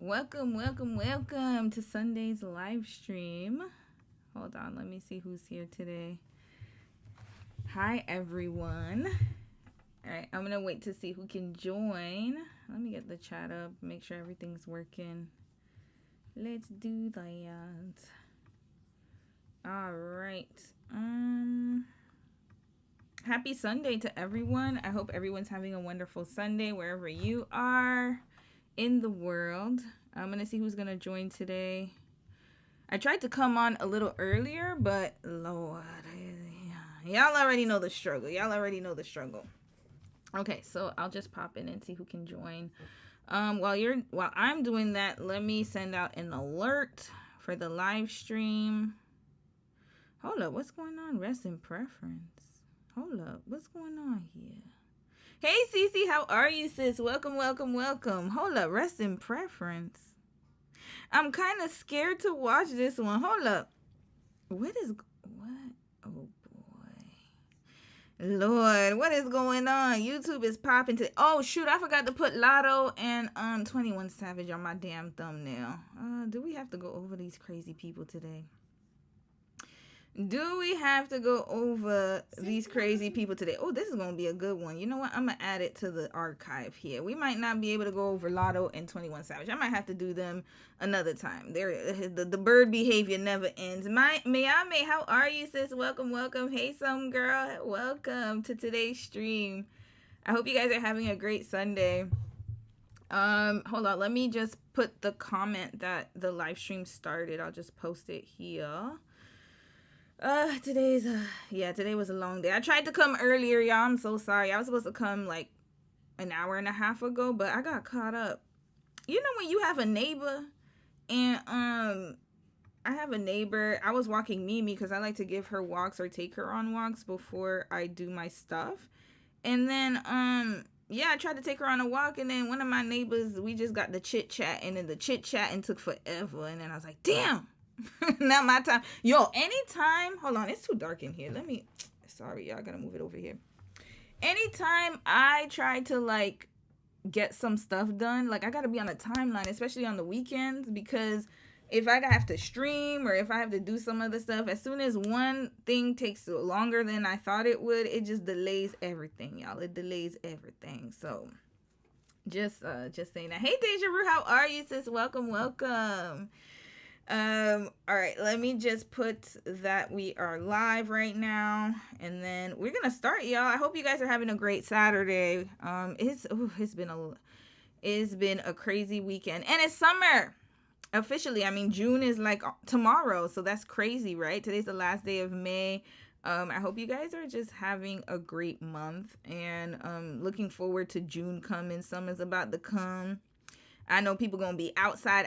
Welcome to Sunday's live stream. Hold on, let me see who's here today. Hi, everyone. All right, I'm gonna wait to see who can join. Let me get the chat up, make sure everything's working. Let's do that. All right. Happy Sunday to everyone. I hope everyone's having a wonderful Sunday wherever you are in the world. I'm gonna see who's gonna join today. I tried to come on a little earlier, but Lord, y'all already know the struggle. Okay, so I'll just pop in and see who can join. While I'm doing that, let me send out an alert for the live stream. Hold up, what's going on? Rest in preference. Hold up, what's going on here? Hey, Cece, how are you, sis? Welcome. Hold up, rest in preference. I'm kind of scared to watch this one. Hold up. What? Oh, boy. Lord, what is going on? YouTube is popping today. Oh, shoot, I forgot to put Lotto and 21 Savage on my damn thumbnail. Do we have to go over these crazy people today? Do we have to go over these crazy people today? Oh, this is going to be a good one. You know what? I'm going to add it to the archive here. We might not be able to go over Lotto and 21 Savage. I might have to do them another time. The bird behavior never ends. Mayame, how are you, sis? Welcome. Hey, some girl. Welcome to today's stream. I hope you guys are having a great Sunday. Hold on. Let me just put the comment that the live stream started. I'll just post it here. Today was a long day. I tried to come earlier, y'all. I'm so sorry. I was supposed to come like an hour and a half ago, but I got caught up. You know when you have a neighbor and I have a neighbor. I was walking Mimi because I like to give her walks or take her on walks before I do my stuff. And then I tried to take her on a walk, and then one of my neighbors, we just got the chit-chatting, and the chit-chatting took forever. And then I was like, damn. Not my time. Yo, anytime, hold on, it's too dark in here. Sorry, y'all, I gotta move it over here. Anytime I try to like get some stuff done, like I gotta be on a timeline, especially on the weekends, because if I have to stream or if I have to do some other stuff, as soon as one thing takes longer than I thought it would, it just delays everything, y'all. It delays everything. So just saying that. Hey, Deja Rue, how are you, sis? Welcome. All right, let me just put that we are live right now, and then we're gonna start, y'all. I hope you guys are having a great Saturday. It's been a crazy weekend, and it's summer officially. I mean, June is like tomorrow, so that's crazy, right? Today's the last day of May. I hope you guys are just having a great month, and looking forward to June coming. Summer's about to come. I know people going to be outside,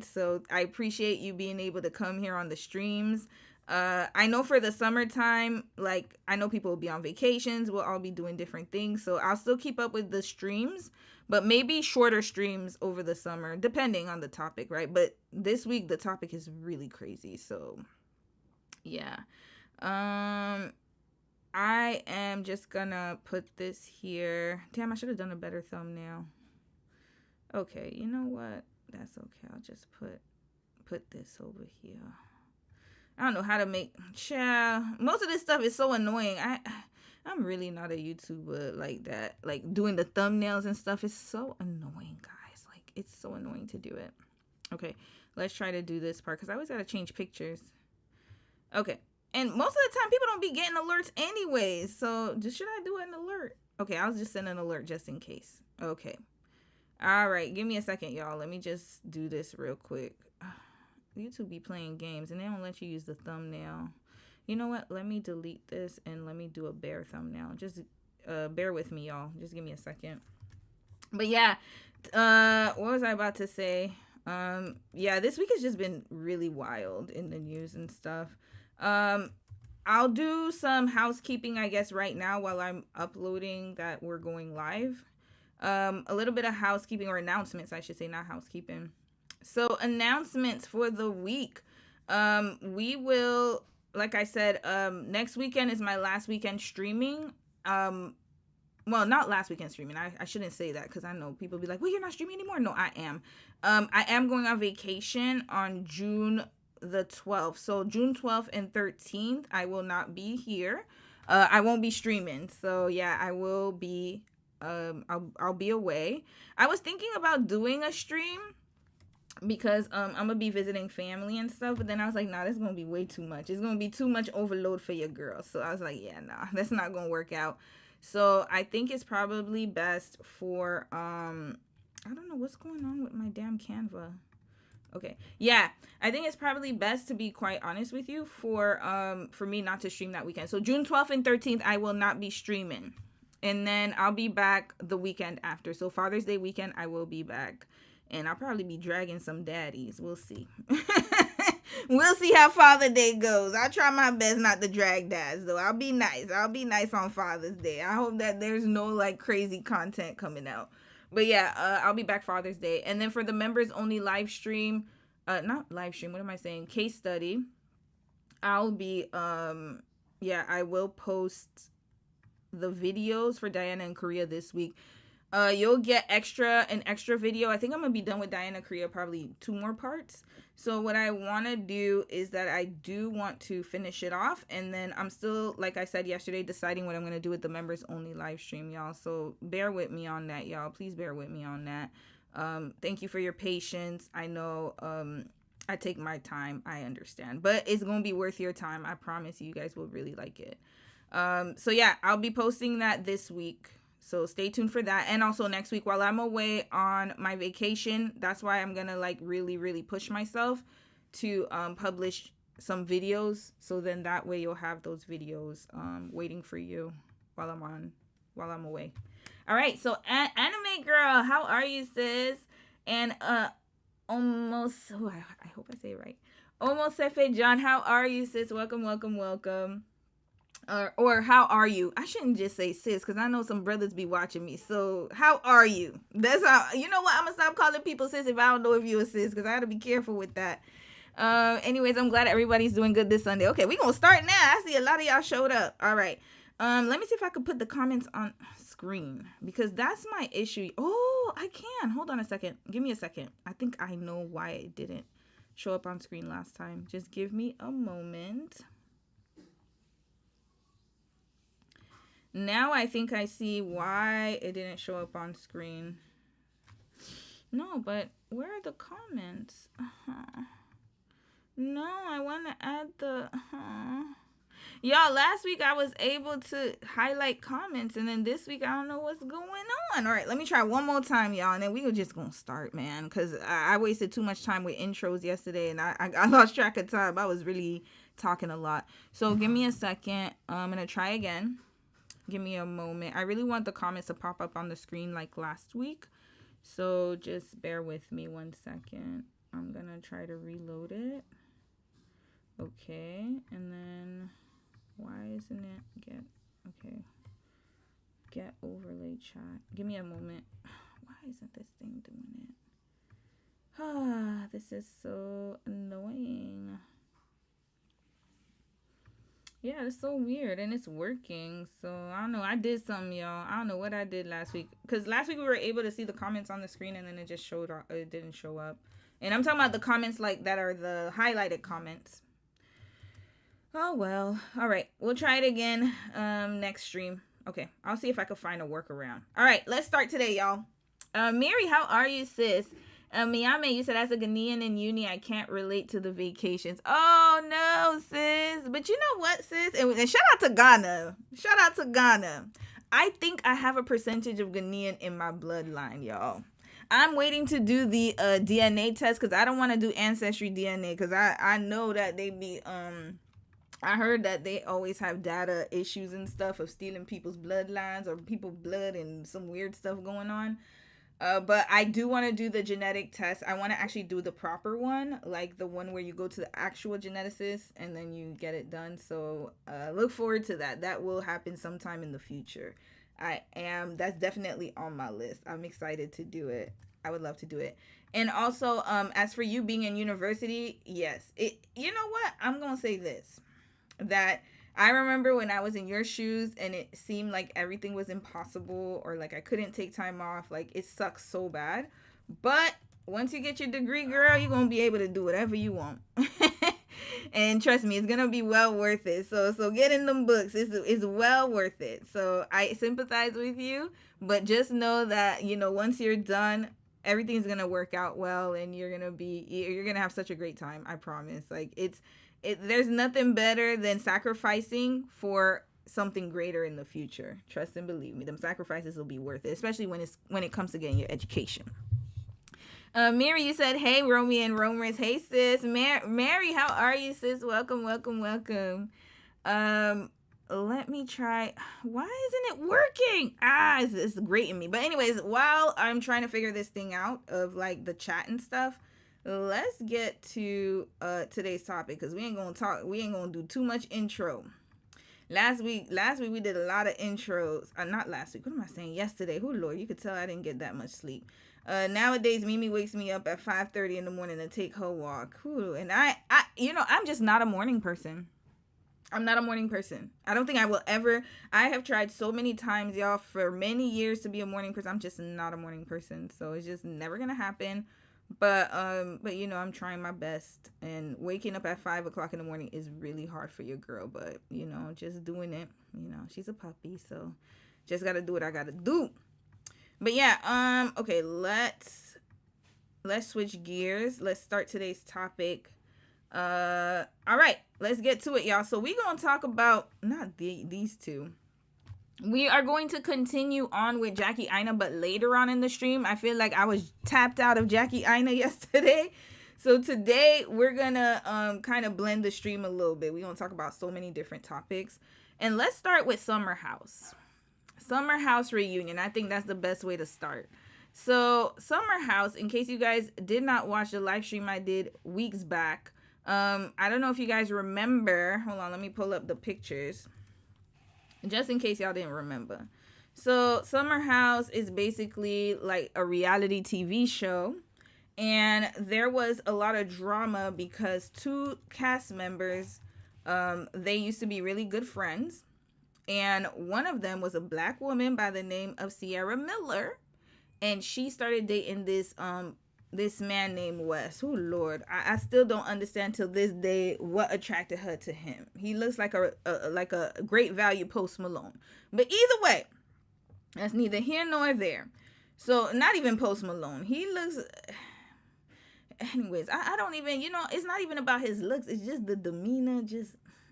so I appreciate you being able to come here on the streams. I know for the summertime, like, I know people will be on vacations. We'll all be doing different things, so I'll still keep up with the streams, but maybe shorter streams over the summer, depending on the topic, right? But this week, the topic is really crazy, so, yeah. I am just gonna put this here. Damn, I should have done a better thumbnail. Okay, you know what? That's okay. I'll just put this over here. I don't know how to make... most of this stuff is so annoying. I'm really not a YouTuber like that. Like, doing the thumbnails and stuff is so annoying, guys. Like, it's so annoying to do it. Okay, let's try to do this part, because I always got to change pictures. Okay, and most of the time, people don't be getting alerts anyways. So, should I do an alert? Okay, I'll just send an alert just in case. Okay. All right, give me a second, y'all. Let me just do this real quick. YouTube be playing games, and they don't let you use the thumbnail. You know what? Let me delete this, and let me do a bare thumbnail. Just bear with me, y'all. Just give me a second. But yeah, what was I about to say? This week has just been really wild in the news and stuff. I'll do some housekeeping, I guess, right now while I'm uploading that we're going live. A little bit of housekeeping, or announcements, I should say, not housekeeping. So announcements for the week. We will, like I said, next weekend is my last weekend streaming. Well, not last weekend streaming. I shouldn't say that, because I know people be like, well, you're not streaming anymore. No, I am. I am going on vacation on June the 12th. So June 12th and 13th, I will not be here. I won't be streaming. So yeah, I will be I'll be away. I was thinking about doing a stream because I'm gonna be visiting family and stuff, but then I was like, nah, that's gonna be way too much. It's gonna be too much overload for your girl. So I was like, yeah, nah, that's not gonna work out. So I think it's probably best for I don't know what's going on with my damn Canva. Okay. Yeah. I think it's probably best, to be quite honest with you, for me not to stream that weekend. So June 12th and 13th I will not be streaming. And then I'll be back the weekend after. So Father's Day weekend I will be back. And I'll probably be dragging some daddies. We'll see. We'll see how Father Day goes. I'll try my best not to drag dads, though. I'll be nice. I'll be nice on Father's Day. I hope that there's no like crazy content coming out. But yeah, I'll be back Father's Day. And then for the members only live stream, not live stream, what am I saying? Case study. I'll be yeah, I will post the videos for Diana and Korea this week. You'll get an extra video. I think I'm gonna be done with Diana Korea, probably 2 more parts. So what I want to do is that I do want to finish it off, and then I'm still, like I said yesterday, deciding what I'm gonna do with the members only live stream, y'all. So bear with me on that, y'all. Please bear with me on that. Thank you for your patience. I know I take my time. I understand, but it's gonna be worth your time. I promise you guys will really like it. So yeah, I'll be posting that this week. So stay tuned for that. And also next week while I'm away on my vacation, that's why I'm going to like really, really push myself to publish some videos. So then that way you'll have those videos waiting for you while I'm away. All right. So anime girl, how are you, sis? And almost, I hope I say it right. Almost Sefe John, how are you, sis? Welcome, welcome, welcome. Or how are you? I shouldn't just say sis, because I know some brothers be watching me. So how are you? That's how, you know what? I'm gonna stop calling people sis if I don't know if you a sis, because I gotta be careful with that. Anyways, I'm glad everybody's doing good this Sunday. Okay, we gonna start now. I see a lot of y'all showed up. All right. Let me see if I can put the comments on screen, because that's my issue. Oh, I can. Hold on a second. Give me a second. I think I know why it didn't show up on screen last time. Just give me a moment. Now I think I see why it didn't show up on screen. No, but where are the comments? No, I want to add the... Y'all, last week I was able to highlight comments, and then this week I don't know what's going on. All right, let me try one more time, y'all, and then we just going to start, man, because I wasted too much time with intros yesterday, and I lost track of time. I was really talking a lot. So give me a second. I'm going to try again. Give me a moment. I really want the comments to pop up on the screen like last week. So just bear with me 1 second. I'm going to try to reload it. Okay. And then why isn't it get overlay chat. Give me a moment. Why isn't this thing doing it? This is so annoying. Yeah, it's so weird, and it's working. So I don't know. I did something, y'all. I don't know what I did last week, because last week we were able to see the comments on the screen, and then it just showed up. It didn't show up. And I'm talking about the comments like that are the highlighted comments. Oh well. All right, we'll try it again next stream. Okay, I'll see if I can find a workaround. All right, let's start today, y'all. Mary, how are you, sis? Miyame, you said as a Ghanaian in uni, I can't relate to the vacations. Oh, no, sis. But you know what, sis? And shout out to Ghana. Shout out to Ghana. I think I have a percentage of Ghanaian in my bloodline, y'all. I'm waiting to do the DNA test, because I don't want to do ancestry DNA, because I know that they be... I heard that they always have data issues and stuff of stealing people's bloodlines or people's blood and some weird stuff going on. But I do want to do the genetic test. I want to actually do the proper one, like the one where you go to the actual geneticist and then you get it done. So look forward to that. That will happen sometime in the future. That's definitely on my list. I'm excited to do it. I would love to do it. And also, as for you being in university, yes. You know what? I'm going to say this, that I remember when I was in your shoes and it seemed like everything was impossible, or like I couldn't take time off. Like, it sucks so bad. But once you get your degree, girl, you're gonna be able to do whatever you want. And trust me, it's gonna be well worth it. So getting them books is well worth it. So I sympathize with you, but just know that, once you're done, everything's gonna work out well, and you're gonna have such a great time. I promise. Like there's nothing better than sacrificing for something greater in the future. Trust and believe me, them sacrifices will be worth it, especially when it comes to getting your education. Mary, you said, hey, Romy and Romers. Hey, sis. Mary, how are you, sis? Welcome, welcome, welcome. Let me try. Why isn't it working? It's grating me. But anyways, while I'm trying to figure this thing out of, like, the chat and stuff, let's get to today's topic, because we ain't gonna do too much intro. Last week we did a lot of intros. Not last week. What am I saying? Yesterday. Oh, Lord, you could tell I didn't get that much sleep. Nowadays, Mimi wakes me up at 5:30 in the morning to take her walk. Ooh, and I'm just not a morning person. I'm not a morning person. I don't think I will ever. I have tried so many times, y'all, for many years to be a morning person. I'm just not a morning person. So it's just never going to happen. But I'm trying my best. And waking up at 5 o'clock in the morning is really hard for your girl. But, just doing it. She's a puppy. So just got to do what I got to do. But yeah, okay, let's switch gears. Let's start today's topic. All right, let's get to it, y'all. So we're going to talk about, not these two. We are going to continue on with Jackie Aina, but later on in the stream. I feel like I was tapped out of Jackie Aina yesterday. So today we're going to kind of blend the stream a little bit. We're going to talk about so many different topics. And let's start with Summer House. Summer House reunion. I think that's the best way to start. So Summer House, in case you guys did not watch the live stream I did weeks back, I don't know if you guys remember. Hold on, let me pull up the pictures, just in case y'all didn't remember. So Summer House is basically like a reality TV show, and there was a lot of drama because two cast members, they used to be really good friends. And one of them was a black woman by the name of Sierra Miller. And she started dating this man named Wes. Oh, Lord. I still don't understand till this day what attracted her to him. He looks like a great value Post Malone. But either way, that's neither here nor there. So not even Post Malone. He looks... Anyways, I don't even, it's not even about his looks. It's just the demeanor,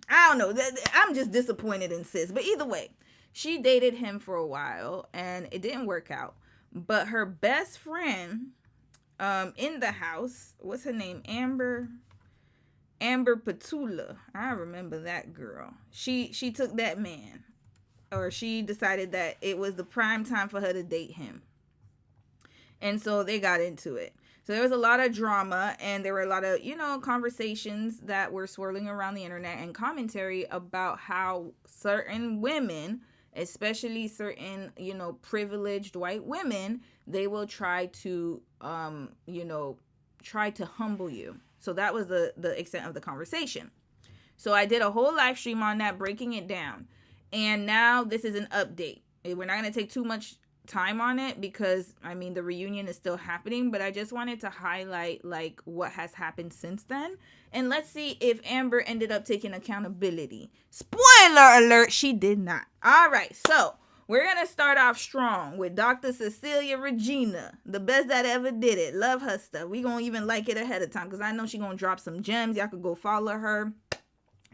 I don't know. I'm just disappointed in sis. But either way, she dated him for a while and it didn't work out. But her best friend in the house, what's her name? Amber Petula. I remember that girl. She took that man. Or she decided that it was the prime time for her to date him. And so they got into it. So there was a lot of drama, and there were a lot of, conversations that were swirling around the internet and commentary about how certain women, especially certain, privileged white women, they will try to, humble you. So that was the extent of the conversation. So I did a whole live stream on that, breaking it down. And now this is an update. We're not going to take too much time on it because the reunion is still happening, but I just wanted to highlight like what has happened since then, and let's see if Amber ended up taking accountability. Spoiler alert, she did not. All right, so we're gonna start off strong with Dr. Cecilia Regina, the best that ever did it. Love her stuff. We gonna even like it ahead of time because I know she gonna drop some gems. Y'all could go follow her.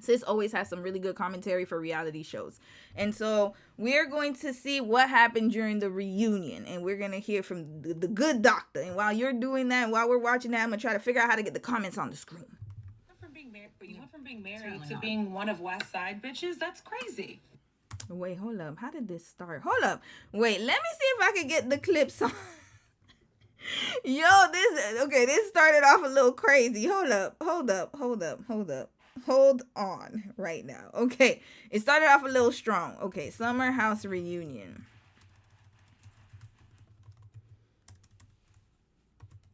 Sis always has some really good commentary for reality shows. And so we're going to see what happened during the reunion. And we're going to hear from the good doctor. And while you're doing that, while we're watching that, I'm going to try to figure out how to get the comments on the screen. You went from being married to being one of West Side bitches? That's crazy. Wait, hold up. How did this start? Hold up. Wait, let me see if I can get the clips on. This started off a little crazy. Hold on right now. Okay, it started off a little strong. Okay, Summer House reunion.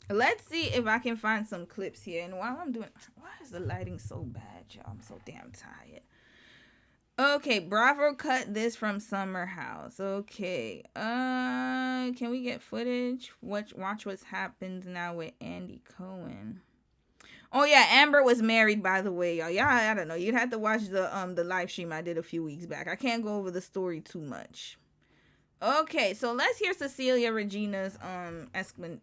Let's see if I can find some clips here. And while I'm doing, why is the lighting so bad, y'all? I'm so damn tired. Okay, Bravo cut this from Summer House. Okay. Can we get footage? Watch what's happens now with Andy Cohen. Oh yeah, Amber was married, by the way, y'all. Yeah, I don't know. You'd have to watch the live stream I did a few weeks back. I can't go over the story too much. Okay, so let's hear Cecilia Regina's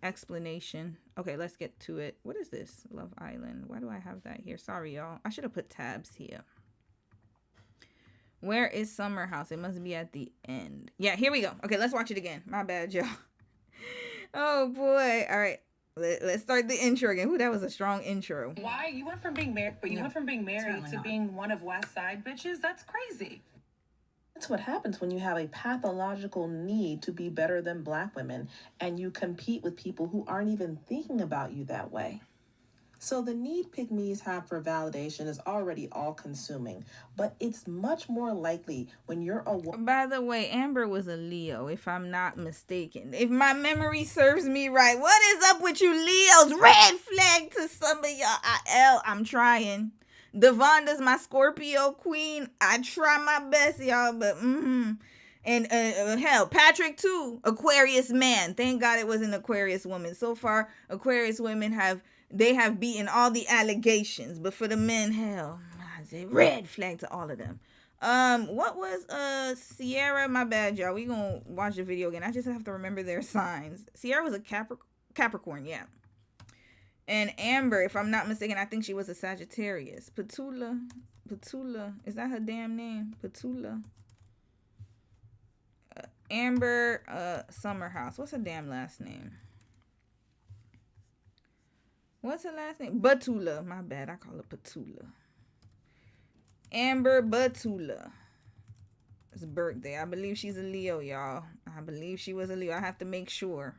explanation. Okay, let's get to it. What is this? Love Island. Why do I have that here? Sorry, y'all. I should have put tabs here. Where is Summer House? It must be at the end. Yeah, here we go. Okay, let's watch it again. My bad, y'all. Oh boy. All right. Let's start the intro again. Ooh, that was a strong intro. Why you went from being married, went from being married to being one of West Side bitches? That's crazy. That's what happens when you have a pathological need to be better than Black women and you compete with people who aren't even thinking about you that way. So the need pygmies have for validation is already all-consuming, but it's much more likely when you're a woman. By the way, Amber was a Leo, if I'm not mistaken. If my memory serves me right. What is up with you Leos? Red flag to some of y'all. I'm trying. Devonda's my Scorpio queen. I try my best, y'all, but And hell, Patrick too, Aquarius man. Thank God it was an Aquarius woman. So far, Aquarius women have beaten all the allegations, but for the men, hell, I say red flag to all of them. What was Sierra? My bad, y'all. We gonna watch the video again. I just have to remember their signs. Sierra was a Capricorn, yeah. And Amber, if I'm not mistaken, I think she was a Sagittarius. Petula, is that her damn name? Petula. Amber Summerhouse. What's her damn last name? What's her last name? Batula. My bad. I call her Petula. Amber Batula. It's birthday. I believe she's a Leo, y'all. I believe she was a Leo. I have to make sure.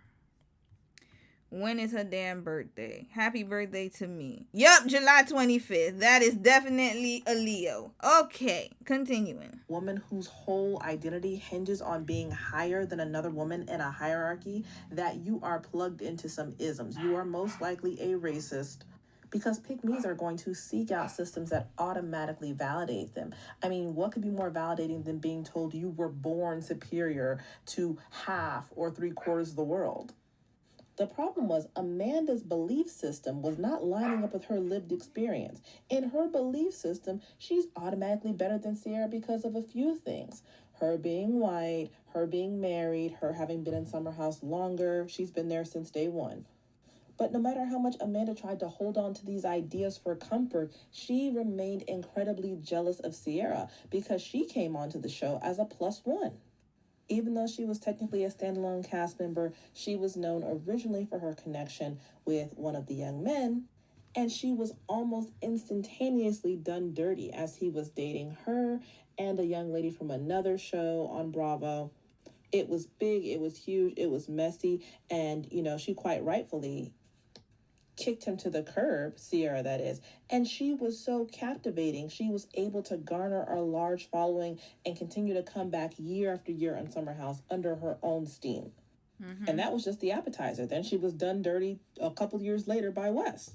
When is her damn birthday? Happy birthday to me. Yup, July 25th. That is definitely a Leo. Okay, continuing. Woman whose whole identity hinges on being higher than another woman in a hierarchy, that you are plugged into some isms. You are most likely a racist, because pygmies are going to seek out systems that automatically validate them. I mean, what could be more validating than being told you were born superior to half or 3/4 of the world? The problem was Amanda's belief system was not lining up with her lived experience. In her belief system, she's automatically better than Sierra because of a few things. Her being white, her being married, her having been in Summer House longer. She's been there since day one. But no matter how much Amanda tried to hold on to these ideas for comfort, she remained incredibly jealous of Sierra because she came onto the show as a +1. Even though she was technically a standalone cast member, she was known originally for her connection with one of the young men, and she was almost instantaneously done dirty as he was dating her and a young lady from another show on Bravo. It was big, it was huge, it was messy, and, she quite rightfully kicked him to the curb, Sierra that is, and she was so captivating. She was able to garner a large following and continue to come back year after year on Summer House under her own steam. And that was just the appetizer. Then she was done dirty a couple years later by Wes.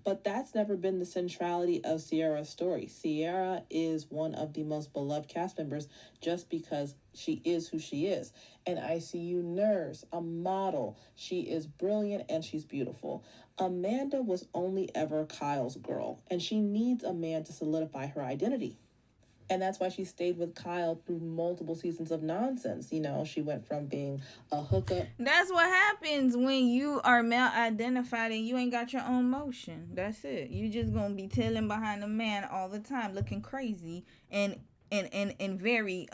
But that's never been the centrality of Sierra's story. Sierra is one of the most beloved cast members just because she is who she is. An ICU nurse, a model. She is brilliant and she's beautiful. Amanda was only ever Kyle's girl, and she needs a man to solidify her identity. And that's why she stayed with Kyle through multiple seasons of nonsense. She went from being a hookup. That's what happens when you are male identified and you ain't got your own motion. That's it. You just gonna be tailing behind a man all the time, looking crazy and very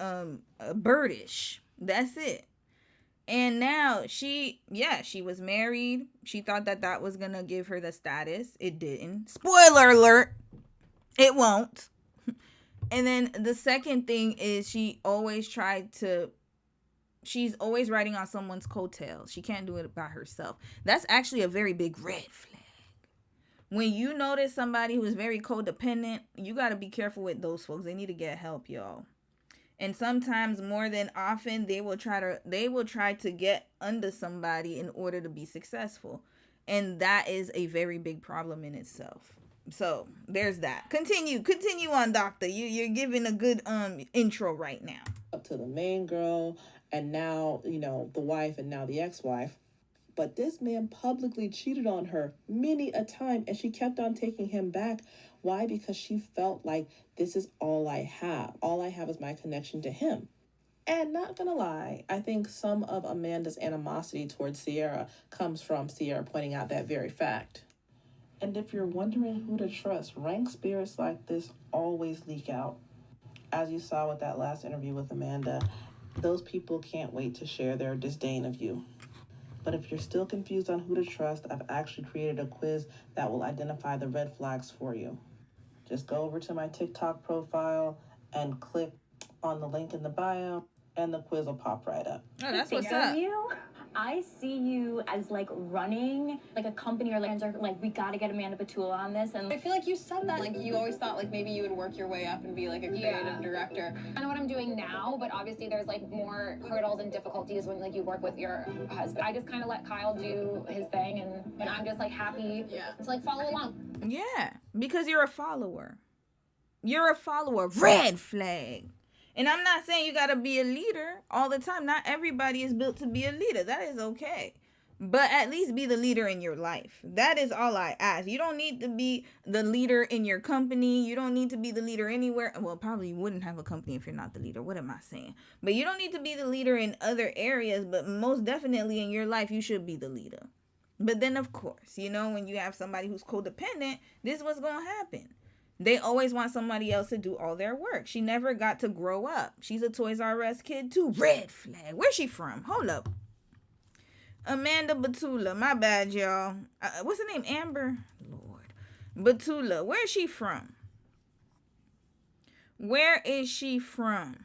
birdish. That's it. And now she was married. She thought that was gonna give her the status. It didn't. Spoiler alert. It won't. And then the second thing is she's always riding on someone's coattails. She can't do it by herself. That's actually a very big red flag. When you notice somebody who is very codependent, you got to be careful with those folks. They need to get help, y'all. And sometimes more than often, they will try to get under somebody in order to be successful. And that is a very big problem in itself. So there's that. Continue on, doctor. You're giving a good intro right now. Up to the main girl, and now, the wife, and now the ex-wife. But this man publicly cheated on her many a time, and she kept on taking him back. Why? Because she felt like, this is all I have. All I have is my connection to him. And not gonna lie, I think some of Amanda's animosity towards Sierra comes from Sierra pointing out that very fact. And if you're wondering who to trust, rank spirits like this always leak out. As you saw with that last interview with Amanda, those people can't wait to share their disdain of you. But if you're still confused on who to trust, I've actually created a quiz that will identify the red flags for you. Just go over to my TikTok profile and click on the link in the bio, and the quiz will pop right up. Oh, that's what's up. I see you as like running like a company, or like we got to get Amanda Batula on this. And I feel like you said that, like you always thought like maybe you would work your way up and be like a creative director. I know what I'm doing now, but obviously there's like more hurdles and difficulties when like you work with your husband. I just kind of let Kyle do his thing, and I'm just like happy to like follow along. Yeah, because you're a follower. You're a follower. Red flag. And I'm not saying you got to be a leader all the time. Not everybody is built to be a leader. That is okay. But at least be the leader in your life. That is all I ask. You don't need to be the leader in your company. You don't need to be the leader anywhere. Well, probably you wouldn't have a company if you're not the leader. What am I saying? But you don't need to be the leader in other areas. But most definitely in your life, you should be the leader. But then, of course, when you have somebody who's codependent, this is what's going to happen. They always want somebody else to do all their work. She never got to grow up. She's a Toys R Us kid too. Red flag. Where's she from? Hold up. Amanda Batula. My bad, y'all. What's her name? Amber? Lord. Batula. Where is she from? Where is she from?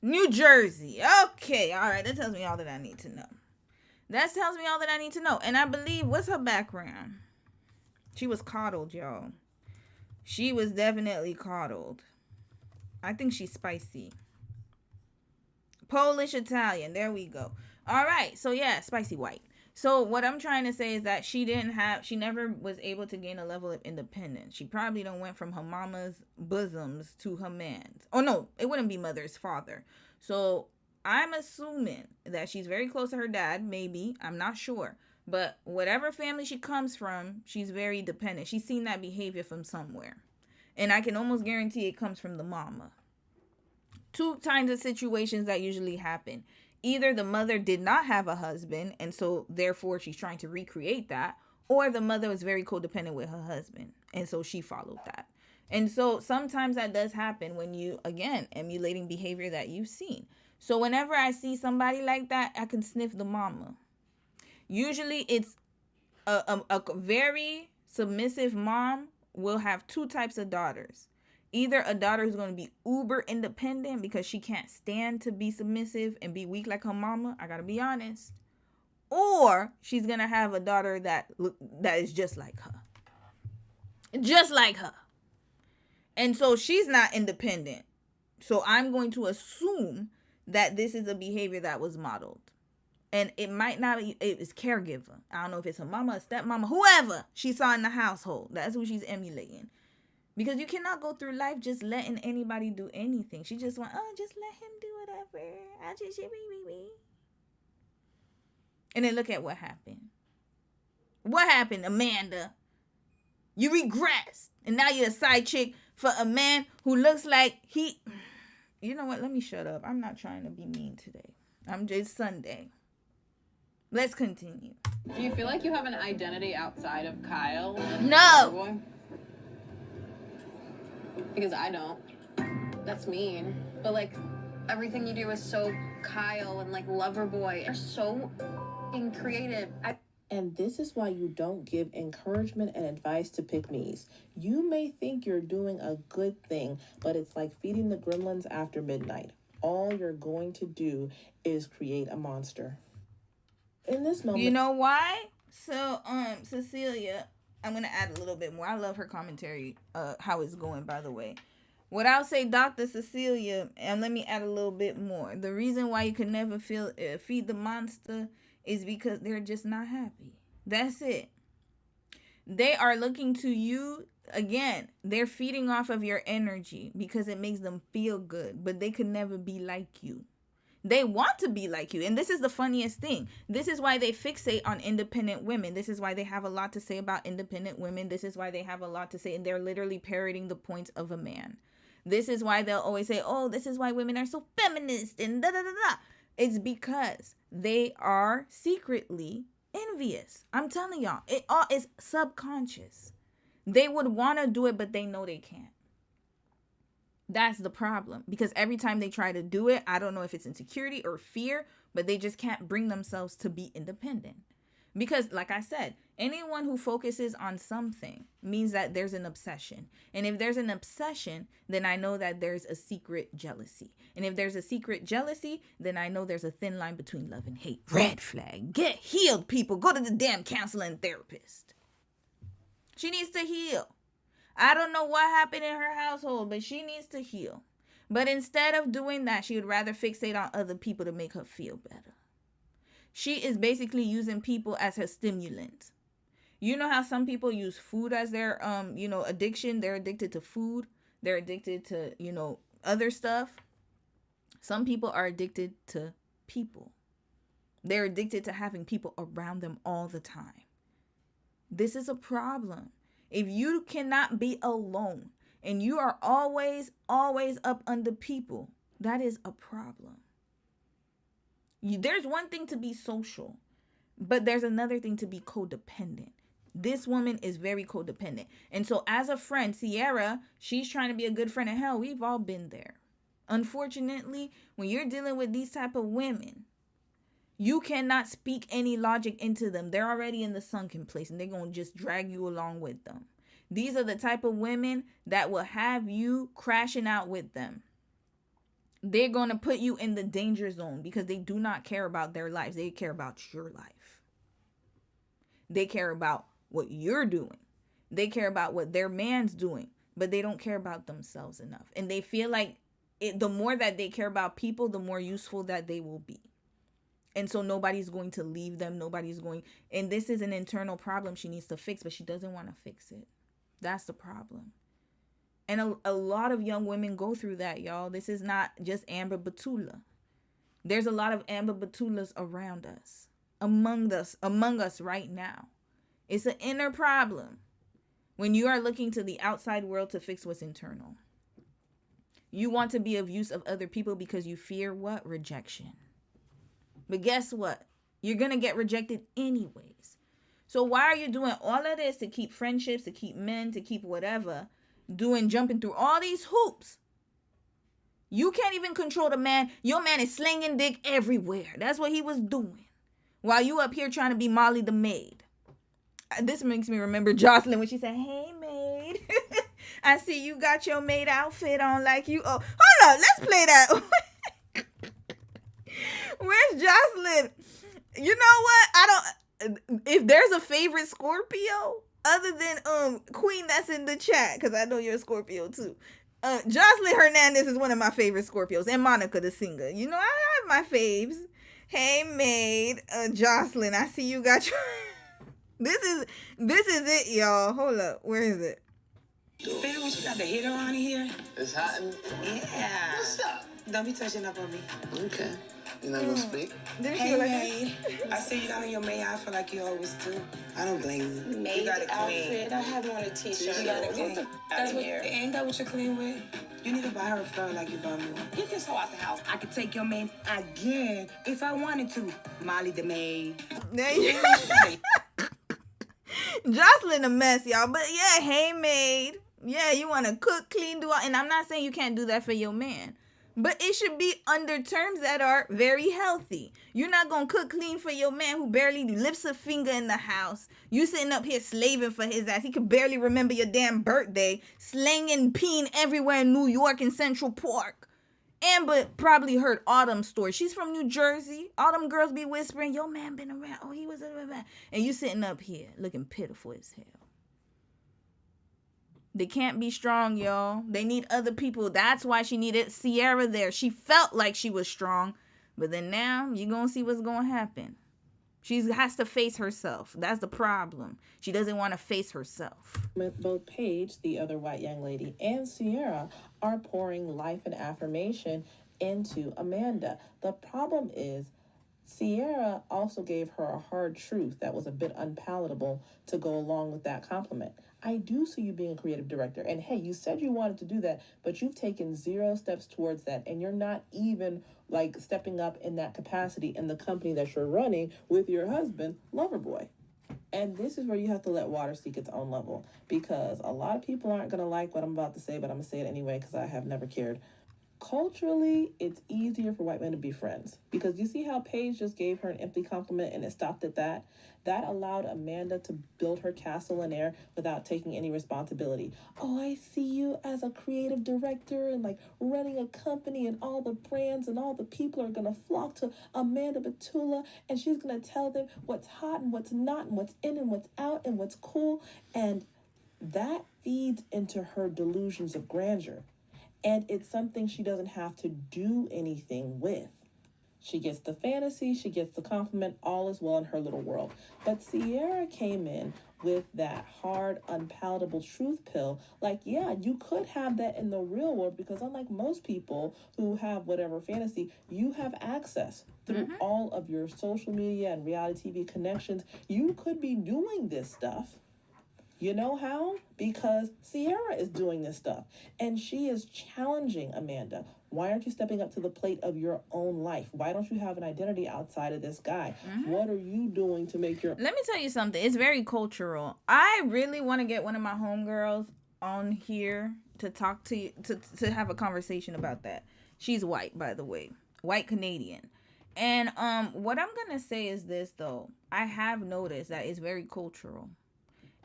New Jersey. Okay. All right. That tells me all that I need to know. And I believe, what's her background? She was coddled, y'all. She was definitely coddled. I think she's spicy. Polish Italian. There we go. All right. So yeah, spicy white. So what I'm trying to say is that she never was able to gain a level of independence. She probably done went from her mama's bosoms to her man's. Oh no, it wouldn't be mother's father. So I'm assuming that she's very close to her dad, maybe. I'm not sure. But whatever family she comes from, she's very dependent. She's seen that behavior from somewhere. And I can almost guarantee it comes from the mama. Two kinds of situations that usually happen. Either the mother did not have a husband, and so therefore she's trying to recreate that. Or the mother was very codependent with her husband, and so she followed that. And so sometimes that does happen when you, again, emulating behavior that you've seen. So whenever I see somebody like that, I can sniff the mama. Usually it's a very submissive mom will have two types of daughters. Either a daughter who's going to be uber independent because she can't stand to be submissive and be weak like her mama. I got to be honest. Or she's going to have a daughter that is just like her. Just like her. And so she's not independent. So I'm going to assume that this is a behavior that was modeled. And it might not be, it is caregiver. I don't know if it's her mama, or stepmama, whoever she saw in the household. That's who she's emulating. Because you cannot go through life just letting anybody do anything. She just want, just let him do whatever. I just, and then look at what happened. What happened, Amanda? You regressed. And now you're a side chick for a man who looks like he... You know what? Let me shut up. I'm not trying to be mean today. I'm just Sunday. Let's continue. Do you feel like you have an identity outside of Kyle? No. Because I don't. That's mean. But like everything you do is so Kyle and like lover boy. You're so creative. And this is why you don't give encouragement and advice to pick-me's. You may think you're doing a good thing, but it's like feeding the gremlins after midnight. All you're going to do is create a monster. In this moment... You know why? So, Cecilia, I'm going to add a little bit more. I love her commentary, how it's going, by the way. What I'll say, Dr. Cecilia, and let me add a little bit more. The reason why you can never feed the monster is because they're just not happy. That's it. They are looking to you. Again, they're feeding off of your energy because it makes them feel good, but they could never be like you. They want to be like you. And this is the funniest thing. This is why they fixate on independent women. This is why they have a lot to say about independent women. This is why they have a lot to say. And they're literally parroting the points of a man. This is why they'll always say, oh, this is why women are so feminist and da da da da. It's because they are secretly envious. I'm telling y'all, it all is subconscious. They would want to do it, but they know they can't. That's the problem, because every time they try to do it, I don't know if it's insecurity or fear, but they just can't bring themselves to be independent. Because like I said, anyone who focuses on something means that there's an obsession. And if there's an obsession, then I know that there's a secret jealousy. And if there's a secret jealousy, then I know there's a thin line between love and hate. Red flag. Get healed, people. Go to the damn counselor and therapist. She needs to heal. I don't know what happened in her household, but she needs to heal. But instead of doing that, she would rather fixate on other people to make her feel better. She is basically using people as her stimulant. You know how some people use food as their, addiction? They're addicted to food. They're addicted to, other stuff. Some people are addicted to people. They're addicted to having people around them all the time. This is a problem. If you cannot be alone and you are always up under people, that is a problem. There's one thing to be social, but there's another thing to be codependent. This woman is very codependent. And so as a friend, Sierra, she's trying to be a good friend. And hell, we've all been there. Unfortunately, when you're dealing with these type of women, you cannot speak any logic into them. They're already in the sunken place and they're going to just drag you along with them. These are the type of women that will have you crashing out with them. They're going to put you in the danger zone because they do not care about their lives. They care about your life. They care about what you're doing. They care about what their man's doing, but they don't care about themselves enough. And they feel like the more that they care about people, the more useful that they will be. And so nobody's going to leave them. And this is an internal problem she needs to fix, but she doesn't want to fix it. That's the problem. And a lot of young women go through that, y'all. This is not just Amber Batula. There's a lot of Amber Batulas around us, among us right now. It's an inner problem when you are looking to the outside world to fix what's internal. You want to be of use of other people because you fear what? Rejection. But guess what? You're going to get rejected anyways. So why are you doing all of this to keep friendships, to keep men, to keep whatever, jumping through all these hoops? You can't even control the man. Your man is slinging dick everywhere. That's what he was doing. While you up here trying to be Molly the maid. This makes me remember Jocelyn when she said, hey, maid. I see you got your maid outfit on like you. Oh, hold up. Let's play that. Where's Jocelyn? You know what? If there's a favorite Scorpio other than Queen that's in the chat, because I know you're a Scorpio too. Jocelyn Hernandez is one of my favorite Scorpios, and Monica the singer. You know, I have my faves. Hey maid, Jocelyn, I see you got your This is it, y'all. Hold up. Where is it? Feel what you got the heater on here? It's hot in Yeah. What's up? Don't be touching up on me. Okay. You're not gonna speak? Hey, maid. I see you got on your maid outfit like you always do. I don't blame you. Maid You got it outfit. clean. I have on a t-shirt. You got it clean. That's what. Ain't that what you're clean with? You need to buy her a fur like you bought me one. Get this hoe out the house. I could take your maid again if I wanted to. Molly the maid. There you go. Jocelyn a mess, y'all. But yeah, hey maid. Yeah, you want to cook, clean, do all. And I'm not saying you can't do that for your man. But it should be under terms that are very healthy. You're not going to cook clean for your man who barely lifts a finger in the house. You sitting up here slaving for his ass. He could barely remember your damn birthday. Slanging peen everywhere in New York and Central Park. Amber probably heard Autumn's story. She's from New Jersey. Autumn girls be whispering, your man been around. Oh, he was around. And you sitting up here looking pitiful as hell. They can't be strong, y'all. They need other people. That's why she needed Sierra there. She felt like she was strong. But then now, you're going to see what's going to happen. She has to face herself. That's the problem. She doesn't want to face herself. Both Paige, the other white young lady, and Sierra are pouring life and affirmation into Amanda. The problem is Sierra also gave her a hard truth that was a bit unpalatable to go along with that compliment. I do see you being a creative director. And hey, you said you wanted to do that, but you've taken 0 steps towards that. And you're not even like stepping up in that capacity in the company that you're running with your husband, Loverboy. And this is where you have to let water seek its own level, because a lot of people aren't going to like what I'm about to say, but I'm going to say it anyway because I have never cared. Culturally, it's easier for white men to be friends, because you see how Paige just gave her an empty compliment and it stopped at that? That allowed Amanda to build her castle in air without taking any responsibility. Oh, I see you as a creative director and like running a company, and all the brands and all the people are going to flock to Amanda Batula, and she's going to tell them what's hot and what's not and what's in and what's out and what's cool. And that feeds into her delusions of grandeur. And it's something she doesn't have to do anything with. She gets the fantasy, she gets the compliment, all is well in her little world. But Sierra came in with that hard, unpalatable truth pill. Like, yeah, you could have that in the real world, because unlike most people who have whatever fantasy, you have access through all of your social media and reality TV connections. You could be doing this stuff. You know how? Because Sierra is doing this stuff, and she is challenging Amanda. Why aren't you stepping up to the plate of your own life? Why don't you have an identity outside of this guy? What are you doing to make your... Let me tell you something. It's very cultural. I really want to get one of my homegirls on here to talk to you, to have a conversation about that. She's white, by the way. White Canadian. And what I'm going to say is this, though. I have noticed that it's very cultural.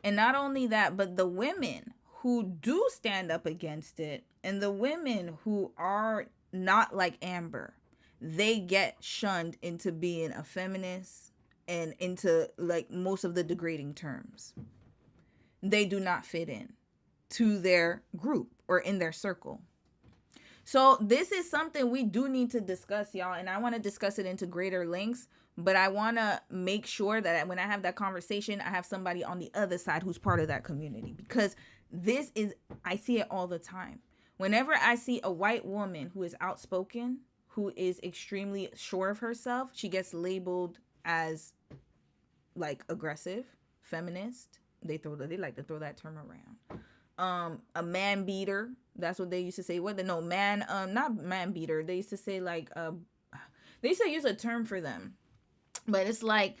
And not only that, but the women who do stand up against it, and the women who are not like Amber, they get shunned into being a feminist and into like most of the degrading terms. They do not fit in to their group or in their circle. So this is something we do need to discuss, y'all. And I want to discuss it into greater lengths. But I want to make sure that when I have that conversation, I have somebody on the other side who's part of that community. Because I see it all the time. Whenever I see a white woman who is outspoken, who is extremely sure of herself, she gets labeled as like aggressive, feminist. They like to throw that term around. A man beater. That's what they used to say. Not man beater. They used to say like, they used to use a term for them. But it's like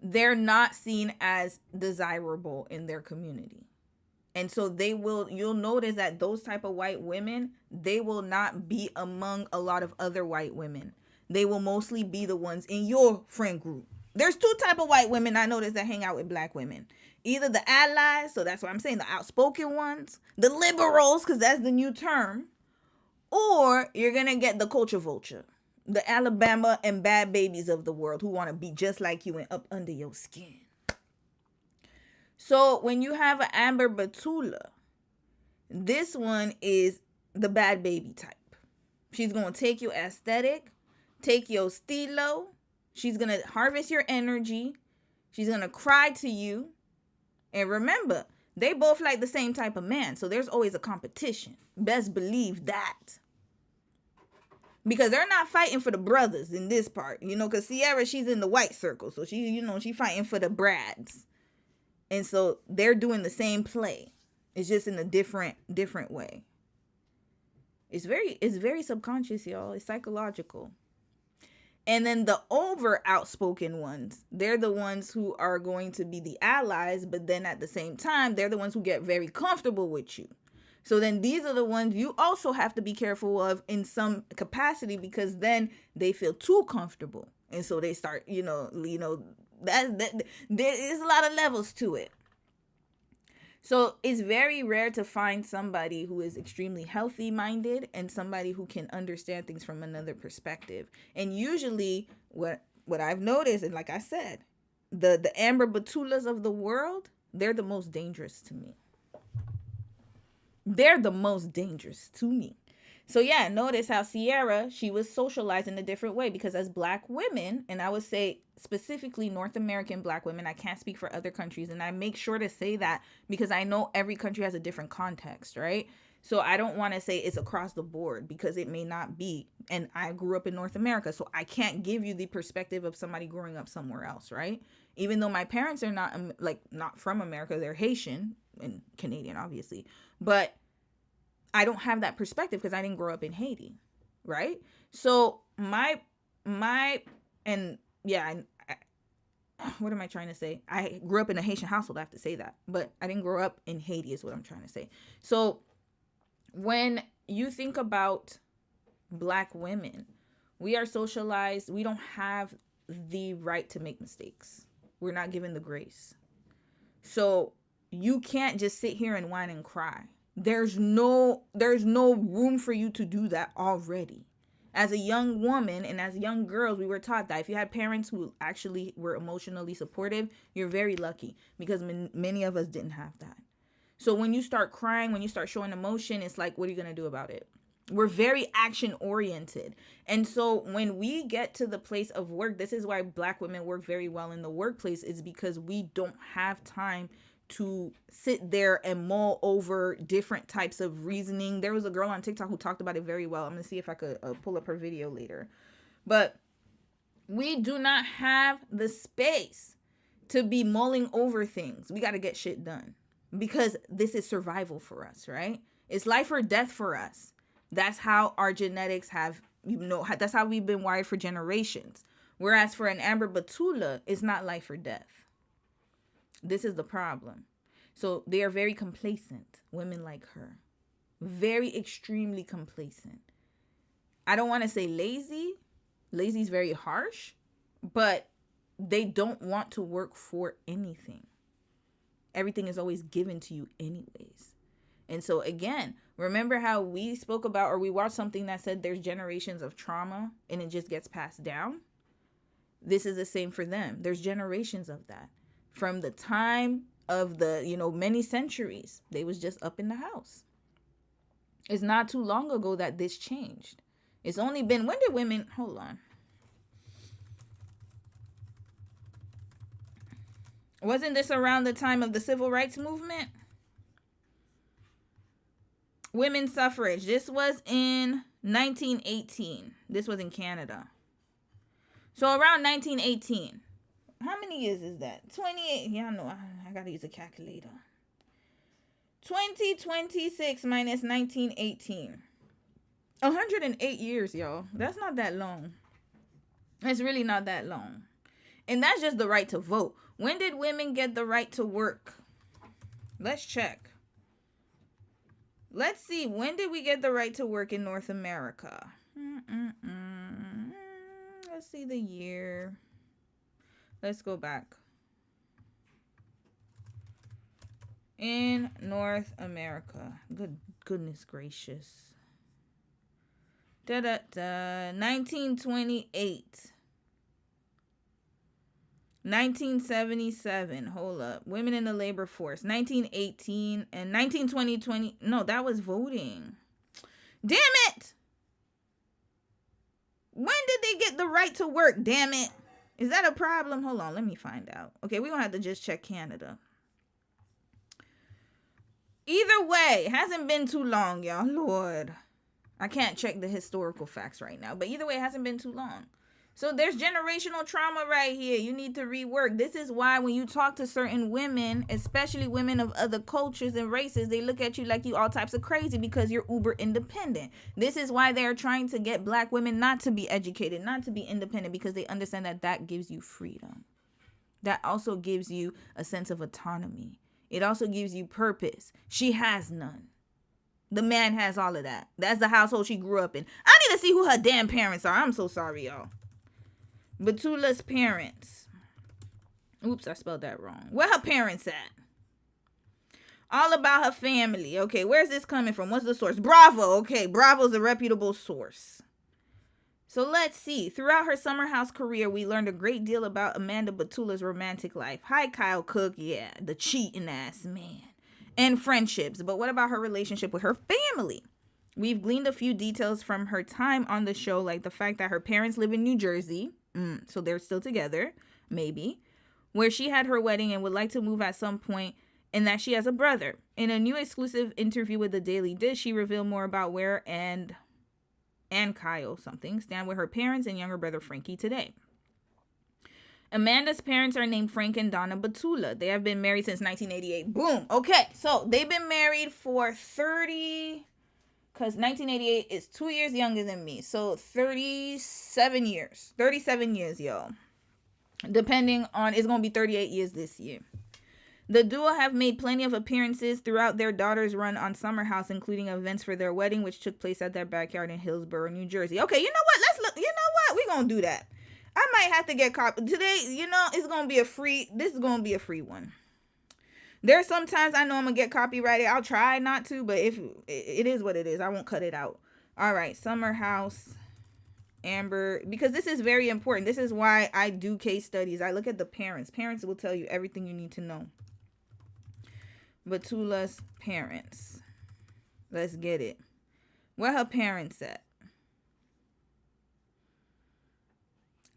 they're not seen as desirable in their community. And so you'll notice that those type of white women, they will not be among a lot of other white women. They will mostly be the ones in your friend group. There's 2 type of white women I notice that hang out with black women. Either the allies, so that's what I'm saying, the outspoken ones, the liberals, because that's the new term, or you're going to get the culture vulture. The Alabama and bad babies of the world who want to be just like you and up under your skin. So when you have an Amber Batula, this one is the bad baby type. She's going to take your aesthetic, take your stilo. She's going to harvest your energy. She's going to cry to you. And remember, they both like the same type of man. So there's always a competition. Best believe that. Because they're not fighting for the brothers in this part, because Sierra, she's in the white circle. So she fighting for the Brads. And so they're doing the same play. It's just in a different way. It's very subconscious, y'all. It's psychological. And then the over outspoken ones, they're the ones who are going to be the allies. But then at the same time, they're the ones who get very comfortable with you. So then these are the ones you also have to be careful of in some capacity, because then they feel too comfortable. And so they start, that there is a lot of levels to it. So it's very rare to find somebody who is extremely healthy minded and somebody who can understand things from another perspective. And usually what I've noticed, and like I said, the Amber Batulas of the world, they're the most dangerous to me. They're the most dangerous to me. So yeah, notice how Sierra, she was socialized in a different way, because as black women, and I would say specifically North American black women, I can't speak for other countries, and I make sure to say that because I know every country has a different context, right? So I don't want to say it's across the board, because it may not be. And I grew up in North America, so I can't give you the perspective of somebody growing up somewhere else, right? Even though my parents are not from America, they're Haitian and Canadian, obviously. But I don't have that perspective because I didn't grow up in Haiti, right? So what am I trying to say? I grew up in a Haitian household, I have to say that. But I didn't grow up in Haiti is what I'm trying to say. So when you think about black women, we are socialized. We don't have the right to make mistakes. We're not given the grace. So you can't just sit here and whine and cry. There's no room for you to do that already. As a young woman and as young girls, we were taught that if you had parents who actually were emotionally supportive, you're very lucky, because many of us didn't have that. So when you start crying, when you start showing emotion, it's like, what are you going to do about it? We're very action oriented. And so when we get to the place of work, this is why black women work very well in the workplace, is because we don't have time to sit there and mull over different types of reasoning. There was a girl on TikTok who talked about it very well. I'm going to see if I could pull up her video later. But we do not have the space to be mulling over things. We got to get shit done, because this is survival for us, right? It's life or death for us. That's how our genetics have, that's how we've been wired for generations. Whereas for an Amber Batula, it's not life or death. This is the problem. So they are very complacent, women like her. Very extremely complacent. I don't want to say lazy. Lazy is very harsh, but they don't want to work for anything. Everything is always given to you anyways. And so again, remember how we spoke about, or we watched something that said there's generations of trauma and it just gets passed down? This is the same for them. There's generations of that. From the time of the, many centuries, they was just up in the house. It's not too long ago that this changed. It's only been, when did women, hold on. Wasn't this around the time of the civil rights movement? Women's suffrage. This was in 1918. This was in Canada. So around 1918. How many years is that? 28. Yeah, I know. I got to use a calculator. 2026 minus 1918. 108 years, y'all. That's not that long. It's really not that long. And that's just the right to vote. When did women get the right to work? Let's check. Let's see. When did we get the right to work in North America? Let's see the year. Let's go back. In North America. Goodness gracious. 1928. 1977. Hold up. Women in the labor force. 1918 and 1920. No, that was voting. Damn it! When did they get the right to work? Damn it. Is that a problem? Hold on, let me find out. Okay, we're going to have to just check Canada. Either way, it hasn't been too long, y'all. Lord. I can't check the historical facts right now. But either way, it hasn't been too long. So there's generational trauma right here. You need to rework. This is why when you talk to certain women, especially women of other cultures and races, they look at you like you all types of crazy because you're uber independent. This is why they're trying to get black women not to be educated, not to be independent, because they understand that that gives you freedom. That also gives you a sense of autonomy. It also gives you purpose. She has none. The man has all of that. That's the household she grew up in. I need to see who her damn parents are. I'm so sorry, y'all. Batula's parents. Oops, I spelled that wrong. Where her parents at? All about her family. Okay, where's this coming from? What's the source? Bravo. Okay, Bravo's a reputable source. So let's see. Throughout her summer house career, we learned a great deal about Amanda Batula's romantic life. Hi, Kyle Cook. Yeah, the cheating ass man. and friendships. But what about her relationship with her family? We've gleaned a few details from her time on the show, like the fact that her parents live in New Jersey, so they're still together, maybe, where she had her wedding and would like to move at some point, and that she has a brother. In a new exclusive interview with the Daily Dish, she revealed more about where and Kyle stand with her parents and younger brother Frankie today. Amanda's parents are named Frank and Donna Batula. They have been married since 1988. Boom. Okay, so they've been married for 30... because 1988 is 2 years younger than me. So 37 years. 37 years, y'all. Depending on, it's going to be 38 years this year. The duo have made plenty of appearances throughout their daughter's run on Summer House, including events for their wedding, which took place at their backyard in Hillsborough, New Jersey. Okay, you know what? Let's look. You know what? We're going to do that. I might have to get copy. Today, it's going to be this is going to be a free one. There's sometimes I know I'm going to get copyrighted. I'll try not to, but if it is what it is, I won't cut it out. All right, Summer House, Amber, because this is very important. This is why I do case studies. I look at the parents. Parents will tell you everything you need to know. Batula's parents. Let's get it. Where her parents at?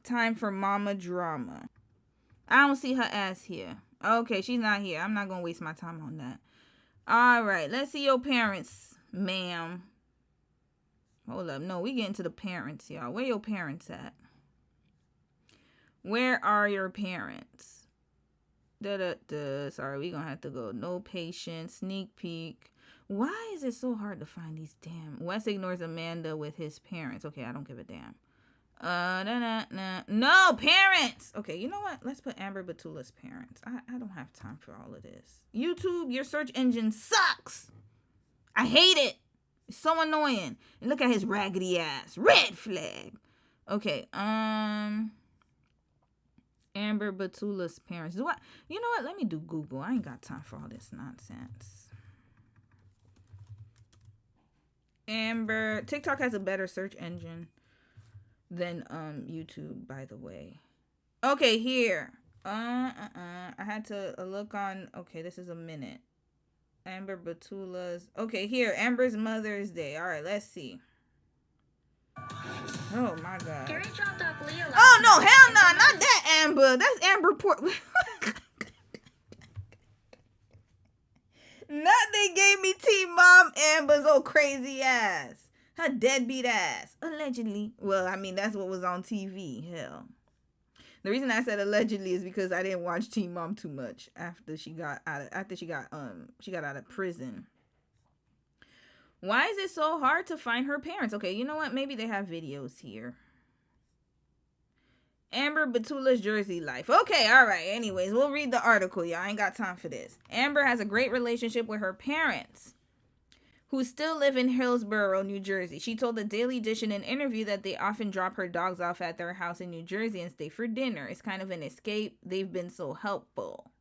Time for mama drama. I don't see her ass here. Okay, she's not here. I'm not going to waste my time on that. All right, let's see your parents, ma'am. Hold up. No, we getting to the parents, y'all. Where your parents at? Where are your parents? Sorry, we going to have to go. No patience. Sneak peek. Why is it so hard to find these damn... Wes ignores Amanda with his parents. Okay, I don't give a damn. No, parents. Okay, you know what? Let's put Amber Batula's parents. I don't have time for all of this. YouTube, your search engine sucks. I hate it. It's so annoying. And look at his raggedy ass. Red flag. Okay, Amber Batula's parents. You know what? Let me do Google. I ain't got time for all this nonsense. Amber. TikTok has a better search engine than YouTube, by the way. Okay, here. I had to look on. Okay, this is a minute. Amber Batula's. Okay, here. Amber's Mother's Day. All right, let's see. Oh my God. Gary dropped off Leah. Oh no, hell no, not that Amber. That's Amber Port. Not they gave me Team Mom Amber's old crazy ass. Her deadbeat ass. Allegedly. Well, I mean, that's what was on TV. Hell. The reason I said allegedly is because I didn't watch Teen Mom too much after she got out of prison. Why is it so hard to find her parents? Okay, you know what? Maybe they have videos here. Amber Batula's Jersey life. Okay, all right. Anyways, we'll read the article, y'all. I ain't got time for this. Amber has a great relationship with her parents, who still live in Hillsborough, New Jersey. She told the Daily Dish in an interview that they often drop her dogs off at their house in New Jersey and stay for dinner. It's kind of an escape. They've been so helpful.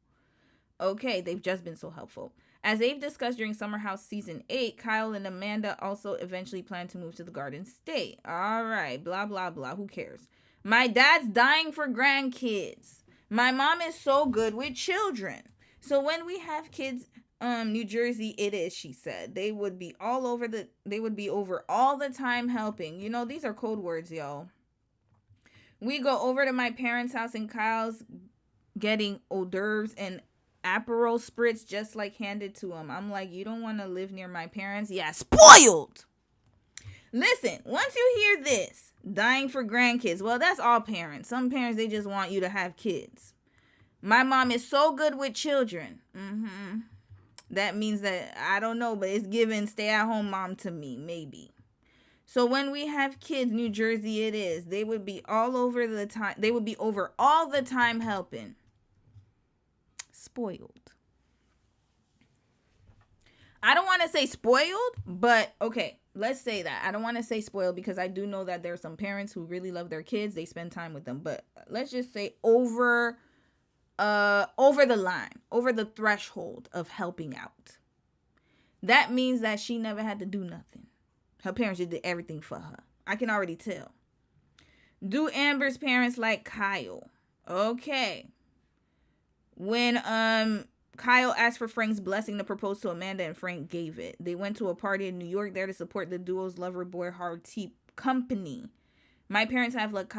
Okay, they've just been so helpful. As they've discussed during Summer House Season 8, Kyle and Amanda also eventually plan to move to the Garden State. All right, blah, blah, blah. Who cares? My dad's dying for grandkids. My mom is so good with children. So when we have kids... New Jersey it is, she said. They would be over all the time helping. You know, these are code words, y'all. We go over to my parents' house and Kyle's getting hors d'oeuvres and Aperol spritz just like handed to him. I'm like, you don't want to live near my parents? Yeah, spoiled. Listen, once you hear this, dying for grandkids, well, that's all parents. Some parents, they just want you to have kids. My mom is so good with children. That means that, I don't know, but it's giving stay-at-home mom to me, maybe. So when we have kids, New Jersey it is. They would be all over the time. They would be over all the time helping. Spoiled. I don't want to say spoiled, but okay, let's say that. I don't want to say spoiled because I do know that there are some parents who really love their kids. They spend time with them. But let's just say over the line, over the threshold of helping out. That means that she never had to do nothing. Her parents just did everything for her. I can already tell. Do Amber's parents like Kyle? Okay. When Kyle asked for Frank's blessing to propose to Amanda, and Frank gave it. They went to a party in New York there to support the duo's lover boy hard tea company. My parents have loved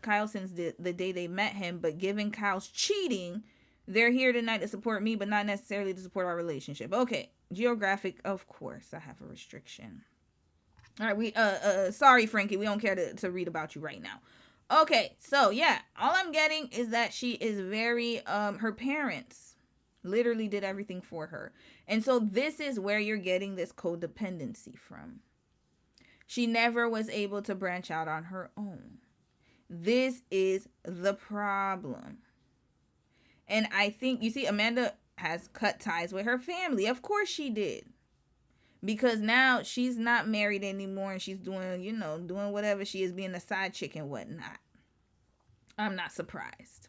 Kyle since the day they met him, but given Kyle's cheating, they're here tonight to support me, but not necessarily to support our relationship. Okay, geographic, of course, I have a restriction. All right, we sorry, Frankie, we don't care to read about you right now. Okay, so yeah, all I'm getting is that she is very her parents literally did everything for her, and so this is where you're getting this codependency from. She never was able to branch out on her own. This is the problem. And I think, you see, Amanda has cut ties with her family. Of course she did. Because now she's not married anymore and she's doing, doing whatever she is, being a side chick and whatnot. I'm not surprised.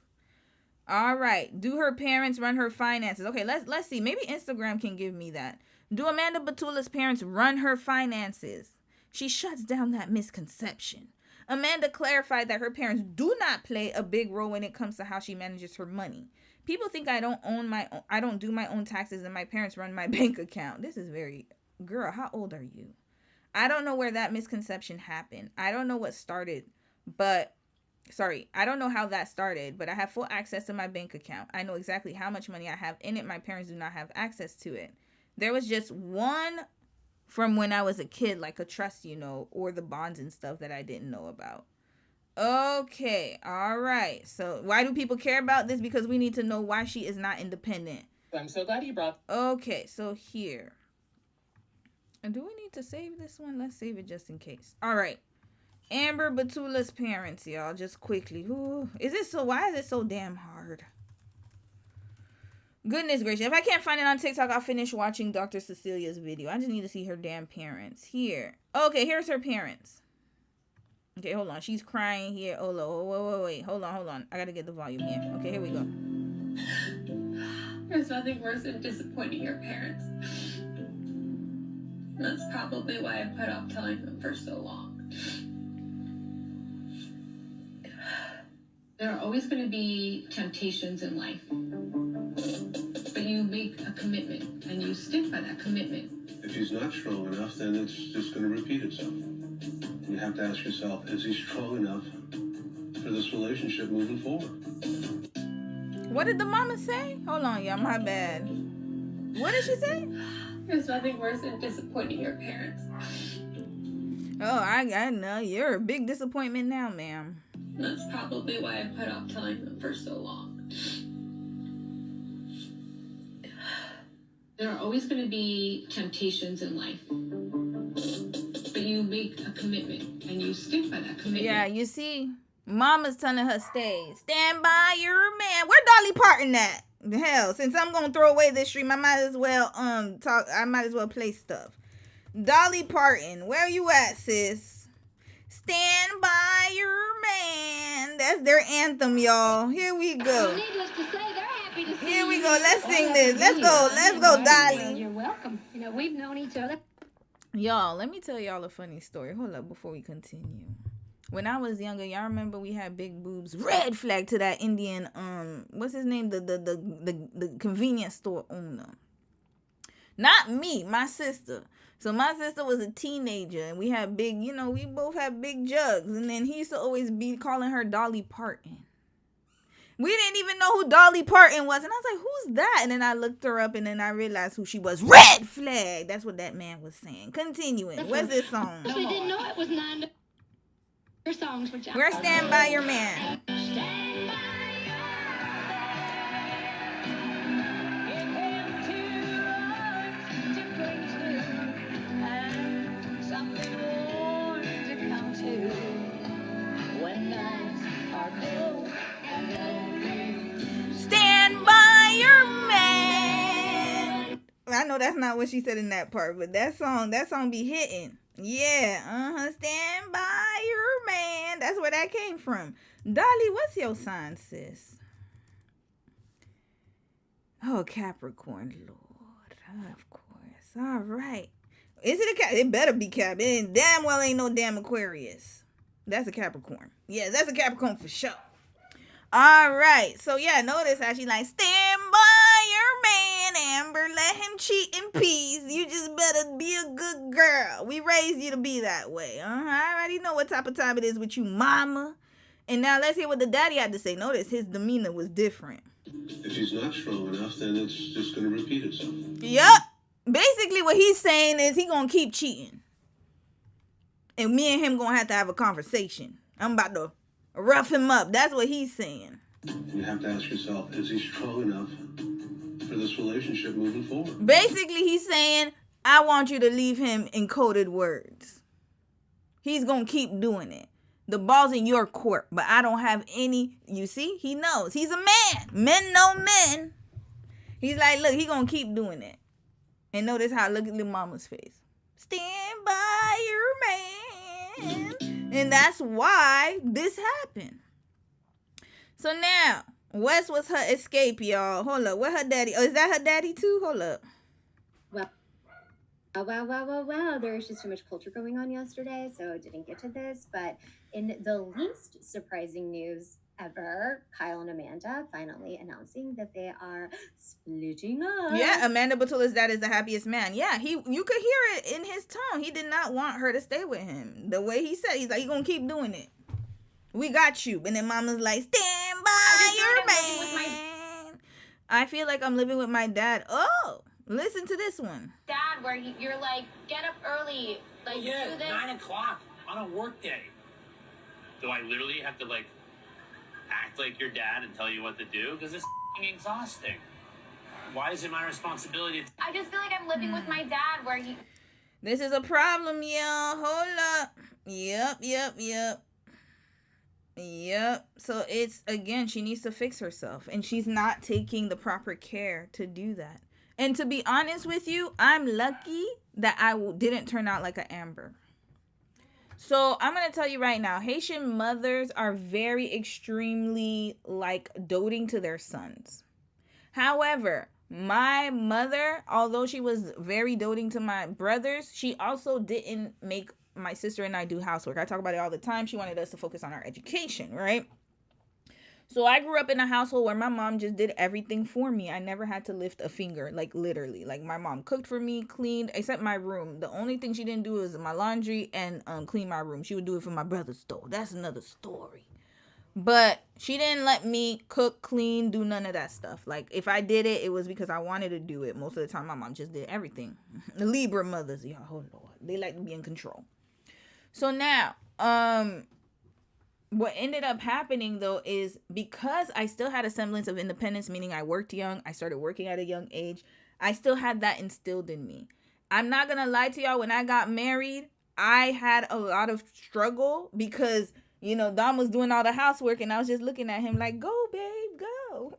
All right. Do her parents run her finances? Okay, let's see. Maybe Instagram can give me that. Do Amanda Batula's parents run her finances? She shuts down that misconception. Amanda clarified that her parents do not play a big role when it comes to how she manages her money. People think I don't do my own taxes and my parents run my bank account. This is very, girl, how old are you? I don't know where that misconception happened. I don't know what started, I don't know how that started, but I have full access to my bank account. I know exactly how much money I have in it. My parents do not have access to it. There was just one from when I was a kid, like a trust, or the bonds and stuff that I didn't know about. Okay, all right. So why do people care about this? Because we need to know why she is not independent. I'm so glad you brought. Okay, so here. And do we need to save this one? Let's save it just in case. All right. Amber Batula's parents, y'all, just quickly. Why is it so damn hard? Goodness gracious. If I can't find it on TikTok, I'll finish watching Dr. Cecilia's video. I just need to see her damn parents. Here. Okay, here's her parents. Okay, hold on. She's crying here. Oh, wait. Hold on. I gotta get the volume here. Okay, here we go. There's nothing worse than disappointing your parents. That's probably why I put off telling them for so long. There are always going to be temptations in life. But you make a commitment, and you stick by that commitment. If he's not strong enough, then it's just going to repeat itself. You have to ask yourself, is he strong enough for this relationship moving forward? What did the mama say? Hold on, y'all, my bad. What did she say? There's nothing worse than disappointing your parents. Oh, I know. You're a big disappointment now, ma'am. That's probably why I put off telling them for so long. There are always going to be temptations in life. But you make a commitment, and you stick by that commitment. Yeah, you see, mama's telling her stand by your man. Where Dolly Parton at? Hell, since I'm gonna throw away this stream, I might as well play stuff. Dolly Parton, where you at, sis? Stand by your man. That's their anthem, y'all. Here we go. Needless to say, they're happy to see Here we you. go. Let's sing this. Let's go, Dolly. You're welcome. We've known each other. Y'all, let me tell y'all a funny story. Hold up before we continue. When I was younger, y'all remember we had big boobs. Red flag to that Indian, what's his name? The convenience store owner. Not me, my sister. So my sister was a teenager and we had big, we both had big jugs. And then he used to always be calling her Dolly Parton. We didn't even know who Dolly Parton was. And I was like, who's that? And then I looked her up and then I realized who she was. Red flag. That's what that man was saying. Continuing. Where's this song? They didn't know it was 9 your songs, which We're Stand By Your Man. Stand by your man. I know that's not what she said in that part, but that song be hitting. Yeah, stand by your man. That's where that came from. Dolly, what's your sign, sis? Oh, Capricorn, Lord. Of course. All right. Is it a Cap? It better be Cap. It damn well ain't no damn Aquarius. That's a Capricorn. Yeah, that's a Capricorn for sure. All right. So, yeah, notice how she like, stand by your man. Amber. Let him cheat in peace. You just better be a good girl. We raised you to be that way. I already know what type of time it is with you, mama. And now let's hear what the daddy had to say. Notice his demeanor was different. If he's not strong enough, then it's just going to repeat itself. Yup. Basically what he's saying is he going to keep cheating. And me and him going to have a conversation. I'm about to rough him up. That's what he's saying. You have to ask yourself, is he strong enough for this relationship moving forward? Basically, he's saying, I want you to leave him in coded words. He's going to keep doing it. The ball's in your court, but I don't have any. You see, he knows. He's a man. Men know men. He's like, look, he going to keep doing it. And notice how, look at little mama's face. Stand by your man. And that's why this happened. So now, Wes was her escape, y'all. Hold up. Where her daddy? Oh, is that her daddy too? Hold up. Well, there was just too much culture going on yesterday, so didn't get to this. But in the least surprising news ever, Kyle and Amanda finally announcing that they are splitting up. Yeah, Amanda Batula's dad is the happiest man. Yeah, you could hear it in his tone. He did not want her to stay with him. The way he said, he's like, you're going to keep doing it. We got you. And then mama's like, stand by your man. I feel like I'm living with my dad. Oh, listen to this one. Dad, where you're like, get up early, like do this. 9 o'clock on a work day. Do I literally have to like act like your dad and tell you what to do? Because it's exhausting. Why is it my responsibility? I just feel like I'm living with my dad where he... This is a problem, y'all. Hold up. Yep. So it's, again, she needs to fix herself. And she's not taking the proper care to do that. And to be honest with you, I'm lucky that I didn't turn out like an Amber. So I'm going to tell you right now, Haitian mothers are very extremely like doting to their sons. However, my mother, although she was very doting to my brothers, she also didn't make my sister and I do housework. I talk about it all the time. She wanted us to focus on our education, right? So I grew up in a household where my mom just did everything for me. I never had to lift a finger, like literally. Like my mom cooked for me, cleaned, except my room. The only thing she didn't do was my laundry and clean my room. She would do it for my brothers though. That's another story. But she didn't let me cook, clean, do none of that stuff. Like if I did it, it was because I wanted to do it. Most of the time, my mom just did everything. The Libra mothers, y'all, oh Lord, they like to be in control. So now, what ended up happening though is because I still had a semblance of independence, meaning I worked young, I started working at a young age, I still had that instilled in me. I'm not gonna lie to y'all, when I got married, I had a lot of struggle because, you know, Dom was doing all the housework and I was just looking at him like, go babe, go.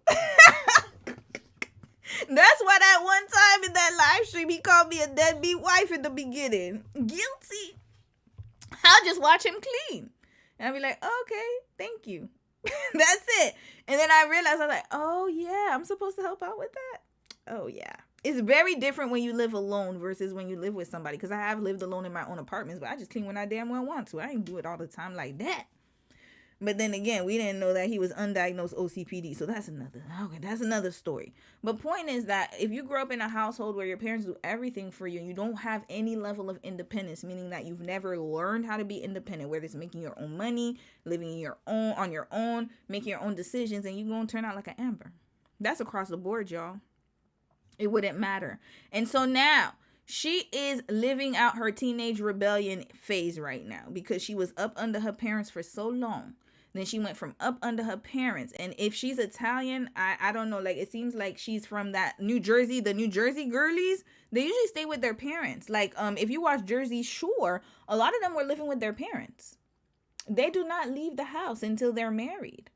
That's why that one time in that live stream, he called me a deadbeat wife in the beginning. Guilty. I'll just watch him clean. And I'll be like, okay, thank you. That's it. And then I realized, I was like, oh, yeah, I'm supposed to help out with that? Oh, yeah. It's very different when you live alone versus when you live with somebody. Because I have lived alone in my own apartments, but I just clean when I damn well want to. I ain't do it all the time like that. But then again, we didn't know that he was undiagnosed OCPD. So that's another story. But point is that if you grow up in a household where your parents do everything for you and you don't have any level of independence, meaning that you've never learned how to be independent, whether it's making your own money, living on your own, making your own decisions, and you're going to turn out like an Amber. That's across the board, y'all. It wouldn't matter. And so now she is living out her teenage rebellion phase right now because she was up under her parents for so long. Then she went from up under her parents. And if she's Italian, I don't know. Like, it seems like she's from that New Jersey. The New Jersey girlies, they usually stay with their parents. Like, if you watch Jersey Shore, a lot of them were living with their parents. They do not leave the house until they're married.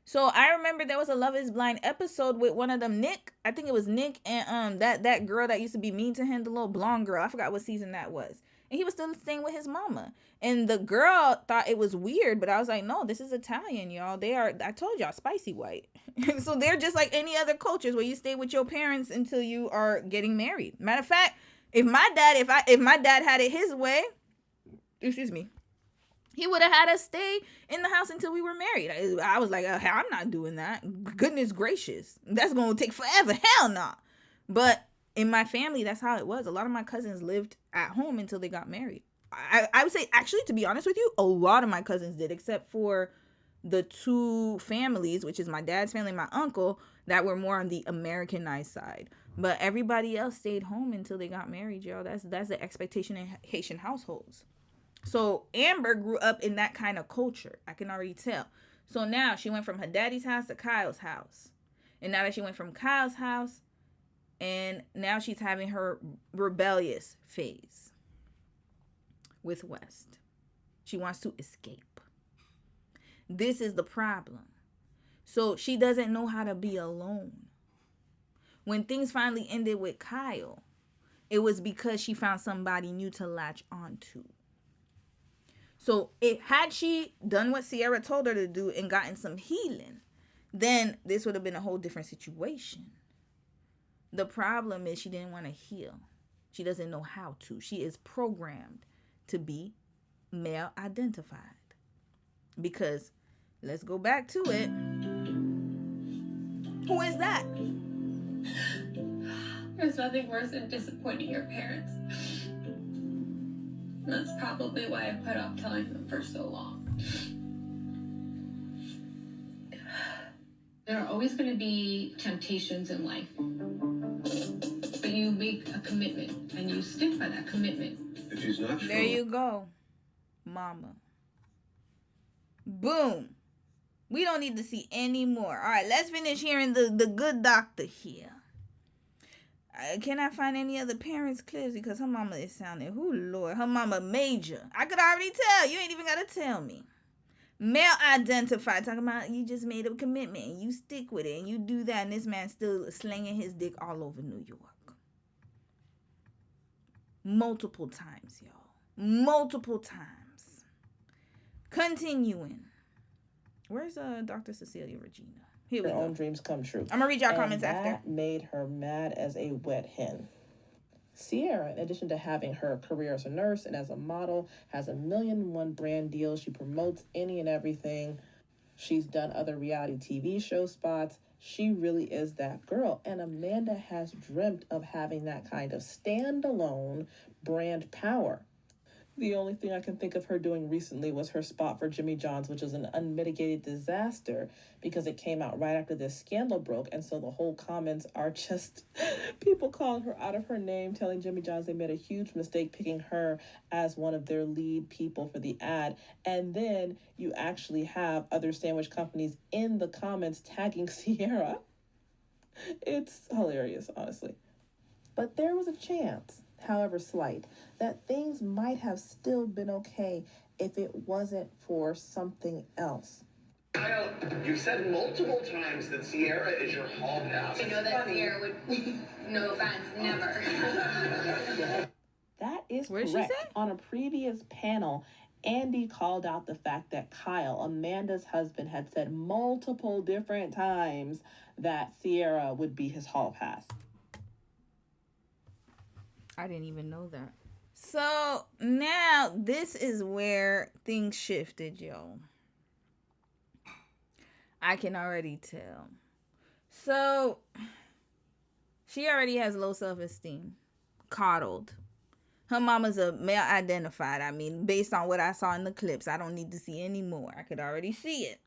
So I remember there was a Love is Blind episode with one of them, Nick. I think it was Nick and that girl that used to be mean to him, the little blonde girl. I forgot what season that was. And he was still staying with his mama. And the girl thought it was weird, but I was like, no, this is Italian, y'all. They are, I told y'all, spicy white. So they're just like any other cultures where you stay with your parents until you are getting married. Matter of fact, if my dad had it his way, excuse me, he would have had us stay in the house until we were married. I was like, I'm not doing that. Goodness gracious. That's going to take forever. Hell no. But in my family, that's how it was. A lot of my cousins lived at home until they got married. I would say, actually, to be honest with you, a lot of my cousins did, except for the two families, which is my dad's family and my uncle, that were more on the Americanized side. But everybody else stayed home until they got married, y'all. That's the expectation in Haitian households. So Amber grew up in that kind of culture. I can already tell. So now she went from her daddy's house to Kyle's house. And now that she went from Kyle's house, and now she's having her rebellious phase with West. She wants to escape. This is the problem. So she doesn't know how to be alone. When things finally ended with Kyle, it was because she found somebody new to latch onto. So had she done what Sierra told her to do and gotten some healing, then this would have been a whole different situation. The problem is she didn't want to heal. She doesn't know how to. She is programmed to be male identified. Because, let's go back to it. Who is that? There's nothing worse than disappointing your parents. That's probably why I put off telling them for so long. There are always going to be temptations in life. But you make a commitment and you stick by that commitment. If he's not strong, There you go, mama. Boom. We don't need to see any more. All right, let's finish hearing the good doctor here. Can I find any other parents' clips? Because her mama is sounding, oh Lord, her mama major. I could already tell. You ain't even got to tell me. Male identified. Talking about you just made a commitment and you stick with it and you do that. And this man still slinging his dick all over New York. Multiple times, y'all. Multiple times. Continuing. Where's Dr. Cecilia Regina? Here we Her go. own dreams come true. I'm going to read y'all And comments that after. made her mad as a wet hen. Sierra, in addition to having her career as a nurse and as a model, has 1,000,001 brand deals. She promotes any and everything. She's done other reality TV show spots. She really is that girl. And Amanda has dreamt of having that kind of standalone brand power. The only thing I can think of her doing recently was her spot for Jimmy John's, which is an unmitigated disaster because it came out right after this scandal broke. And so the whole comments are just people calling her out of her name, telling Jimmy John's they made a huge mistake picking her as one of their lead people for the ad. And then you actually have other sandwich companies in the comments tagging Sierra. It's hilarious, honestly. But there was a chance, however slight, that things might have still been okay if it wasn't for something else. Kyle, you've said multiple times that Sierra is your hall pass. I know that Sierra would, no offense, never. That is What did she correct. say? On a previous panel, Andy called out the fact that Kyle, Amanda's husband, had said multiple different times that Sierra would be his hall pass. I didn't even know that. So now this is where things shifted, yo. I can already tell. So she already has low self-esteem, coddled. Her mama's a male identified. I mean, based on what I saw in the clips, I don't need to see any more. I could already see it.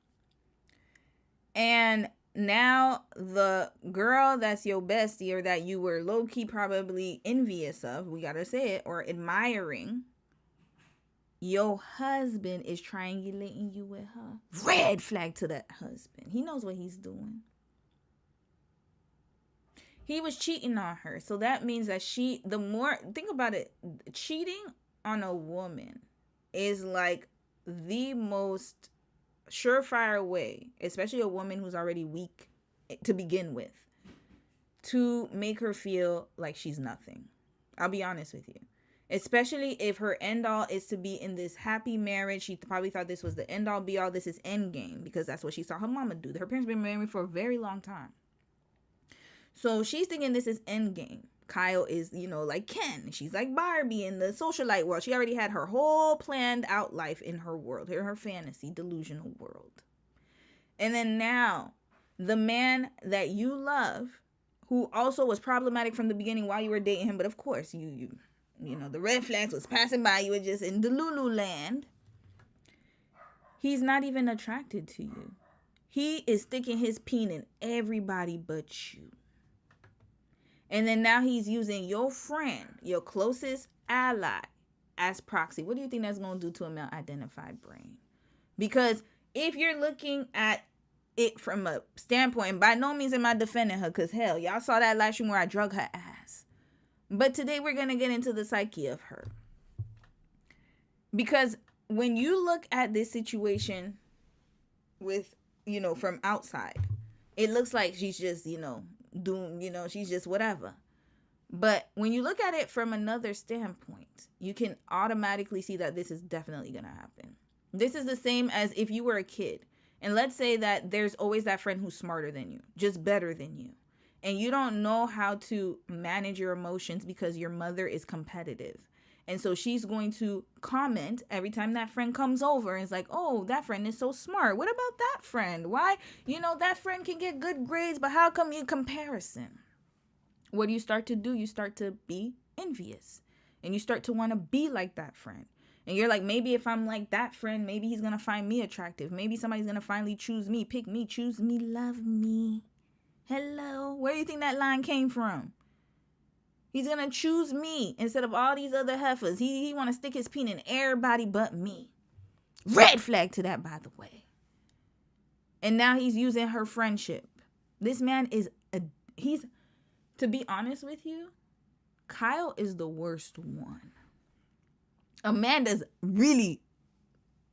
And now the girl that's your bestie or that you were low-key probably envious of, we gotta say it, or admiring, your husband is triangulating you with her. Red flag to that husband. He knows what he's doing. He was cheating on her. So that means that think about it, cheating on a woman is like the most surefire way, especially a woman who's already weak to begin with, to make her feel like she's nothing. I'll be honest with you. Especially if her end all is to be in this happy marriage. She probably thought this was the end all be all. This is end game because that's what she saw her mama do. Her parents been married for a very long time. So she's thinking this is end game. Kyle is, like Ken. She's like Barbie in the socialite world. She already had her whole planned out life in her world, in her fantasy, delusional world. And then now, the man that you love, who also was problematic from the beginning while you were dating him, but of course you know, the red flags was passing by, you were just in Delulu land. He's not even attracted to you. He is sticking his peen in everybody but you. And then now he's using your friend, your closest ally, as proxy. What do you think that's going to do to a male-identified brain? Because if you're looking at it from a standpoint, and by no means am I defending her, because hell, y'all saw that live stream where I drug her ass. But today we're going to get into the psyche of her. Because when you look at this situation with, you know, from outside, it looks like she's just, you know, doing, you know, she's just whatever. But when you look at it from another standpoint, you can automatically see that this is definitely going to happen. This is the same as if you were a kid. And let's say that there's always that friend who's smarter than you, just better than you. And you don't know how to manage your emotions because your mother is competitive. And so she's going to comment every time that friend comes over and is like, oh, that friend is so smart. What about that friend? Why? You know, that friend can get good grades, but how come you comparison? What do you start to do? You start to be envious. And you start to want to be like that friend. And you're like, maybe if I'm like that friend, maybe he's going to find me attractive. Maybe somebody's going to finally choose me, pick me, choose me, love me. Hello. Where do you think that line came from? He's going to choose me instead of all these other heifers. He want to stick his peen in everybody but me. Red flag to that, by the way. And now he's using her friendship. This man is, to be honest with you, Kyle is the worst one. Amanda's really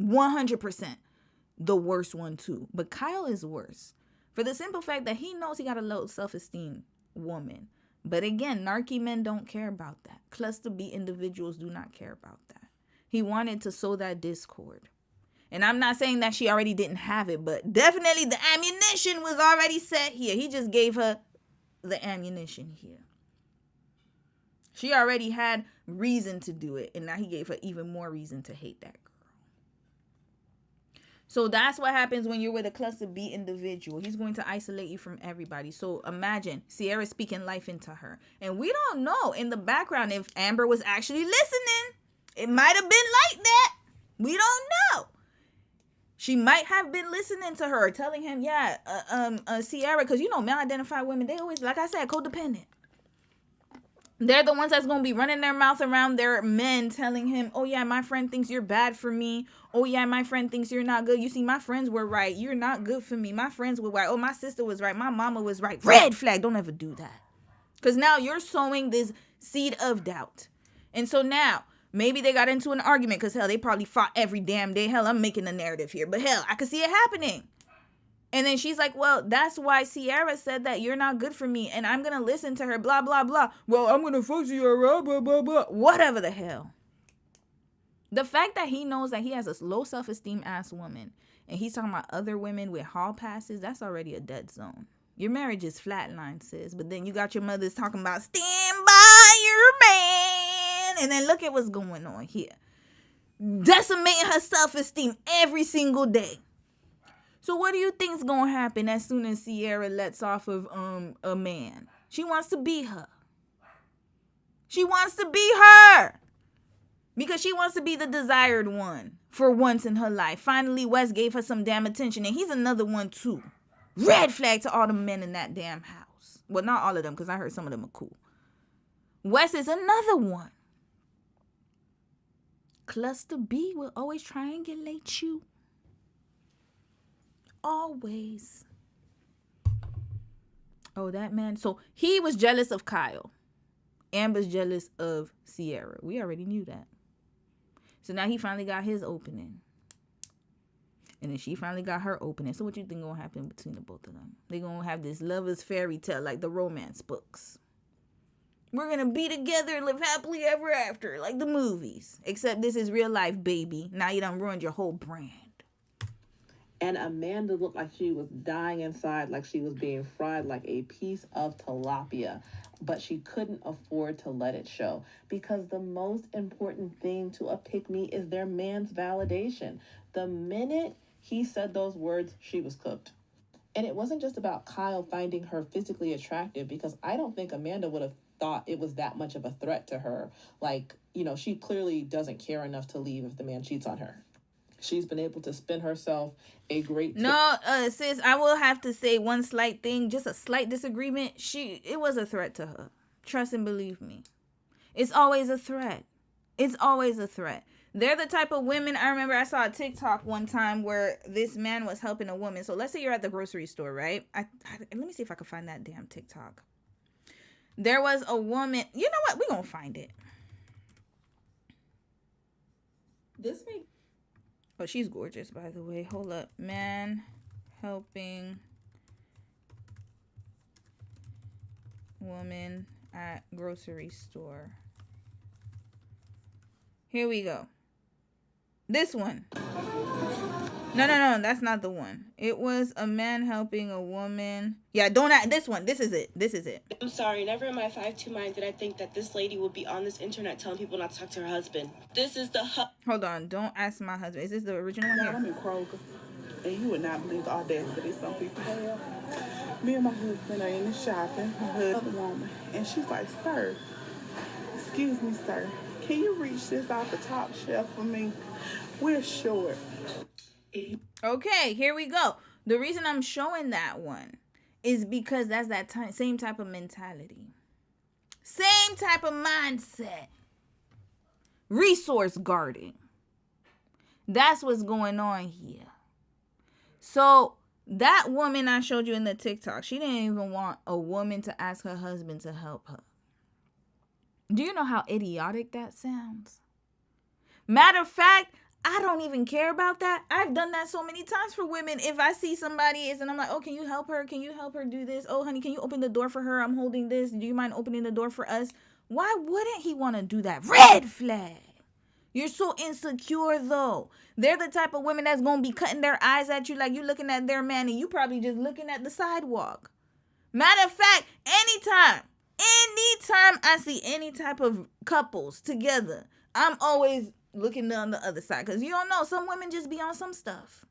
100% the worst one too. But Kyle is worse. For the simple fact that he knows he got a low self-esteem woman. But again, narky men don't care about that. Cluster B individuals do not care about that. He wanted to sow that discord. And I'm not saying that she already didn't have it, but definitely the ammunition was already set here. He just gave her the ammunition here. She already had reason to do it, and now he gave her even more reason to hate that girl. So that's what happens when you're with a cluster B individual. He's going to isolate you from everybody. So imagine Sierra speaking life into her. And we don't know in the background if Amber was actually listening. It might have been like that. We don't know. She might have been listening to her, telling him, Sierra, because you know, male-identified women, they always, like I said, codependent. They're the ones that's going to be running their mouth around their men, telling him, oh, yeah, my friend thinks you're bad for me. Oh, yeah, my friend thinks you're not good. You see, my friends were right. You're not good for me. My friends were right. Oh, my sister was right. My mama was right. Red flag. Don't ever do that. Because now you're sowing this seed of doubt. And so now, maybe they got into an argument because, hell, they probably fought every damn day. Hell, I'm making a narrative here. But, hell, I could see it happening. And then she's like, well, that's why Sierra said that you're not good for me. And I'm going to listen to her, blah, blah, blah. Well, I'm going to fuck Sierra, blah, blah, blah. Whatever the hell. The fact that he knows that he has a low self-esteem ass woman and he's talking about other women with hall passes, that's already a dead zone. Your marriage is flatline, sis. But then you got your mothers talking about stand by your man. And then look at what's going on here. Decimating her self-esteem every single day. So what do you think's gonna happen as soon as Sierra lets off of a man? She wants to be her. She wants to be her. Because she wants to be the desired one for once in her life. Finally, Wes gave her some damn attention, and he's another one too. Red flag to all the men in that damn house. Well, not all of them, because I heard some of them are cool. Wes is another one. Cluster B will always triangulate you. Always. Oh, that man. So he was jealous of Kyle. Amber's jealous of Sierra. We already knew that. So now he finally got his opening. And then she finally got her opening. So what you think gonna happen between the both of them? They're gonna have this lover's fairy tale like the romance books. We're gonna be together and live happily ever after, like the movies. Except this is real life, baby. Now you done ruined your whole brand. And Amanda looked like she was dying inside, like she was being fried like a piece of tilapia. But she couldn't afford to let it show. Because the most important thing to a pick-me is their man's validation. The minute he said those words, she was cooked. And it wasn't just about Kyle finding her physically attractive, because I don't think Amanda would have thought it was that much of a threat to her. Like, she clearly doesn't care enough to leave if the man cheats on her. She's been able to spin herself a great... sis, I will have to say one slight thing, just a slight disagreement. It was a threat to her. Trust and believe me. It's always a threat. It's always a threat. They're the type of women. I remember I saw a TikTok one time where this man was helping a woman. So let's say you're at the grocery store, right? Let me see if I can find that damn TikTok. There was a woman. You know what? We're going to find it. Oh, she's gorgeous, by the way. Hold up. Man helping woman at grocery store. Here we go. This one. No, that's not the one. It was a man helping a woman. Yeah, this one. This is it. I'm sorry, never in my 5'2" mind did I think that this lady would be on this internet telling people not to talk to her husband. This is the Hold on, don't ask my husband. Is this the original one? I'm in Kroger, and you would not believe the audacity some people have. Me and my husband are in the shopping, another woman, and she's like, "Sir, excuse me, sir, can you reach this off the top shelf for me? We're short." Okay, here we go. The reason I'm showing that one is because that's that same type of mentality. Same type of mindset. Resource guarding. That's what's going on here. So that woman I showed you in the TikTok, she didn't even want a woman to ask her husband to help her. Do you know how idiotic that sounds? Matter of fact, I don't even care about that. I've done that so many times for women. If I see somebody and I'm like, oh, can you help her? Can you help her do this? Oh, honey, can you open the door for her? I'm holding this. Do you mind opening the door for us? Why wouldn't he want to do that? Red flag. You're so insecure, though. They're the type of women that's going to be cutting their eyes at you like you looking at their man and you probably just looking at the sidewalk. Matter of fact, anytime I see any type of couples together, I'm always looking on the other side, because you don't know, some women just be on some stuff.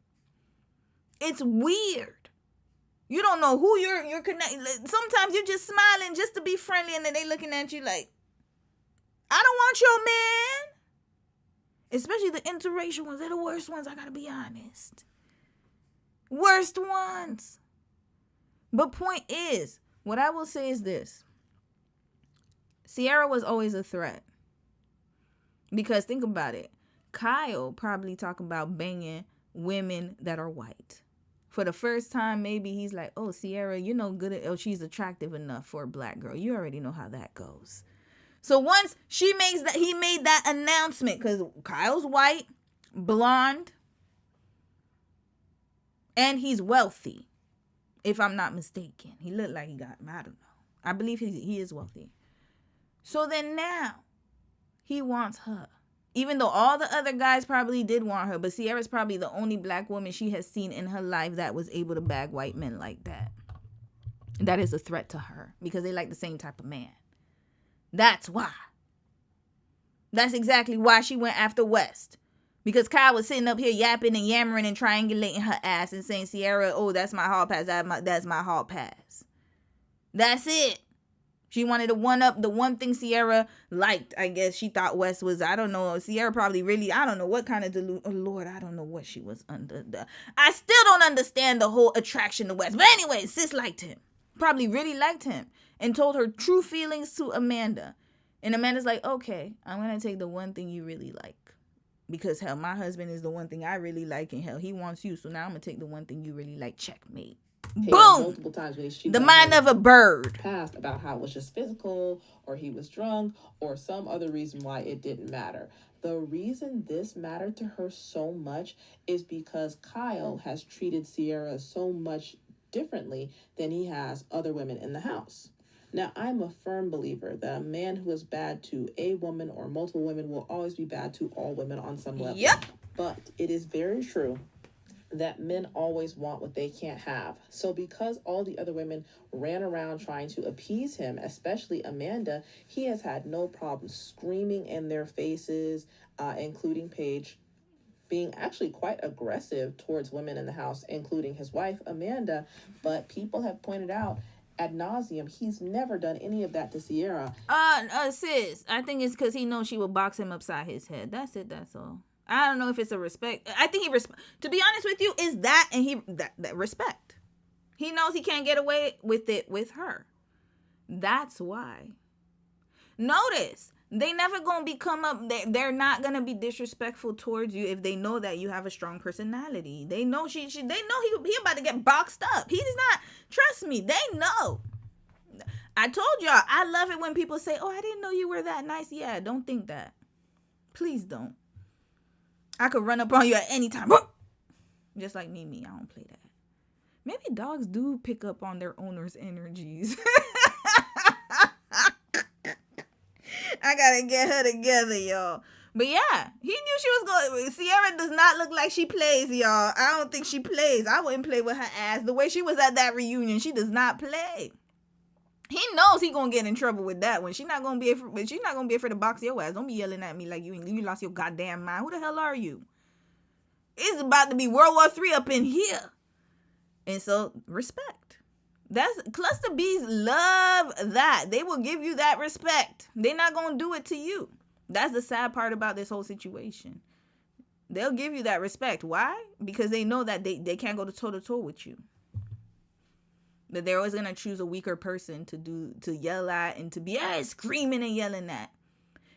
It's weird. You don't know who you're connecting. Sometimes you're just smiling just to be friendly, and then they looking at you like, I don't want your man. Especially the interracial ones. They're the worst ones, I gotta be honest. Worst ones. But point is, what I will say is this. Sierra was always a threat. Because think about it. Kyle probably talking about banging women that are white. For the first time, maybe he's like, oh, Sierra, she's attractive enough for a black girl. You already know how that goes. So once he made that announcement, because Kyle's white, blonde, and he's wealthy, if I'm not mistaken. He looked like he got, I don't know. I believe he is wealthy. So then now, he wants her. Even though all the other guys probably did want her. But Sierra's probably the only black woman she has seen in her life that was able to bag white men like that. That is a threat to her. Because they like the same type of man. That's why. That's exactly why she went after West. Because Kyle was sitting up here yapping and yammering and triangulating her ass and saying, Sierra, oh, that's my hall pass. That's my hall pass. That's it. She wanted to one-up the one thing Sierra liked. I guess she thought West was, I don't know. Sierra probably really, I don't know what kind of delusion. Oh, Lord, I don't know what she was under. I still don't understand the whole attraction to West. But anyway, sis liked him. Probably really liked him. And told her true feelings to Amanda. And Amanda's like, okay, I'm going to take the one thing you really like. Because, hell, my husband is the one thing I really like. And, hell, he wants you. So now I'm going to take the one thing you really like. Checkmate. Boom! Multiple times when the mind of a bird. Past about how it was just physical, or he was drunk, or some other reason why it didn't matter. The reason this mattered to her so much is because Kyle has treated Sierra so much differently than he has other women in the house. Now, I'm a firm believer that a man who is bad to a woman or multiple women will always be bad to all women on some level. Yep. But it is very true that men always want what they can't have. So because all the other women ran around trying to appease him, especially Amanda, he has had no problem screaming in their faces, including Paige, being actually quite aggressive towards women in the house, including his wife, Amanda. But people have pointed out ad nauseum, he's never done any of that to Sierra. Sis, I think it's because he knows she will box him upside his head. That's it. That's all. I don't know if it's a respect. I think to be honest with you, is that, and that respect. He knows he can't get away with it with her. That's why. Notice, they never gonna become up. They're not gonna be disrespectful towards you if they know that you have a strong personality. They know they know he about to get boxed up. He does not trust me. They know. I told y'all, I love it when people say, "Oh, I didn't know you were that nice." Yeah, don't think that. Please don't. I could run up on you at any time. Just like Mimi, I don't play that. Maybe dogs do pick up on their owner's energies. I gotta get her together, y'all. But yeah, he knew she was going. Sierra does not look like she plays, y'all. I don't think she plays. I wouldn't play with her ass. The way she was at that reunion, she does not play. He knows he gonna get in trouble with that one. She's not gonna be afraid to box your ass. Don't be yelling at me like you lost your goddamn mind. Who the hell are you? It's about to be World War III up in here. And so, respect. That's cluster bees love that. They will give you that respect. They're not gonna do it to you. That's the sad part about this whole situation. They'll give you that respect. Why? Because they know that they can't go toe to toe with you. That they're always gonna choose a weaker person to yell at and to be screaming and yelling at.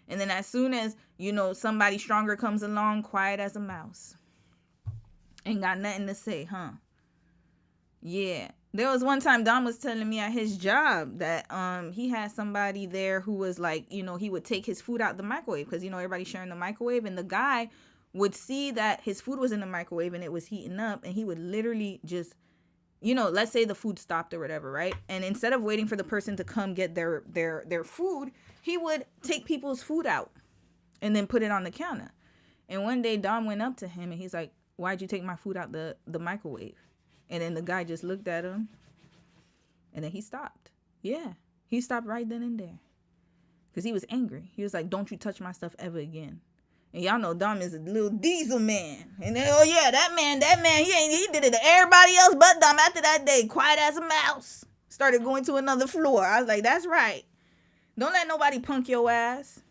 And then as soon as somebody stronger comes along, quiet as a mouse. Ain't got nothing to say, huh? Yeah. There was one time Don was telling me at his job that he had somebody there who was like, he would take his food out the microwave because, everybody's sharing the microwave, and the guy would see that his food was in the microwave and it was heating up, and he would literally just, let's say the food stopped or whatever, right? And instead of waiting for the person to come get their food, he would take people's food out and then put it on the counter. And one day Don went up to him and he's like, "Why'd you take my food out the microwave?" And then the guy just looked at him, and then he stopped. Yeah, he stopped right then and there. Because he was angry. He was like, "Don't you touch my stuff ever again." And y'all know Dom is a little diesel man. And then, that man, he did it to everybody else but Dom. After that day, quiet as a mouse. Started going to another floor. I was like, that's right. Don't let nobody punk your ass.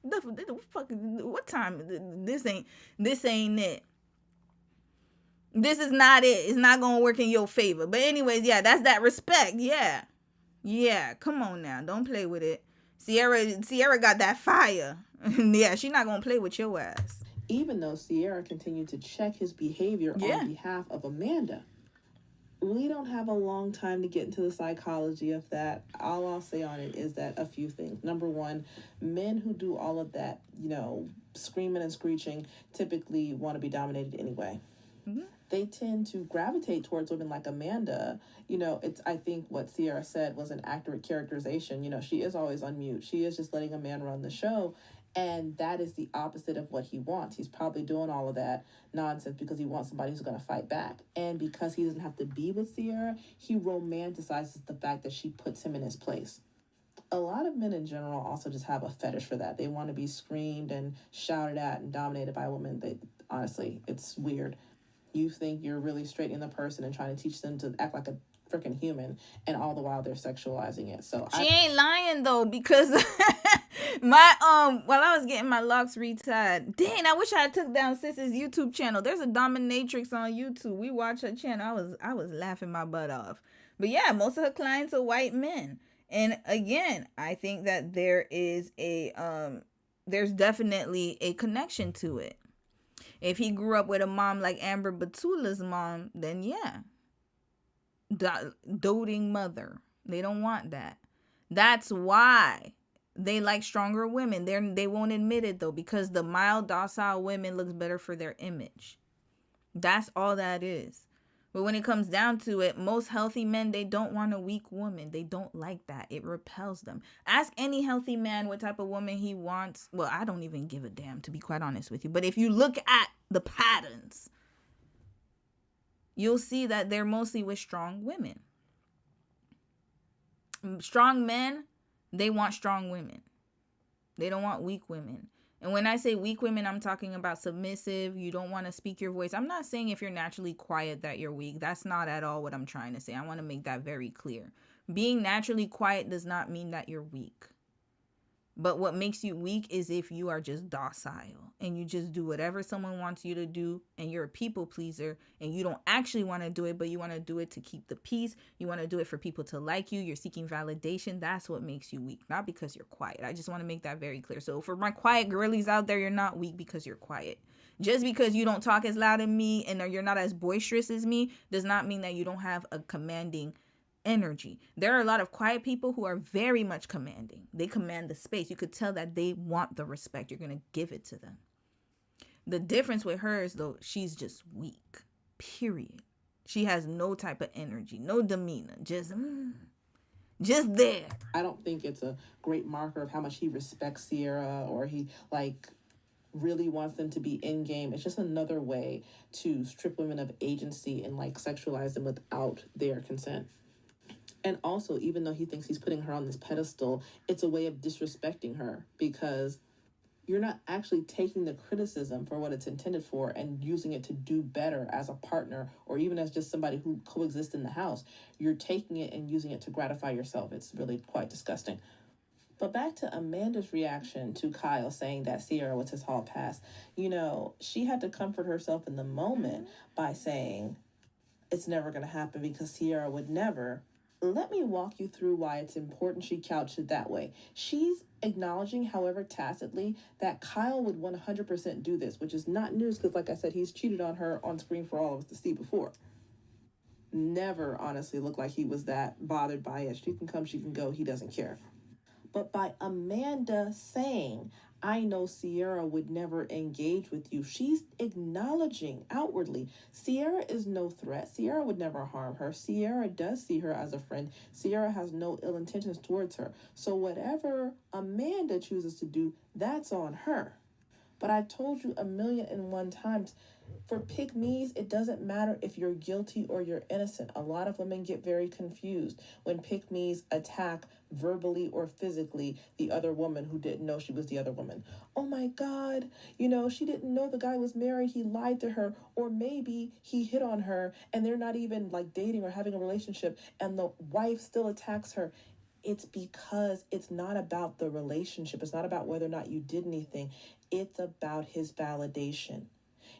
What time? This ain't it. This is not it. It's not going to work in your favor. But anyways, yeah, that's that respect. Yeah. Yeah, come on now. Don't play with it. Sierra got that fire. Yeah, she's not going to play with your ass. Even though Sierra continued to check his behavior on behalf of Amanda. We don't have a long time to get into the psychology of that. All I'll say on it is that a few things. Number one, men who do all of that, screaming and screeching, typically want to be dominated anyway. Mm-hmm. They tend to gravitate towards women like Amanda. I think what Sierra said was an accurate characterization. She is always on mute. She is just letting a man run the show. And that is the opposite of what he wants. He's probably doing all of that nonsense because he wants somebody who's going to fight back. And because he doesn't have to be with Sierra, he romanticizes the fact that she puts him in his place. A lot of men in general also just have a fetish for that. They want to be screamed and shouted at and dominated by women. Honestly, it's weird. You think you're really straightening the person and trying to teach them to act like a freaking human, and all the while they're sexualizing it. So she ain't lying though, because while I was getting my locks retied, dang, I wish I had took down Sis's YouTube channel. There's a dominatrix on YouTube. We watch her channel. I was laughing my butt off. But yeah, most of her clients are white men. And again, I think that there is there's definitely a connection to it. If he grew up with a mom like Amber Batula's mom, then yeah. Doting mother. They don't want that. That's why they like stronger women. They won't admit it though, because the mild, docile women looks better for their image. That's all that is. But when it comes down to it, most healthy men, they don't want a weak woman. They don't like that. It repels them. Ask any healthy man what type of woman he wants. Well, I don't even give a damn, to be quite honest with you. But if you look at the patterns, you'll see that they're mostly with strong women. Strong men, they want strong women. They don't want weak women. And when I say weak women, I'm talking about submissive. You don't want to speak your voice. I'm not saying if you're naturally quiet that you're weak. That's not at all what I'm trying to say. I want to make that very clear. Being naturally quiet does not mean that you're weak. But what makes you weak is if you are just docile and you just do whatever someone wants you to do, and you're a people pleaser and you don't actually want to do it, but you want to do it to keep the peace. You want to do it for people to like you. You're seeking validation. That's what makes you weak, not because you're quiet. I just want to make that very clear. So for my quiet girlies out there, you're not weak because you're quiet. Just because you don't talk as loud as me and you're not as boisterous as me does not mean that you don't have a commanding energy. There are a lot of quiet people who are very much commanding. They command the space. You could tell that they want the respect. You're going to give it to them. The difference with her is, though, she's just weak. Period. She has no type of energy, no demeanor. Just there. I don't think it's a great marker of how much he respects Sierra, or he really wants them to be in game. It's just another way to strip women of agency and sexualize them without their consent. And also, even though he thinks he's putting her on this pedestal, it's a way of disrespecting her, because you're not actually taking the criticism for what it's intended for and using it to do better as a partner, or even as just somebody who coexists in the house. You're taking it and using it to gratify yourself. It's really quite disgusting. But back to Amanda's reaction to Kyle saying that Sierra was his hall pass. She had to comfort herself in the moment by saying, it's never going to happen because Sierra would never. Let me walk you through why it's important she couched it that way. She's acknowledging, however tacitly, that Kyle would 100% do this, which is not news because, like I said, he's cheated on her on screen for all of us to see before. Never, honestly, looked like he was that bothered by it. She can come, she can go, he doesn't care. But by Amanda saying, I know Sierra would never engage with you, she's acknowledging outwardly Sierra is no threat. Sierra would never harm her. Sierra does see her as a friend. Sierra has no ill intentions towards her. So whatever Amanda chooses to do, that's on her. But I told you 1,000,001 times, for pick-me's, it doesn't matter if you're guilty or you're innocent. A lot of women get very confused when pick-me's attack verbally or physically the other woman who didn't know she was the other woman. Oh my God, she didn't know the guy was married. He lied to her. Or maybe he hit on her and they're not even dating or having a relationship, and the wife still attacks her. It's because it's not about the relationship. It's not about whether or not you did anything. It's about his validation.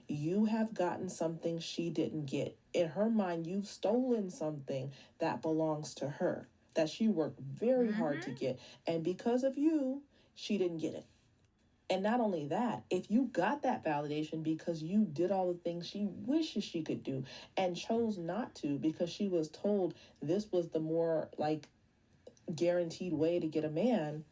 You have gotten something she didn't get. In her mind, you've stolen something that belongs to her, that she worked very hard to get. And because of you, she didn't get it. And not only that, if you got that validation because you did all the things she wishes she could do and chose not to because she was told this was the more guaranteed way to get a man,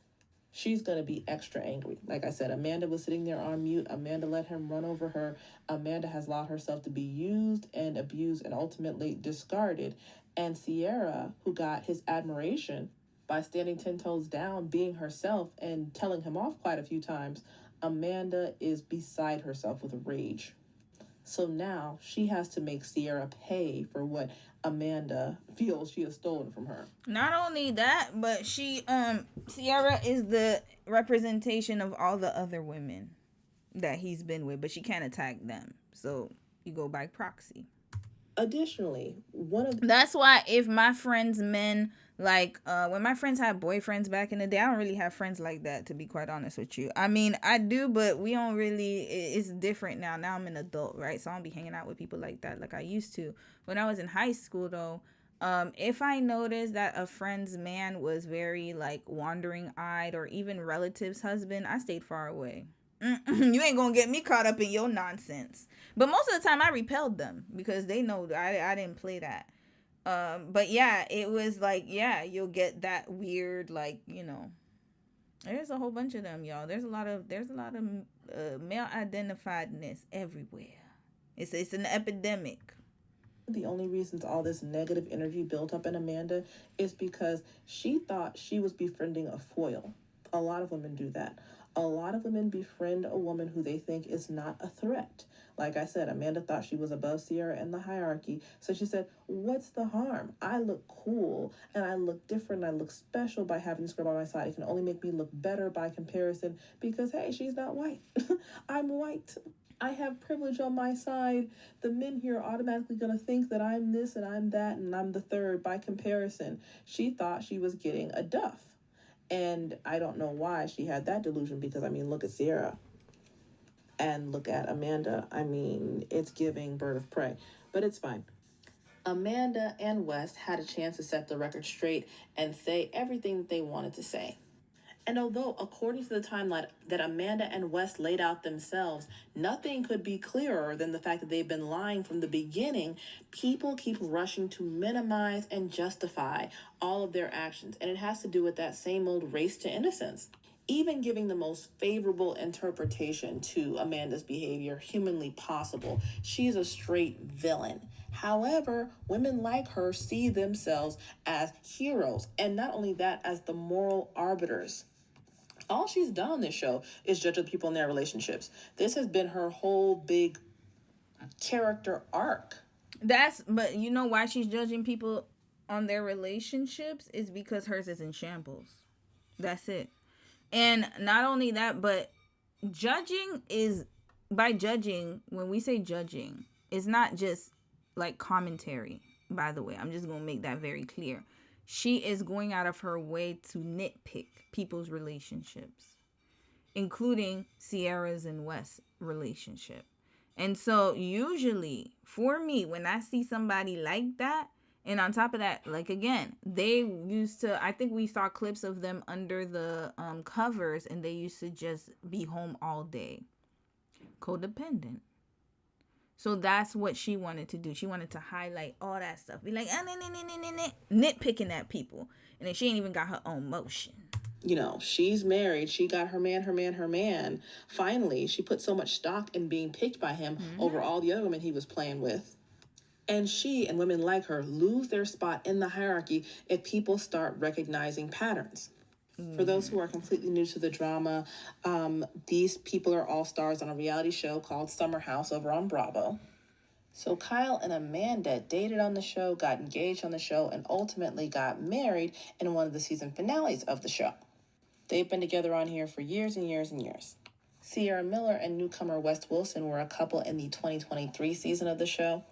she's going to be extra angry. Like I said, Amanda was sitting there on mute. Amanda let him run over her. Amanda has allowed herself to be used and abused and ultimately discarded. And Sierra, who got his admiration by standing 10 toes down, being herself and telling him off quite a few times, Amanda is beside herself with rage. So now she has to make Sierra pay for what Amanda feels she has stolen from her. Not only that, but Sierra is the representation of all the other women that he's been with, but she can't attack them. So you go by proxy. Additionally, that's why if my friends' men, when my friends had boyfriends back in the day, I don't really have friends like that, to be quite honest with you. I mean, I do, but we don't really, it's different now. Now I'm an adult, right? So I don't be hanging out with people like that like I used to. When I was in high school, though, if I noticed that a friend's man was very, wandering-eyed, or even relative's husband, I stayed far away. You ain't gonna get me caught up in your nonsense. But most of the time I repelled them because they know I didn't play that. But yeah, it was you'll get that weird, there's a whole bunch of them, y'all. There's a lot of male identifiedness everywhere. It's an epidemic. The only reasons all this negative energy built up in Amanda is because she thought she was befriending a foil. A lot of women do that. A lot of women befriend a woman who they think is not a threat. Like I said, Amanda thought she was above Sierra in the hierarchy. So she said, what's the harm? I look cool and I look different. I look special by having this girl by my side. It can only make me look better by comparison because, hey, she's not white. I'm white. I have privilege on my side. The men here are automatically going to think that I'm this and I'm that and I'm the third by comparison. She thought she was getting a duff. And I don't know why she had that delusion because, I mean, look at Sierra and look at Amanda. I mean, it's giving bird of prey, but it's fine. Amanda and West had a chance to set the record straight and say everything that they wanted to say. And although, according to the timeline that Amanda and West laid out themselves, nothing could be clearer than the fact that they've been lying from the beginning, people keep rushing to minimize and justify all of their actions. And it has to do with that same old race to innocence. Even giving the most favorable interpretation to Amanda's behavior humanly possible, she's a straight villain. However, women like her see themselves as heroes, and not only that, as the moral arbiters. All she's done on this show is judge other people in their relationships. This has been her whole big character arc. But you know why she's judging people on their relationships is because hers is in shambles. That's it. And not only that, but judging is, by judging, when we say judging, it's not just like commentary, by the way. I'm just going to make that very clear. She is going out of her way to nitpick people's relationships, including Sierra's and West's relationship. And so usually for me, when I see somebody like that, and on top of that, like again, they used to, I think we saw clips of them under the covers, and they used to just be home all day. Codependent. So that's what she wanted to do. She wanted to highlight all that stuff. Be like, nitpicking at people. And then she ain't even got her own motion. You know, she's married. She got her man. Finally, she put so much stock in being picked by him over all the other women he was playing with. And she and women like her lose their spot in the hierarchy if people start recognizing patterns. For those who are completely new to the drama, these people are all stars on a reality show called Summer House over on Bravo. So Kyle and Amanda dated on the show, got engaged on the show, and ultimately got married in one of the season finales of the show. They've been together on here for years and years and years. Sierra Miller and newcomer West Wilson were a couple in the 2023 season of the show.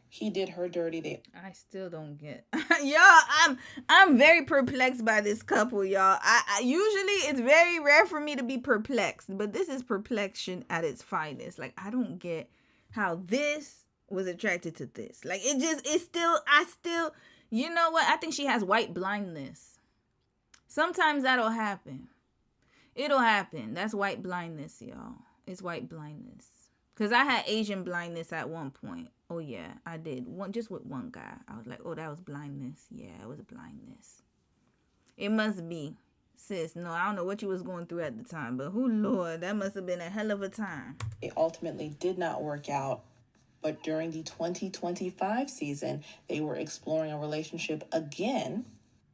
He did her dirty. I still don't get y'all. I'm very perplexed by this couple, y'all. I usually it's very rare for me to be perplexed, but this is perplexion at its finest. Like, I don't get how this was attracted to this. Like, I still, you know what? I think she has white blindness. Sometimes that'll happen. It'll happen. That's white blindness, y'all. It's white blindness. Because I had Asian blindness at one point. Oh, yeah, I did. Just with one guy. I was like, oh, that was blindness. Yeah, it was blindness. It must be. Sis, no, I don't know what you was going through at the time. But, oh, Lord, that must have been a hell of a time. It ultimately did not work out. But during the 2025 season, they were exploring a relationship again.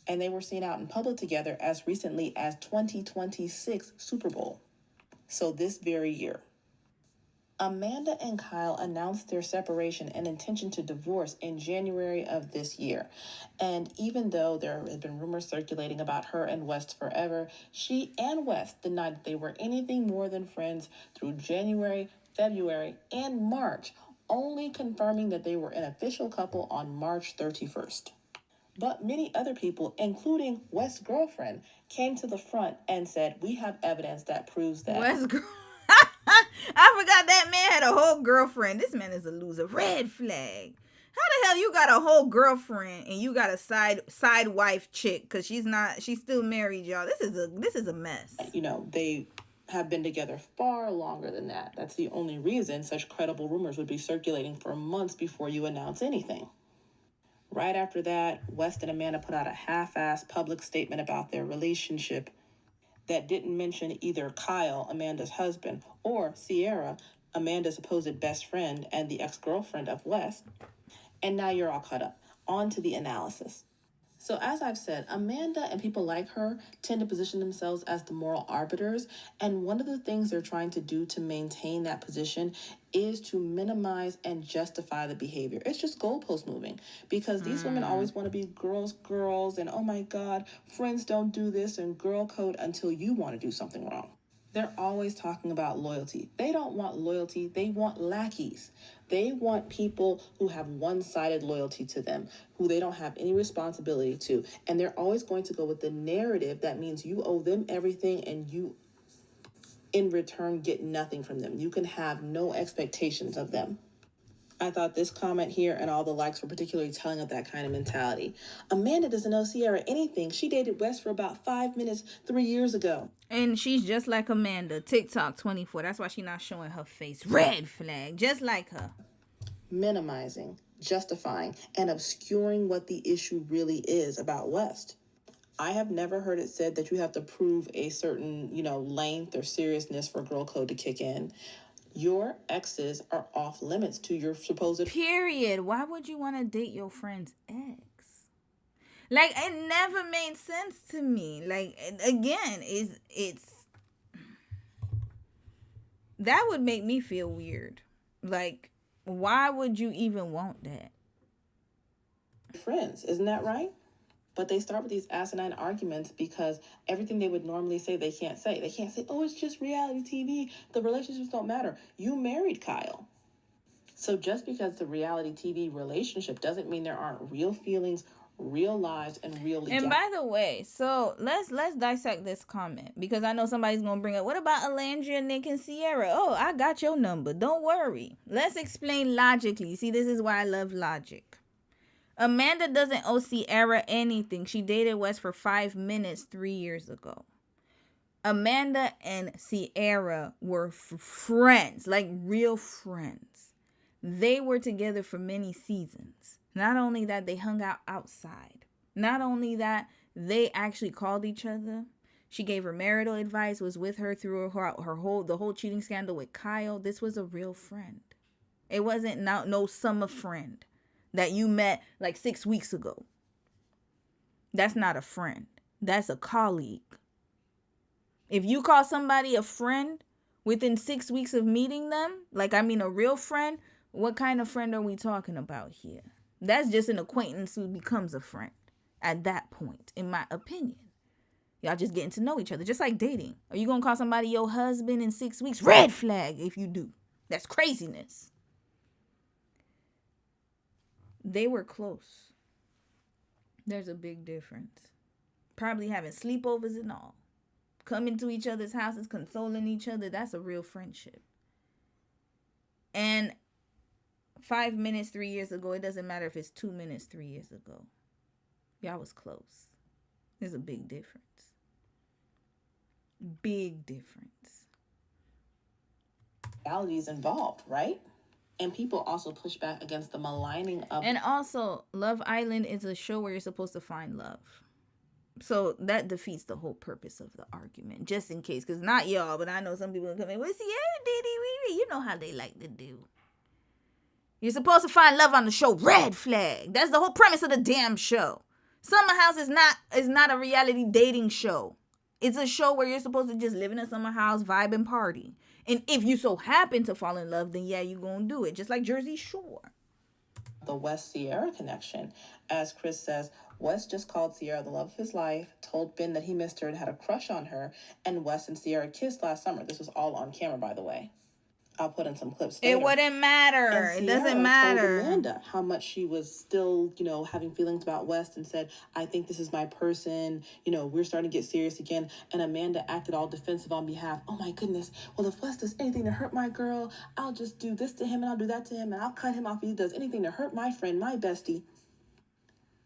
And they were seen out in public together as recently as 2026 Super Bowl. So this very year. Amanda and Kyle announced their separation and intention to divorce in January of this year. And even though there have been rumors circulating about her and West forever, she and West denied that they were anything more than friends through January, February, and March, only confirming that they were an official couple on March 31st. But many other people, including West's girlfriend, came to the front and said, we have evidence that proves that. I forgot that man had a whole girlfriend. This man is a loser. Red flag. How the hell you got a whole girlfriend and you got a side wife chick? Because she's still married, y'all. This is a mess. You know, they have been together far longer than that. That's the only reason such credible rumors would be circulating for months before you announce anything. Right after that, West and Amanda put out a half-assed public statement about their relationship that didn't mention either Kyle, Amanda's husband, or Sierra, Amanda's supposed best friend and the ex-girlfriend of West. And now you're all caught up. On to the analysis. So as I've said, Amanda and people like her tend to position themselves as the moral arbiters. And one of the things they're trying to do to maintain that position is to minimize and justify the behavior. It's just goalpost moving, because these women always want to be girls, and oh my God, friends don't do this, and girl code until you want to do something wrong. They're always talking about loyalty. They don't want loyalty. They want lackeys. They want people who have one-sided loyalty to them, who they don't have any responsibility to. And they're always going to go with the narrative that means you owe them everything and you, in return, get nothing from them. You can have no expectations of them. I thought this comment here and all the likes were particularly telling of that kind of mentality. Amanda doesn't owe Sierra anything. She dated West for about 5 minutes 3 years ago. And she's just like Amanda. TikTok 24. That's why she's not showing her face. Red flag. Just like her. Minimizing, justifying, and obscuring what the issue really is about West. I have never heard it said that you have to prove a certain, length or seriousness for girl code to kick in. Your exes are off limits to your supposed... Period. Why would you want to date your friend's ex? Like, it never made sense to me. Like, again, it's... That would make me feel weird. Like, why would you even want that? Friends, isn't that right? But they start with these asinine arguments because everything they would normally say, they can't say. They can't say, oh, it's just reality TV. The relationships don't matter. You married Kyle. So just because it's a reality TV relationship doesn't mean there aren't real feelings, real lives, and real... And by the way, so let's dissect this comment, because I know somebody's going to bring up, what about Alandria, Nick, and Sierra? Oh, I got your number. Don't worry. Let's explain logically. See, this is why I love logic. Amanda doesn't owe Sierra anything. She dated West for 5 minutes 3 years ago. Amanda and Sierra were friends, like real friends. They were together for many seasons. Not only that, they hung out outside. Not only that, they actually called each other. She gave her marital advice, was with her through the whole cheating scandal with Kyle. This was a real friend. It wasn't no summer friend that you met like 6 weeks ago. That's not a friend. That's a colleague. If you call somebody a friend within 6 weeks of meeting them, a real friend, what kind of friend are we talking about here? That's just an acquaintance who becomes a friend at that point, in my opinion. Y'all just getting to know each other, just like dating. Are you going to call somebody your husband in 6 weeks? Red flag if you do. That's craziness. They were close. There's a big difference. Probably having sleepovers and all. Coming to each other's houses, consoling each other. That's a real friendship. And 5 minutes 3 years ago, it doesn't matter if it's 2 minutes 3 years ago. Y'all was close. There's a big difference. Big difference. Realities involved, right? And people also push back against the maligning of... And also, Love Island is a show where you're supposed to find love. So that defeats the whole purpose of the argument, just in case. Because not y'all, but I know some people come in, well, Sierra, Diddy, you know how they like to do. You're supposed to find love on the show. Red flag. That's the whole premise of the damn show. Summer House is not a reality dating show. It's a show where you're supposed to just live in a summer house, vibe, and party. And if you so happen to fall in love, then yeah, you're going to do it. Just like Jersey Shore. The West Sierra connection. As Chris says, West just called Sierra the love of his life, told Ben that he missed her and had a crush on her, and West and Sierra kissed last summer. This was all on camera, by the way. I'll put in some clips later. It wouldn't matter. It doesn't matter. Told Amanda how much she was still, having feelings about West, and said, I think this is my person. We're starting to get serious again. And Amanda acted all defensive on behalf. Oh my goodness. Well, if West does anything to hurt my girl, I'll just do this to him and I'll do that to him and I'll cut him off if he does anything to hurt my friend, my bestie.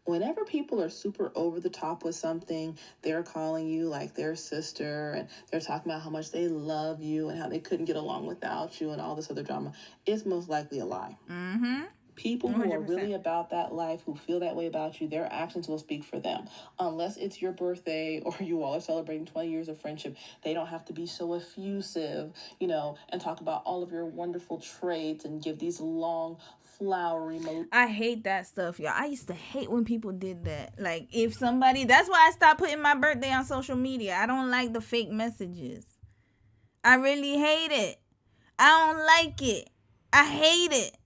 Whenever people are super over the top with something, they're calling you like their sister, and they're talking about how much they love you and how they couldn't get along without you and all this other drama, it's most likely a lie. Mm-hmm. People who are really about that life, who feel that way about you, their actions will speak for them. Unless it's your birthday or you all are celebrating 20 years of friendship, they don't have to be so effusive, and talk about all of your wonderful traits and give these long, flowery. I hate that stuff, y'all. I used to hate when people did that. Like, if somebody, that's why I stopped putting my birthday on social media. I don't like the fake messages. I really hate it. I don't like it. I hate it.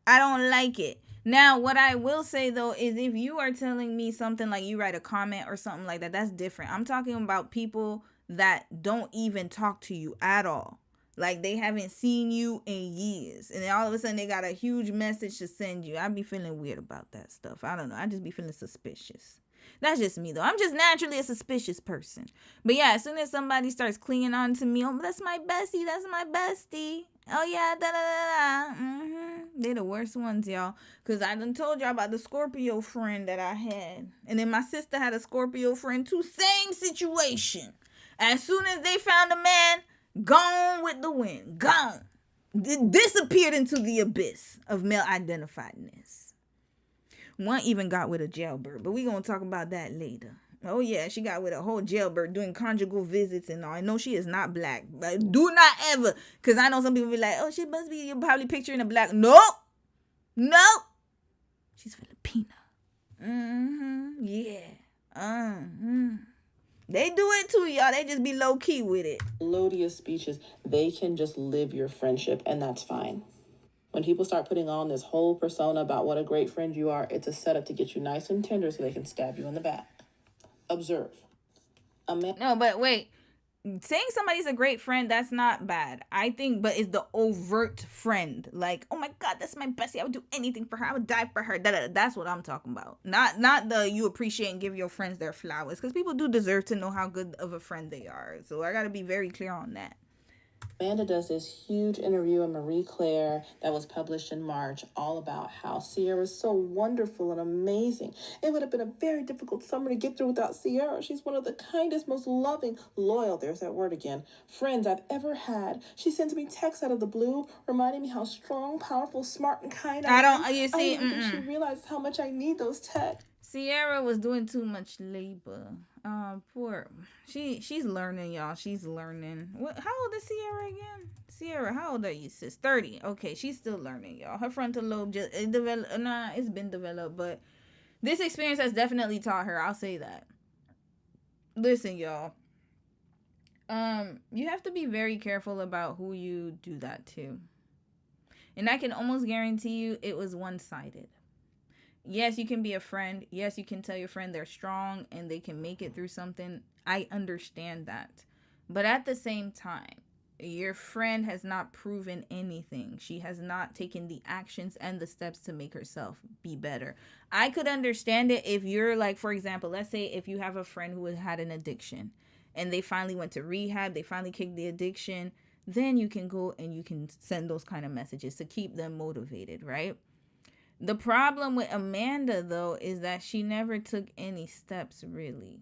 I don't like it. Now, what I will say, though, is if you are telling me something like you write a comment or something like that, that's different. I'm talking about people that don't even talk to you at all. Like, they haven't seen you in years. And then all of a sudden, they got a huge message to send you. I be feeling weird about that stuff. I don't know. I just be feeling suspicious. That's just me, though. I'm just naturally a suspicious person. But yeah, as soon as somebody starts clinging on to me, oh, that's my bestie. That's my bestie. Oh, yeah, da-da-da-da. They're the worst ones, y'all. Because I done told y'all about the Scorpio friend that I had. And then my sister had a Scorpio friend, too. Same situation. As soon as they found a man, gone with the wind. Gone. Disappeared into the abyss of male identifiedness. One even got with a jailbird, but we gonna talk about that later. Oh yeah, she got with a whole jailbird doing conjugal visits and all. I know she is not black, but do not ever, because I know some people be like, oh, she must be, you're probably picturing a black. Nope. She's Filipina. Yeah. They do it too, y'all. They just be low key with it. Melodious speeches. They can just live your friendship, and that's fine. When people start putting on this whole persona about what a great friend you are, it's a setup to get you nice and tender so they can stab you in the back. Observe. No, but wait. Saying somebody's a great friend, that's not bad. I think, but it's the overt friend. Like, oh my God, that's my bestie. I would do anything for her. I would die for her. That's what I'm talking about. Not the you appreciate and give your friends their flowers. Because people do deserve to know how good of a friend they are. So I got to be very clear on that. Amanda does this huge interview in Marie Claire that was published in March, all about how Sierra is so wonderful and amazing. It would have been a very difficult summer to get through without Sierra. She's one of the kindest, most loving, loyal, there's that word again, friends I've ever had. She sends me texts out of the blue, reminding me how strong, powerful, smart, and kind I am. I don't think she realizes how much I need those texts. Sierra was doing too much labor. Poor. She's learning, y'all. She's learning. How old is Sierra again? Sierra, how old are you, sis? 30. Okay, she's still learning, y'all. Her frontal lobe it's been developed, but this experience has definitely taught her. I'll say that. Listen, y'all. You have to be very careful about who you do that to. And I can almost guarantee you it was one-sided. Yes, you can be a friend. Yes, you can tell your friend they're strong and they can make it through something. I understand that. But at the same time, your friend has not proven anything. She has not taken the actions and the steps to make herself be better. I could understand it if you're like, for example, let's say if you have a friend who had an addiction and they finally went to rehab, they finally kicked the addiction, then you can go and you can send those kind of messages to keep them motivated, right? The problem with Amanda, though, is that she never took any steps, really.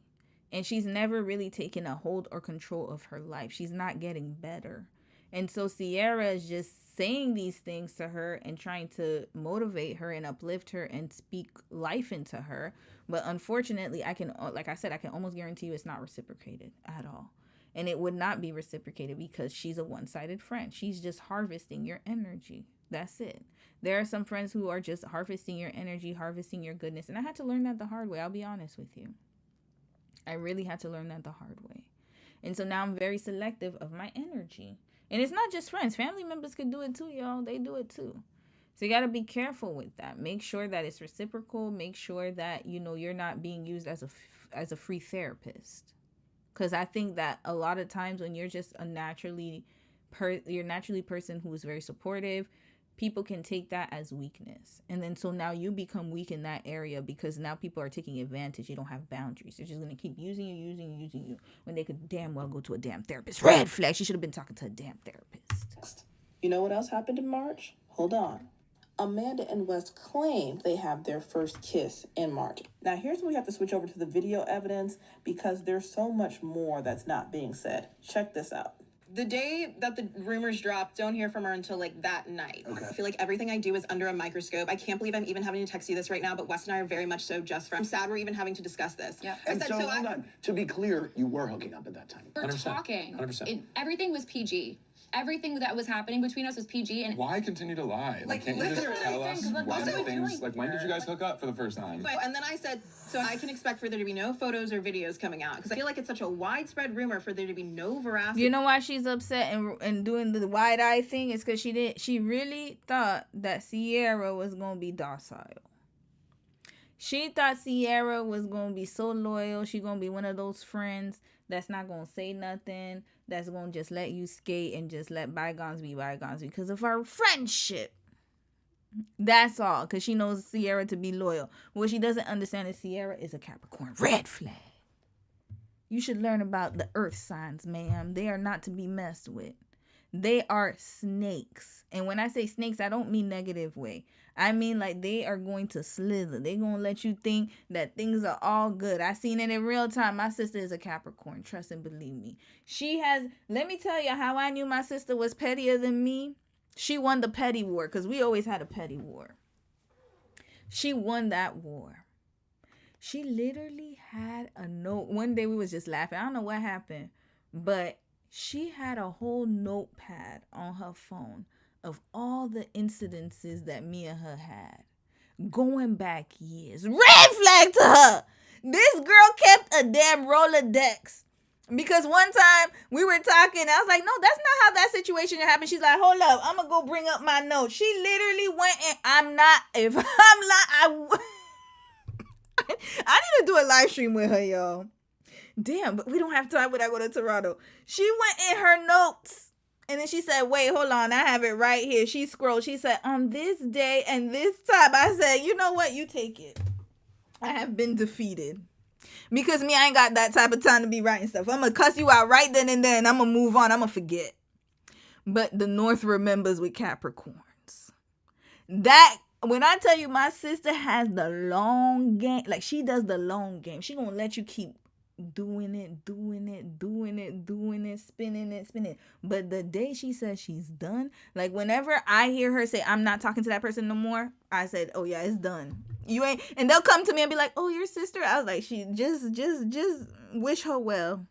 And she's never really taken a hold or control of her life. She's not getting better. And so Sierra is just saying these things to her and trying to motivate her and uplift her and speak life into her. But unfortunately, I can almost guarantee you it's not reciprocated at all. And it would not be reciprocated because she's a one-sided friend. She's just harvesting your energy. That's it. There are some friends who are just harvesting your energy, harvesting your goodness. And I had to learn that the hard way. I'll be honest with you. I really had to learn that the hard way. And so now I'm very selective of my energy. And it's not just friends. Family members could do it too, y'all. They do it too. So you got to be careful with that. Make sure that it's reciprocal. Make sure that, you're not being used as a free therapist. Because I think that a lot of times when you're just you're naturally a person who is very supportive, people can take that as weakness. And then so now you become weak in that area because now people are taking advantage. You don't have boundaries. They're just going to keep using you when they could damn well go to a damn therapist. Red flag. She should have been talking to a damn therapist. You know what else happened in March? Hold on. Amanda and Wes claimed they have their first kiss in March. Now, here's where we have to switch over to the video evidence because there's so much more that's not being said. Check this out. The day that the rumors dropped, don't hear from her until that night. Okay. I feel like everything I do is under a microscope. I can't believe I'm even having to text you this right now, but Wes and I are very much so just friends. I'm sad we're even having to discuss this. Yeah. And so hold on. To be clear, you were hooking up at that time. We're 100%. talking. 100%. Everything was PG. Everything that was happening between us was PG. And why continue to lie? Like, can't you just tell us when things, like, when did you guys hook up for the first time? And then I said, so I can expect for there to be no photos or videos coming out, because I feel like it's such a widespread rumor for there to be no veracity. You know why she's upset and doing the wide eye thing? Is because she really thought that Sierra was gonna be docile. She thought Sierra was gonna be so loyal. She gonna be one of those friends that's not gonna say nothing, that's gonna just let you skate and just let bygones be bygones because of our friendship. That's all, because she knows Sierra to be loyal. What she doesn't understand is Sierra is a Capricorn. Red flag. You should learn about the earth signs, ma'am. They are not to be messed with. They are snakes. And when I say snakes, I don't mean negative way. I mean like they are going to slither. They're going to let you think that things are all good. I seen it in real time. My sister is a Capricorn. Trust and believe me. She has, let me tell you how I knew my sister was pettier than me. She won the petty war, because we always had a petty war. She won that war. She literally had a note. One day we was just laughing. I don't know what happened, but she had a whole notepad on her phone of all the incidences that me and her had going back years. Red flag to her. This girl kept a damn Rolodex. Because one time we were talking, I was like, no, that's not how that situation happened. She's like, hold up, I'm going to go bring up my notes. She literally went and I need to do a live stream with her, y'all. Damn, but we don't have time when I go to Toronto. She went in her notes. And then she said, wait, hold on, I have it right here. She scrolled. She said, on this day and this time. I said, you know what? You take it. I have been defeated. Because me, I ain't got that type of time to be writing stuff. I'm going to cuss you out right then and there, and I'm going to move on. I'm going to forget. But the North remembers with Capricorns. That, when I tell you my sister has the long game, like she does the long game. She going to let you keep doing it, spinning it. But the day she says she's done, like whenever I hear her say, I'm not talking to that person no more, I said, oh yeah, it's done. You ain't, and they'll come to me and be like, oh, your sister? I was like, she just wish her well.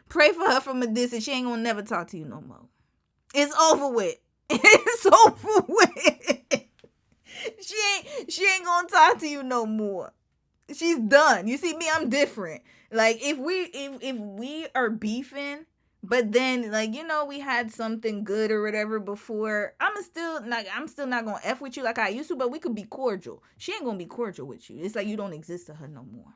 Pray for her from a distance. She ain't gonna never talk to you no more. It's over with. It's over with. She ain't gonna talk to you no more. She's done. You see me, I'm different. Like if we are beefing, but then like, you know, we had something good or whatever before, I'm still not gonna F with you like I used to, but we could be cordial. She ain't gonna be cordial with you. It's like you don't exist to her no more.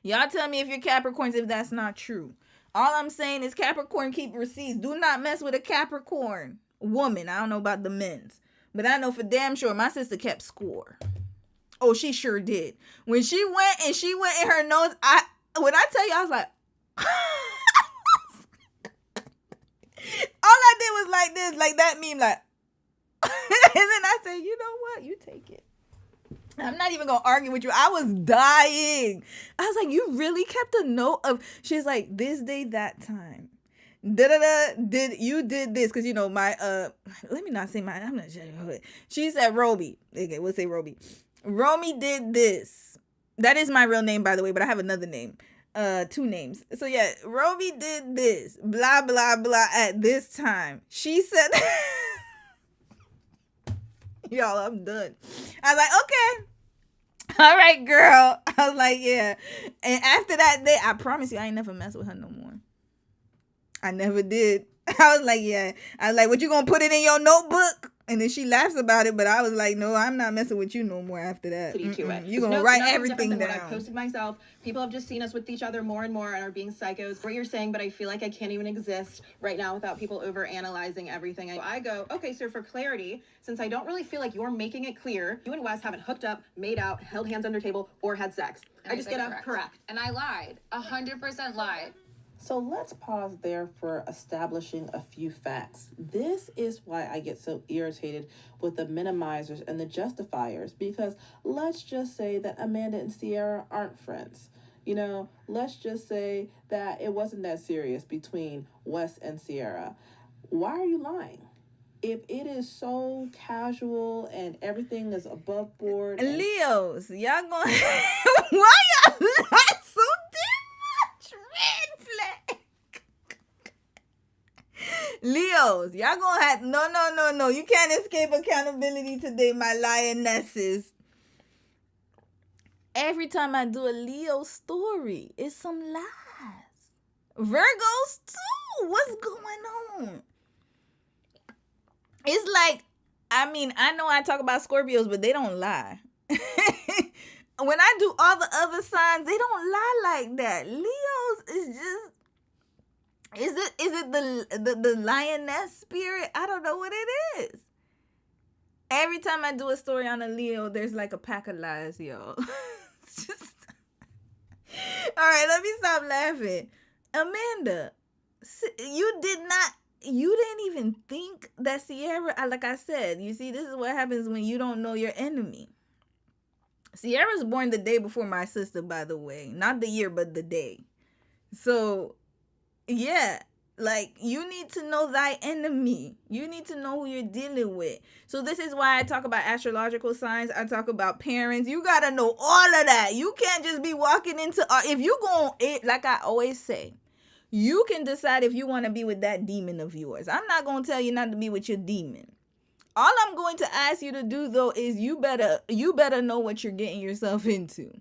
Y'all tell me if you're Capricorns if that's not true. All I'm saying is Capricorn keep receipts. Do not mess with a Capricorn woman. I don't know about the men's, but I know for damn sure my sister kept score. Oh, she sure did. When she went in her notes, when I tell you, I was like, all I did was like this, like that meme, like, and then I said, you know what? You take it. I'm not even going to argue with you. I was dying. I was like, you really kept a note of, she's like, this day, that time. Did this, because you know my let me not say my, I'm not sure. She said Roby. Okay, we'll say Roby. Romy did this. That is my real name, by the way, but I have another name. 2 names. So yeah, Roby did this. Blah blah blah at this time. She said y'all, I'm done. I was like, okay. All right, girl. I was like, yeah. And after that day, I promise you I ain't never mess with her no more. I never did. I was like, yeah. I was like, what, you gonna put it in your notebook? And then she laughs about it, but I was like, no, I'm not messing with you no more after that. You're going to write everything down. I've posted myself. People have just seen us with each other more and more and are being psychos. What you're saying, but I feel like I can't even exist right now without people over-analyzing everything. I go, okay, so for clarity, since I don't really feel like you're making it clear, you and Wes haven't hooked up, made out, held hands under table, or had sex. I just get up, correct. And I lied. 100% lied. So let's pause there for establishing a few facts. This is why I get so irritated with the minimizers and the justifiers, because let's just say that Amanda and Sierra aren't friends. You know, let's just say that it wasn't that serious between Wes and Sierra. Why are you lying? If it is so casual and everything is above board. Leos, y'all going why y'all lie so damn much? Red flag. Leos, y'all gonna have no. You can't escape accountability today, my lionesses. Every time I do a Leo story, it's some lies. Virgos too. What's going on? It's like, I mean, I know I talk about Scorpios, but they don't lie. When I do all the other signs, they don't lie like that. Leos is just, is it the lioness spirit? I don't know what it is. Every time I do a story on a Leo, there's like a pack of lies, y'all. It's just... All right, let me stop laughing. Amanda, you didn't even think that Sierra, like I said, you see, this is what happens when you don't know your enemy. Sierra's born the day before my sister, by the way. Not the year, but the day. So, yeah, like, you need to know thy enemy. You need to know who you're dealing with. So this is why I talk about astrological signs. I talk about parents. You got to know all of that. You can't just be walking into, if you go, like I always say, you can decide if you want to be with that demon of yours. I'm not going to tell you not to be with your demon. All I'm going to ask you to do, though, is you better know what you're getting yourself into.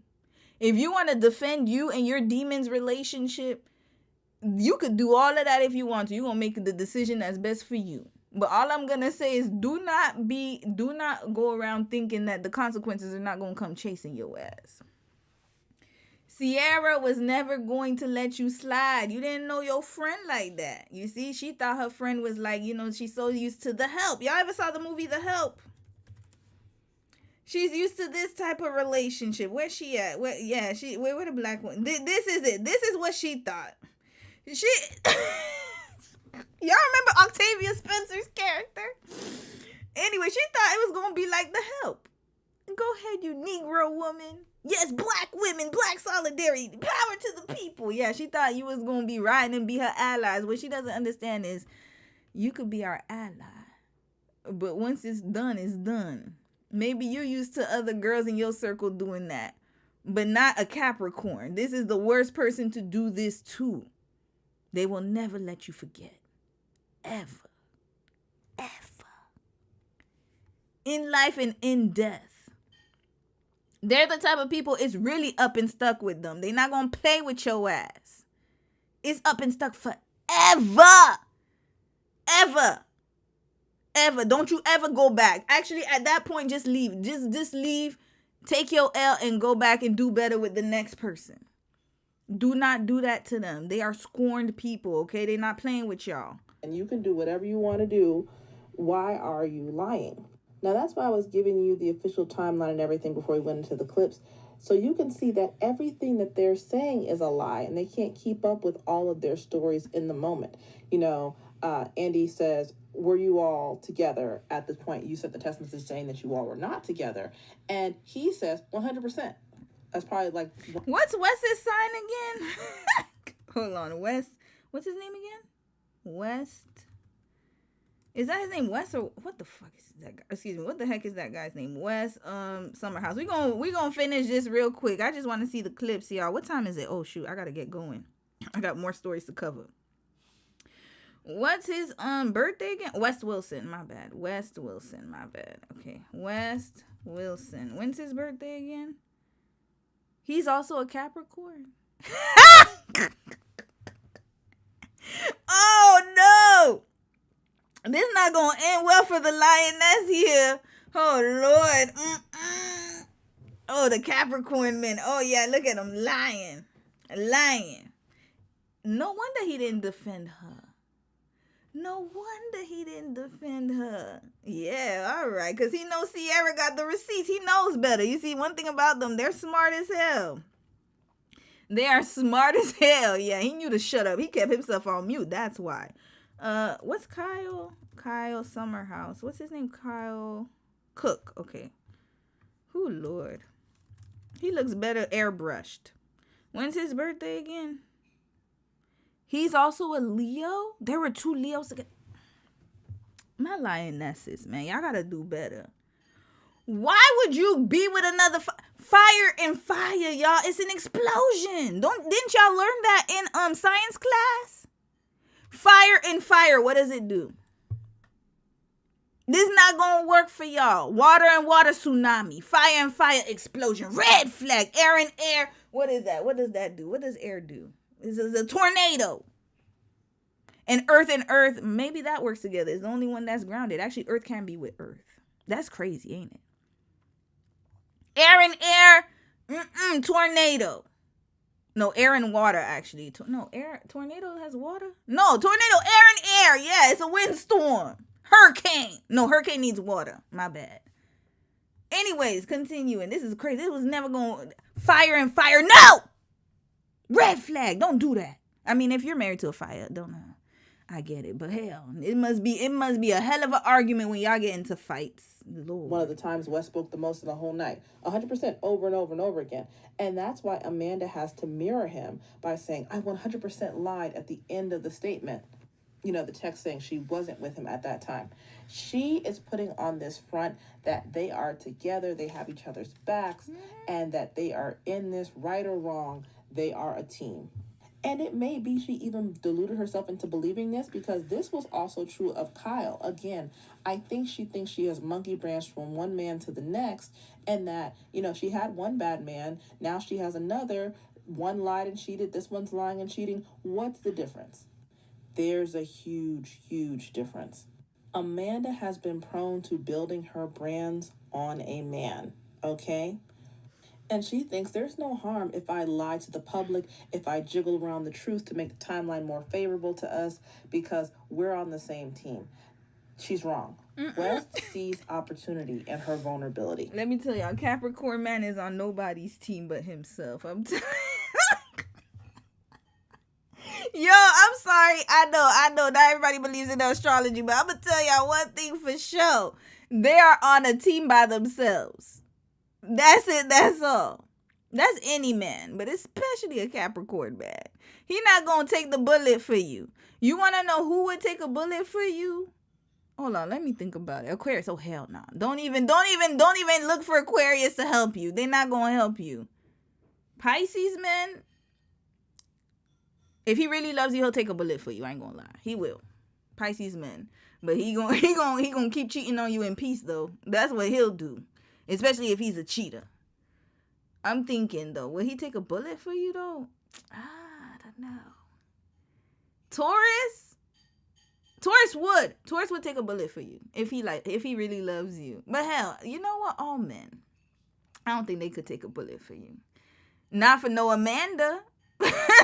If you want to defend you and your demon's relationship, you could do all of that if you want to. You're going to make the decision that's best for you. But all I'm going to say is do not go around thinking that the consequences are not going to come chasing your ass. Sierra was never going to let you slide. You didn't know your friend like that. You see, she thought her friend was like, she's so used to The Help. Y'all ever saw the movie The Help? She's used to this type of relationship. Where's she at? Where the black one? This is it. This is what she thought. Y'all remember Octavia Spencer's character? Anyway, she thought it was going to be like The Help. Go ahead, you Negro woman. Yes, black women, black solidarity, power to the people. Yeah, she thought you was going to be riding and be her allies. What she doesn't understand is you could be our ally. But once it's done, it's done. Maybe you're used to other girls in your circle doing that, but not a Capricorn. This is the worst person to do this to. They will never let you forget. Ever. Ever. In life and in death. They're the type of people it's really up and stuck with them. They're not going to play with your ass. It's up and stuck forever. Ever. Don't you ever go back. Actually, at that point, just leave. Just leave. Take your L and go back and do better with the next person. Do not do that to them. They are scorned people, okay? They're not playing with y'all. And you can do whatever you want to do. Why are you lying? Now, that's why I was giving you the official timeline and everything before we went into the clips. So you can see that everything that they're saying is a lie, and they can't keep up with all of their stories in the moment. Andy says, were you all together at this point? You said the text message saying that you all were not together. And he says 100%. That's probably like... What's Wes's sign again? Hold on, Wes. What's his name again? West... Is that his name, Wes, or what the fuck is that guy? Excuse me, what the heck is that guy's name? Wes Summerhouse. We gonna finish this real quick. I just want to see the clips, y'all. What time is it? Oh shoot, I gotta get going. I got more stories to cover. What's his birthday again? West Wilson, my bad. West Wilson, my bad. Okay, West Wilson. When's his birthday again? He's also a Capricorn. Oh no! This is not going to end well for the lioness here. Oh, Lord. Oh, the Capricorn men. Oh, yeah, look at him lying. No wonder he didn't defend her. Yeah, all right, because he knows Sierra got the receipts. He knows better. You see, one thing about them, they're smart as hell. They are smart as hell. Yeah, he knew to shut up. He kept himself on mute. That's why. What's Kyle? Kyle Summerhouse. What's his name? Kyle Cook. Okay. Oh, Lord. He looks better airbrushed. When's his birthday again? He's also a Leo? There were two Leos again. My lionesses, man. Y'all gotta do better. Why would you be with another fire and fire, y'all? It's an explosion. Didn't y'all learn that in science class? Fire and fire, what does it do? This not gonna work for y'all. Water and water tsunami. Fire and fire explosion. Red flag. Air and air. What is that? What does that do? What does air do? This is a tornado. And earth, maybe that works together. It's the only one that's grounded. Actually, earth can be with earth. That's crazy, ain't it? Air and air. Tornado. No, air and water, actually. Tornado has water? No, tornado, air and air. Yeah, it's a windstorm. Hurricane. No, hurricane needs water. My bad. Anyways, continuing. This is crazy. This was never going. Fire and fire. No! Red flag. Don't do that. I mean, if you're married to a fire, don't know. I get it. But hell, it must be a hell of an argument when y'all get into fights. Lord. One of the times Wes spoke the most of the whole night. 100% over and over and over again. And that's why Amanda has to mirror him by saying, I 100% lied at the end of the statement. You know, the text saying she wasn't with him at that time. She is putting on this front that they are together, they have each other's backs, and that they are in this, right or wrong, they are a team. And it may be she even deluded herself into believing this, because this was also true of Kyle. Again, I think she thinks she has monkey branched from one man to the next, and that, you know, she had one bad man, now she has another, one lied and cheated, this one's lying and cheating. What's the difference? There's a huge, huge difference. Amanda has been prone to building her brands on a man, okay? And she thinks there's no harm if I lie to the public, if I jiggle around the truth to make the timeline more favorable to us, because we're on the same team. She's wrong. West sees opportunity in her vulnerability. Let me tell y'all, Capricorn man is on nobody's team but himself. I'm telling Yo, I'm sorry. I know. Not everybody believes in astrology, but I'm going to tell y'all one thing for sure. They are on a team by themselves. That's it. That's all. That's any man, but especially a Capricorn man. He not going to take the bullet for you. You want to know who would take a bullet for you? Hold on. Let me think about it. Aquarius. Oh, hell no. Don't even look for Aquarius to help you. They're not going to help you. Pisces, man. If he really loves you, he'll take a bullet for you. I ain't gonna lie. He will. Pisces man. But he gonna keep cheating on you in peace, though. That's what he'll do. Especially if he's a cheater. I'm thinking, though. Will he take a bullet for you, though? I don't know. Taurus would take a bullet for you if he really loves you. But hell, you know what? All men. I don't think they could take a bullet for you. Not for no Amanda.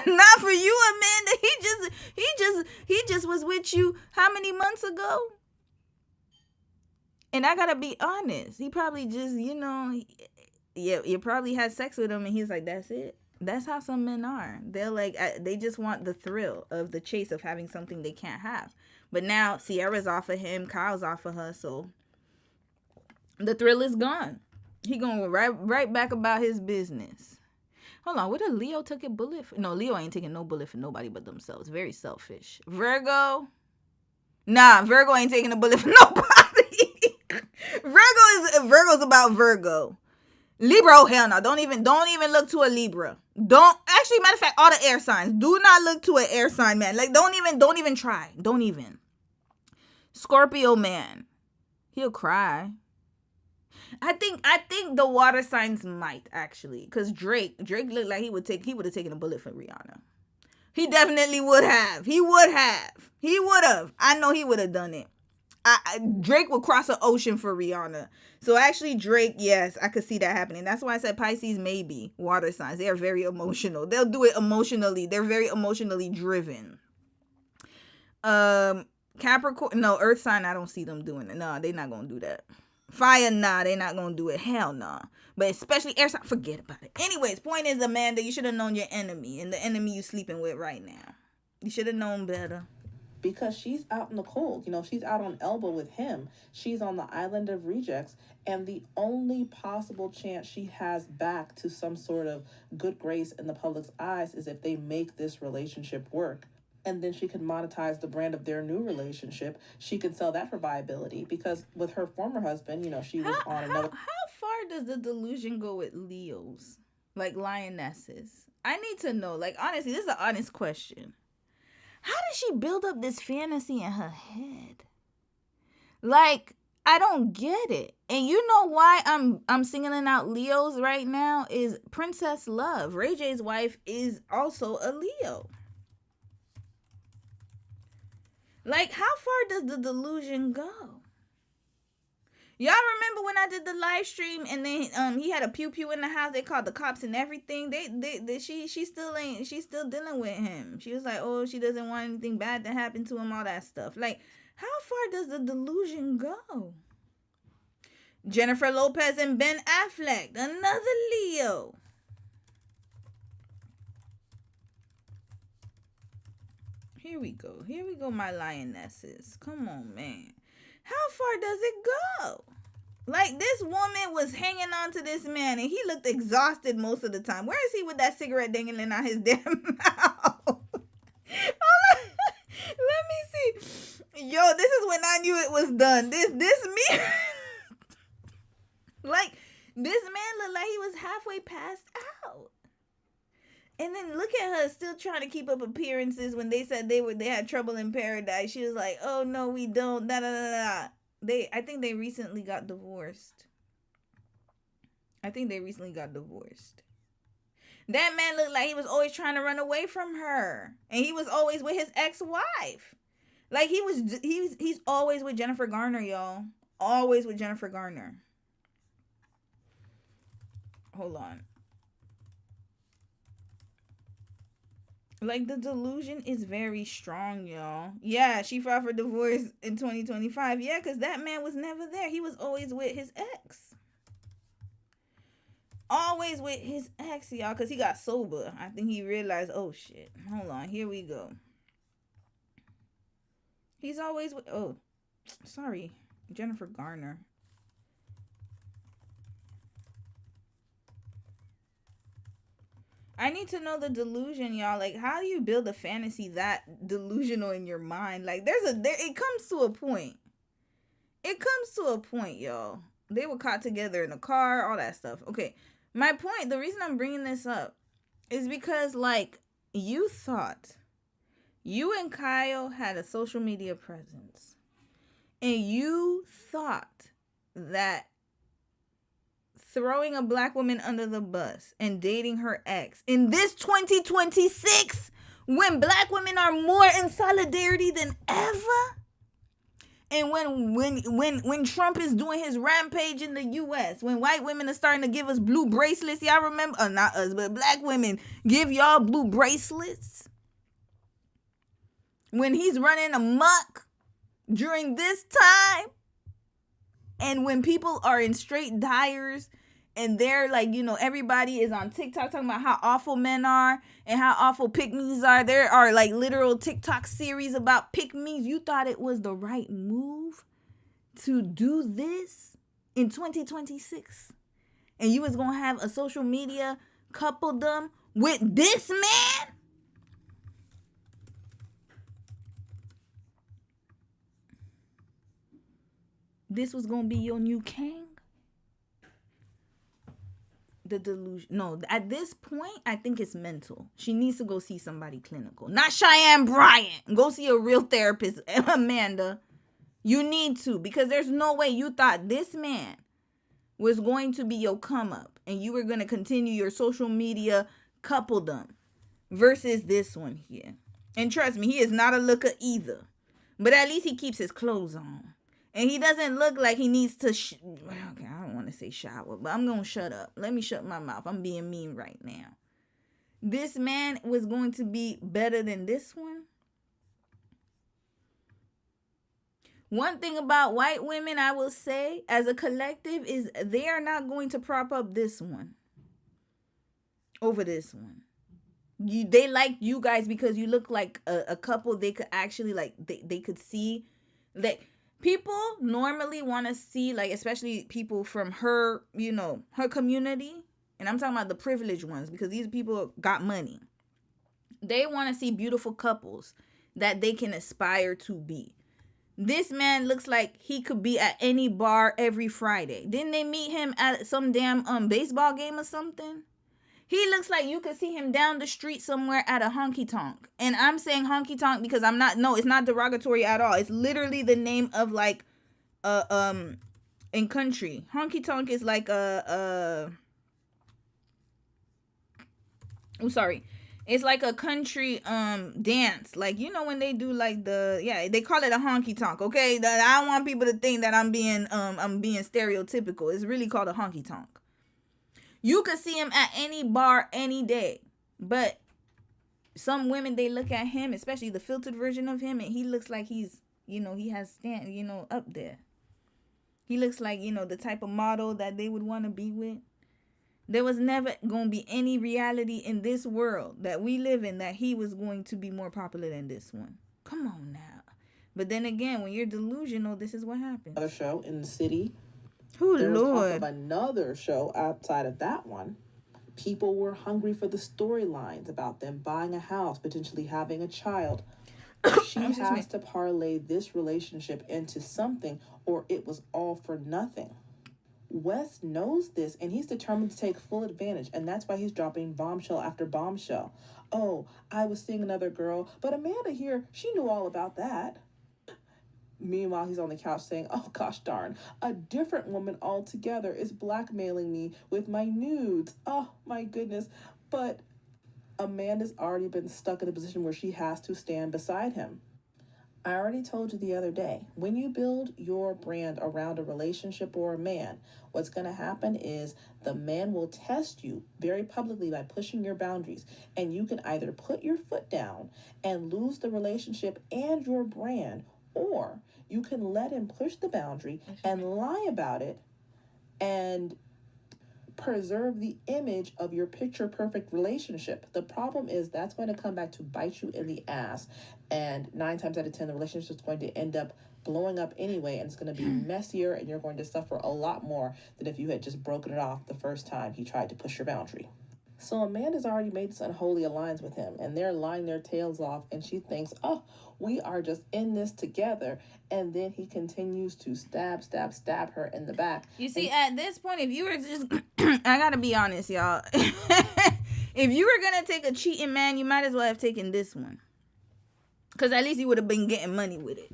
Not for you, Amanda. He just was with you how many months ago? And I gotta be honest. He probably just, you probably had sex with him and he's like, that's it. That's how some men are. They're like, they just want the thrill of the chase of having something they can't have. But now Sierra's off of him, Kyle's off of her, so the thrill is gone. He going right back about his business. Hold on, what did Leo took a bullet for? No, Leo ain't taking no bullet for nobody but themselves. Very selfish. Virgo? Nah, Virgo ain't taking a bullet for nobody. Virgo's about Virgo. Libra, oh hell no. Don't even look to a Libra. Matter of fact, all the air signs. Do not look to an air sign, man. Like, don't even try. Don't even. Scorpio man. He'll cry. I think the water signs might actually, because Drake looked like he would have taken a bullet for Rihanna. He definitely would have. He would have. I know he would have done it. Drake would cross an ocean for Rihanna. So actually Drake, yes, I could see that happening. That's why I said Pisces maybe water signs. They are very emotional. They'll do it emotionally. They're very emotionally driven. Capricorn, no, earth sign, I don't see them doing it. No, they're not gonna do that. Fire, nah, they're not gonna do it. Hell nah. But especially air sign, forget about it. Anyways, point is, Amanda, you should have known your enemy and the enemy you sleeping with right now. You should have known better. Because she's out in the cold. She's out on elbow with him. She's on the island of rejects. And the only possible chance she has back to some sort of good grace in the public's eyes is if they make this relationship work. And then she could monetize the brand of their new relationship. She could sell that for viability. Because with her former husband, she was on another... How far does the delusion go with Leos? Like lionesses? I need to know. Like, honestly, this is an honest question. How did she build up this fantasy in her head? Like, I don't get it. And you know why I'm singling out Leos right now is Princess Love. Ray J's wife is also a Leo. Like, how far does the delusion go? Y'all remember when I did the live stream and then he had a pew pew in the house? They called the cops and everything. She's still dealing with him. She was like, oh, she doesn't want anything bad to happen to him, all that stuff. Like, how far does the delusion go? Jennifer Lopez and Ben Affleck, another Leo. Here we go, my lionesses. Come on, man. How far does it go? Like, this woman was hanging on to this man, and he looked exhausted most of the time. Where is he with that cigarette dangling out his damn mouth? Let me see. Yo, this is when I knew it was done. This me. Like, this man looked like he was halfway passed out. And then look at her still trying to keep up appearances when they said they had trouble in paradise. She was like, oh no, we don't. Da da da da. I think they recently got divorced. That man looked like he was always trying to run away from her. And he was always with his ex-wife. Like, he's always with Jennifer Garner, y'all. Always with Jennifer Garner. Hold on. Like, the delusion is very strong, y'all. Yeah, she filed for divorce in 2025. Yeah, because that man was never there. He was always with his ex. Always with his ex, y'all, because he got sober. I think he realized, oh, shit. Hold on, here we go. He's always with, oh, sorry, Jennifer Garner. I need to know the delusion, y'all. Like, how do you build a fantasy that delusional in your mind? Like, it comes to a point. It comes to a point, y'all. They were caught together in a car, all that stuff. Okay, my point, the reason I'm bringing this up is because, like, you thought you and Kyle had a social media presence. And you thought that throwing a black woman under the bus and dating her ex in this 2026, when black women are more in solidarity than ever, and when Trump is doing his rampage in the US, when white women are starting to give us blue bracelets, y'all remember, not us, but black women give y'all blue bracelets, when he's running amok during this time, and when people are in straight dyers and they're like, you know, everybody is on TikTok talking about how awful men are and how awful pick-me's are. There are like literal TikTok series about pick-me's. You thought it was the right move to do this in 2026? And you was going to have a social media coupledom with this man? This was going to be your new king? The delusion. No, at this point, I think it's mental. She needs to go see somebody clinical. Not Cheyenne Bryant. Go see a real therapist. Amanda, you need to. Because there's no way you thought this man was going to be your come up. And you were going to continue your social media coupledom. Versus this one here. And trust me, he is not a looker either. But at least he keeps his clothes on. And he doesn't look like he needs to, okay, I don't want to say shower, but I'm going to shut up. Let me shut my mouth. I'm being mean right now. This man was going to be better than this one. One thing about white women, I will say, as a collective, is they are not going to prop up this one over this one. They like you guys because you look like a couple. They could actually, like, they could see that. People normally want to see, like, especially people from her, you know, her community. And I'm talking about the privileged ones because these people got money. They want to see beautiful couples that they can aspire to be. This man looks like he could be at any bar every Friday. Didn't they meet him at some damn baseball game or something? He looks like you could see him down the street somewhere at a honky tonk. And I'm saying honky tonk because it's not derogatory at all. It's literally the name of like in country. Honky tonk is like it's like a country dance. Like, you know, when they do like they call it a honky tonk, okay? I don't want people to think that I'm being stereotypical. It's really called a honky tonk. You could see him at any bar any day. But some women, they look at him, especially the filtered version of him, and he looks like he's, you know, he has up there. He looks like, you know, the type of model that they would want to be with. There was never going to be any reality in this world that we live in that he was going to be more popular than this one. Come on now. But then again, when you're delusional, this is what happens. Another show in the city. There was talk of another show outside of that one. People were hungry for the storylines about them buying a house, potentially having a child. She has to parlay this relationship into something, or it was all for nothing. Wes knows this, and he's determined to take full advantage, and that's why he's dropping bombshell after bombshell. Oh, I was seeing another girl, but Amanda here, she knew all about that. Meanwhile, he's on the couch saying, oh gosh darn, a different woman altogether is blackmailing me with my nudes. Oh my goodness. But Amanda's already been stuck in a position where she has to stand beside him. I already told you the other day, when you build your brand around a relationship or a man, what's going to happen is the man will test you very publicly by pushing your boundaries. And you can either put your foot down and lose the relationship and your brand, or you can let him push the boundary and lie about it and preserve the image of your picture-perfect relationship. The problem is that's going to come back to bite you in the ass. And 9 times out of 10, the relationship is going to end up blowing up anyway, and it's going to be messier, and you're going to suffer a lot more than if you had just broken it off the first time he tried to push your boundary. So Amanda's already made this unholy alliance with him, and they're lying their tails off, and she thinks, oh, we are just in this together. And then he continues to stab her in the back. You see, at this point, if you were just, I gotta be honest, y'all. If you were gonna take a cheating man, you might as well have taken this one. Because at least you would have been getting money with it.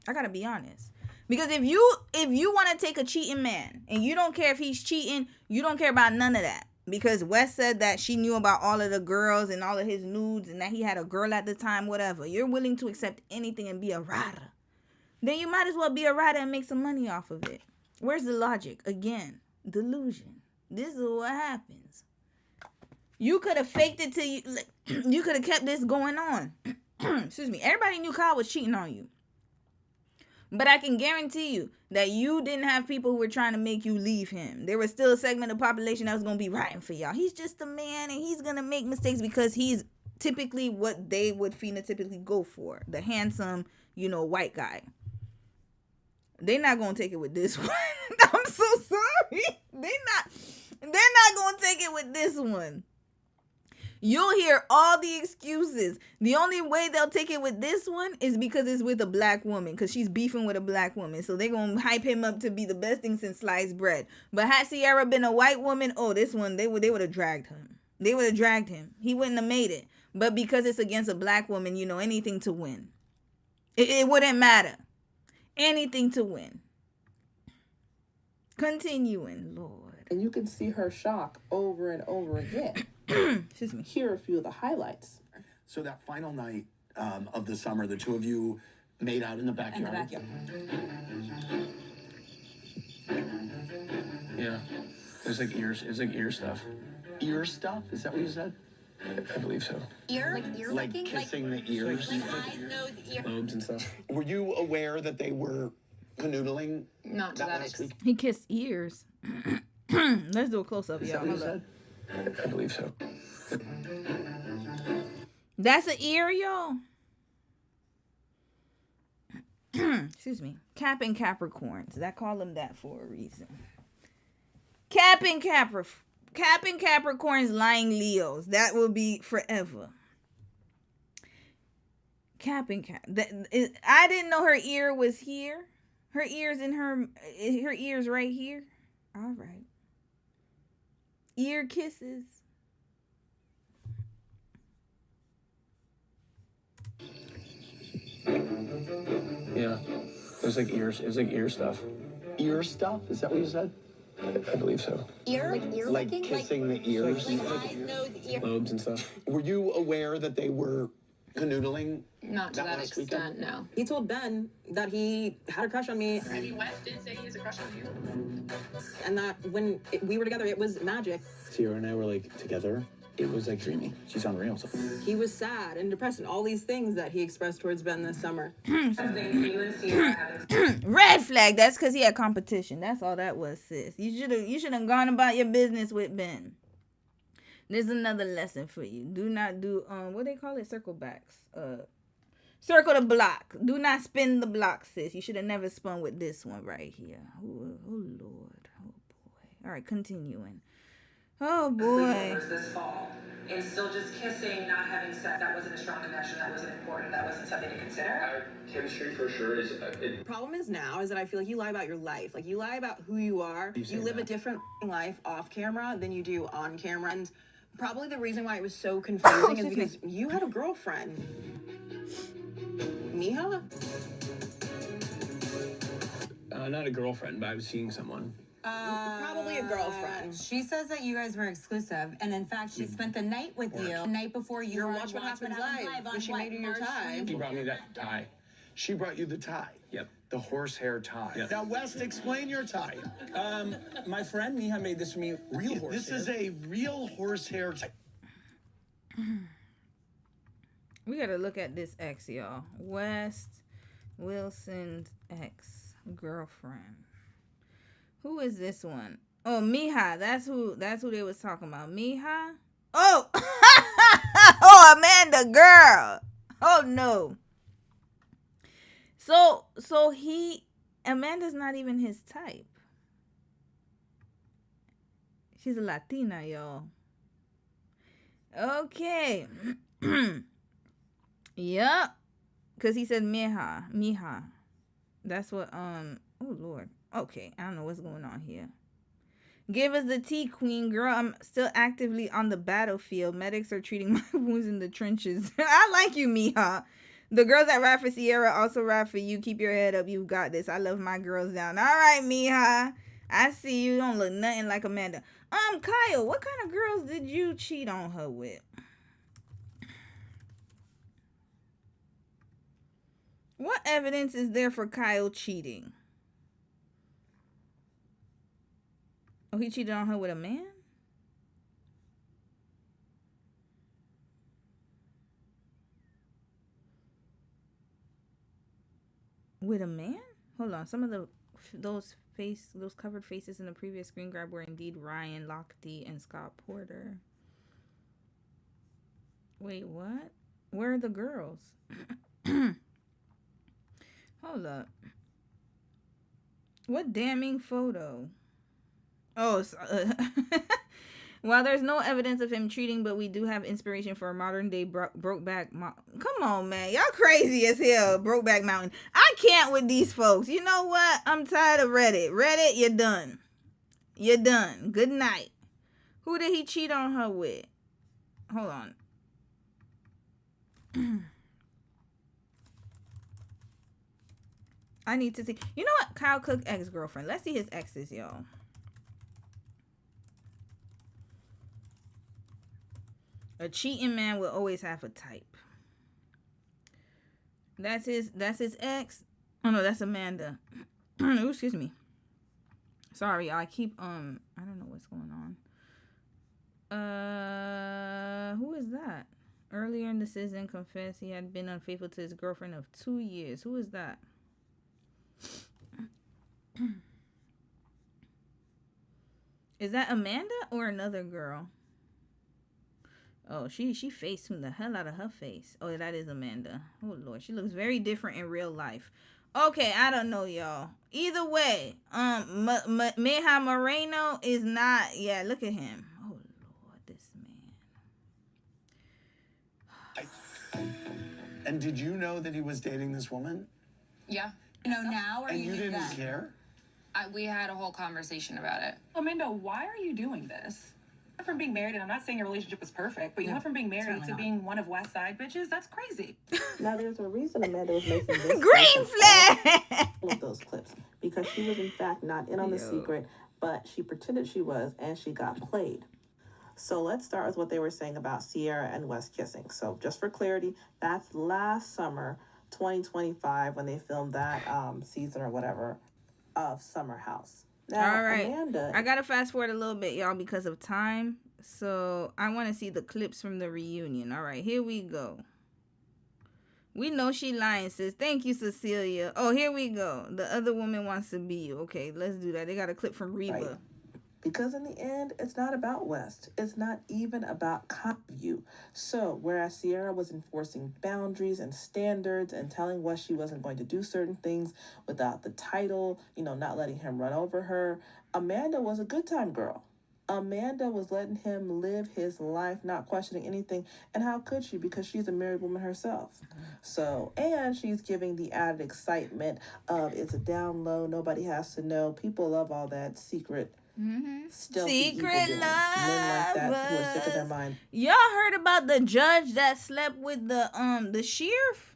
I gotta be honest. Because if you want to take a cheating man, and you don't care if he's cheating, you don't care about none of that. Because Wes said that she knew about all of the girls and all of his nudes, and that he had a girl at the time, whatever. You're willing to accept anything and be a rider. Then you might as well be a rider and make some money off of it. Where's the logic? Again, delusion. This is what happens. You could have faked it till you could have kept this going on. Excuse me. Everybody knew Kyle was cheating on you. But I can guarantee you that you didn't have people who were trying to make you leave him. There was still a segment of the population that was going to be riding for y'all. He's just a man, and he's going to make mistakes because he's typically what they would phenotypically go for. The handsome, white guy. They're not going to take it with this one. I'm so sorry. They're not going to take it with this one. You'll hear all the excuses. The only way they'll take it with this one is because it's with a black woman, because she's beefing with a black woman. So they're going to hype him up to be the best thing since sliced bread. But had Sierra been a white woman, this one, they would have dragged him. They would have dragged him. He wouldn't have made it. But because it's against a black woman, anything to win. It wouldn't matter. Anything to win. Continuing, Lord. And you can see her shock over and over again. Excuse me. Here are a few of the highlights. So that final night of the summer, the two of you made out in the backyard. Yeah. It was like ear stuff. Ear stuff? Is that what you said? I believe so. Ear? Like ear Like licking? kissing the ears? Like eyes, nose, ear. Lobes and stuff. Were you aware that they were canoodling? Not to that last week? He kissed ears. Let's do a close-up, Is y'all. that what you said? I believe so. That's an ear, y'all. Excuse me. Cap and Capricorns. I call them that for a reason. Cap and Capricorns lying Leos. That will be forever. Cap and Cap. I didn't know her ear was here. Her ears her ears right here. All right. Ear kisses. Yeah. It was like ears. It was like ear stuff. Ear stuff? Is that what you said? I believe so. Ear? Like ear Like licking? kissing the ears? Like eyes, nose, ear. Lobes and stuff. Were you aware that they were canoodling? Not to that last extent, weekend? no. He told Ben that he had a crush on me. Maybe West did say he has a crush on you. And that when we were together, it was magic. Sierra and I were like together. It was like dreamy. She's unreal. He was sad and depressed and all these things that he expressed towards Ben this summer. Red flag. That's because he had competition. That's all that was, sis. You should have gone about your business with Ben. There's another lesson for you. Do not do what they call it, circle backs. Circle the block. Do not spin the block, sis. You should have never spun with this one right here. Oh Lord. Oh boy. All right, continuing. Oh boy. This fall, and still just kissing, not having sex. That wasn't a strong connection. That wasn't important. That wasn't something to consider. Chemistry for sure is. Problem is now is that I feel like you lie about your life. Like you lie about who you are. You live a different life off camera than you do on camera. And probably the reason why it was so confusing is because you had a girlfriend. Mija? Not a girlfriend, but I was seeing someone. Probably a girlfriend. She says that you guys were exclusive, and in fact, she spent the night with you the night before you Your were Watch What Happens Live. on She what, made you your March tie. 24th? She brought me that tie. She brought you the tie. Yep. The horsehair tie. Yep. Now, West, explain your tie. My friend Mija made this for me. Real horse. This is a real horsehair tie. We gotta look at this ex, y'all. West Wilson's ex-girlfriend. Who is this one? Oh, Mija. That's who they was talking about. Mija? Oh! Oh, Amanda, girl. Oh no. So Amanda's not even his type. She's a Latina, y'all. Okay. Yup. Cause he said Mija. That's what oh Lord. Okay, I don't know what's going on here. Give us the tea, queen. Girl, I'm still actively on the battlefield. Medics are treating my wounds in the trenches. I like you, Mija. The girls that ride for Sierra also ride for you. Keep your head up. You've got this. I love my girls down. All right, Mija. I see you don't look nothing like Amanda. Kyle, what kind of girls did you cheat on her with? What evidence is there for Kyle cheating? Oh, he cheated on her with a man? With a man? Hold on. Some of those covered faces in the previous screen grab were indeed Ryan Lochte and Scott Porter. Wait, what? Where are the girls? Hold up. What damning photo? Oh, while there's no evidence of him cheating, but we do have inspiration for a modern day Brokeback Mountain. Come on, man. Y'all crazy as hell. Brokeback Mountain. I can't with these folks. You know what? I'm tired of Reddit. Reddit, you're done. You're done. Good night. Who did he cheat on her with? Hold on. I need to see. You know what? Kyle Cook ex-girlfriend. Let's see his exes, y'all. A cheating man will always have a type. That's his ex. Oh no, that's Amanda. Ooh, excuse me. Sorry, I keep I don't know what's going on. Who is that? Earlier in the season confessed he had been unfaithful to his girlfriend of 2 years. Who is that? Is that Amanda or another girl? Oh, she faced the hell out of her face. Oh, that is Amanda. Oh Lord, she looks very different in real life. Okay, I don't know, y'all. Either way, Mija Moreno is not. Yeah, look at him. Oh Lord, this man. And did you know that he was dating this woman? Yeah. You know now, or And you you knew didn't then? care? We had a whole conversation about it. Amanda, why are you doing this? from being married, and I'm not saying your relationship was perfect, but you went from being married to being one of West Side bitches. That's crazy. Now, there's a reason Amanda was making this Green flag. all of those clips, because she was in fact not in on the secret, but she pretended she was, and she got played. So let's start with what they were saying about Sierra and Wes kissing. So just for clarity, that's last summer, 2025, when they filmed that season or whatever of Summer House. Now, all right, Amanda, I gotta fast forward a little bit, y'all, because of time. So I want to see the clips from the reunion. All right, here we go. We know she lying, sis. Thank you, Cecilia. Oh, here we go. The other woman wants to be you. Okay, let's do that. They got a clip from Reba. Right. Because in the end, it's not about West. It's not even about you. So, whereas Sierra was enforcing boundaries and standards and telling West she wasn't going to do certain things without the title, not letting him run over her, Amanda was a good time girl. Amanda was letting him live his life, not questioning anything. And how could she? Because she's a married woman herself. So, and she's giving the added excitement of it's a down low, nobody has to know. People love all that secret. Secret men like that who are sick of their lovers. mind. Y'all heard about the judge that slept with the sheriff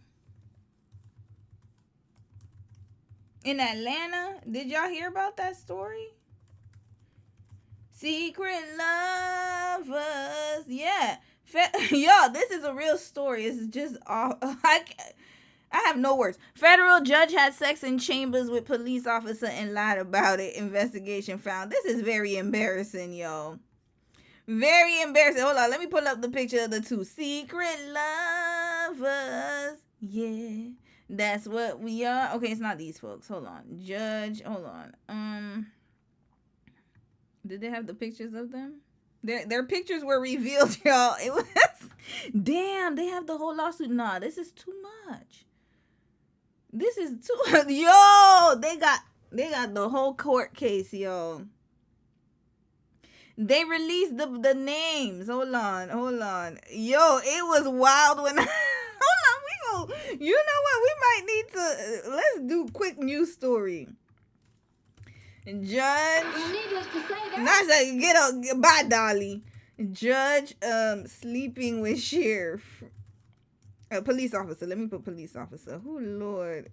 in Atlanta? Did y'all hear about that story? Secret lovers. Yeah. Y'all, this is a real story. It's just all I have no words. Federal judge had sex in chambers with police officer and lied about it. Investigation found. This is very embarrassing, y'all. Very embarrassing. Hold on. Let me pull up the picture of the two. Secret lovers. Yeah. That's what we are. Okay, it's not these folks. Hold on. Judge. Hold on. Did they have the pictures of them? Their pictures were revealed, y'all. It was damn, they have the whole lawsuit. Nah, this is too much. This is too yo, they got the whole court case, yo. They released the names. Hold on. Yo, it was wild when hold on, you know what? We might need to let's do quick news story. Judge Needless to say, not say get up bye Dolly. Judge sleeping with sheriff. A police officer. Let me put police officer. Oh, Lord.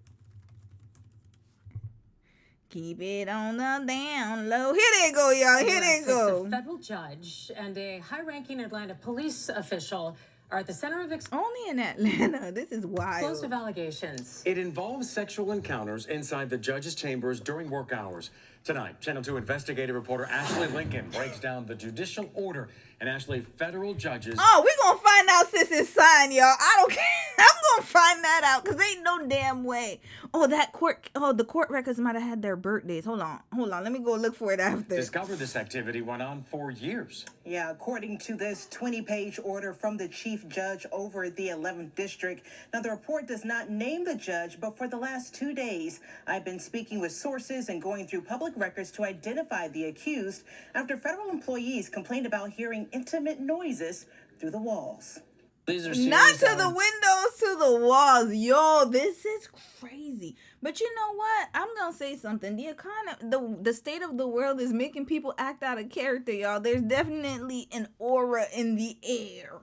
Keep it on the down low. Here they go, y'all. Here they go. A federal judge and a high-ranking Atlanta police official are at the center of only in Atlanta. This is wild. Explosive allegations. It involves sexual encounters inside the judge's chambers during work hours. Tonight, Channel 2 investigative reporter Ashley Lincoln breaks down the judicial order and Ashley, federal judges. Oh, we're going to find out since it's signed, y'all. I don't care. I'm going to find that out because ain't no damn way. Oh, the court records might have had their birthdays. Hold on. Let me go look for it after. Discovered this activity went on for years. Yeah, according to this 20-page order from the chief judge over the 11th district. Now, the report does not name the judge, but for the last 2 days, I've been speaking with sources and going through public records to identify the accused after federal employees complained about hearing intimate noises through the walls. These are not to the windows, to the walls. Yo, this is crazy. But you know what? I'm going to say something. The economy, the state of the world is making people act out of character, y'all. There's definitely an aura in the air.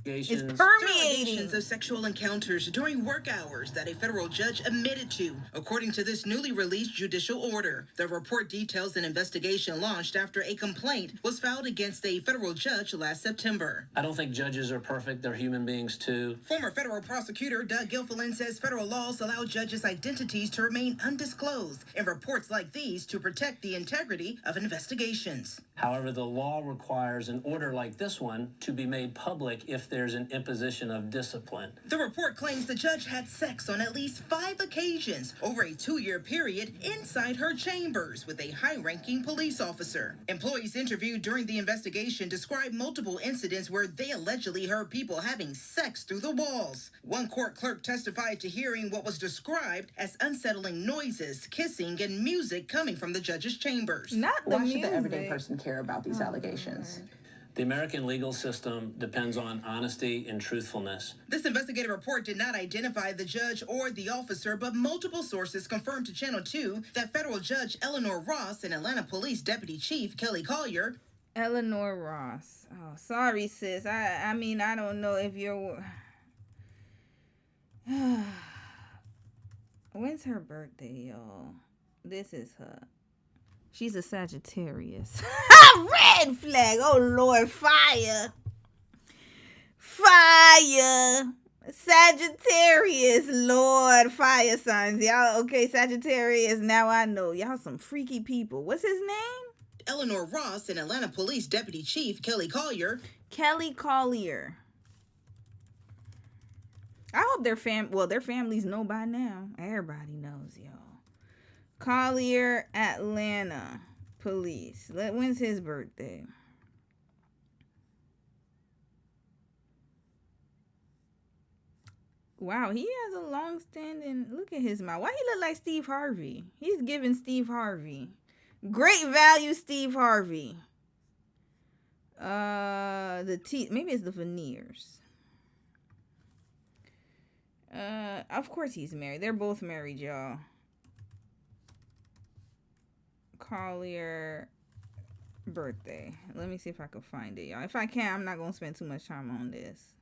It's permeating. Of sexual encounters during work hours that a federal judge admitted to, according to this newly released judicial order. The report details an investigation launched after a complaint was filed against a federal judge last September. I don't think judges are perfect. They're human beings, too. Former federal prosecutor Doug Gilfillan says federal laws allow judges' identities to remain undisclosed in reports like these to protect the integrity of investigations. However, the law requires an order like this one to be made public if there's an imposition of discipline. The report claims the judge had sex on at least 5 occasions over a 2-year period inside her chambers with a high-ranking police officer. Employees interviewed during the investigation described multiple incidents where they allegedly heard people having sex through the walls. One court clerk testified to hearing what was described as unsettling noises, kissing, and music coming from the judge's chambers. Why should the everyday person care about these allegations? The American legal system depends on honesty and truthfulness. This investigative report did not identify the judge or the officer, but multiple sources confirmed to Channel 2 that federal judge Eleanor Ross and Atlanta Police Deputy Chief Kelly Collier Eleanor Ross. Oh, sorry, sis. I mean, I don't know if you're. When's her birthday, y'all? This is her. She's a Sagittarius. Red flag. Oh, Lord. Fire. Fire. Sagittarius. Lord. Fire signs. Y'all, okay, Sagittarius. Now I know. Y'all some freaky people. What's his name? Eleanor Ross and Atlanta Police Deputy Chief Kelly Collier. Kelly Collier. I hope their families know by now. Everybody knows, y'all. Collier, Atlanta Police. When's his birthday? Wow, he has a long-standing. Look at his mouth. Why he look like Steve Harvey? He's giving Steve Harvey. Great value, Steve Harvey. The teeth. Maybe it's the veneers. Of course he's married. They're both married, y'all. Collier birthday. Let me see if I can find it, y'all. If I can, I'm not gonna spend too much time on this.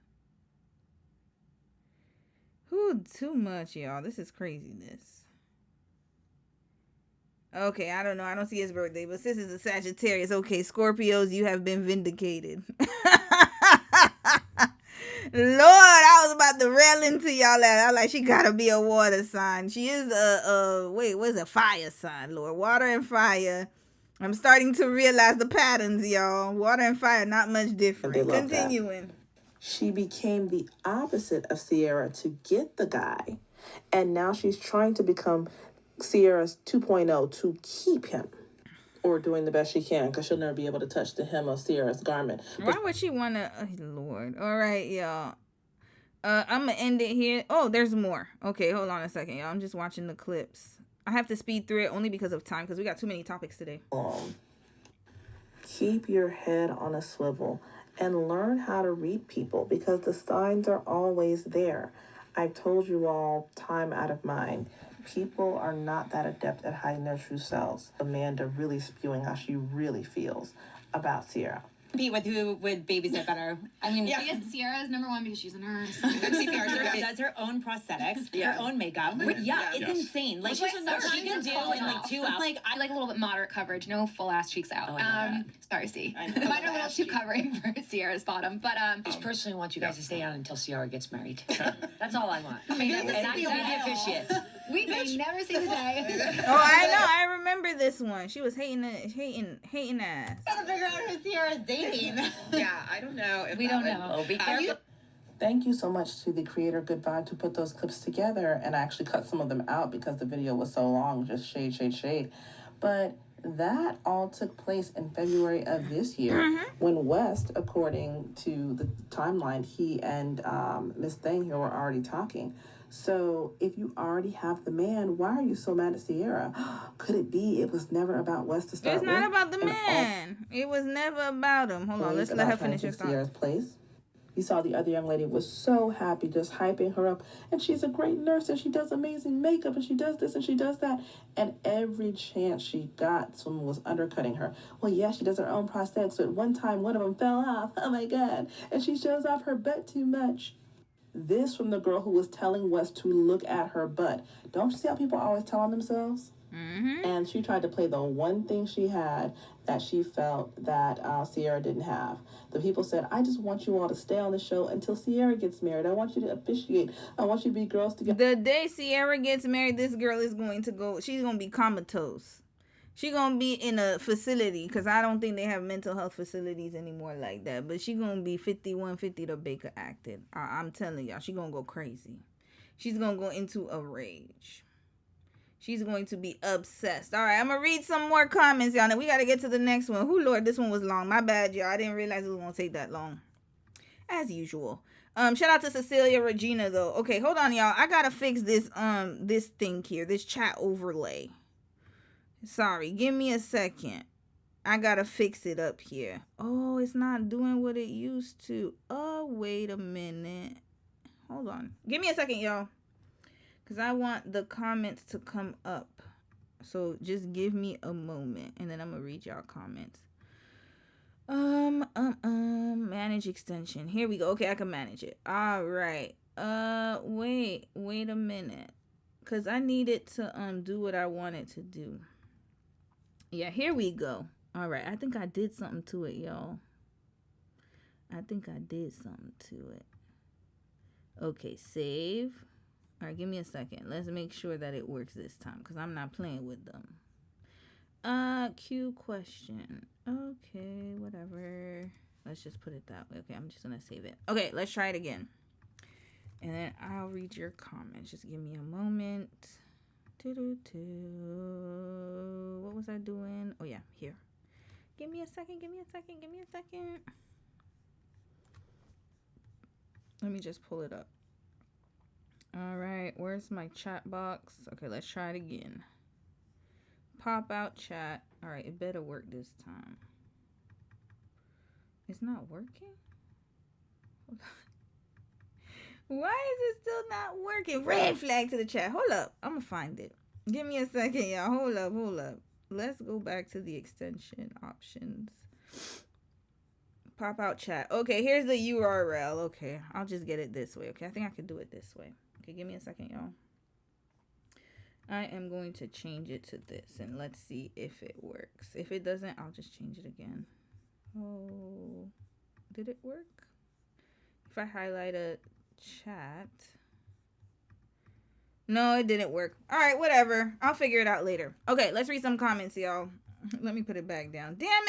Who too much, y'all? This is craziness. Okay, I don't know. I don't see his birthday, but this is a Sagittarius. Okay, Scorpios, you have been vindicated. Lord, I was about to rail into y'all. I'm like, she gotta be a water sign. She is a fire sign, Lord. Water and fire. I'm starting to realize the patterns, y'all. Water and fire, not much different. Continuing. That. She became the opposite of Sierra to get the guy. And now she's trying to become Sierra's 2.0 to keep him. Or doing the best she can, because she'll never be able to touch the hem of Sierra's garment. Why would she want to? Oh, Lord. All right, y'all. I'm going to end it here. Oh, there's more. Okay, hold on a second, y'all. I'm just watching the clips. I have to speed through it only because of time, because we got too many topics today. Keep your head on a swivel and learn how to read people, because the signs are always there. I've told you all time out of mind. People are not that adept at hiding their true selves. Amanda really spewing how she really feels about Sierra. Compete with who would babysit better. I mean, I guess Sierra is number one because she's a nurse. does her own prosthetics, her own makeup. It's insane. Like, she can do in like 2 hours. Like, I like a little bit moderate coverage, no full ass cheeks out. Sorry, C. Mine are a little too covering for Sierra's bottom, but I just personally want you guys to stay on until Sierra gets married. That's all I want. And not to be the officiate. We may never see the day. Oh, I know. I remember this one. She was hating ass. Gotta figure out who Sierra's dating. I don't know. We don't know. Oh, be careful. Thank you so much to the creator Good Vibe to put those clips together, and I actually cut some of them out because the video was so long, just shade. But that all took place in February of this year when West, according to the timeline, he and Miss Thing here were already talking. So if you already have the man, why are you so mad at Sierra? Could it be it was never about West to start with? It's not about the man. It was never about him. Hold on, let's let her finish her thought. Sierra's place. You saw the other young lady was so happy, just hyping her up. And she's a great nurse, and she does amazing makeup, and she does this, and she does that. And every chance she got, someone was undercutting her. Well, yeah, she does her own prosthetics, but one time one of them fell off. Oh, my God. And she shows off her butt too much. This from the girl who was telling West to look at her butt. Don't you see how people always tell on themselves? And she tried to play the one thing she had that she felt that Sierra didn't have. The people said, I just want you all to stay on the show until Sierra gets married. I want you to officiate. I want you to be girls together. The day Sierra gets married, this girl is going to go, she's going to be comatose. She's going to be in a facility, because I don't think they have mental health facilities anymore like that. But she's going to be 5150 to Baker acted. I'm telling y'all, she's going to go crazy. She's going to go into a rage. She's going to be obsessed. All right, I'm going to read some more comments, y'all. Now, we got to get to the next one. Lord, this one was long. My bad, y'all. I didn't realize it was going to take that long. As usual. Shout out to Cecilia Regina, though. Okay, hold on, y'all. I got to fix this thing here, this chat overlay. Sorry, give me a second. I got to fix it up here. Oh, it's not doing what it used to. Oh, wait a minute. Hold on. Give me a second, y'all. Because I want the comments to come up. So just give me a moment. And then I'm going to read y'all comments. Manage extension. Here we go. Okay, I can manage it. All right. Wait a minute. Cause I needed to do what I wanted to do. Yeah, here we go. All right, I think I did something to it, y'all. I think I did something to it. Okay, save. All right, give me a second. Let's make sure that it works this time because I'm not playing with them. Q question. Okay, whatever. Let's just put it that way. Okay, I'm just gonna save it. Okay, let's try it again. And then I'll read your comments. Just give me a moment. What was I doing? Oh, yeah, here. Give me a second. Let me just pull it up. All right, where's my chat box? Okay, let's try it again. Pop out chat. All right, it better work this time. It's not working? Hold on. Why is it still not working? Red flag to the chat. Hold up. I'm going to find it. Give me a second, y'all. Hold up. Let's go back to the extension options. Pop out chat. Okay, here's the URL. Okay, I'll just get it this way. Okay, I think I could do it this way. Okay, give me a second, y'all. I am going to change it to this, and let's see if it works. If it doesn't, I'll just change it again. Oh, did it work? If I highlight a chat. No, it didn't work. All right, whatever. I'll figure it out later. Okay, let's read some comments, y'all. Let me put it back down. Damn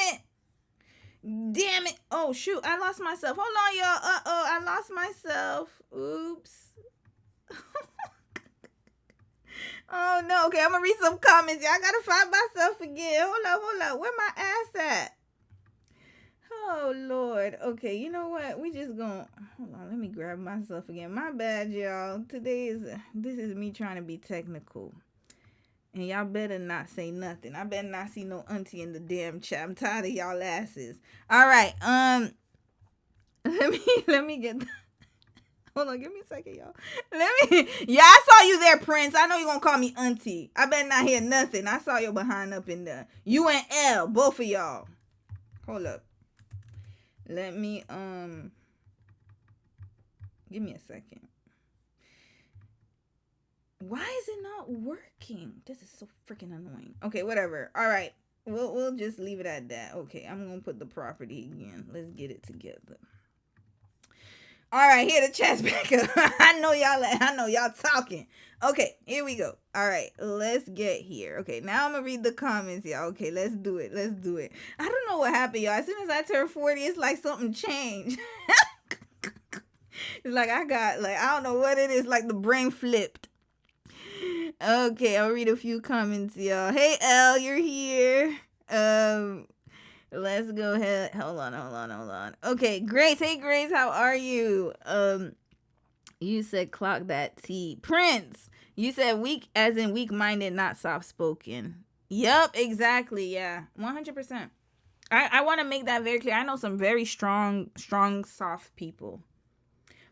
it. Oh, shoot. I lost myself. Hold on, y'all. I lost myself. Oops. Oh, no. Okay, I'm going to read some comments. Y'all got to find myself again. Hold up. Where my ass at? Oh, Lord. Okay, you know what? We just gonna... Hold on, let me grab myself again. My bad, y'all. This is me trying to be technical. And y'all better not say nothing. I better not see no auntie in the damn chat. I'm tired of y'all asses. All right, let me get... Hold on, give me a second, y'all. Yeah, I saw you there, Prince. I know you're gonna call me auntie. I better not hear nothing. I saw your behind up in there. You and L, both of y'all. Hold up. Let me, give me a second. Why is it not working? This is so freaking annoying. Okay, whatever. All right. We'll just leave it at that. Okay, I'm going to put the property again. Let's get it together. All right, here the chat's back up. I know y'all talking. Okay, here we go. All right, let's get here. Okay, now I'm gonna read the comments, y'all. Okay, let's do it. I don't know what happened, y'all. As soon as I turned 40, it's like something changed. It's like I don't know what it is, like the brain flipped. Okay, I'll read a few comments, y'all. Hey, L, you're here. Let's go ahead. Hold on. Okay, Grace. Hey, Grace, how are you? You said clock that T. Prince, you said weak as in weak-minded, not soft-spoken. Yup, exactly. Yeah, 100%. I want to make that very clear. I know some very strong, soft people.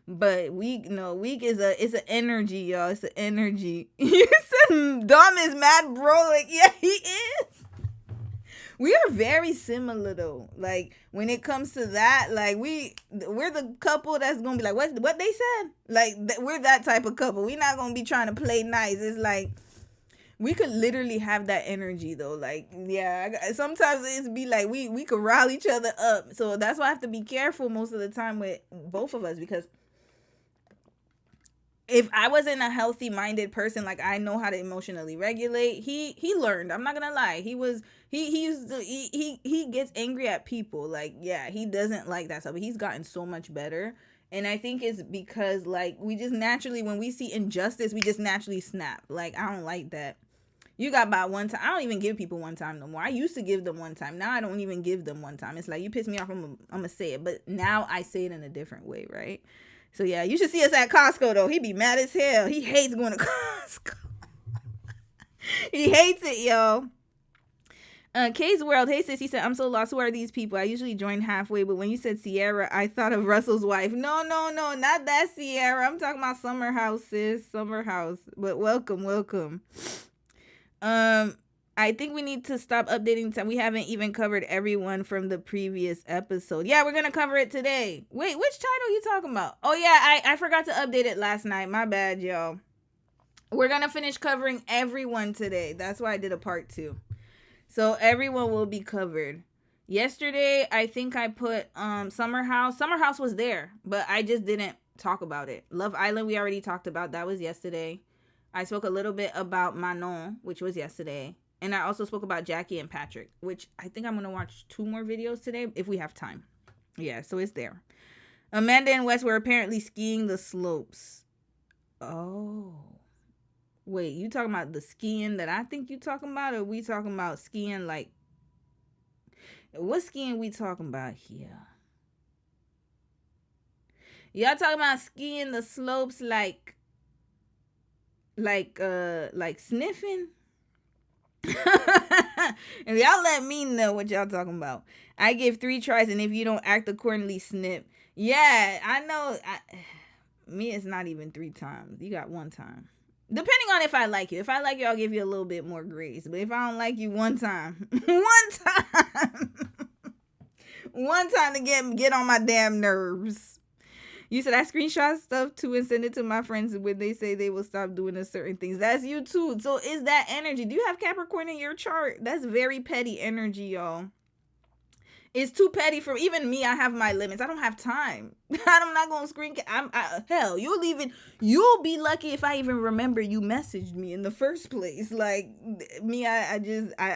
But weak is an energy, y'all. It's an energy. You said Dom is mad, bro. Like, yeah, he is. We are very similar though. Like when it comes to that, like we're the couple that's gonna be like, what they said. Like we're that type of couple. We're not gonna be trying to play nice. It's like we could literally have that energy though. Like yeah, sometimes it's be like we could rile each other up. So that's why I have to be careful most of the time with both of us, because if I wasn't a healthy minded person, like I know how to emotionally regulate, he learned. I'm not gonna lie. He gets angry at people. Like, yeah, he doesn't like that stuff, but he's gotten so much better. And I think it's because like we just naturally, when we see injustice, we just naturally snap. Like, I don't like that. You got about one time. I don't even give people one time no more. I used to give them one time. Now I don't even give them one time. It's like, you piss me off, I'm gonna say it. But now I say it in a different way, right? So yeah, you should see us at Costco though. He be mad as hell. He hates going to Costco. He hates it, y'all. Kay's World. Hey sis, he said, I'm so lost. Who are these people? I usually join halfway, but when you said Sierra, I thought of Russell's wife. No, not that Sierra. I'm talking about Summer House, sis. Summer House. But welcome. I think we need to stop updating time. We haven't even covered everyone from the previous episode. Yeah, we're gonna cover it today. Wait, which title are you talking about? Oh yeah, I forgot to update it last night. My bad, y'all. We're gonna finish covering everyone today. That's why I did a part 2. So everyone will be covered. Yesterday, I think I put Summer House. Summer House was there, but I just didn't talk about it. Love Island, we already talked about. That was yesterday. I spoke a little bit about Manon, which was yesterday. And I also spoke about Jackie and Patrick, which I think I'm going to watch 2 more videos today if we have time. Yeah, so it's there. Amanda and Wes were apparently skiing the slopes. Oh. Wait, you talking about the skiing that I think you talking about, or we talking about skiing like... What skiing we talking about here? Y'all talking about skiing the slopes like sniffing? And y'all let me know what y'all talking about. I give 3 tries, and if you don't act accordingly, snip. Yeah, I know. Me, it's not even 3 times. You got 1 time. Depending on if I like you. If I like you, I'll give you a little bit more grace. But if I don't like you, 1 time. 1 time. 1 time to get on my damn nerves. You said I screenshot stuff too and send it to my friends when they say they will stop doing a certain things. That's you too. So is that energy? Do you have Capricorn in your chart? That's very petty energy, y'all. It's too petty for even me. I have my limits. I don't have time. I'm not gonna hell, you'll be lucky if I even remember you messaged me in the first place. Like me, I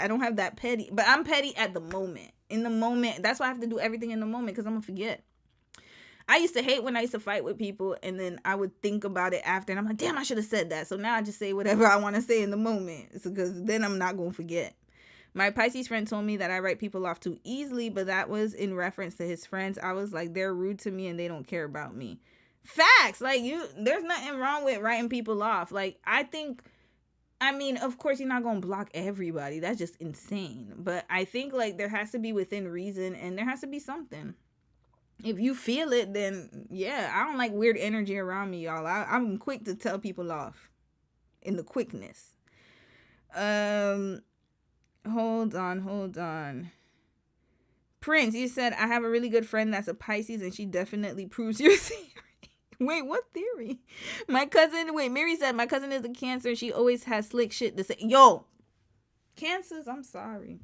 don't have that petty. But I'm petty at the moment. In the moment. That's why I have to do everything in the moment, because I'm gonna forget. I used to hate when I used to fight with people, and then I would think about it after, and I'm like, damn, I should have said that. So now I just say whatever I want to say in the moment, because then I'm not going to forget. My Pisces friend told me that I write people off too easily, but that was in reference to his friends. I was like, they're rude to me and they don't care about me. Facts. Like, there's nothing wrong with writing people off. Like, I mean, of course, you're not going to block everybody. That's just insane. But I think, like, there has to be within reason, and there has to be something. If you feel it, then yeah, I don't like weird energy around me, y'all. I'm quick to tell people off in the quickness. Hold on. Prince, you said I have a really good friend that's a Pisces, and she definitely proves your theory. Wait, what theory? Mary said my cousin is a Cancer, and she always has slick shit to say. Yo, Cancers, I'm sorry.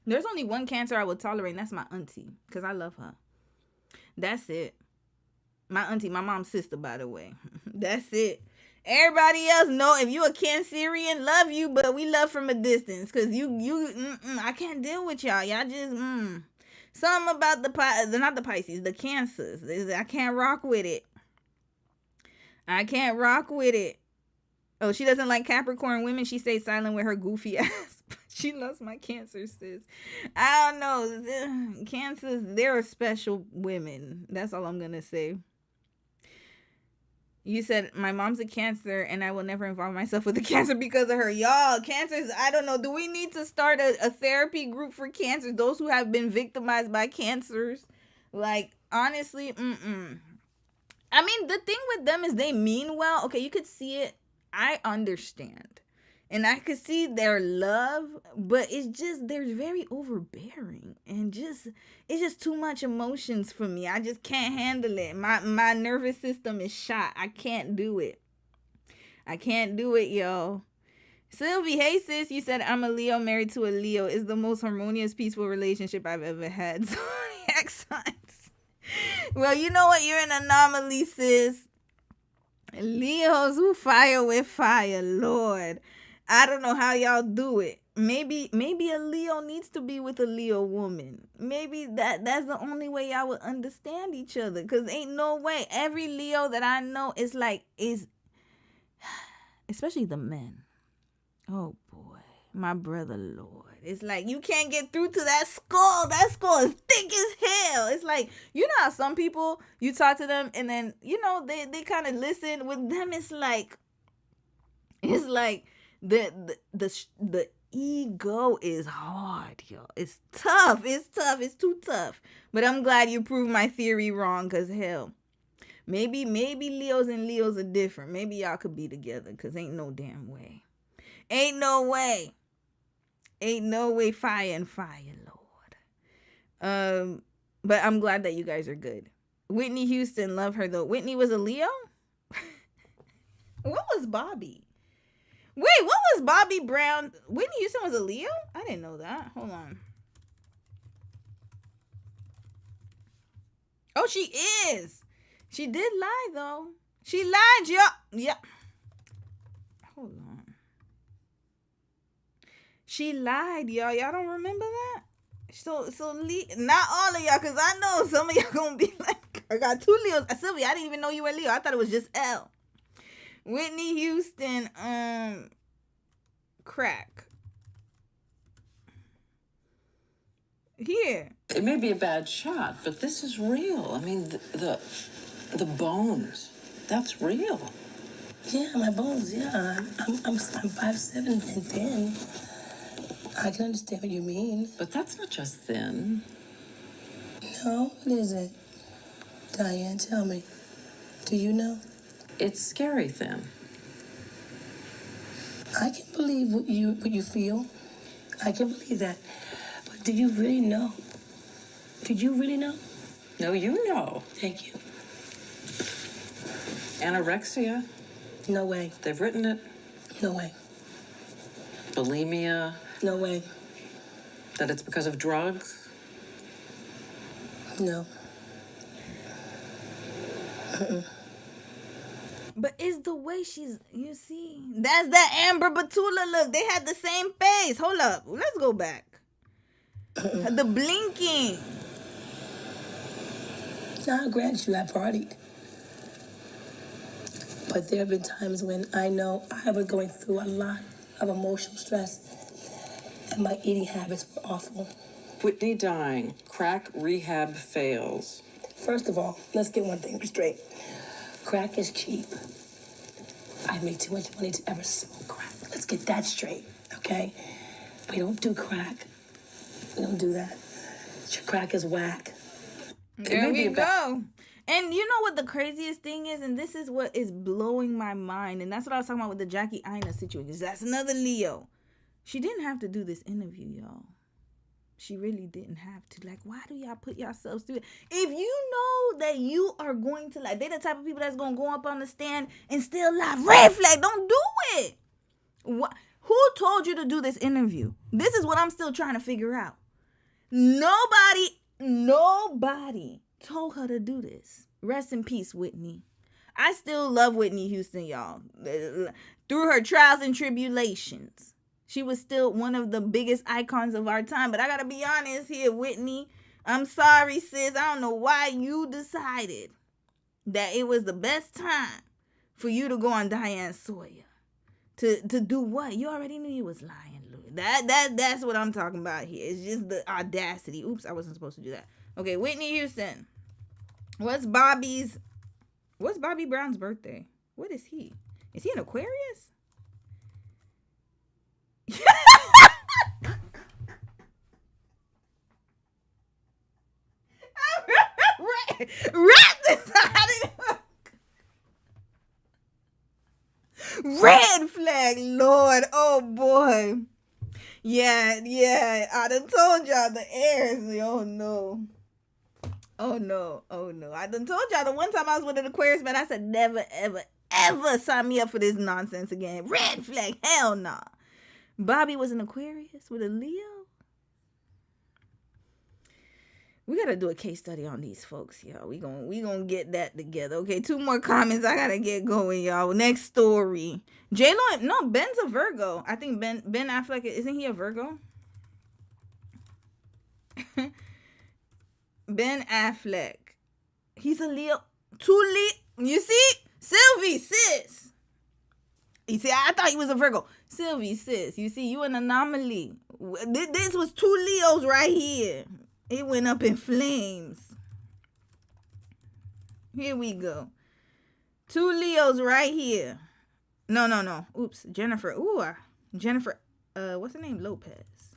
There's only one Cancer I would tolerate, and that's my auntie, because I love her. That's it. My auntie, my mom's sister, by the way. That's it. Everybody else know if you a Cancerian, love you, but we love from a distance, because I can't deal with y'all. Y'all just, Something about not the Pisces, the Cancers. I can't rock with it. Oh, she doesn't like Capricorn women. She stays silent with her goofy ass. She loves my Cancer, sis. I don't know. Cancers, they're special women. That's all I'm going to say. You said, my mom's a Cancer, and I will never involve myself with a Cancer because of her. Y'all, Cancers, I don't know. Do we need to start a therapy group for Cancers? Those who have been victimized by Cancers? Like, honestly, I mean, the thing with them is they mean well. Okay, you could see it. I understand. And I could see their love, but it's just, they're very overbearing. And it's just too much emotions for me. I just can't handle it. My nervous system is shot. I can't do it. Y'all. Sylvie, hey sis, you said I'm a Leo married to a Leo. It's the most harmonious, peaceful relationship I've ever had. Zodiac signs. Well, you know what? You're an anomaly, sis. Leos who fire with fire, Lord. I don't know how y'all do it. Maybe a Leo needs to be with a Leo woman. Maybe that's the only way y'all would understand each other. Cause ain't no way. Every Leo that I know is especially the men. Oh boy, my brother Lord. It's like you can't get through to that skull. That skull is thick as hell. It's like, you know how some people, you talk to them and then, they kind of listen. With them, it's like the ego is hard, yo. It's tough. It's too tough. But I'm glad you proved my theory wrong, because hell, maybe Leos and Leos are different. Maybe y'all could be together, because ain't no damn way. Ain't no way. Ain't no way fire and fire, Lord. But I'm glad that you guys are good. Whitney Houston, love her though. Whitney was a Leo? What was Bobby? Wait, what was Bobby Brown? Whitney Houston was a Leo? I didn't know that. Hold on. Oh, she is. She did lie though. She lied, y'all. Yeah. Hold on. She lied, y'all. Y'all don't remember that? So not all of y'all, because I know some of y'all gonna be like, I got two Leos. Sylvia, I didn't even know you were Leo. I thought it was just L. Whitney Houston, crack. Here. It may be a bad shot, but this is real. I mean, the bones, that's real. Yeah, my bones, yeah. I'm 5'7" and thin. I can understand what you mean. But that's not just thin. No, what is it? Diane, tell me. Do you know? It's scary thin. I can believe what you feel. I can believe that. But do you really know? Did you really know? No, you know. Thank you. Anorexia. No way. They've written it. No way. Bulimia. No way. That it's because of drugs. No. But it's the way she's, you see, that's that Amber Batula look. They had the same face. Hold up. Let's go back. The blinking. Now, I grant you, I partied. But there have been times when I know I was going through a lot of emotional stress and my eating habits were awful. Whitney dying. Crack rehab fails. First of all, let's get one thing straight. Crack is cheap. I make too much money to ever smoke crack. Let's get that straight, okay? We don't do crack. We don't do that. Crack is whack. There we go. And you know what the craziest thing is? And this is what is blowing my mind. And that's what I was talking about with the Jackie Aina situation. That's another Leo. She didn't have to do this interview, y'all. She really didn't have to. Like, why do y'all put yourselves through it? If you know that you are going to, like, they're the type of people that's going to go up on the stand and still lie. Red flag, don't do it. What? Who told you to do this interview? This is what I'm still trying to figure out. Nobody told her to do this. Rest in peace, Whitney. I still love Whitney Houston, y'all. Through her trials and tribulations, she was still one of the biggest icons of our time. But I gotta be honest here, Whitney. I'm sorry, sis. I don't know why you decided that it was the best time for you to go on Diane Sawyer. To do what? You already knew you was lying, Louis. That's what I'm talking about here. It's just the audacity. Oops, I wasn't supposed to do that. Okay, Whitney Houston. What's Bobby Brown's birthday? What is he? Is he an Aquarius? Red flag, Lord. Oh boy. Yeah. I done told y'all the airs. Oh no. I done told y'all the one time I was with an Aquarius man, I said never, ever sign me up for this nonsense again. Red flag, hell nah. Bobby was an Aquarius with a Leo. We gotta do a case study on these folks, y'all. We gonna get that together. Okay, 2 more comments. I gotta get going, y'all. Next story. J-Lo, no, Ben's a Virgo. I think Ben Affleck, isn't he a Virgo? Ben Affleck. He's a Leo. 2 Leo. You see? Sylvie, sis. You see, I thought he was a Virgo. Sylvie, sis. You see, you an anomaly. This was 2 Leos right here. It went up in flames. Here we go. 2 Leos right here. No. Oops. Jennifer. Jennifer, what's her name? Lopez.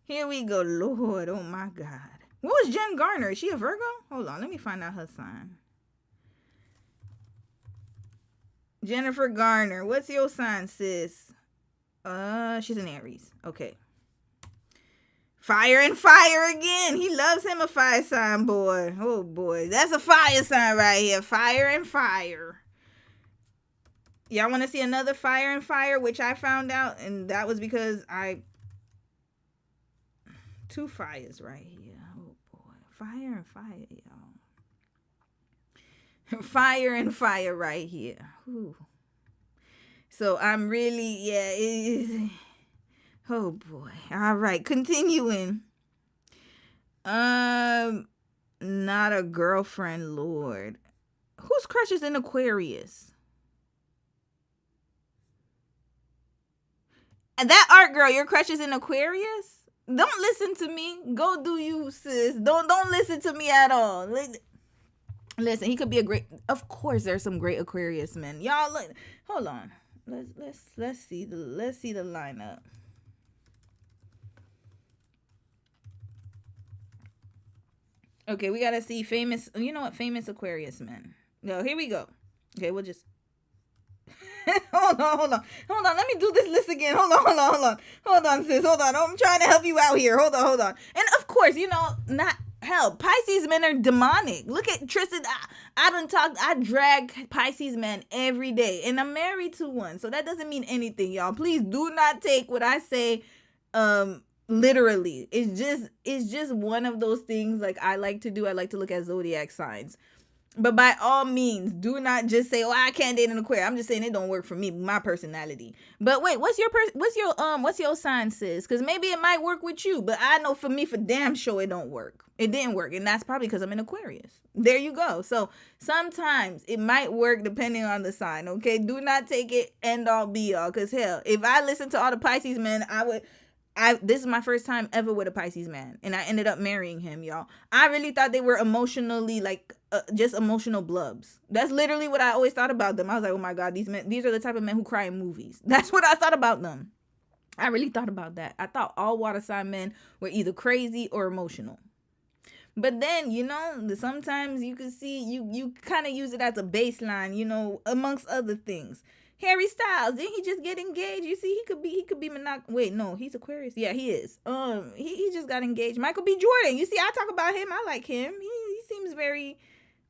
Here we go. Lord, oh my God. What was Jen Garner? Is she a Virgo? Hold on. Let me find out her sign. Jennifer Garner. What's your sign, sis? She's an Aries. Okay. Fire and fire again. He loves him a fire sign, boy. Oh, boy. That's a fire sign right here. Fire and fire. Y'all want to see another fire and fire, which I found out, and that was because two fires right here. Oh, boy. Fire and fire, y'all. Fire and fire right here. Ooh. So I'm really, oh boy. All right, continuing. Not a girlfriend, Lord. Whose crush is in Aquarius? And that art girl, your crush is in Aquarius? Don't listen to me. Go do you, sis. Don't listen to me at all. Listen, he could be a great. Of course, there's some great Aquarius men. Y'all, look. Hold on. Let's see the lineup. Okay, we gotta see famous. You know what? Famous Aquarius men. No, here we go. Okay, we'll just. Hold on. Let me do this list again. Hold on, sis. Hold on. I'm trying to help you out here. Hold on. And of course, not hell. Pisces men are demonic. Look at Tristan. I drag Pisces men every day, and I'm married to one, so that doesn't mean anything, y'all. Please do not take what I say literally. It's just one of those things like I like to do. I like to look at zodiac signs. But by all means, do not just say, "Oh, I can't date an Aquarius." I'm just saying it don't work for me, my personality. But wait, what's your sign, sis? Because maybe it might work with you. But I know for me, for damn sure, it don't work. It didn't work, and that's probably because I'm an Aquarius. There you go. So sometimes it might work depending on the sign. Okay, do not take it end all be all. Because hell, if I listened to all the Pisces men, this is my first time ever with a Pisces man, and I ended up marrying him, y'all. I really thought they were emotionally just emotional blubs. That's literally what I always thought about them. I was like, oh my God, these are the type of men who cry in movies. That's what I thought about them. I really thought about that. I thought all water sign men were either crazy or emotional. But then, sometimes you can see, you kind of use it as a baseline, amongst other things. Harry Styles, didn't he just get engaged? You see, he could be wait, no, he's Aquarius. Yeah, he is. He just got engaged. Michael B. Jordan. You see, I talk about him. I like him. He seems very,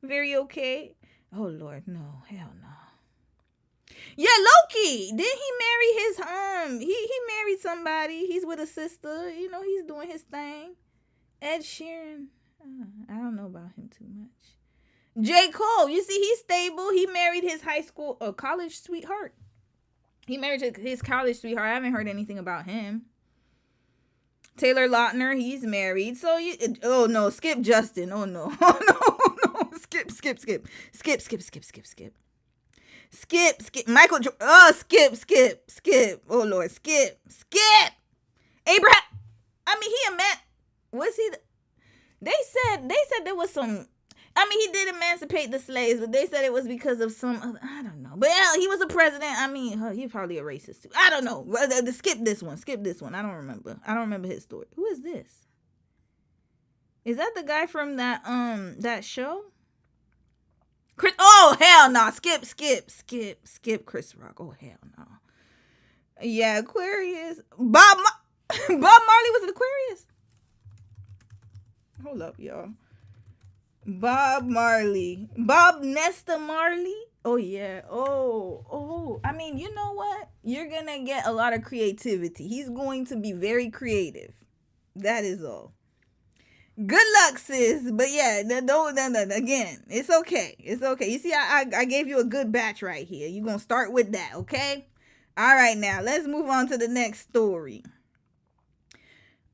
very okay. Oh Lord, no, hell no. Yeah, Loki. Didn't he marry he married somebody. He's with a sister. He's doing his thing. Ed Sheeran. I don't know about him too much. J. Cole, you see, he's stable. He married his college sweetheart. He married his college sweetheart. I haven't heard anything about him. Taylor Lautner, he's married. So oh no, skip Justin. Oh no. Skip. Michael. Skip. Oh Lord, skip. Abraham. I mean, he a man. Was he? They said there was some. I mean, he did emancipate the slaves, but they said it was because of some other, I don't know. But he was a president. I mean, he's probably a racist too. I don't know. Skip this one. I don't remember his story. Who is this? Is that the guy from that show? Chris. Oh hell no! Skip. Chris Rock. Oh hell no. Yeah, Aquarius. Bob Marley was an Aquarius. Hold up, y'all. Bob Nesta Marley. Oh yeah. Oh. I mean, you know what? You're gonna get a lot of creativity. He's going to be very creative. That is all. Good luck, sis. But yeah, no. Again, it's okay. You see, I gave you a good batch right here. You're gonna start with that, okay? All right, now let's move on to the next story.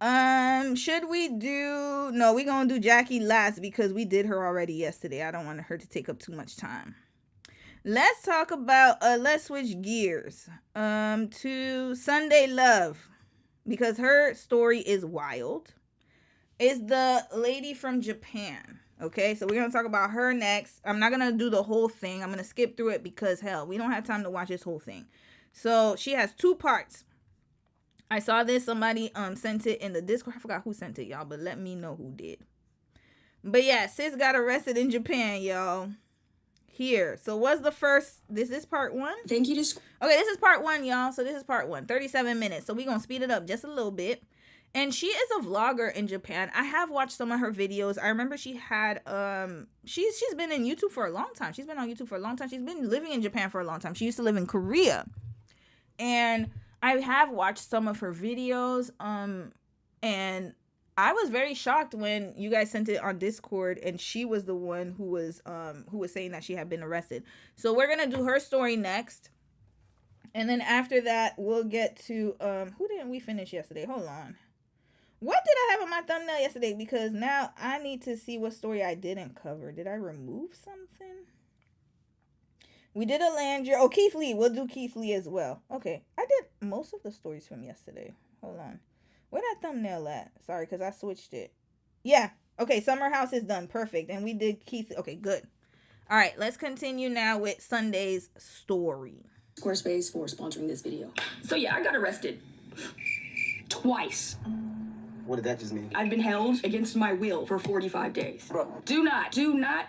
Should we do... No, we're gonna do Jackie last because we did her already yesterday. I don't want her to take up too much time. Let's talk about... let's switch gears to Sunday Love because her story is wild. It's the lady from Japan. Okay, so we're gonna talk about her next. I'm not gonna do the whole thing. I'm gonna skip through it because, hell, we don't have time to watch this whole thing. So she has 2 parts. I saw this. Somebody sent it in the Discord. I forgot who sent it, y'all, but let me know who did. But yeah, sis got arrested in Japan, y'all. Here. So what's the first? This is part 1. Thank you. Okay, this is part 1, y'all. So this is part 1. 37 minutes. So we're gonna speed it up just a little bit. And she is a vlogger in Japan. I have watched some of her videos. I remember she had she's been in YouTube for a long time. She's been on YouTube for a long time. She's been living in Japan for a long time. She used to live in Korea. And I have watched some of her videos. And I was very shocked when you guys sent it on Discord and she was the one who was saying that she had been arrested. So we're gonna do her story next. And then after that, we'll get to who didn't we finish yesterday? Hold on. What did I have on my thumbnail yesterday? Because now I need to see what story I didn't cover. Did I remove something? We did a Landry. Oh, Keith Lee. We'll do Keith Lee as well. Okay. I did most of the stories from yesterday. Hold on. Where that thumbnail at? Sorry, because I switched it. Yeah. Okay, Summer House is done. Perfect. And we did Keith. Okay, good. All right, let's continue now with Sunday's story. Squarespace for sponsoring this video. So yeah, I got arrested. Twice. What did that just mean? I've been held against my will for 45 days. Bro. Do not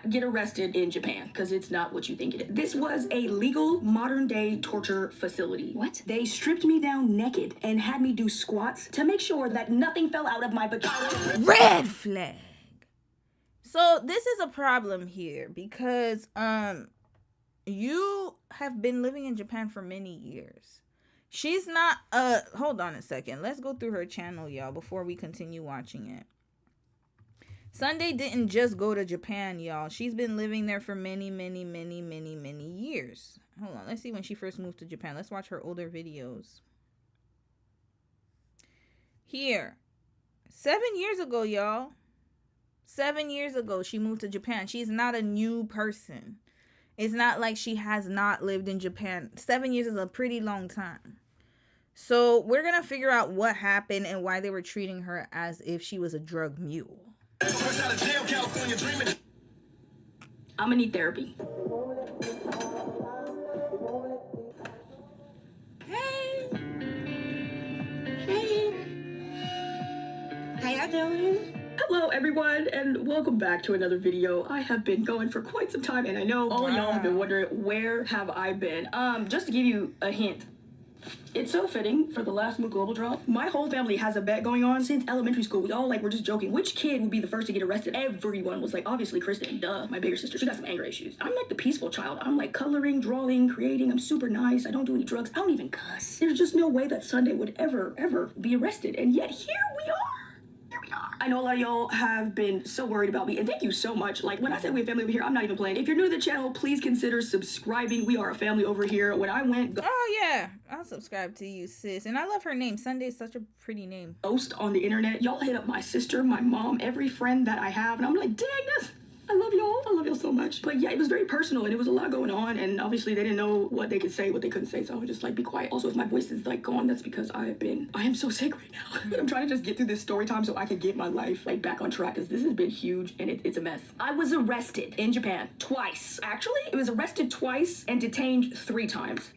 get arrested in Japan, because it's not what you think it is. This was a legal modern day torture facility. What? They stripped me down naked and had me do squats to make sure that nothing fell out of my vagina. Red flag. So this is a problem here because you have been living in Japan for many years. She's not hold on a second. Let's go through her channel, y'all, before we continue watching it. Sundai didn't just go to Japan, y'all. She's been living there for many years. Hold on. Let's see when she first moved to Japan. Let's watch her older videos. Here. 7 years ago, y'all. 7 years ago, she moved to Japan. She's not a new person. It's not like she has not lived in Japan. 7 years is a pretty long time. So we're going to figure out what happened and why they were treating her as if she was a drug mule. I'm gonna need therapy. Hey. How y'all doing? Hello everyone and welcome back to another video. I have been going for quite some time and I know all y'all have been wondering where have I been. Just to give you a hint. It's so fitting for the last Moot Global drop. My whole family has a bet going on since elementary school. We all were just joking. Which kid would be the first to get arrested? Everyone was like, obviously Kristen, duh. My bigger sister, she got some anger issues. I'm like the peaceful child. I'm like coloring, drawing, creating. I'm super nice. I don't do any drugs. I don't even cuss. There's just no way that Sundai would ever be arrested. And yet here we are. I know a lot of y'all have been so worried about me, and thank you so much. Like, when I said we have family over here, I'm not even playing. If you're new to the channel, please consider subscribing. We are a family over here. When I went... Oh, yeah. I'll subscribe to you, sis. And I love her name. Sundai is such a pretty name. Ghost on the internet. Y'all hit up my sister, my mom, every friend that I have, and I'm like, dang, I love y'all. I love y'all so much. But yeah, it was very personal and it was a lot going on. And obviously they didn't know what they could say, what they couldn't say. So I would just be quiet. Also, if my voice is gone, that's because I am so sick right now. I'm trying to just get through this story time so I can get my life back on track because this has been huge and it's a mess. I was arrested in Japan twice. Actually, it was arrested twice and detained 3 times.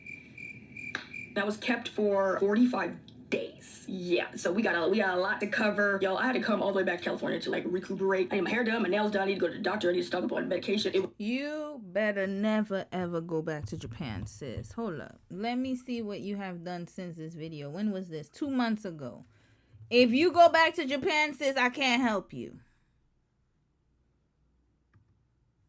I was kept for 45 days. Yeah, so we got a lot to cover. Yo, I had to come all the way back to California to recuperate. I need my hair done, my nails done, I need to go to the doctor, I need to stock up on medication. You better never ever go back to Japan, sis. Hold up. Let me see what you have done since this video. When was this? 2 months ago. If you go back to Japan, sis, I can't help you.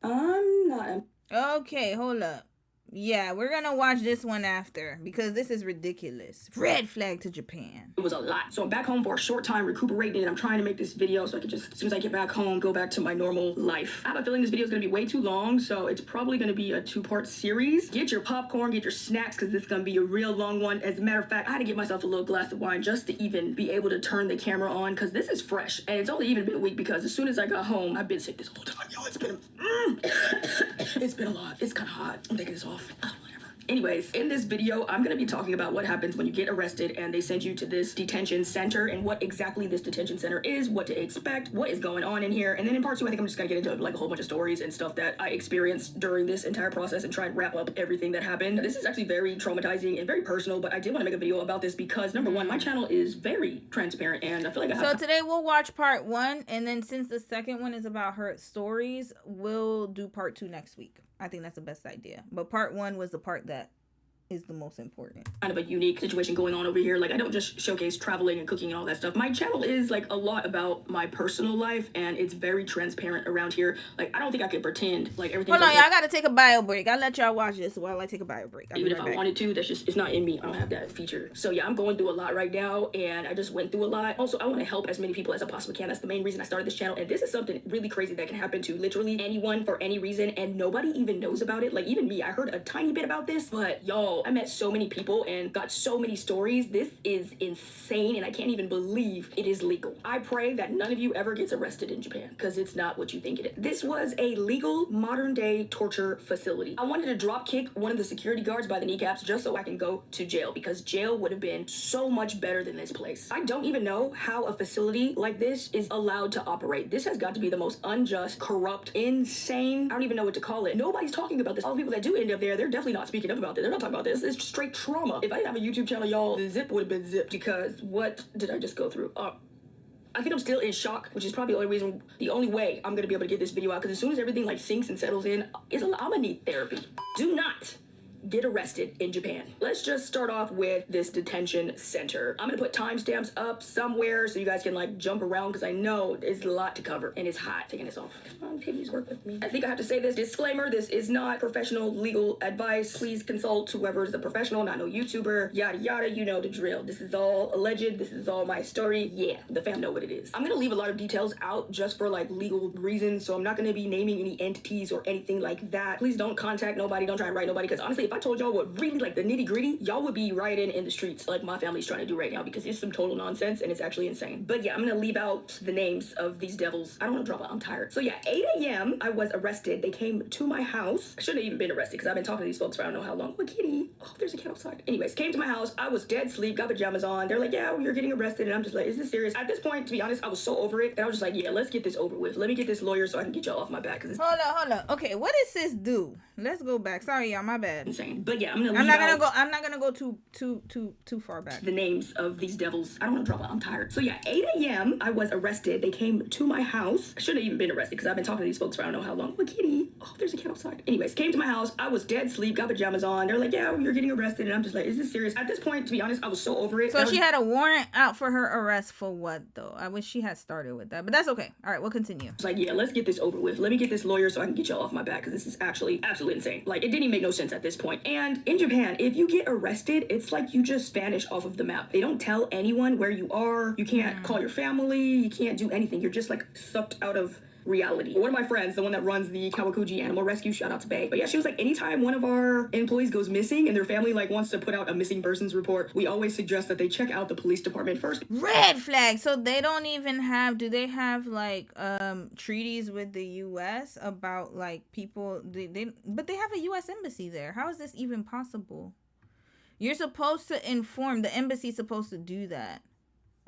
I'm not. Okay, hold up. Yeah, we're gonna watch this one after because this is ridiculous. Red flag to Japan. It was a lot. So I'm back home for a short time recuperating and I'm trying to make this video so I can just, as soon as I get back home, go back to my normal life. I have a feeling this video is gonna be way too long, so it's probably gonna be a 2-part series. Get your popcorn, get your snacks, because this is gonna be a real long one. As a matter of fact, I had to get myself a little glass of wine just to even be able to turn the camera on because this is fresh. And it's only even been a week because as soon as I got home, I've been sick this whole time. Yo, it's been a lot. It's kind of hot. I'm taking this off. Anyways, in this video, I'm going to be talking about what happens when you get arrested and they send you to this detention center and what exactly this detention center is, what to expect, what is going on in here. And then in part 2, I think I'm just going to get into a whole bunch of stories and stuff that I experienced during this entire process and try and wrap up everything that happened. This is actually very traumatizing and very personal, but I did want to make a video about this because, number one, my channel is very transparent and I feel like I have... So today we'll watch part 1, and then since the second one is about her stories, we'll do part 2 next week. I think that's the best idea. But part 1 was the part that is the most important. Kind of a unique situation going on over here. Like, I don't just showcase traveling and cooking and all that stuff. My channel is like a lot about my personal life, and it's very transparent around here. Like, I don't think I could pretend like everything. Hold on, y'all. I gotta take a bio break. I'll let y'all watch this while I take a bio break. Even if I wanted to, that's just, it's not in me. I don't have that feature. So yeah, I'm going through a lot right now, and I just went through a lot. Also, I want to help as many people as I possibly can. That's the main reason I started this channel. And this is something really crazy that can happen to literally anyone for any reason, and nobody even knows about it. Like, even me, I heard a tiny bit about this, but y'all, I met so many people and got so many stories. This is insane, and I can't even believe it is legal. I pray that none of you ever gets arrested in Japan, because it's not what you think it is. This was a legal modern day torture facility. I wanted to drop kick one of the security guards by the kneecaps just so I can go to jail, because jail would have been so much better than this place. I don't even know how a facility like this is allowed to operate. This has got to be the most unjust, corrupt, insane, I don't even know what to call it. Nobody's talking about this. All the people that do end up there, they're definitely not speaking up about this. They're not talking about this. It's straight trauma. If I didn't have a YouTube channel, y'all, the zip would have been zipped, because what did I just go through? I think I'm still in shock, which is probably the only way I'm gonna be able to get this video out, because as soon as everything like sinks and settles in, I'm gonna need therapy. Do not get arrested in Japan. Let's just start off with this detention center. I'm gonna put timestamps up somewhere so you guys can like jump around, because I know it's a lot to cover and it's hot. Taking this off. Come on, please work with me. I think I have to say this disclaimer. This is not professional legal advice. Please consult whoever is a professional, not no YouTuber, yada yada, you know the drill. This is all alleged. This is all my story. Yeah, the fam know what it is. I'm gonna leave a lot of details out just for like legal reasons, so I'm not gonna be naming any entities or anything like that. Please don't contact nobody. Don't try and write nobody, because honestly, if I told y'all what really like the nitty gritty, y'all would be rioting in the streets like my family's trying to do right now, because it's some total nonsense and it's actually insane. But yeah, I'm gonna leave out the names of these devils. I don't want to drop it. I'm tired. So yeah, 8 a.m. I was arrested. They came to my house. I shouldn't have even been arrested, because I've been talking to these folks for I don't know how long. Oh, kitty. Oh, there's a cat outside. Anyways, came to my house. I was dead asleep, got pajamas on. They're like, yeah, you're getting arrested. And I'm just like, is this serious? At this point, to be honest, I was so over it that I was just like, yeah, let's get this over with. Let me get this lawyer so I can get y'all off my back. Hold on. Okay, what does sis do? Let's go back. Sorry, y'all, my bad. Insane. But yeah, I'm not gonna go too far back. The names of these devils. I don't want to drop it. I'm tired. So yeah, 8 a.m. I was arrested. They came to my house. I shouldn't have even been arrested, because I've been talking to these folks for I don't know how long. Oh, kitty. Oh, there's a cat outside. Anyways, came to my house. I was dead asleep, got pajamas on. They're like, yeah, you're getting arrested. And I'm just like, is this serious? At this point, to be honest, I was so over it. So she had a warrant out for her arrest for what, though? I wish she had started with that, but that's okay. All right, we'll continue. It's like, yeah, let's get this over with. Let me get this lawyer so I can get y'all off my back, because this is actually absolutely insane. Like, it didn't even make no sense at this point. And in Japan, if you get arrested, it's like you just vanish off of the map. They don't tell anyone where you are. You can't call your family. You can't do anything. You're just like sucked out of reality. One of my friends, the one that runs the Kawakuji Animal Rescue, shout out to Bae. But yeah, she was like, anytime one of our employees goes missing and their family like wants to put out a missing persons report, we always suggest that they check out the police department first. Red flag. So they don't even have, do they have like treaties with the US about like people, but they have a US embassy there. How is this even possible? You're supposed to inform, the embassy's supposed to do that.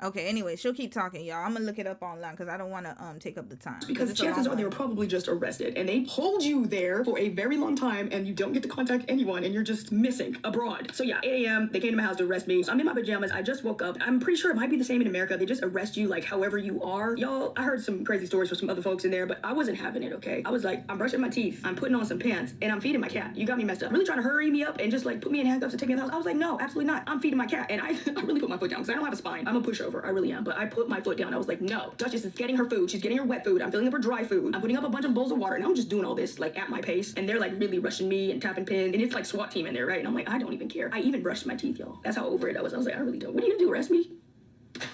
Okay, anyway, she'll keep talking, y'all. I'm gonna look it up online because I don't want to take up the time. Because chances are they were probably just arrested, and they hold you there for a very long time, and you don't get to contact anyone, and you're just missing abroad. So yeah, 8 a.m. they came to my house to arrest me. So I'm in my pajamas. I just woke up. I'm pretty sure it might be the same in America. They just arrest you like however you are. Y'all, I heard some crazy stories from some other folks in there, but I wasn't having it, okay? I was like, I'm brushing my teeth, I'm putting on some pants, and I'm feeding my cat. You got me messed up. Really trying to hurry me up and just like put me in handcuffs and take me to the house. I was like, no, absolutely not. I'm feeding my cat. And I really put my foot down because I don't have a spine. I'm a pushover. I really am. But I put my foot down. I was like, no. Duchess is getting her food. She's getting her wet food. I'm filling up her dry food. I'm putting up a bunch of bowls of water. And I'm just doing all this like at my pace. And they're like really rushing me and tapping pins. And it's like SWAT team in there, right? And I'm like, I don't even care. I even brushed my teeth, y'all. That's how over it I was. I was like, I really don't. What are you gonna do? Arrest me?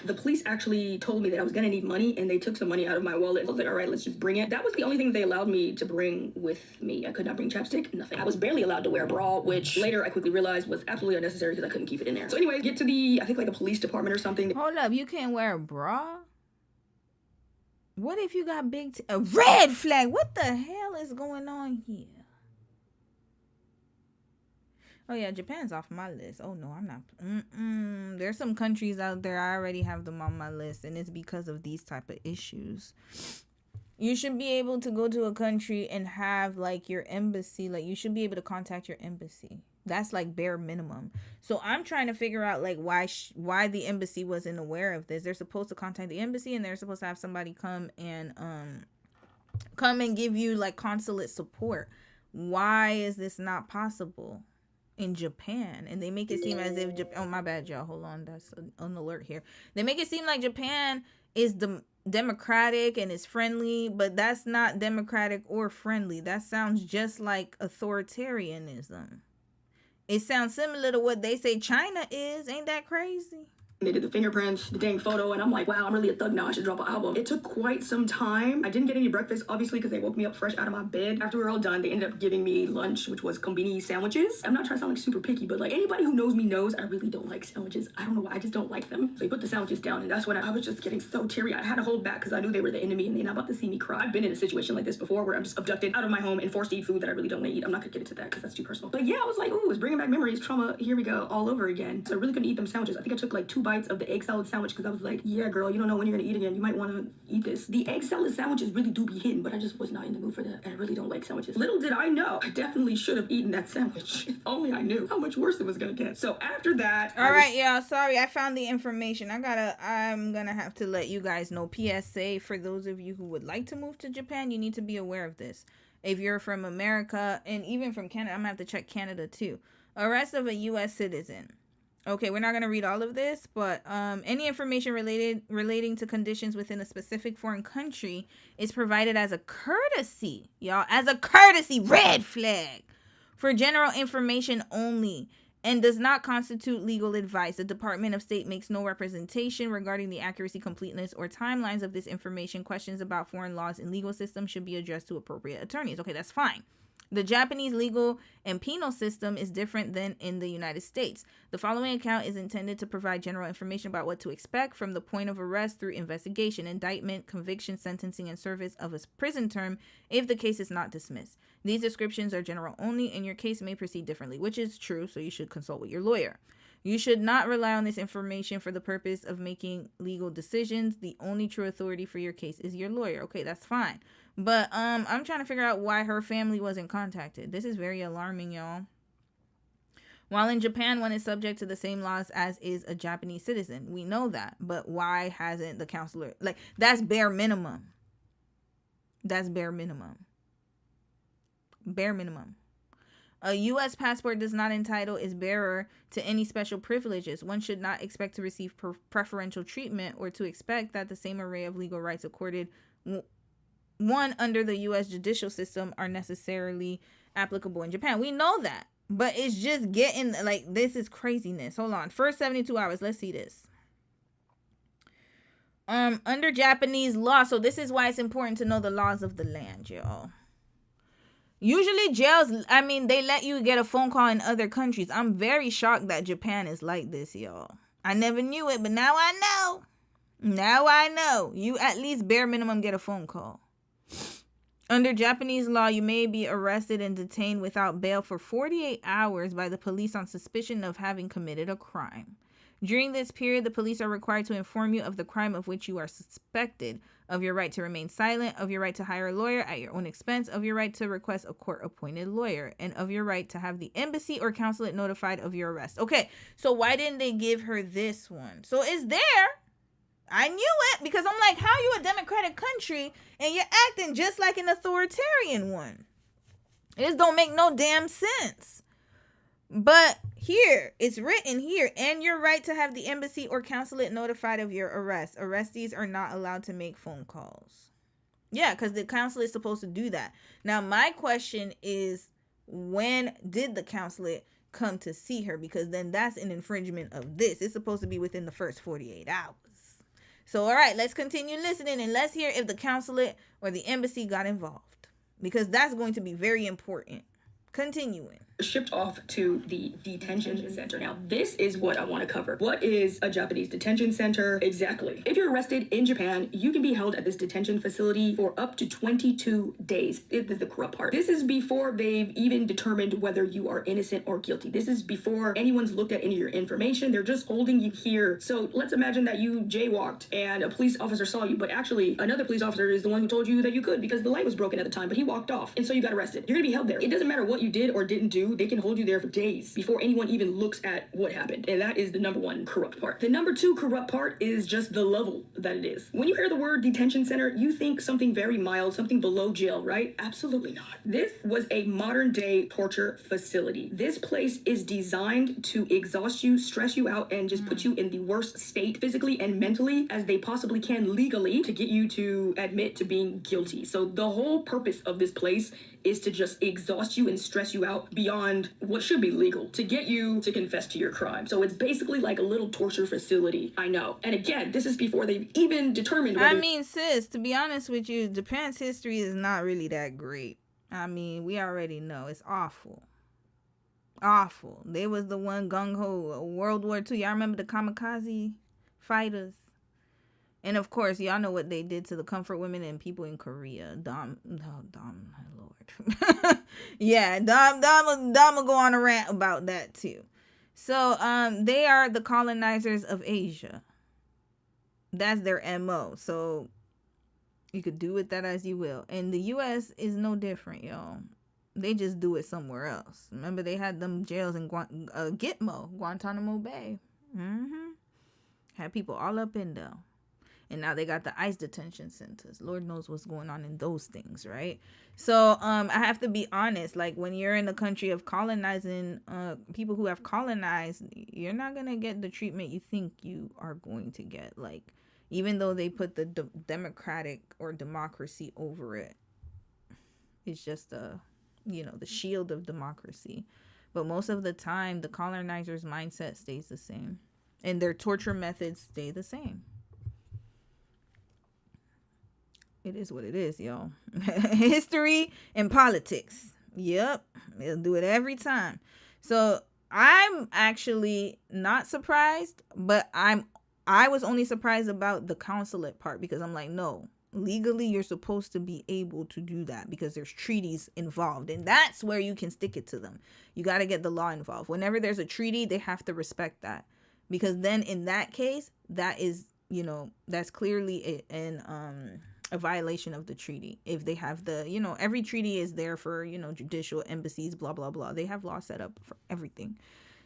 The police actually told me that I was gonna need money, and they took some money out of my wallet. I was like, all right, let's just bring it. That was the only thing they allowed me to bring with me. I could not bring chapstick, nothing. I was barely allowed to wear a bra, which later I quickly realized was absolutely unnecessary because I couldn't keep it in there. So anyway, get to the, I think like a police department or something. Hold up, you can't wear a bra? What if you got a red flag? What the hell is going on here? Oh yeah, Japan's off my list. Oh no, I'm not. There's some countries out there I already have them on my list, and it's because of these type of issues. You should be able to go to a country and have like your embassy, like you should be able to contact your embassy. That's like bare minimum. So I'm trying to figure out like why the embassy wasn't aware of this. They're supposed to contact the embassy, and they're supposed to have somebody come and give you like consulate support. Why is this not possible in Japan? And they make it seem as if oh, my bad, y'all, hold on, that's an alert here. They make it seem like Japan is democratic and is friendly, but that's not democratic or friendly. That sounds just like authoritarianism. It sounds similar to what they say China is. Ain't that crazy? They did the fingerprints, the dang photo, and I'm like, wow, I'm really a thug now. I should drop an album. It took quite some time. I didn't get any breakfast, obviously, because they woke me up fresh out of my bed. After we were all done, they ended up giving me lunch, which was combini sandwiches. I'm not trying to sound like super picky, but like anybody who knows me knows I really don't like sandwiches. I don't know why, I just don't like them. So they put the sandwiches down, and that's when I was just getting so teary. I had to hold back because I knew they were the enemy, and they're not about to see me cry. I've been in a situation like this before where I'm just abducted out of my home and forced to eat food that I really don't want to eat. I'm not gonna get into that because that's too personal. But yeah, I was like, ooh, it's bringing back memories, trauma, here we go, all over again. So I really couldn't eat them sandwiches. I think I took like 2 bites of the egg salad sandwich because I was like, yeah, girl, you don't know when you're gonna eat again. You might want to eat this. The egg salad sandwiches really do be hidden, but I just was not in the mood for that, and I really don't like sandwiches. Little did I know, I definitely should have eaten that sandwich. If only I knew how much worse it was gonna get. So after that, all right, y'all, sorry, I found the information. I'm gonna have to let you guys know. PSA for those of you who would like to move to Japan, you need to be aware of this. If you're from America and even from Canada, I'm gonna have to check Canada too. Arrest of a U.S. citizen. Okay, we're not going to read all of this, but any information relating to conditions within a specific foreign country is provided as a courtesy, y'all, as a courtesy, red flag, for general information only, and does not constitute legal advice. The Department of State makes no representation regarding the accuracy, completeness, or timelines of this information. Questions about foreign laws and legal systems should be addressed to appropriate attorneys. Okay, that's fine. The Japanese legal and penal system is different than in the United States. The following account is intended to provide general information about what to expect from the point of arrest through investigation, indictment, conviction, sentencing, and service of a prison term if the case is not dismissed. These descriptions are general only, and your case may proceed differently, which is true, so you should consult with your lawyer. You should not rely on this information for the purpose of making legal decisions. The only true authority for your case is your lawyer. Okay, that's fine. But I'm trying to figure out why her family wasn't contacted. This is very alarming, y'all. While in Japan, one is subject to the same laws as is a Japanese citizen. We know that. But why hasn't the counselor... Like, that's bare minimum. That's bare minimum. Bare minimum. A U.S. passport does not entitle its bearer to any special privileges. One should not expect to receive preferential treatment or to expect that the same array of legal rights accorded one under the U.S. judicial system are necessarily applicable in Japan. We know that, but it's just getting, like, this is craziness. Hold on. First 72 hours. Let's see this. Under Japanese law, so this is why it's important to know the laws of the land, y'all. Usually jails, I mean, they let you get a phone call in other countries. I'm very shocked that Japan is like this, y'all. I never knew it, but now I know. Now I know. You at least bare minimum get a phone call. Under Japanese law, you may be arrested and detained without bail for 48 hours by the police on suspicion of having committed a crime. During this period, the police are required to inform you of the crime of which you are suspected, of your right to remain silent, of your right to hire a lawyer at your own expense, of your right to request a court-appointed lawyer, and of your right to have the embassy or consulate notified of your arrest. Okay, so why didn't they give her this one? So it's there. I knew it because I'm like, how you a democratic country and you're acting just like an authoritarian one? It just don't make no damn sense. But here, it's written here, and your right to have the embassy or consulate notified of your arrest. Arrestees are not allowed to make phone calls. Yeah, because the consulate is supposed to do that. Now, my question is, when did the consulate come to see her? Because then that's an infringement of this. It's supposed to be within the first 48 hours. So, all right, let's continue listening and let's hear if the consulate or the embassy got involved, because that's going to be very important. Continuing. Shipped off to the detention center. Now, this is what I want to cover. What is a Japanese detention center exactly? If you're arrested in Japan, you can be held at this detention facility for up to 22 days. This is the corrupt part. This is before they've even determined whether you are innocent or guilty. This is before anyone's looked at any of your information. They're just holding you here. So let's imagine that you jaywalked and a police officer saw you, but actually another police officer is the one who told you that you could because the light was broken at the time, but he walked off. And so you got arrested. You're going to be held there. It doesn't matter what you did or didn't do do, they can hold you there for days before anyone even looks at what happened. And that is the number one corrupt part. The number two corrupt part is just the level that it is. When you hear the word detention center, you think something very mild, something below jail, right? Absolutely not. This was a modern day torture facility. This place is designed to exhaust you, stress you out, and just put you in the worst state physically and mentally as they possibly can legally to get you to admit to being guilty. So the whole purpose of this place is to just exhaust you and stress you out beyond what should be legal to get you to confess to your crime. So it's basically like a little torture facility. I know. And again, this is before they've even determined whether... I mean, sis, to be honest with you, Japan's history is not really that great. I mean, we already know it's awful. Awful. They was the one gung-ho World War II. Y'all remember the kamikaze fighters? And of course, y'all know what they did to the comfort women and people in Korea. Dom, my lord. Yeah, Dom will go on a rant about that too. So, they are the colonizers of Asia. That's their MO. So, you could do with that as you will. And the U.S. is no different, y'all. They just do it somewhere else. Remember, they had them jails in Gitmo, Guantanamo Bay. Had people all up in there. And now they got the ICE detention centers. Lord knows what's going on in those things, right? So I have to be honest. Like, when you're in the country of colonizing, people who have colonized, you're not going to get the treatment you think you are going to get. Like, even though they put the democratic or democracy over it. It's just the shield of democracy. But most of the time, the colonizer's mindset stays the same. And their torture methods stay the same. It is what it is, y'all. History and politics. Yep. They'll do it every time. So I'm actually not surprised, but I was only surprised about the consulate part, because I'm like, no, legally you're supposed to be able to do that because there's treaties involved, and that's where you can stick it to them. You got to get the law involved. Whenever there's a treaty, they have to respect that, because then in that case, that is, that's clearly a violation of the treaty. If they have every treaty is there for, judicial embassies, blah, blah, blah. They have law set up for everything.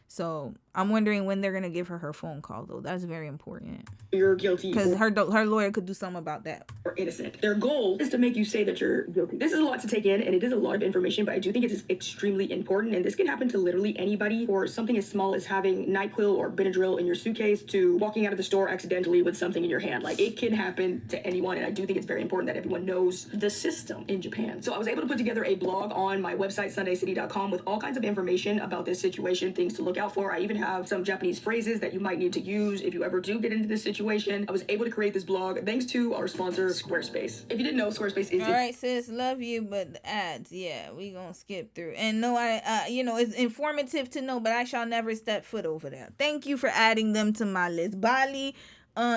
So I'm wondering when they're going to give her phone call, though. That's very important. You're guilty. Because her lawyer could do something about that. Or innocent. Their goal is to make you say that you're guilty. This is a lot to take in, and it is a lot of information, but I do think it is extremely important, and this can happen to literally anybody, or something as small as having NyQuil or Benadryl in your suitcase to walking out of the store accidentally with something in your hand. Like, it can happen to anyone, and I do think it's very important that everyone knows the system in Japan. So I was able to put together a blog on my website, sundaicity.com, with all kinds of information about this situation, things to look out for. I even have some Japanese phrases that you might need to use if you ever do get into this situation. I was able to create this blog thanks to our sponsor, Squarespace. If you didn't know, Squarespace is... All right, sis, love you, but the ads, yeah, we gonna skip through. And no, it's informative to know, but I shall never step foot over there. Thank you for adding them to my list. Bali,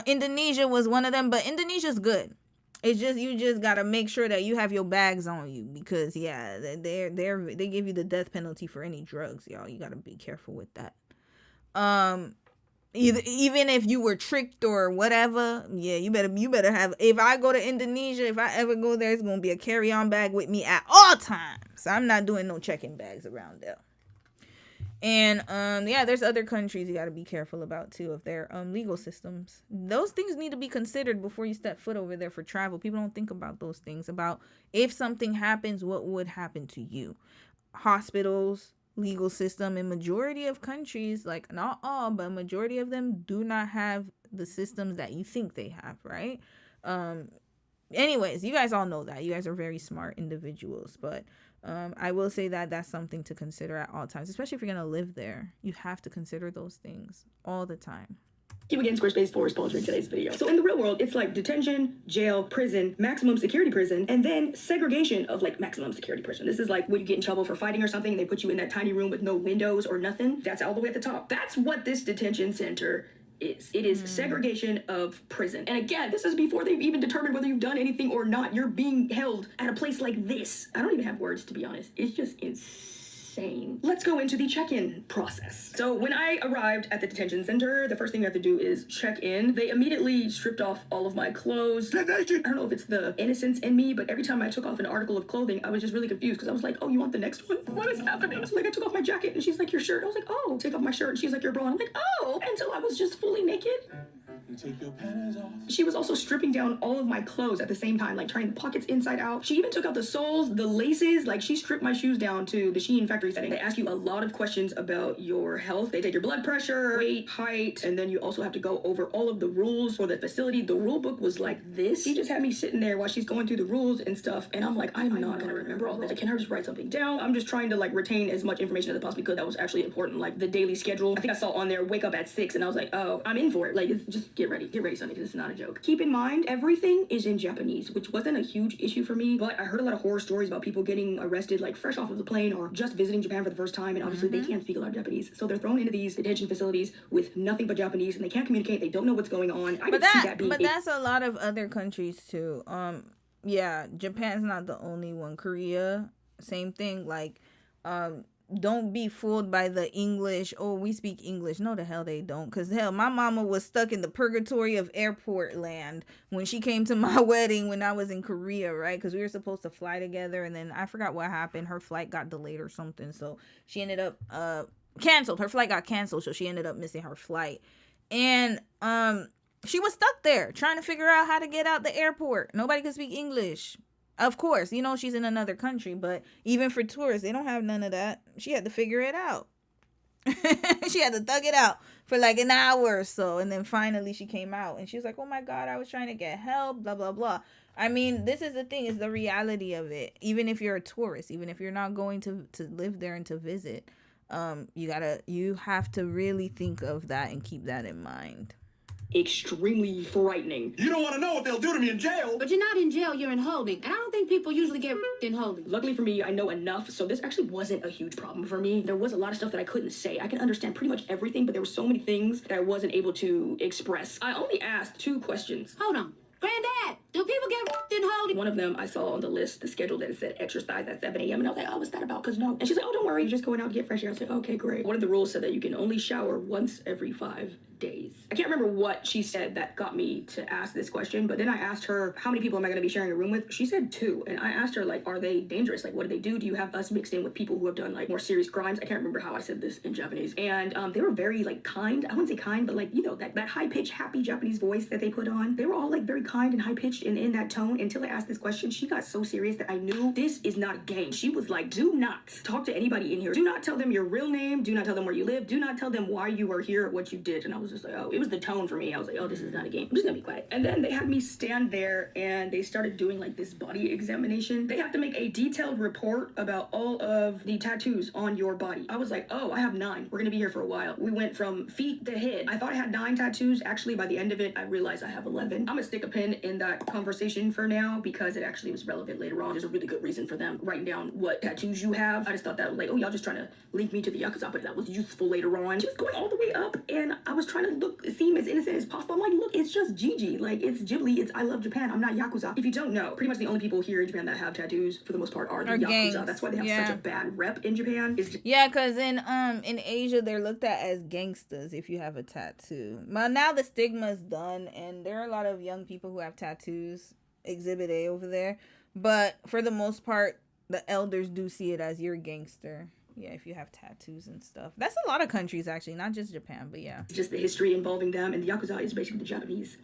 Indonesia was one of them, but Indonesia's good. It's just, you just gotta make sure that you have your bags on you, because they give you the death penalty for any drugs, y'all. You gotta be careful with that. Even if you were tricked or whatever, yeah, you better have. If I go to Indonesia, if I ever go there, it's gonna be a carry-on bag with me at all times. I'm not doing no checking bags around there. And there's other countries you got to be careful about too, of their legal systems. Those things need to be considered before you step foot over there for travel. People don't think about those things, about if something happens, what would happen to you. Hospitals, legal system, in majority of countries, like not all, but majority of them do not have the systems that you think they have, right? Anyways, you guys all know that. You guys are very smart individuals, but I will say that that's something to consider at all times, especially if you're going to live there. You have to consider those things all the time. Thank you again, Squarespace, for sponsoring today's video. So in the real world, it's like detention, jail, prison, maximum security prison, and then segregation of like maximum security prison. This is like when you get in trouble for fighting or something and they put you in that tiny room with no windows or nothing. That's all the way at the top. That's what this detention center is. It is segregation of prison. And again, this is before they've even determined whether you've done anything or not. You're being held at a place like this. I don't even have words, to be honest. It's just insane. insane. Let's go into the check-in process. So when I arrived at the detention center, the first thing you have to do is check in. They immediately stripped off all of my clothes. I don't know if it's the innocence in me, but every time I took off an article of clothing, I was just really confused because I was like, oh, you want the next one? What is happening? So like I took off my jacket and she's like, your shirt. I was like, oh, take off my shirt. And she's like, your bra. And I'm like, oh, until I was just fully naked. Take your panties off. She was also stripping down all of my clothes at the same time, like turning the pockets inside out. She even took out the soles, the laces, like she stripped my shoes down to the Shein factory setting. They ask you a lot of questions about your health. They take your blood pressure, weight, height, and then you also have to go over all of the rules for the facility. The rule book was like this. She just had me sitting there while she's going through the rules and stuff, and I'm like, I'm not gonna remember all this. Can I just write something down? I'm just trying to like retain as much information as I possibly could that was actually important, like the daily schedule. I think I saw on there, wake up at 6, and I was like, oh, I'm in for it. Like, it's just get ready, Sunday, because it's not a joke. Keep in mind, everything is in Japanese, which wasn't a huge issue for me, but I heard a lot of horror stories about people getting arrested like fresh off of the plane or just visiting Japan for the first time, and obviously they can't speak a lot of Japanese, so they're thrown into these detention facilities with nothing but Japanese, and they can't communicate, they don't know what's going on. I could see that being that's a lot of other countries too. Yeah, Japan's not the only one. Korea, same thing. Like, don't be fooled by the English. Oh, we speak English. No, the hell they don't. Because hell, my mama was stuck in the purgatory of airport land when she came to my wedding when I was in Korea, right? Because we were supposed to fly together, and then I forgot what happened. Her flight got delayed or something, so she ended up canceled. Her flight got canceled, so she ended up missing her flight. And she was stuck there trying to figure out how to get out the airport. Nobody could speak English. Of course, you know, she's in another country, but even for tourists, they don't have none of that. She had to figure it out. She had to thug it out for like an hour or so, and then finally she came out, and she was like, oh my God, I was trying to get help, blah, blah, blah. I mean, this is the thing, is the reality of it. Even if you're a tourist, even if you're not going to live there and to visit, you have to really think of that and keep that in mind. Extremely frightening. You don't want to know what they'll do to me in jail. But you're not in jail, you're in holding. And I don't think people usually get in holding. Luckily for me, I know enough, so this actually wasn't a huge problem for me. There was a lot of stuff that I couldn't say. I can understand pretty much everything, but there were so many things that I wasn't able to express. I only asked 2 questions. Hold on. Granddad, do people get in holding? One of them I saw on the list, the schedule that said exercise at 7 a.m. And I was like, oh, what's that about? Because no. And she's like, oh, don't worry, you're just going out to get fresh air. I was like, okay, great. One of the rules said that you can only shower once every 5 days. I can't remember what she said that got me to ask this question, but then I asked her, how many people am I going to be sharing a room with? She said 2. And I asked her, like, are they dangerous? Like, what do they do? Do you have us mixed in with people who have done, like, more serious crimes? I can't remember how I said this in Japanese. And they were very, like, kind. I wouldn't say kind, but, like, you know, that high-pitched, happy Japanese voice that they put on. They were all, like, very kind and high-pitched and in that tone. Until I asked this question, she got so serious that I knew this is not a game. She was like, do not talk to anybody in here. Do not tell them your real name. Do not tell them where you live. Do not tell them why you are here, what you did. And I was just like, oh, it was the tone for me. I was like, oh, this is not a game. I'm just gonna be quiet. And then they had me stand there and they started doing like this body examination. They have to make a detailed report about all of the tattoos on your body. I was like, oh, I have 9. We're gonna be here for a while. We went from feet to head. I thought I had 9 tattoos. Actually, by the end of it, I realized I have 11. I'm gonna stick a pin in that conversation for now because it actually was relevant later on. There's a really good reason for them writing down what tattoos you have. I just thought that was like, oh, y'all just trying to link me to the Yakuza, but that was useful later on. She was going all the way up and I was trying to seem as innocent as possible. I'm like, look, it's just Gigi. Like, it's Ghibli. It's I love Japan. I'm not Yakuza. If you don't know, pretty much the only people here in Japan that have tattoos for the most part are the Yakuza. Gangs. That's why they have such a bad rep in Japan. Yeah, because in Asia, they're looked at as gangsters if you have a tattoo. Well, now the stigma's done, and there are a lot of young people who have tattoos. Exhibit A over there. But for the most part, the elders do see it as you're a gangster. Yeah, if you have tattoos and stuff. That's a lot of countries, actually, not just Japan, but yeah. Just the history involving them, and the Yakuza is basically the Japanese.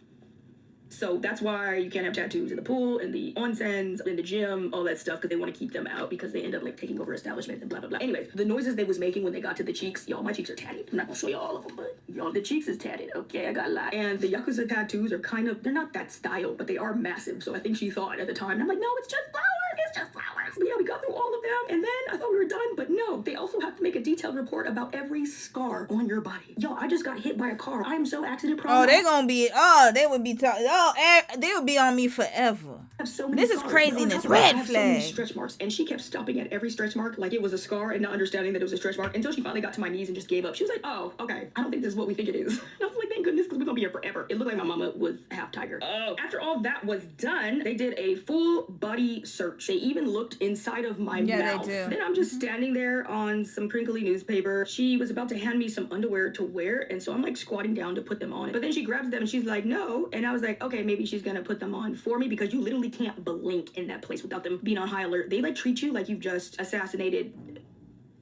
So that's why you can't have tattoos in the pool, in the onsens, in the gym, all that stuff, because they want to keep them out because they end up like taking over establishments and blah, blah, blah. Anyways, the noises they was making when they got to the cheeks, y'all, my cheeks are tatted. I'm not going to show you all of them, but y'all, the cheeks is tatted. Okay, I got a lot. And the Yakuza tattoos are kind of, they're not that style, but they are massive. So I think she thought at the time, and I'm like, no, it's just flowers. It's just flowers. But yeah, we got through all of them, and then I thought we were done, but no, they also have to make a detailed report about every scar on your body. Yo, I just got hit by a car. I'm so accident prone. Oh, they would be on me forever. so many This is scars. craziness. But on top of that, I Red have so many flag. stretch marks, and she kept stopping at every stretch mark like it was a scar and not understanding that it was a stretch mark until she finally got to my knees and just gave up. She was like, "Oh, okay. I don't think this is what we think it is." And I was like, "Thank goodness, because we're gonna be here forever." It looked like my mama was half tiger. Oh. After all that was done, they did a full body search. They even looked inside of my mouth. They do. Then I'm just standing there on some crinkly newspaper. She was about to hand me some underwear to wear, and so I'm like squatting down to put them on. But then she grabs them and she's like, "No." And I was like, "Okay, maybe she's gonna put them on for me," because you literally can't blink in that place without them being on high alert. They like treat you like you've just assassinated.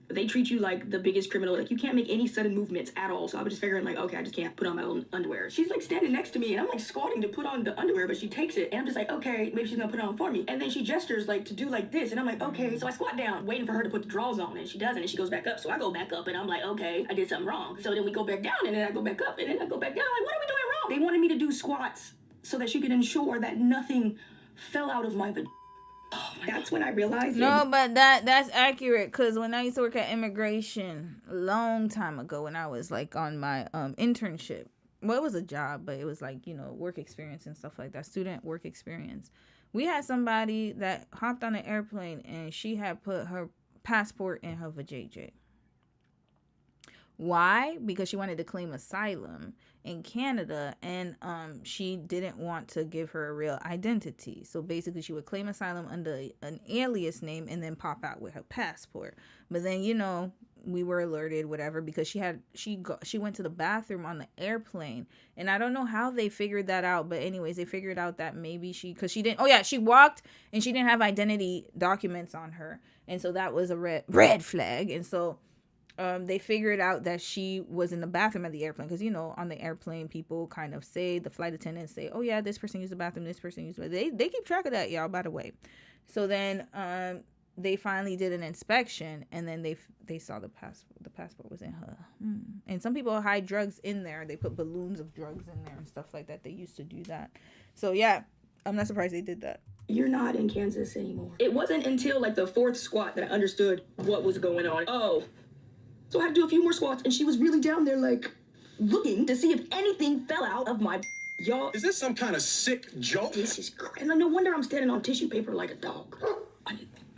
They treat you like the biggest criminal. Like you can't make any sudden movements at all. So I was just figuring like, okay, I just can't put on my own underwear. She's like standing next to me and I'm like squatting to put on the underwear, but she takes it and I'm just like, okay, maybe she's gonna put it on for me. And then she gestures like to do like this and I'm like, okay. So I squat down waiting for her to put the drawers on and she doesn't and she goes back up. So I go back up and I'm like, okay, I did something wrong. So then we go back down and then I go back up and then I go back down. I'm like, what are we doing wrong? They wanted me to do squats so that she could ensure that nothing fell out of my vagina. That's when I realized. No, but that's accurate because when I used to work at immigration a long time ago, when I was like on my internship, well, it was a job, but it was like, you know, work experience and stuff like that, student work experience. We had somebody that hopped on an airplane and she had put her passport in her vajayjay. Why? Because she wanted to claim asylum in Canada and she didn't want to give her a real identity. So basically she would claim asylum under an alias name and then pop out with her passport. But then, you know, we were alerted, whatever, because she went to the bathroom on the airplane. And I don't know how they figured that out. But anyways, they figured out that maybe she walked and she didn't have identity documents on her. And so that was a red flag. And so they figured out that she was in the bathroom at the airplane because, you know, on the airplane, people kind of say, the flight attendants say, oh, yeah, this person used the bathroom, this person used the bathroom. They keep track of that, y'all, by the way. So then they finally did an inspection and then they saw the passport was in her. And some people hide drugs in there. They put balloons of drugs in there and stuff like that. They used to do that. So, yeah, I'm not surprised they did that. You're not in Kansas anymore. It wasn't until like the fourth squat that I understood what was going on. Oh. So I had to do a few more squats, and she was really down there, like, looking to see if anything fell out of my... Y'all... Is this some kind of sick joke? This is crazy. And no wonder I'm standing on tissue paper like a dog.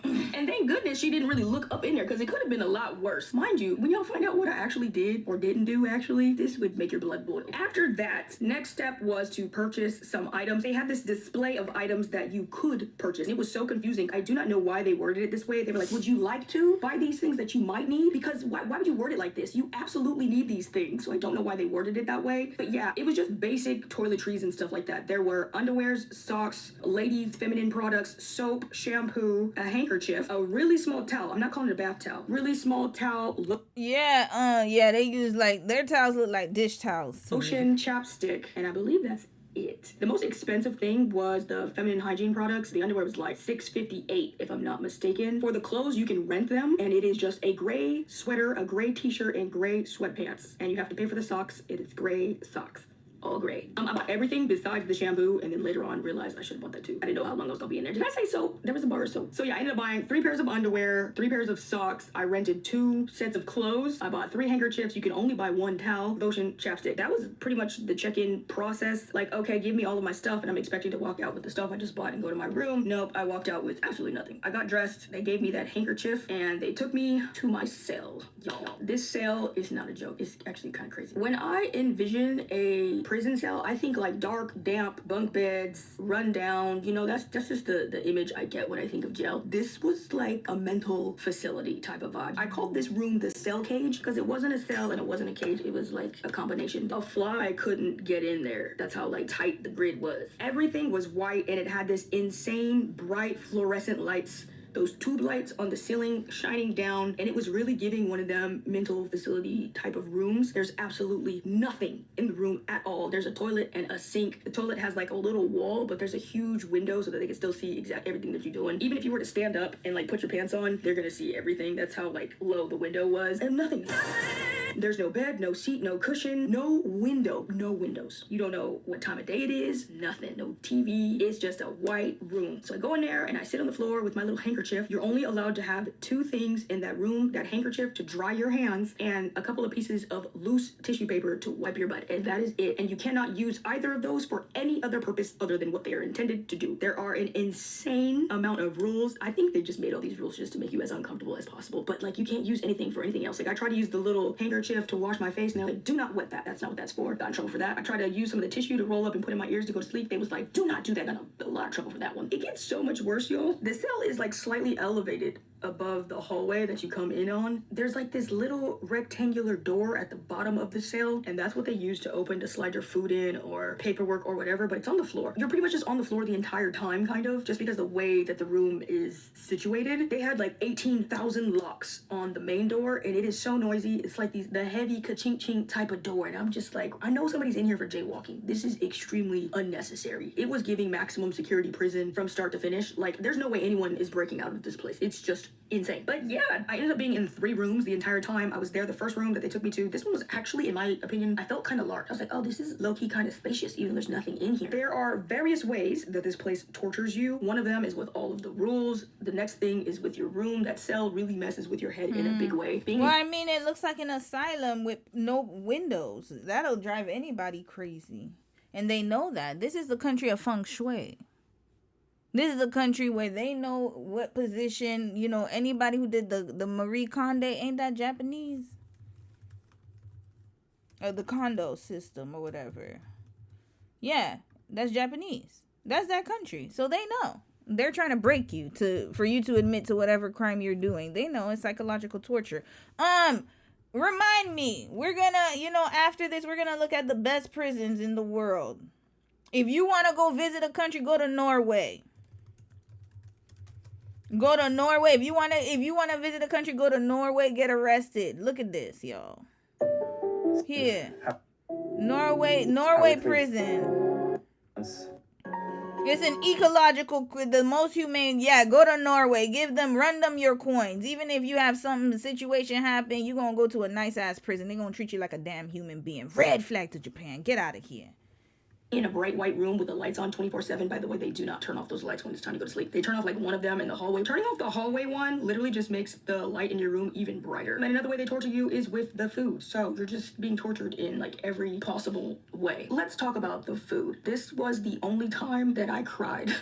And thank goodness she didn't really look up in there because it could have been a lot worse. Mind you, when y'all find out what I actually did or didn't do, actually, this would make your blood boil. After that, next step was to purchase some items. They had this display of items that you could purchase. It was so confusing. I do not know why they worded it this way. They were like, would you like to buy these things that you might need? Because why would you word it like this? You absolutely need these things. So I don't know why they worded it that way. But yeah, it was just basic toiletries and stuff like that. There were underwears, socks, ladies' feminine products, soap, shampoo, a handkerchief, a really small towel. I'm not calling it a bath towel. Really small towel. Yeah, they use like their towels look like dish towels. Lotion, chapstick, and I believe that's it. The most expensive thing was the feminine hygiene products. The underwear was like $6.58 if I'm not mistaken. For the clothes, you can rent them, and it is just a gray sweater, a gray t-shirt, and gray sweatpants. And you have to pay for the socks. It is gray socks. All gray. I bought everything besides the shampoo, and then later on realized I should have bought that too. I didn't know how long it was gonna be in there. Did I say soap? There was a bar of soap. So yeah, I ended up buying 3 pairs of underwear, 3 pairs of socks. I rented 2 sets of clothes. I bought 3 handkerchiefs. You can only buy 1 towel, lotion, chapstick. That was pretty much the check-in process. Like, okay, give me all of my stuff, and I'm expecting to walk out with the stuff I just bought and go to my room. Nope, I walked out with absolutely nothing. I got dressed. They gave me that handkerchief, and they took me to my cell. Y'all, this cell is not a joke. It's actually kind of crazy. When I envision a prison cell, I think like dark, damp, bunk beds, run down. You know, that's just the image I get when I think of jail. This was like a mental facility type of vibe. I called this room the cell cage because it wasn't a cell and it wasn't a cage. It was like a combination. A fly couldn't get in there. That's how like tight the grid was. Everything was white and it had this insane bright fluorescent lights, those tube lights on the ceiling shining down, and it was really giving one of them mental facility type of rooms. There's absolutely nothing in the room at all. There's a toilet and a sink. The toilet has like a little wall, but there's a huge window so that they can still see exactly everything that you're doing. Even if you were to stand up and like put your pants on, they're gonna see everything. That's how like low the window was. And nothing. There's no bed, no seat, no cushion, no window, no windows. You don't know what time of day it is, nothing, no TV. It's just a white room. So I go in there and I sit on the floor with my little handkerchief. You're only allowed to have 2 things in that room, that handkerchief to dry your hands and a couple of pieces of loose tissue paper to wipe your butt. And that is it. And you cannot use either of those for any other purpose other than what they are intended to do. There are an insane amount of rules. I think they just made all these rules just to make you as uncomfortable as possible. But like, you can't use anything for anything else. Like, I tried to use the little handkerchief to wash my face and they're like, do not wet that. That's not what that's for. Got in trouble for that. I tried to use some of the tissue to roll up and put in my ears to go to sleep. They was like, do not do that. Got in a lot of trouble for that one. It gets so much worse, y'all. The cell is like slightly elevated above the hallway that you come in on. There's like this little rectangular door at the bottom of the cell, and that's what they use to open to slide your food in or paperwork or whatever, but it's on the floor. You're pretty much just on the floor the entire time, kind of, just because the way that the room is situated. They had like 18,000 locks on the main door, and it is so noisy. It's like the heavy ka-chink-chink type of door, and I'm just like, I know somebody's in here for jaywalking. This is extremely unnecessary. It was giving maximum security prison from start to finish. Like, there's no way anyone is breaking out of this place. It's just insane. But yeah, I ended up being in 3 rooms the entire time I was there. The first room that they took me to, this one was actually, in my opinion, I felt kind of large. I was like, oh, this is low-key kind of spacious, even though there's nothing in here. There are various ways that this place tortures you. One of them is with all of the rules. The next thing is with your room. That cell really messes with your head in a big way. Well, I mean, it looks like an asylum with no windows. That'll drive anybody crazy. And they know that. This is the country of feng shui. This is a country where they know what position, you know, anybody who did the Marie Kondo, ain't that Japanese? Or the Kondo system or whatever. Yeah, that's Japanese. That's that country. So they know. They're trying to break you for you to admit to whatever crime you're doing. They know it's psychological torture. Remind me, we're gonna, you know, after this, we're gonna look at the best prisons in the world. If you want to go visit a country, go to Norway. Go to Norway. If you wanna visit a country, go to Norway, get arrested. Look at this, y'all. Here. Norway prison. It's an ecological, the most humane. Yeah, go to Norway. Run them your coins. Even if you have situation happen, you're gonna go to a nice ass prison. They're gonna treat you like a damn human being. Red flag to Japan. Get out of here. In a bright white room with the lights on 24/7. By the way, they do not turn off those lights when it's time to go to sleep. They turn off like one of them in the hallway. Turning off the hallway one literally just makes the light in your room even brighter. And another way they torture you is with the food. So you're just being tortured in like every possible way. Let's talk about the food. This was the only time that I cried.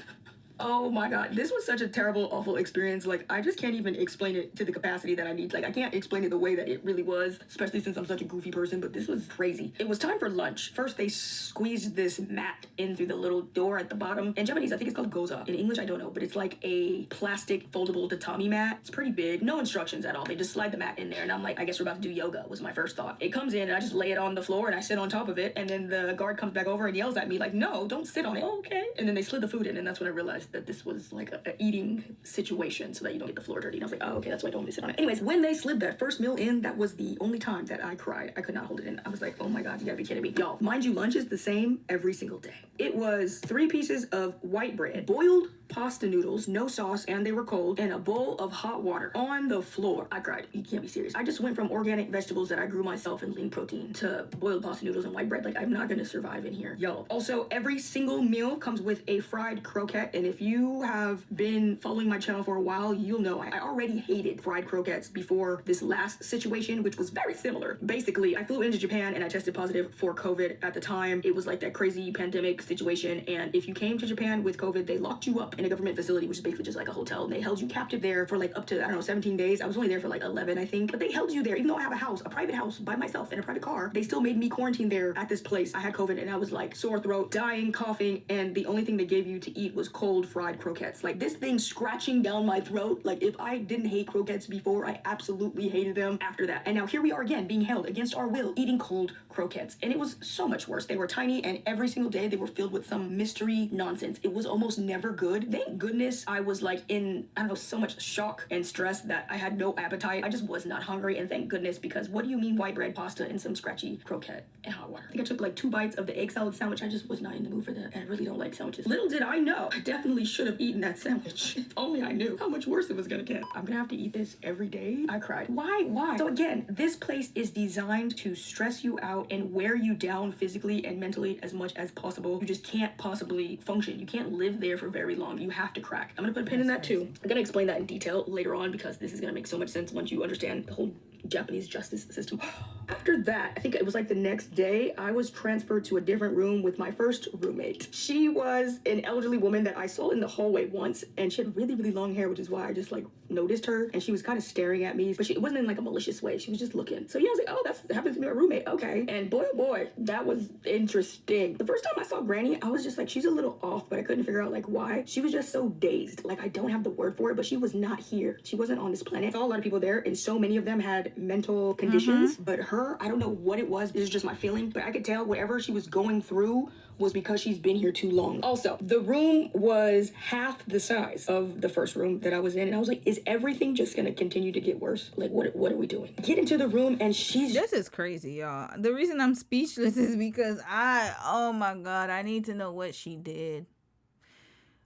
Oh my God, this was such a terrible, awful experience. Like, I just can't even explain it to the capacity that I need. Like, I can't explain it the way that it really was, especially since I'm such a goofy person, but this was crazy. It was time for lunch. First, they squeezed this mat in through the little door at the bottom. In Japanese, I think it's called goza. In English, I don't know, but it's like a plastic foldable tatami mat. It's pretty big. No instructions at all. They just slide the mat in there, and I'm like, I guess we're about to do yoga, was my first thought. It comes in, and I just lay it on the floor, and I sit on top of it, and then the guard comes back over and yells at me like, no, don't sit on it. Oh, okay. And then they slid the food in, and that's when I realized that this was like a eating situation so that you don't get the floor dirty. And I was like, oh, okay, that's why I don't want to sit on it. Anyways, when they slid that first meal in, that was the only time that I cried. I could not hold it in. I was like, oh my God, you gotta be kidding me. Y'all, mind you, lunch is the same every single day. It was 3 pieces of white bread, boiled pasta noodles, no sauce, and they were cold, and a bowl of hot water on the floor. I cried. You can't be serious. I just went from organic vegetables that I grew myself and lean protein to boiled pasta noodles and white bread. Like, I'm not gonna survive in here. Y'all. Also, every single meal comes with a fried croquette, and if you have been following my channel for a while, you'll know I already hated fried croquettes before this last situation, which was very similar. Basically, I flew into Japan and I tested positive for COVID at the time. It was like that crazy pandemic situation, and if you came to Japan with COVID, they locked you up in a government facility, which is basically just like a hotel, and they held you captive there for like up to, I don't know, 17 days. I was only there for like 11, I think, but they held you there. Even though I have a private house by myself in a private car, they still made me quarantine there at this place. I had COVID and I was like sore throat, dying, coughing, and the only thing they gave you to eat was cold fried croquettes. Like, this thing scratching down my throat. Like, if I didn't hate croquettes before, I absolutely hated them after that. And now here we are again, being held against our will, eating cold croquettes. And it was so much worse. They were tiny, and every single day they were filled with some mystery nonsense. It was almost never good. Thank goodness I was like in, I don't know, so much shock and stress that I had no appetite. I just was not hungry, and thank goodness, because what do you mean white bread, pasta, and some scratchy croquette and hot water? I think I took like 2 bites of the egg salad sandwich. I just was not in the mood for that, and I really don't like sandwiches. Little did I know, I definitely definitely should have eaten that sandwich. If only I knew how much worse it was gonna get. I'm gonna have to eat this every day. I cried. Why? So again, this place is designed to stress you out and wear you down physically and mentally as much as possible. You just can't possibly function. You can't live there for very long. You have to crack. I'm gonna put a pin in that too. I'm gonna explain that in detail later on because this is gonna make so much sense once you understand the whole Japanese justice system. After that, I think it was like the next day, I was transferred to a different room with my first roommate. She was an elderly woman that I saw in the hallway once, and she had really, really long hair, which is why I just like noticed her, and she was kind of staring at me, but it wasn't in like a malicious way. She was just looking. So yeah, I was like, oh, that happens to be my roommate. Okay. And boy, oh boy, that was interesting. The first time I saw Granny, I was just like, she's a little off, but I couldn't figure out like why. She was just so dazed. Like I don't have the word for it, but she was not here. She wasn't on this planet. I saw a lot of people there, and so many of them had mental conditions, but her, I don't know what it was. This is just my feeling, but I could tell whatever she was going through was because she's been here too long. Also, the room was half the size of the first room that I was in, and I was like, is everything just gonna continue to get worse? Like, what are we doing? Get into the room, and she's... This is crazy, y'all. The reason I'm speechless is because oh my God, I need to know what she did.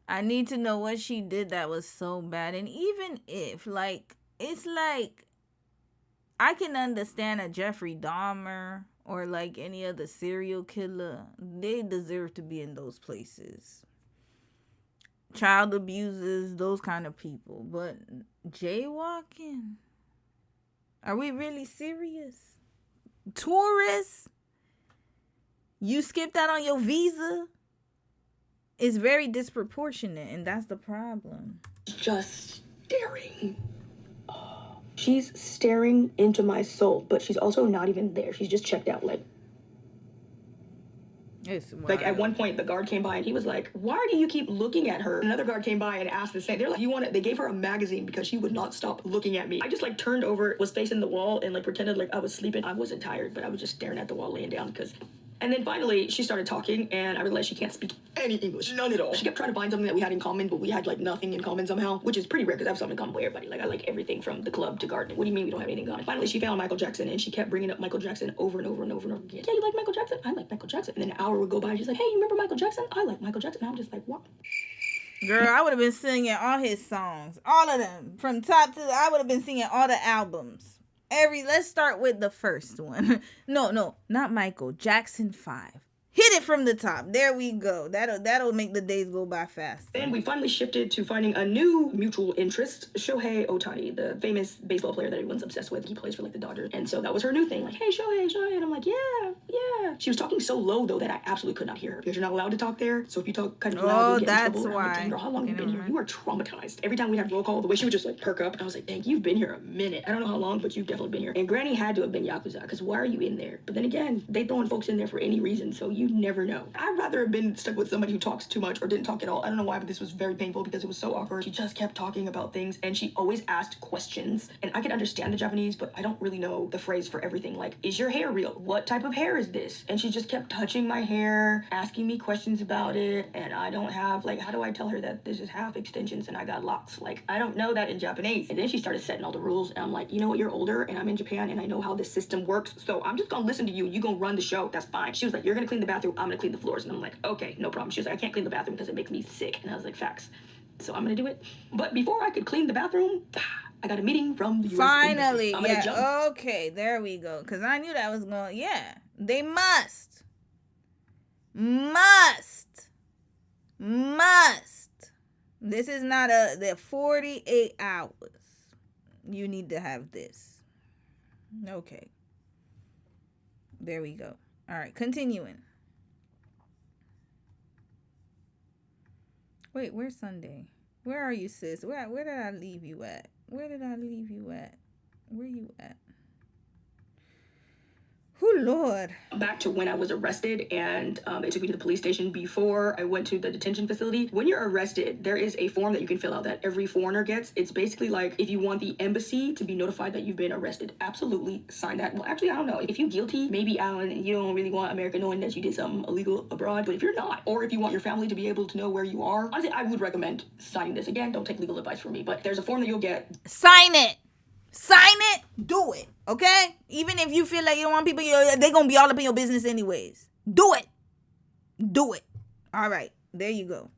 I need to know what she did that was so bad. And even if, like, it's like, I can understand a Jeffrey Dahmer or like any other serial killer. They deserve to be in those places. Child abusers, those kind of people. But jaywalking? Are we really serious? Tourists? You skipped that on your visa? It's very disproportionate, and that's the problem. Just staring. She's staring into my soul, but she's also not even there. She's just checked out, like... It's wild. Like, at one point, the guard came by, and he was like, why do you keep looking at her? Another guard came by and asked the same. They're like, they gave her a magazine because she would not stop looking at me. I just, like, turned over, was facing the wall, and, like, pretended like I was sleeping. I wasn't tired, but I was just staring at the wall, laying down, because... And then finally, she started talking, and I realized she can't speak any English. None at all. She kept trying to find something that we had in common, but we had, like, nothing in common somehow, which is pretty rare, because I have something in common with everybody. Like, I like everything from the club to gardening. What do you mean we don't have anything in common? Finally, she found Michael Jackson, and she kept bringing up Michael Jackson over and over and over and over again. Yeah, you like Michael Jackson? I like Michael Jackson. And then an hour would go by, and she's like, hey, you remember Michael Jackson? I like Michael Jackson. And I'm just like, what? Girl, I would have been singing all his songs. All of them. From top to... I would have been singing all the albums. Let's start with the first one. No, not Michael. Jackson 5. Hit it from the top. There we go. That'll make the days go by fast. Then we finally shifted to finding a new mutual interest. Shohei Ohtani, the famous baseball player that everyone's obsessed with. He plays for like the Dodgers. And so that was her new thing. Like, hey, Shohei. And I'm like, yeah. She was talking so low though that I absolutely could not hear her. Because you're not allowed to talk there. So if you talk kind of loud, you get in trouble. Why. Like, girl, how long have you been here? You are traumatized. Every time we had roll call, the way she would just like perk up. I was like, dang, you've been here a minute. I don't know how long, but you've definitely been here. And Granny had to have been Yakuza. Because why are you in there? But then again, they throwing folks in there for any reason. So you never know. I'd rather have been stuck with somebody who talks too much or didn't talk at all. I don't know why, but this was very painful because it was so awkward. She just kept talking about things, and she always asked questions. And I could understand the Japanese, but I don't really know the phrase for everything. Like, is your hair real? What type of hair is this? And she just kept touching my hair, asking me questions about it. And I don't have, like, how do I tell her that this is half extensions and I got locks? Like, I don't know that in Japanese. And then she started setting all the rules. And I'm like, you know what? You're older, and I'm in Japan, and I know how this system works. So I'm just gonna listen to you. You gonna run the show. That's fine. She was like, you're gonna clean the bathroom. I'm gonna clean the floors. And I'm like, okay, no problem. She was like, I can't clean the bathroom because it makes me sick. And I was like, facts. So I'm gonna do it. But before I could clean the bathroom, I got a meeting from the US Finally, Embassy. yeah. Okay, there we go. Because I knew that was going, yeah. They must. This is not the 48 hours. You need to have this. Okay. There we go. All right, continuing. Wait, where's Sundai? Where are you, sis? Where did I leave you at? Where you at? Oh, Lord. Back to when I was arrested, and it took me to the police station before I went to the detention facility. When you're arrested, there is a form that you can fill out that every foreigner gets. It's basically like if you want the embassy to be notified that you've been arrested, absolutely sign that. Well, actually, I don't know. If you're guilty, maybe, Alan, you don't really want America knowing that you did something illegal abroad. But if you're not, or if you want your family to be able to know where you are, honestly, I would recommend signing this. Again, don't take legal advice from me, but there's a form that you'll get. Sign it. Do it. Okay? Even if you feel like you don't want people, they're going to be all up in your business anyways. Do it. All right. There you go.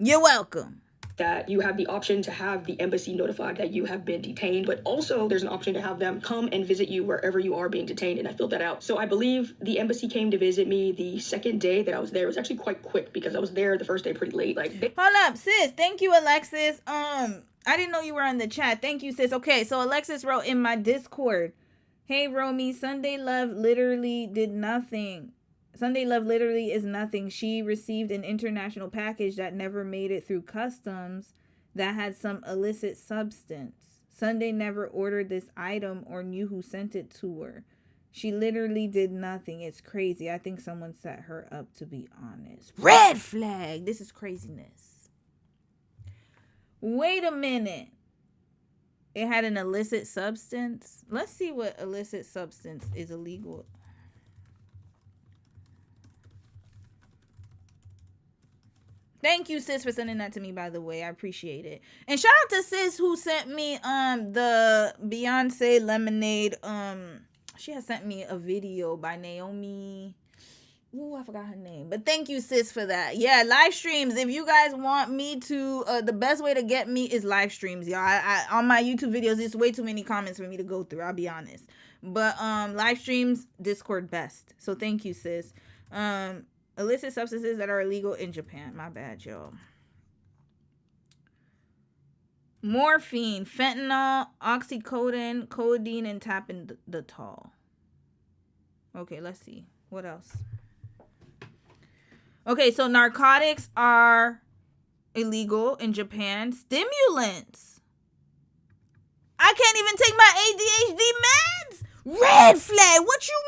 You're welcome. That you have the option to have the embassy notified that you have been detained, but also there's an option to have them come and visit you wherever you are being detained, and I filled that out. So I believe the embassy came to visit me the second day that I was there. It was actually quite quick because I was there the first day pretty late. Hold up, sis. Thank you, Alexis. I didn't know you were on the chat. Thank you, sis. Okay, so Alexis wrote in my Discord, "Hey, Romy, Sunday Love literally did nothing. Sunday Love literally is nothing. She received an international package that never made it through customs that had some illicit substance. Sunday never ordered this item or knew who sent it to her. She literally did nothing. It's crazy. I think someone set her up, to be honest." Red flag. This is craziness. Wait a minute. It had an illicit substance? Let's see what illicit substance is illegal. Thank you, sis, for sending that to me, by the way. I appreciate it. And shout out to sis who sent me the Beyonce Lemonade. She has sent me a video by Naomi. Ooh, I forgot her name. But thank you, sis, for that. Yeah, live streams. If you guys want me to, the best way to get me is live streams, y'all. I on my YouTube videos, it's way too many comments for me to go through, I'll be honest. But live streams, Discord best. So thank you, sis. Illicit substances that are illegal in Japan. My bad, y'all. Morphine, fentanyl, oxycodone, codeine, and tapentadol. Okay, let's see. What else? Okay, so narcotics are illegal in Japan. Stimulants. I can't even take my ADHD meds. Red flag. What you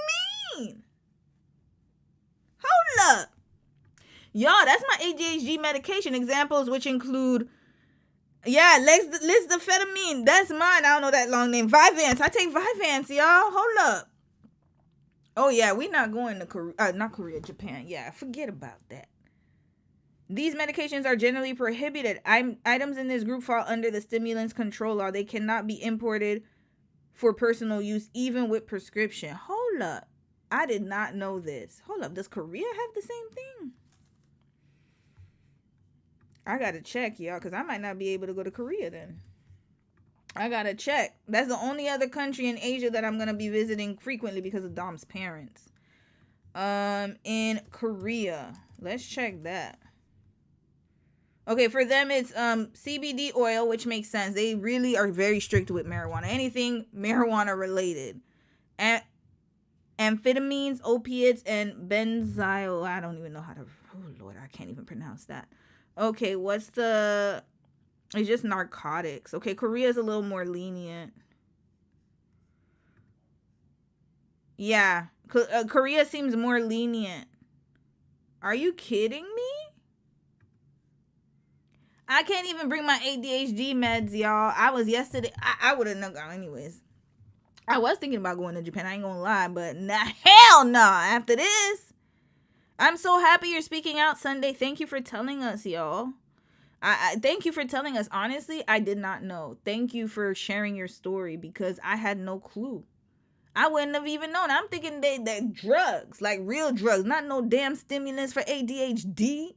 mean? Hold up. Y'all, that's my ADHD medication. Examples which include, lisdofetamine. That's mine. I don't know that long name. Vyvanse. I take Vyvanse, y'all. Hold up. Oh, yeah, we not going to Korea, Japan. Yeah, forget about that. These medications are generally prohibited. Items in this group fall under the stimulants control law. They cannot be imported for personal use, even with prescription. Hold up. I did not know this. Hold up. Does Korea have the same thing? I got to check, y'all, because I might not be able to go to Korea then. I got to check. That's the only other country in Asia that I'm going to be visiting frequently because of Dom's parents. In Korea. Let's check that. Okay, for them it's CBD oil, which makes sense. They really are very strict with marijuana. Anything marijuana related. Amphetamines, opiates, and benzyl. I don't even know how to. Oh Lord, I can't even pronounce that. Okay, what's the? It's just narcotics. Okay, Korea's a little more lenient. Yeah, Korea seems more lenient. Are you kidding me? I can't even bring my ADHD meds, y'all. I was yesterday. I would have not gone anyways. I was thinking about going to Japan. I ain't gonna lie, but hell no. After this, I'm so happy you're speaking out, Sunday. Thank you for telling us, y'all. I thank you for telling us. Honestly, I did not know. Thank you for sharing your story because I had no clue. I wouldn't have even known. I'm thinking they drugs, like real drugs, not no damn stimulants for ADHD.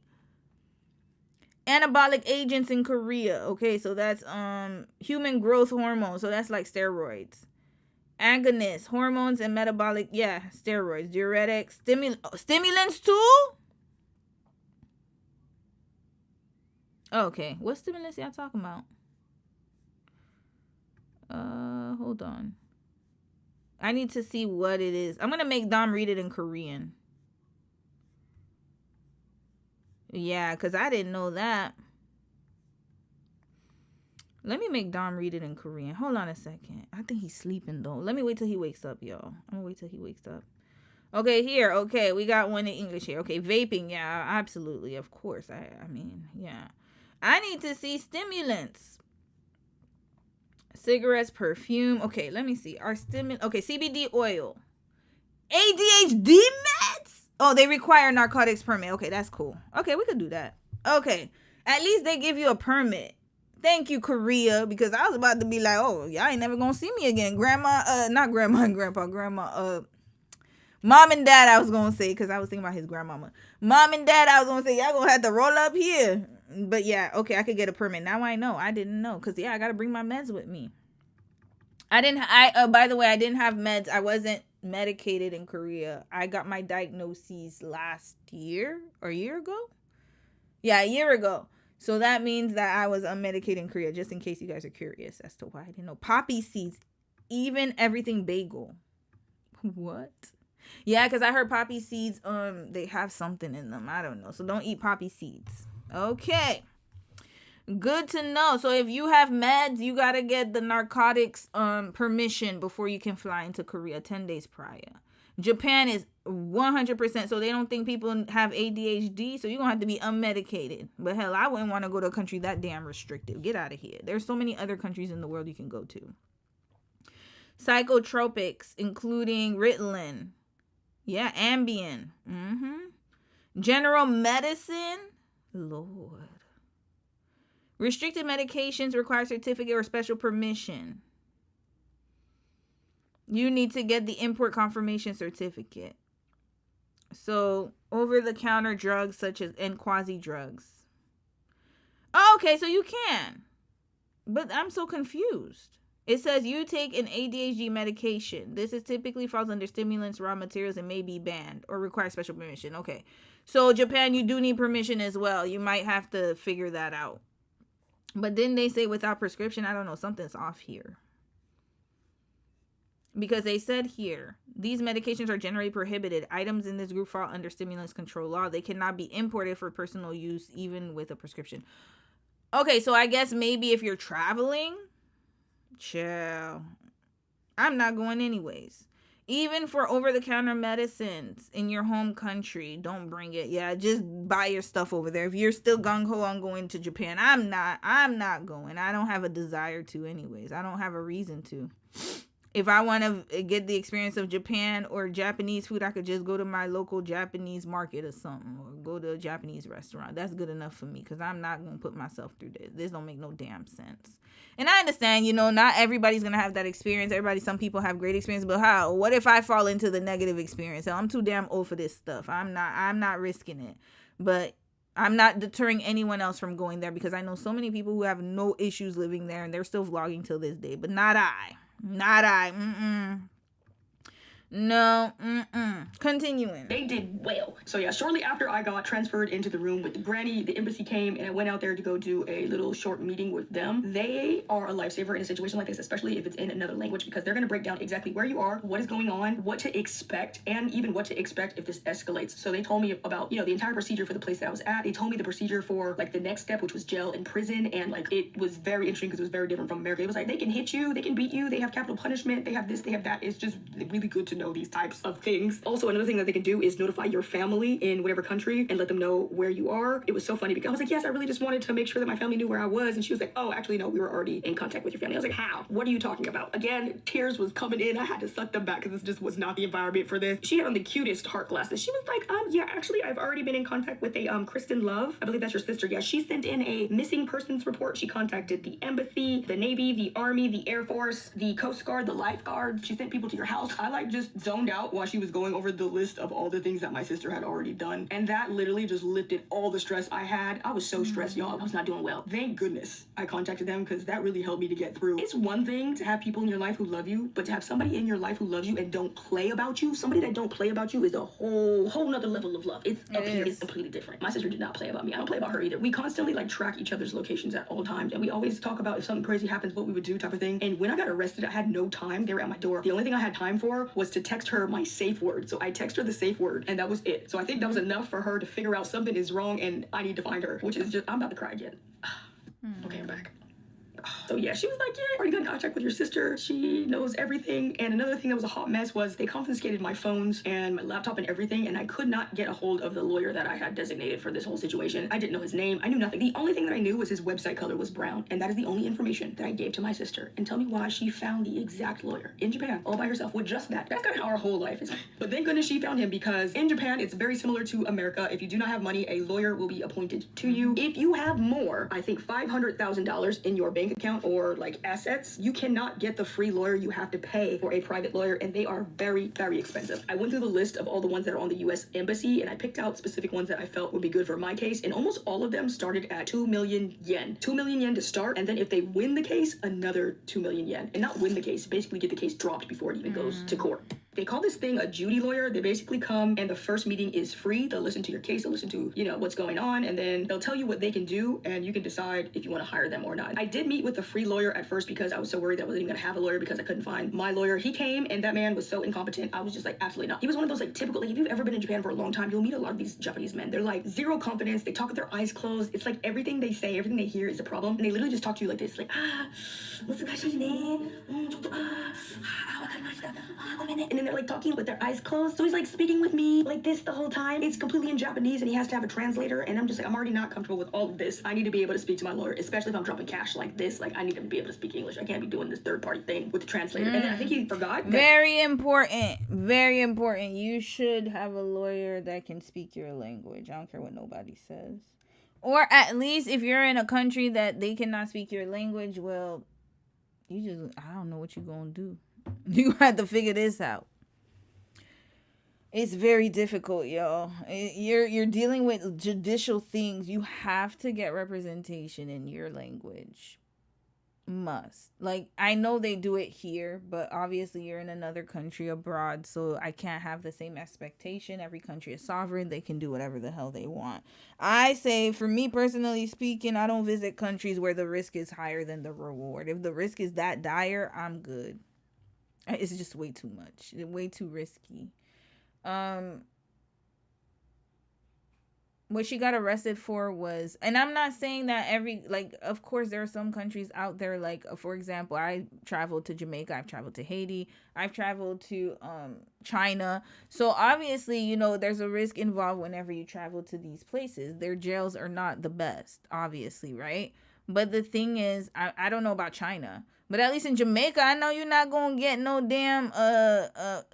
Anabolic agents in Korea. Okay, so that's human growth hormone. So that's like steroids. Agonists, hormones and metabolic, steroids, diuretics, stimulants too? Okay, what stimulants y'all talking about? Hold on. I need to see what it is. I'm gonna make Dom read it in Korean. Yeah, because I didn't know that. Let me make Dom read it in Korean. Hold on a second. I think he's sleeping, though. Let me wait till he wakes up, y'all. I'm going to wait till he wakes up. Okay, here. Okay, we got one in English here. Okay, vaping. Yeah, absolutely. Of course. I mean, yeah. I need to see stimulants. Cigarettes, perfume. Okay, let me see. Okay, CBD oil. ADHD meds? Oh, they require narcotics permit. Okay, that's cool. Okay, we could do that. Okay, at least they give you a permit. Thank you, Korea, because I was about to be like, oh, y'all ain't never gonna see me again. Not grandma and grandpa, mom and dad, I was gonna say, because I was thinking about his grandmama. Mom and dad, I was gonna say, y'all gonna have to roll up here. But yeah, okay, I could get a permit. Now I know. I didn't know. Because, yeah, I got to bring my meds with me. By the way, I didn't have meds. I wasn't medicated in Korea. I got my diagnoses last year or a year ago. Yeah, a year ago. So that means that I was unmedicated in Korea, just in case you guys are curious as to why I didn't know. Poppy seeds, even everything bagel. What? Yeah, because I heard poppy seeds, they have something in them. I don't know. So don't eat poppy seeds. Okay. Good to know. So if you have meds, you got to get the narcotics permission before you can fly into Korea 10 days prior. Japan is 100%, so they don't think people have ADHD, so you're going to have to be unmedicated. But hell, I wouldn't want to go to a country that damn restrictive. Get out of here. There's so many other countries in the world you can go to. Psychotropics, including Ritalin. Yeah, Ambien. General medicine. Lord. Restricted medications require certificate or special permission. You need to get the import confirmation certificate. So, over-the-counter drugs such as and quasi-drugs. Oh, okay, so you can. But I'm so confused. It says you take an ADHD medication. This is typically falls under stimulants, raw materials, and may be banned or require special permission. Okay. So, Japan, you do need permission as well. You might have to figure that out. But then they say without prescription. I don't know. Something's off here. Because they said here, these medications are generally prohibited. Items in this group fall under stimulants control law. They cannot be imported for personal use, even with a prescription. Okay, so I guess maybe if you're traveling, chill. I'm not going anyways. Even for over-the-counter medicines in your home country, don't bring it. Yeah, just buy your stuff over there. If you're still gung-ho on going to Japan, I'm not going. I don't have a desire to anyways. I don't have a reason to. If I want to get the experience of Japan or Japanese food, I could just go to my local Japanese market or something, or go to a Japanese restaurant. That's good enough for me, because I'm not going to put myself through this. This don't make no damn sense. And I understand, not everybody's going to have that experience. Some people have great experience, but what if I fall into the negative experience? I'm too damn old for this stuff. I'm not risking it. But I'm not deterring anyone else from going there, because I know so many people who have no issues living there and they're still vlogging till this day, but not I. No. Continuing. They did well. So yeah, shortly after I got transferred into the room with the granny, the embassy came and I went out there to go do a little short meeting with them. They are a lifesaver in a situation like this, especially if it's in another language, because they're going to break down exactly where you are, what is going on, what to expect, and even what to expect if this escalates. So they told me about, the entire procedure for the place that I was at. They told me the procedure for the next step, which was jail and prison. And it was very interesting because it was very different from America. It was they can hit you, they can beat you, they have capital punishment, they have this, they have that. It's just really good to know these types of things. Also, another thing that they can do is notify your family in whatever country and let them know where you are. It was so funny because I was like, yes, I really just wanted to make sure that my family knew where I was. And she was like, oh, actually, no, we were already in contact with your family. I was like, how? What are you talking about? Again, tears was coming in. I had to suck them back because this just was not the environment for this. She had on the cutest heart glasses. She was like, yeah, actually, I've already been in contact with a Kristen Love. I believe that's your sister. Yeah, she sent in a missing persons report. She contacted the embassy, the Navy, the Army, the Air Force, the Coast Guard, the lifeguard. She sent people to your house. I just zoned out while she was going over the list of all the things that my sister had already done. And that literally just lifted all the stress I had. I was so stressed, y'all. I was not doing well. Thank goodness I contacted them, because that really helped me to get through. It's one thing to have people in your life who love you, but to have somebody in your life who loves you and don't play about you, somebody that don't play about you is a whole nother level of love. It's completely different. My sister did not play about me. I don't play about her either. We constantly track each other's locations at all times, and we always talk about if something crazy happens, what we would do, type of thing. And when I got arrested, I had no time. They were at my door. The only thing I had time for was to text her my safe word. So I text her the safe word, and that was it. So I think that was enough for her to figure out something is wrong and I need to find her, which is just, I'm about to cry again. Okay, I'm back. So yeah, she was like, yeah, already got in contact with your sister. She knows everything. And another thing that was a hot mess was they confiscated my phones and my laptop and everything, and I could not get a hold of the lawyer that I had designated for this whole situation. I didn't know his name. I knew nothing. The only thing that I knew was his website color was brown, and that is the only information that I gave to my sister. And tell me why she found the exact lawyer in Japan all by herself with just that. That's kind of how our whole life is. But thank goodness she found him, because in Japan, it's very similar to America. If you do not have money, a lawyer will be appointed to you. If you have more, I think $500,000 in your bank account or like assets, you cannot get the free lawyer. You have to pay for a private lawyer, and they are very, very expensive. I went through the list of all the ones that are on the U.S. Embassy, and I picked out specific ones that I felt would be good for my case, and almost all of them started at 2 million yen. 2 million yen to start, and then if they win the case, another 2 million yen. And not win the case, basically get the case dropped before it even goes to court. They call this thing a Judy lawyer. They basically come and the first meeting is free. They'll listen to your case, they'll listen to, what's going on, and then they'll tell you what they can do, and you can decide if you want to hire them or not. I did meet with the free lawyer at first because I was so worried that I wasn't even gonna have a lawyer because I couldn't find my lawyer. He came, and that man was so incompetent. I was just like, absolutely not. He was one of those like typical, like if you've ever been in Japan for a long time, you'll meet a lot of these Japanese men. They're like zero confidence. They talk with their eyes closed. It's like everything they say, everything they hear is a problem, and they literally just talk to you like this, like and then they're like talking with their eyes closed. So he's like speaking with me like this the whole time. It's completely in Japanese, and he has to have a translator, and I'm just like, I'm already not comfortable with all of this. I need to be able to speak to my lawyer, especially if I'm dropping cash like this. Like, I need to be able to speak English. I can't be doing this third-party thing with the translator. And then I think he forgot that. Very important. Very important. You should have a lawyer that can speak your language. I don't care what nobody says. Or at least if you're in a country that they cannot speak your language, well, I don't know what you're going to do. You have to figure this out. It's very difficult, y'all. You're dealing with judicial things. You have to get representation in your language. Must. Like, I know they do it here, but obviously you're in another country abroad, so I can't have the same expectation. Every country is sovereign. They can do whatever the hell they want. I say, for me personally speaking, I don't visit countries where the risk is higher than the reward. If the risk is that dire, I'm good. It's just way too much. Way too risky. What she got arrested for was, and I'm not saying that of course there are some countries out there, like, for example, I traveled to Jamaica, I've traveled to Haiti, I've traveled to China. So obviously, there's a risk involved whenever you travel to these places. Their jails are not the best, obviously, right? But the thing is, I don't know about China, but at least in Jamaica, I know you're not going to get no damn,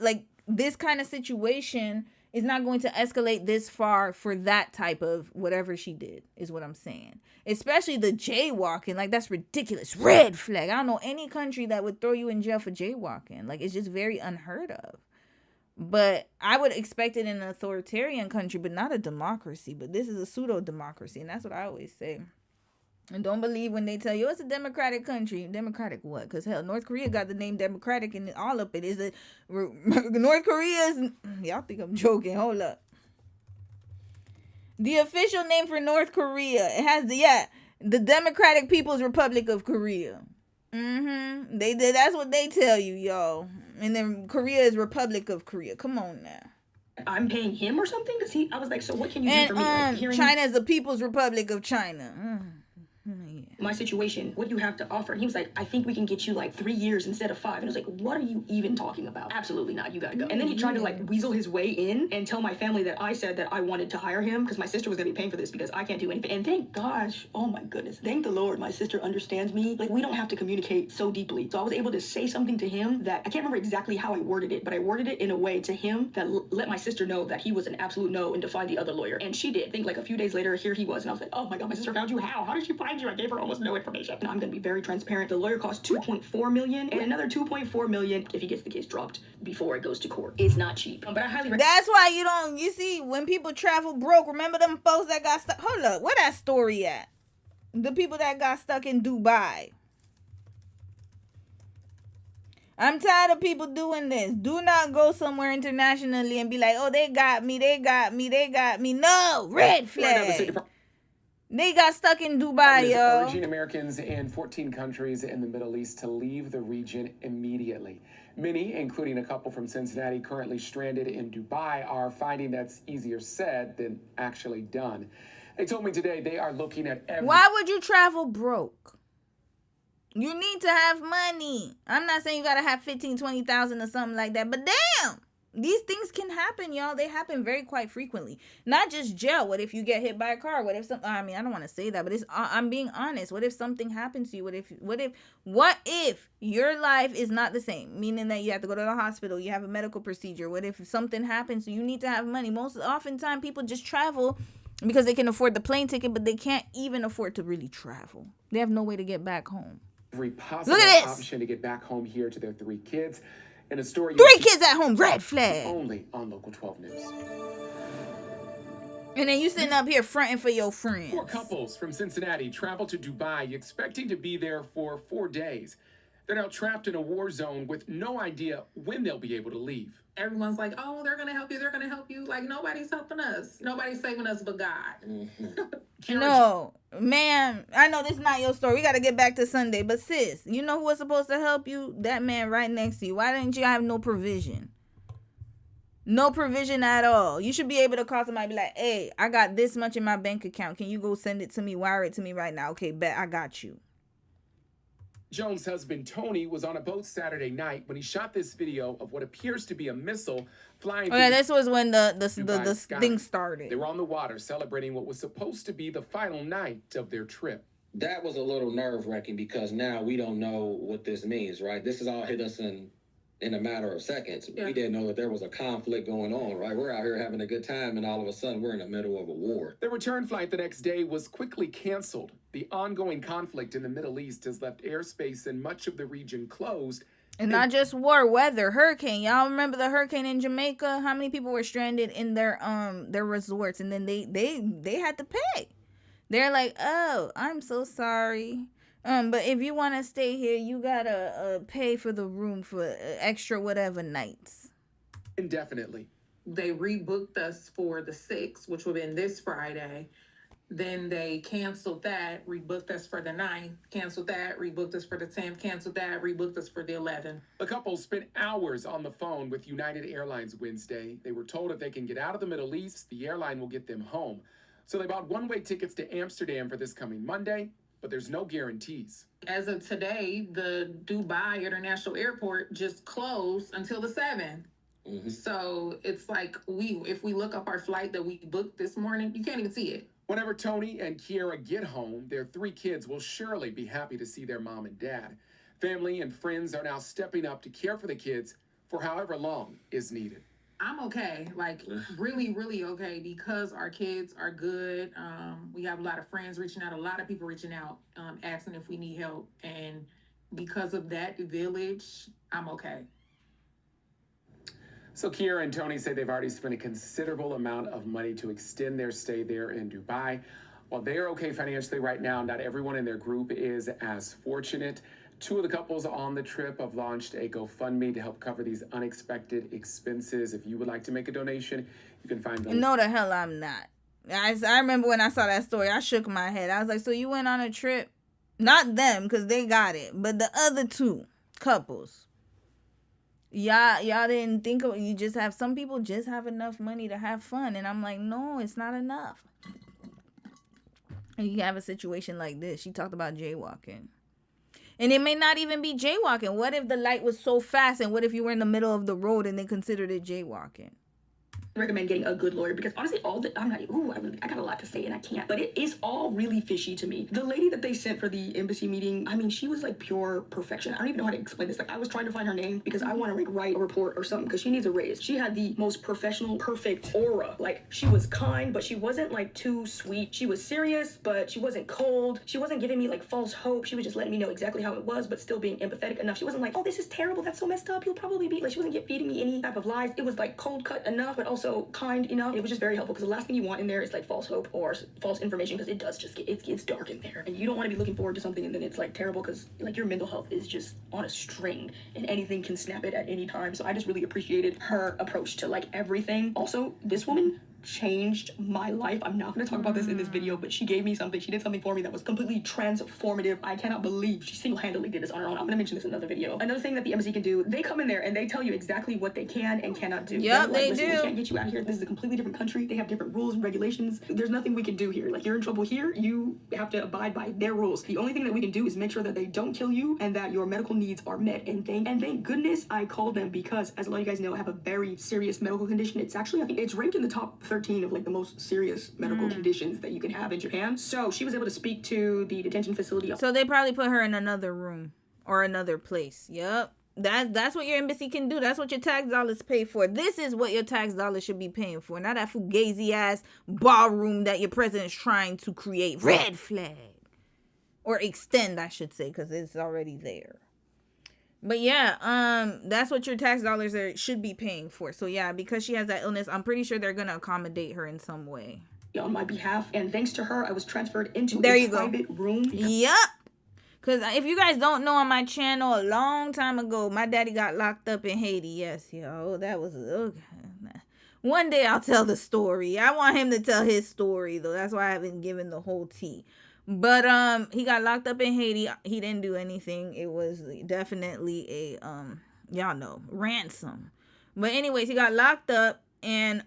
like, this kind of situation is not going to escalate this far for that type of whatever she did, is what I'm saying. Especially the jaywalking. Like, that's ridiculous. Red flag. I don't know any country that would throw you in jail for jaywalking. Like, it's just very unheard of. But I would expect it in an authoritarian country, but not a democracy. But this is a pseudo-democracy, and that's what I always say. And don't believe when they tell you it's a democratic country. Democratic what? Because hell, North Korea got the name democratic and all of it. Is it North Korea's? Y'all think I'm joking? Hold up. The official name for North Korea, it has the Democratic People's Republic of Korea. They did. That's what they tell you, y'all. And then Korea is Republic of Korea. Come on now. I'm paying him or something? Because I was like, so what can you do for me? Like, China is the People's Republic of China. My situation, what do you have to offer? And he was like, I think we can get you like 3 years instead of 5. And I was like, what are you even talking about? Absolutely not. You gotta go. And then he tried to like weasel his way in and tell my family that I said that I wanted to hire him because my sister was gonna be paying for this because I can't do anything. And thank gosh, oh my goodness, thank the Lord, my sister understands me. Like, we don't have to communicate so deeply. So I was able to say something to him that I can't remember exactly how I worded it, but I worded it in a way to him that let my sister know that he was an absolute no and to find the other lawyer. And she did. I think like a few days later, here he was. And I was like, oh my God, my sister found you. How? How did she find you? I gave her almost no information. And I'm gonna be very transparent. The lawyer cost $2.4 million and another $2.4 million if he gets the case dropped before it goes to court. It's not cheap. But I highly recommend. That's why you see, when people travel broke, remember them folks that got stuck? Hold up, where that story at? The people that got stuck in Dubai. I'm tired of people doing this. Do not go somewhere internationally and be like, oh, they got me. No, red flag. They got stuck in Dubai, yo. Urging Americans in 14 countries in the Middle East to leave the region immediately. Many, including a couple from Cincinnati currently stranded in Dubai, are finding that's easier said than actually done. They told me today they are looking at Why would you travel broke? You need to have money. I'm not saying you gotta have 15, 20,000 or something like that, but damn. These things can happen, y'all. They happen very quite frequently. Not just jail. What if you get hit by a car? What if I don't want to say that, but I'm being honest. What if something happens to you? What if your life is not the same? Meaning that you have to go to the hospital, you have a medical procedure. What if something happens? So you need to have money. Oftentimes people just travel because they can afford the plane ticket, but they can't even afford to really travel. They have no way to get back home. every possible Look at this. option to get back home here to their 3 kids. In a story 3 kids at home, red flag. only on Local 12 News. And then you sitting up here fronting for your friends. 4 couples from Cincinnati traveled to Dubai expecting to be there for 4 days. They're now trapped in a war zone with no idea when they'll be able to leave. Everyone's like, oh, they're going to help you. They're going to help you. Like, nobody's helping us. Nobody's saving us but God. No, ma'am, I know this is not your story. We got to get back to Sunday. But sis, you know who was supposed to help you? That man right next to you. Why didn't you have no provision? No provision at all. You should be able to call somebody and be like, hey, I got this much in my bank account. Can you go send it to me? Wire it to me right now. Okay, bet I got you. Jones' husband Tony was on a boat Saturday night when he shot this video of what appears to be a missile flying. Oh yeah, this was when the thing started. They were on the water celebrating what was supposed to be the final night of their trip. That was a little nerve-wracking because now we don't know what this means, right? This has all hit us in a matter of seconds. Yeah. We didn't know that there was a conflict going on, right? We're out here having a good time, and all of a sudden we're in the middle of a war. The return flight the next day was quickly canceled. The ongoing conflict in the Middle East has left airspace in much of the region closed. And not just war, weather, hurricane. Y'all remember the hurricane in Jamaica? How many people were stranded in their resorts, and then they had to pay. They're like, oh, I'm so sorry. But if you want to stay here, you gotta pay for the room for extra whatever nights. Indefinitely. They rebooked us for the 6th, which would have been this Friday. Then they canceled that, rebooked us for the 9th, canceled that, rebooked us for the 10th, canceled that, rebooked us for the 11th. The couple spent hours on the phone with United Airlines Wednesday. They were told if they can get out of the Middle East, the airline will get them home. So they bought one-way tickets to Amsterdam for this coming Monday, but there's no guarantees. As of today, the Dubai International Airport just closed until the 7th. Mm-hmm. So it's like if we look up our flight that we booked this morning, you can't even see it. Whenever Tony and Kiera get home, their 3 kids will surely be happy to see their mom and dad. Family and friends are now stepping up to care for the kids for however long is needed. I'm okay, like really, really okay, because our kids are good. We have a lot of friends reaching out, a lot of people reaching out, asking if we need help. And because of that village, I'm okay. So Kiera and Tony say they've already spent a considerable amount of money to extend their stay there in Dubai. While they are okay financially right now, not everyone in their group is as fortunate. 2 of the couples on the trip have launched a GoFundMe to help cover these unexpected expenses. If you would like to make a donation, you can find them. No, the hell I'm not. I remember when I saw that story, I shook my head. I was like, so you went on a trip? Not them, because they got it, but the other 2 couples. Y'all didn't think of, you just have, some people just have enough money to have fun. And I'm like, no, it's not enough. And you have a situation like this. She talked about jaywalking. And it may not even be jaywalking. What if the light was so fast, and what if you were in the middle of the road and they considered it jaywalking? Recommend getting a good lawyer, because honestly I got a lot to say and I can't, but it is all really fishy to me. The lady that they sent for the embassy meeting, I mean, she was like pure perfection. I don't even know how to explain this. Like, I was trying to find her name because I want to like write a report or something, because she needs a raise. She had the most professional, perfect aura. Like, she was kind, but she wasn't like too sweet. She was serious, but she wasn't cold. She wasn't giving me like false hope. She was just letting me know exactly how it was, but still being empathetic enough. She wasn't like, oh, this is terrible, that's so messed up, you'll probably be like, she wasn't feeding me any type of lies. It was like cold cut enough, but also kind enough. It was just very helpful, because the last thing you want in there is like false hope or false information, because it does just it gets dark in there, and you don't want to be looking forward to something and then it's like terrible, because like your mental health is just on a string and anything can snap it at any time. So I just really appreciated her approach to like everything. Also, this woman changed my life. I'm not going to talk about this in this video, but she gave me something. She did something for me that was completely transformative. I cannot believe she single-handedly did this on her own. I'm going to mention this in another video. Another thing that the embassy can do, they come in there and they tell you exactly what they can and cannot do. Yep, like, they do. We can't get you out of here. This is a completely different country. They have different rules and regulations. There's nothing we can do here. Like, you're in trouble here, you have to abide by their rules. The only thing that we can do is make sure that they don't kill you and that your medical needs are met. And thank goodness I called them, because as a lot of you guys know, I have a very serious medical condition. It's actually, I think it's ranked in the top 13 of like the most serious medical conditions that you can have in Japan. So she was able to speak to the detention facility. So they probably put her in another room or another place. Yep. That's what your embassy can do. That's what your tax dollars pay for. This is what your tax dollars should be paying for. Not that fugazi ass ballroom that your president's trying to create. Red flag. or extend, I should say, because it's already there. But yeah, that's what your tax dollars should be paying for. So yeah, because she has that illness, I'm pretty sure they're gonna accommodate her in some way. On my behalf, and thanks to her, I was transferred into a private room. Yep. Because if you guys don't know, on my channel a long time ago, my daddy got locked up in Haiti. Yes, yo, that was... One day I'll tell the story. I want him to tell his story, though. That's why I haven't given the whole tea. But he got locked up in Haiti. He didn't do anything. It was definitely a y'all know, ransom. But anyways, he got locked up, and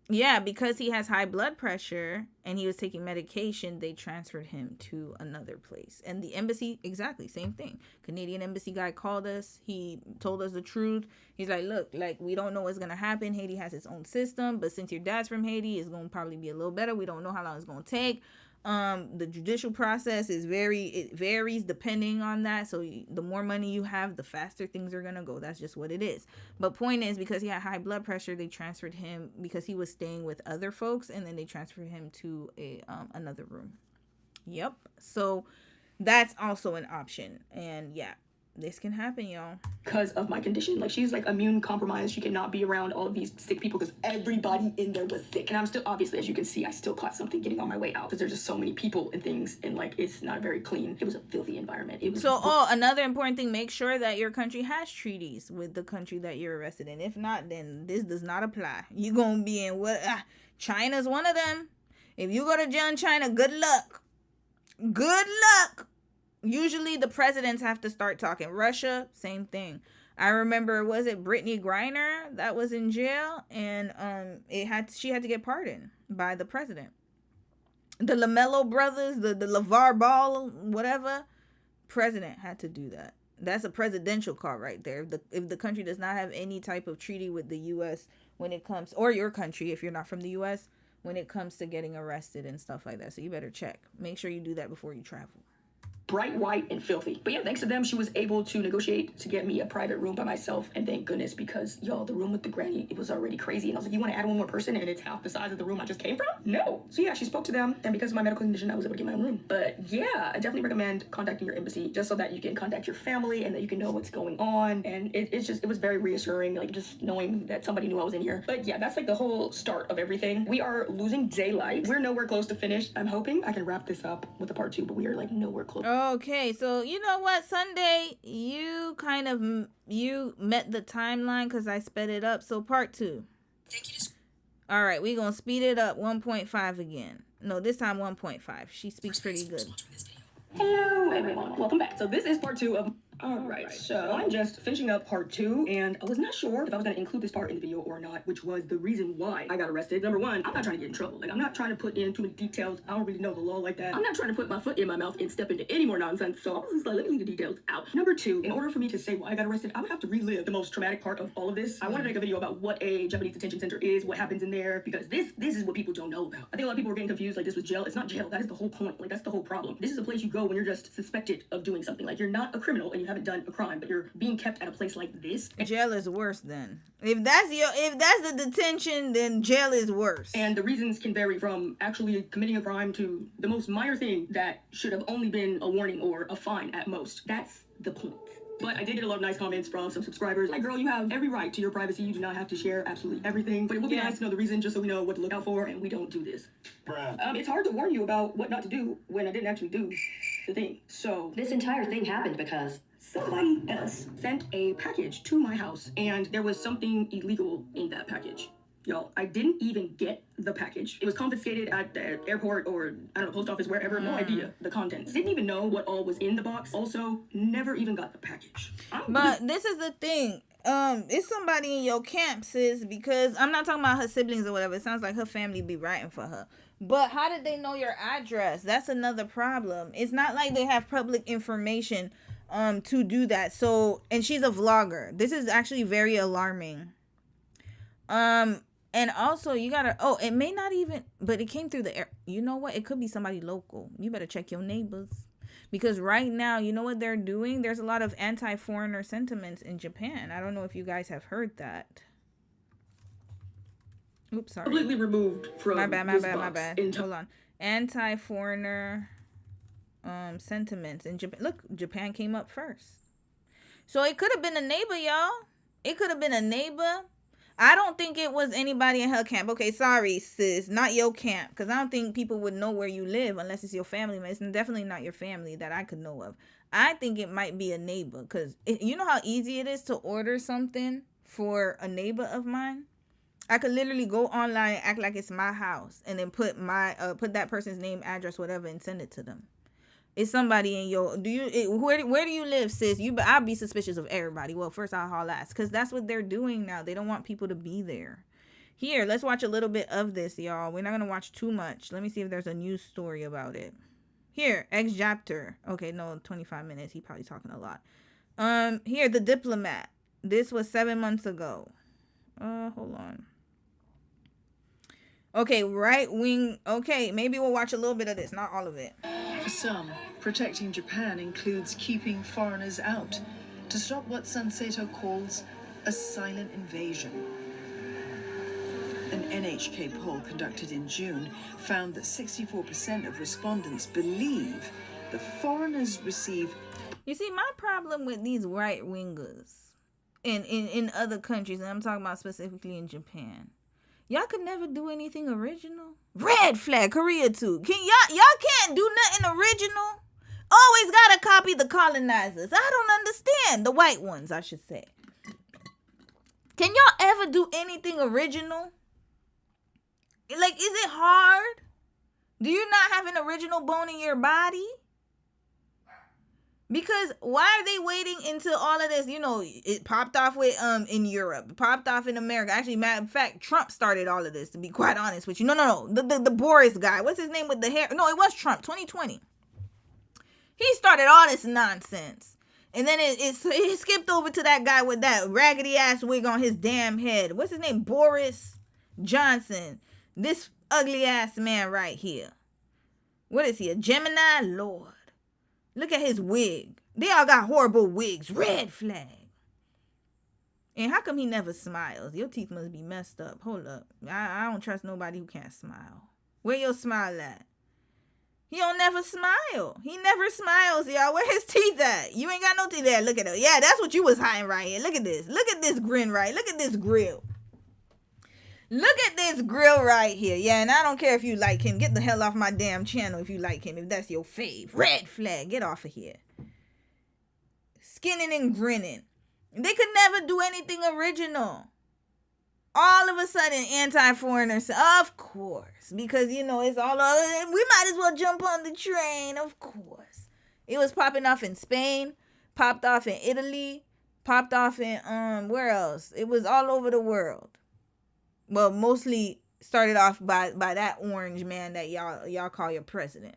yeah, because he has high blood pressure and he was taking medication, they transferred him to another place. And the embassy, exactly, same thing. Canadian embassy guy called us. He told us the truth. He's like, look, like, we don't know what's going to happen. Haiti has its own system, but since your dad's from Haiti, it's going to probably be a little better. We don't know how long it's going to take. The judicial process is it varies depending on that. So the more money you have, the faster things are going to go. That's just what it is. But point is, because he had high blood pressure, they transferred him because he was staying with other folks, and then they transferred him to another room. Yep. So that's also an option. And yeah, this can happen, y'all. Because of my condition. Like, she's like immune compromised. She cannot be around all of these sick people because everybody in there was sick. And I'm still, obviously, as you can see, I still caught something getting on my way out because there's just so many people and things, and like, it's not very clean. It was a filthy environment. It was so another important thing, make sure that your country has treaties with the country that you're arrested in. If not, then this does not apply. You're gonna be in China's one of them. If you go to jail in China, good luck. Good luck. Usually the presidents have to start talking. Russia, same thing. I remember, was it Brittany Griner that was in jail, and she had to get pardoned by the president. The Lamello brothers, the LeVar Ball, whatever, president had to do that. That's a presidential call right there. If the country does not have any type of treaty with the U.S. when it comes, or your country if you're not from the U.S., when it comes to getting arrested and stuff like that. So you better check. Make sure you do that before you travel. Bright white and filthy. But yeah, thanks to them, she was able to negotiate to get me a private room by myself. And thank goodness, because y'all, the room with the granny, it was already crazy. And I was like, you want to add one more person and it's half the size of the room I just came from? No. So yeah, she spoke to them, and because of my medical condition, I was able to get my own room. But yeah, I definitely recommend contacting your embassy just so that you can contact your family and that you can know what's going on. And it was very reassuring, like, just knowing that somebody knew I was in here. But yeah, that's like the whole start of everything. We are losing daylight. We're nowhere close to finished. I'm hoping I can wrap this up with a part 2, but we are like nowhere close. Okay, so you know what, Sundai, you met the timeline because I sped it up. So part 2. Thank you. All right, we're gonna speed it up 1.5 again. No, this time 1.5. She speaks pretty good. Hello everyone, welcome back. So this is part 2 of... Alright, so I'm just finishing up part 2, and I was not sure if I was going to include this part in the video or not, which was the reason why I got arrested. Number 1, I'm not trying to get in trouble. Like, I'm not trying to put in too many details. I don't really know the law like that. I'm not trying to put my foot in my mouth and step into any more nonsense, so I was just like, let me leave the details out. Number 2, in order for me to say why I got arrested, I would have to relive the most traumatic part of all of this. I wanted to make a video about what a Japanese detention center is, what happens in there, because this is what people don't know about. I think a lot of people were getting confused, like this was jail. It's not jail. That is the whole point. Like, that's the whole problem. This is a place you go when you're just suspected of doing something. Like, you're not a criminal and you haven't done a crime, but you're being kept at a place like this. Jail is worse then. If that's the detention, then jail is worse. And the reasons can vary from actually committing a crime to the most minor thing that should have only been a warning or a fine at most. That's the point. But I did get a lot of nice comments from some subscribers. Like, girl, you have every right to your privacy. You do not have to share absolutely everything. But it would be nice to know the reason just so we know what to look out for and we don't do this. It's hard to warn you about what not to do when I didn't actually do the thing. So this entire thing happened because somebody else sent a package to my house and there was something illegal in that package. Y'all, I didn't even get the package. It was confiscated at the airport or, I don't know, post office, wherever. No idea the contents. Didn't even know what all was in the box. Also, never even got the package. But this is the thing. It's somebody in your camp, sis, because I'm not talking about her siblings or whatever. It sounds like her family be writing for her. But how did they know your address? That's another problem. It's not like they have public information to do that. So, and she's a vlogger. This is actually very alarming. And also you gotta, it may not even, but it came through the air. You know what? It could be somebody local. You better check your neighbors. Because right now, you know what they're doing? There's a lot of anti-foreigner sentiments in Japan. I don't know if you guys have heard that. Oops, sorry. Completely removed from my bad. Hold on. Anti-foreigner sentiments in Japan. Look, Japan came up first. So it could have been a neighbor, y'all. It could have been a neighbor. I don't think it was anybody in her camp. Okay, sorry, sis. Not your camp. Because I don't think people would know where you live unless it's your family. It's definitely not your family that I could know of. I think it might be a neighbor. Because you know how easy it is to order something for a neighbor of mine? I could literally go online and act like it's my house. And then put that person's name, address, whatever, and send it to them. It's somebody in your, where do you live, sis? I'll be suspicious of everybody. Well, first I'll haul ass, because that's what they're doing now. They don't want people to be there. Here, let's watch a little bit of this, y'all. We're not going to watch too much. Let me see if there's a news story about it. Here, ex-Japtor. Okay, no, 25 minutes. He probably talking a lot. Here, The Diplomat. This was 7 months ago. Hold on. Okay, right wing. Okay, maybe we'll watch a little bit of this, not all of it. For some, protecting Japan includes keeping foreigners out to stop what Sunseto calls a silent invasion. An NHK poll conducted in June found that 64% of respondents believe the foreigners receive. You see, my problem with these right-wingers in other countries, and I'm talking about specifically in Japan, y'all could never do anything original. Red flag, Korea too. Y'all can't do nothing original. Always gotta copy the colonizers. I don't understand. The white ones, I should say. Can y'all ever do anything original? Like, is it hard? Do you not have an original bone in your body? Because why are they waiting until all of this, it popped off with in Europe, it popped off in America. Actually, matter of fact, Trump started all of this, to be quite honest with you. No. The Boris guy. What's his name with the hair? No, it was Trump, 2020. He started all this nonsense. And then it skipped over to that guy with that raggedy ass wig on his damn head. What's his name? Boris Johnson. This ugly ass man right here. What is he? A Gemini? Lord. Look at his wig. They all got horrible wigs. Red flag. And how come he never smiles? Your teeth must be messed up. Hold up. I don't trust nobody who can't smile. Where your smile at? He don't never smile. He never smiles, y'all. Where his teeth at? You ain't got no teeth there. Look at it. Yeah, that's what you was hiding right here. Look at this. Look at this grin right. Look at this grill. Look at this grill right here. Yeah, and I don't care if you like him. Get the hell off my damn channel if you like him. If that's your fave. Red flag. Get off of here. Skinning and grinning. They could never do anything original. All of a sudden, anti-foreigners. Of course. Because, it's all over. We might as well jump on the train. Of course. It was popping off in Spain. Popped off in Italy. Popped off in, where else? It was all over the world. Well, mostly started off by that orange man that y'all call your president.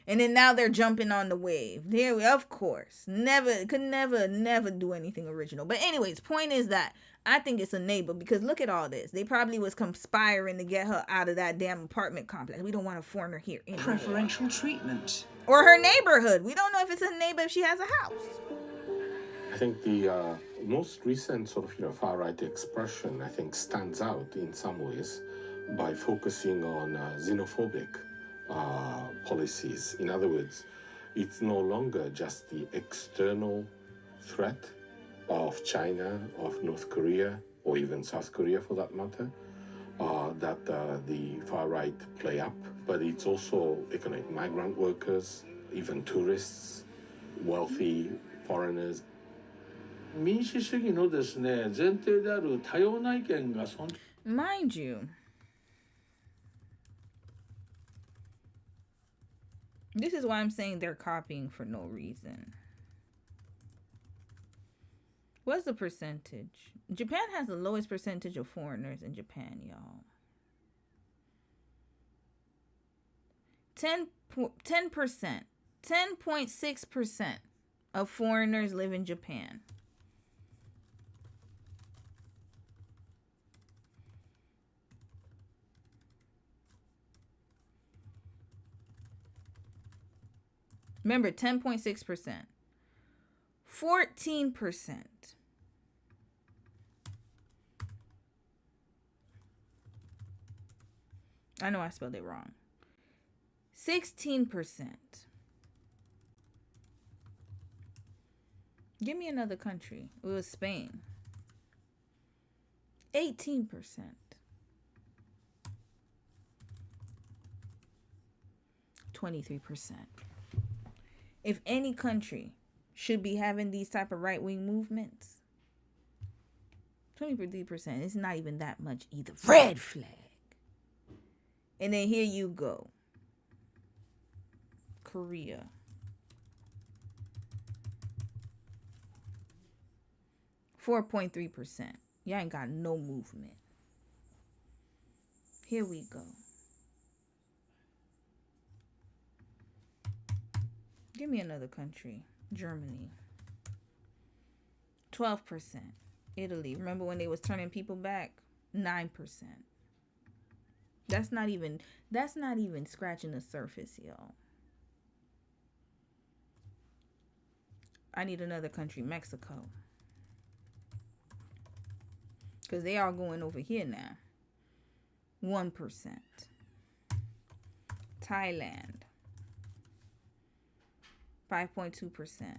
And then now they're jumping on the wave. There we, of course. Could never do anything original. But anyways, point is that I think it's a neighbor, because look at all this. They probably was conspiring to get her out of that damn apartment complex. We don't want a foreigner here anymore. Preferential treatment. Or her neighborhood. We don't know if it's a neighbor if she has a house. I think the most recent sort of, far-right expression, I think, stands out in some ways by focusing on xenophobic policies. In other words, it's no longer just the external threat of China, of North Korea, or even South Korea for that matter, that the far-right play up, but it's also economic migrant workers, even tourists, wealthy foreigners. 民主主義のですね、前提である多様な意見が尊重。 Mind you, this is why I'm saying they're copying for no reason. What's the percentage? Japan has the lowest percentage of foreigners in Japan, y'all. 10%. 10.6% of foreigners live in Japan. Remember, 10.6%. 14%. I know I spelled it wrong. 16%. Give me another country. It was Spain. 18%. 23%. If any country should be having these type of right-wing movements, 23%. It's not even that much either. Red flag. And then here you go. Korea. .3%. Y'all ain't got no movement. Here we go. Give me another country. Germany. 12%. Italy. Remember when they was turning people back? 9%. That's not even scratching the surface, y'all. I need another country. Mexico. Because they are going over here now. 1%. Thailand. 5.2%.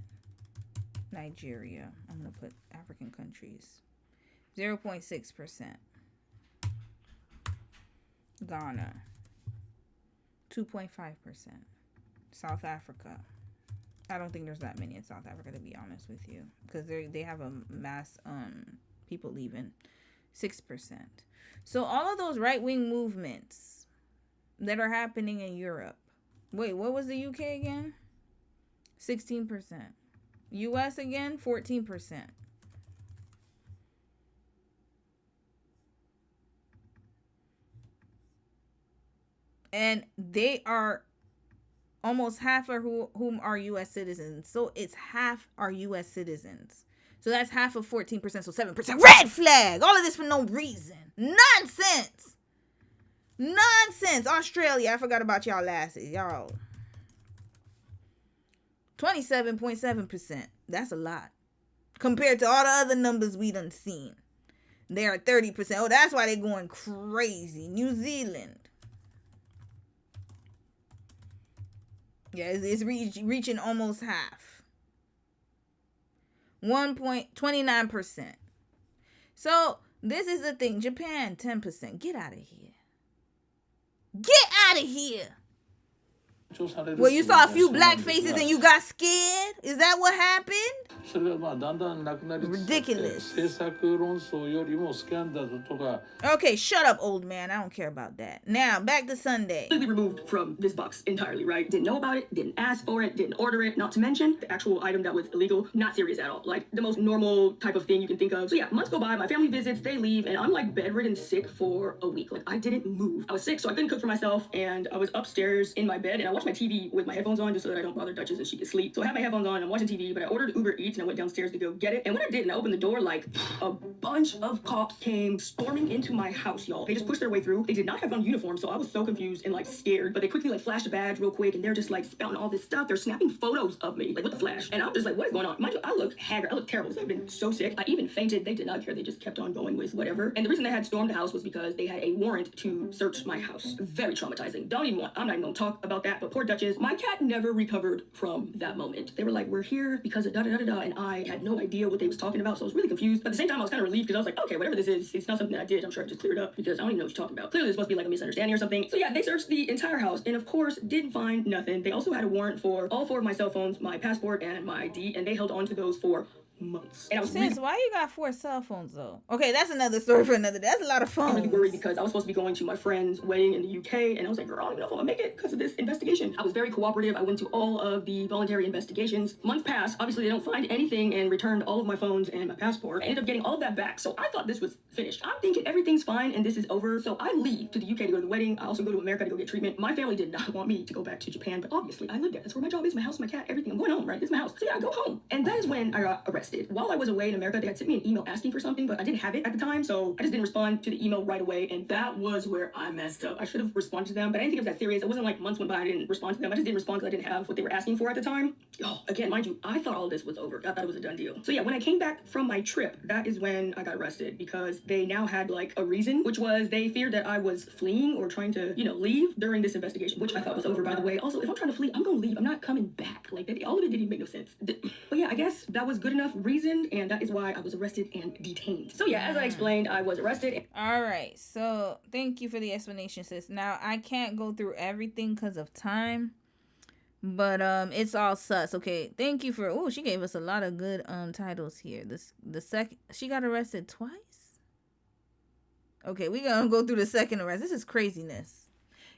Nigeria. I'm going to put African countries. 0.6%. Ghana. 2.5%. South Africa. I don't think there's that many in South Africa, to be honest with you. Because they have a mass people leaving. 6%. So all of those right-wing movements that are happening in Europe. Wait, what was the UK again? 16%. US again, 14%. And they are almost half of whom are US citizens. So it's half are US citizens. So that's half of 14%, so 7%. Red flag! All of this for no reason. Nonsense! Nonsense! Australia, I forgot about y'all lasses. Y'all. 27.7%. That's a lot. Compared to all the other numbers we done seen. They are 30%. Oh, that's why they're going crazy. New Zealand. Yeah, it's reaching almost half. 1.29%. So, this is the thing. Japan, 10%. Get out of here. Get out of here. Well, you saw a few black faces and you got scared? Is that what happened? Ridiculous. Okay, shut up, old man. I don't care about that. Now, back to Sunday. Completely removed from this box entirely, right? Didn't know about it, didn't ask for it, didn't order it, not to mention the actual item that was illegal, not serious at all. Like the most normal type of thing you can think of. So yeah, months go by, my family visits, they leave, and I'm like bedridden sick for a week. Like I didn't move. I was sick, so I couldn't cook for myself, and I was upstairs in my bed, and I watched my TV with my headphones on just so that I don't bother Duchess and she could sleep. So I had my headphones on, I'm watching TV, but I ordered Uber Eats and I went downstairs to go get it. And when I did, and I opened the door, like a bunch of cops came storming into my house, y'all. They just pushed their way through. They did not have on uniform, so I was so confused and like scared. But they quickly like flashed a badge real quick, and they're just like spouting all this stuff. They're snapping photos of me, like with the flash. And I'm just like, what is going on? Mind you, I look haggard. I look terrible. I've been so sick. I even fainted. They did not care. They just kept on going with whatever. And the reason they had stormed the house was because they had a warrant to search my house. Very traumatizing. I'm not even gonna talk about that, but poor Duchess, my cat never recovered from that moment. They were like, we're here because of da-da-da-da-da, and I had no idea what they was talking about, so I was really confused. But at the same time, I was kind of relieved because I was like, okay, whatever this is, it's not something that I did. I'm sure I just cleared up because I don't even know what you're talking about. Clearly, this must be like a misunderstanding or something. So yeah, they searched the entire house, and of course, didn't find nothing. They also had a warrant for all 4 of my cell phones, my passport, and my ID, and they held on to those for months. And I was why you got 4 cell phones though? Okay, that's another story for another day. That's a lot of phones. I'm really worried because I was supposed to be going to my friend's wedding in the UK, and I was like, girl, I don't even know if I'm gonna make it because of this investigation. I was very cooperative. I went to all of the voluntary investigations. Months passed. Obviously, they don't find anything and returned all of my phones and my passport. I ended up getting all of that back, so I thought this was finished. I'm thinking everything's fine and this is over. So I leave to the UK to go to the wedding. I also go to America to go get treatment. My family did not want me to go back to Japan, but obviously I live there. That's where my job is, my house, my cat, everything. I'm going home, right? This is my house. So yeah, I go home. And that is when I got arrested. While I was away in America, they had sent me an email asking for something, but I didn't have it at the time, so I just didn't respond to the email right away, and that was where I messed up. I should have responded to them, but I didn't think it was that serious. It wasn't like months went by, I didn't respond to them. I just didn't respond because I didn't have what they were asking for at the time. Oh, again, mind you, I thought all this was over. I thought it was a done deal. So yeah, when I came back from my trip, that is when I got arrested because they now had like a reason, which was they feared that I was fleeing or trying to, leave during this investigation, which I thought was over, by the way. Also, if I'm trying to flee, I'm gonna leave. I'm not coming back. Like, all of it didn't even make no sense. But yeah, I guess that was good enough reason, and that is why I was arrested and detained. So yeah, as I explained, I was arrested. All right, so thank you for the explanation, sis. Now I can't go through everything because of time, but it's all sus. Okay, thank you for. Oh, she gave us a lot of good titles here. The second she got arrested twice. Okay, we gonna go through the second arrest. This is craziness.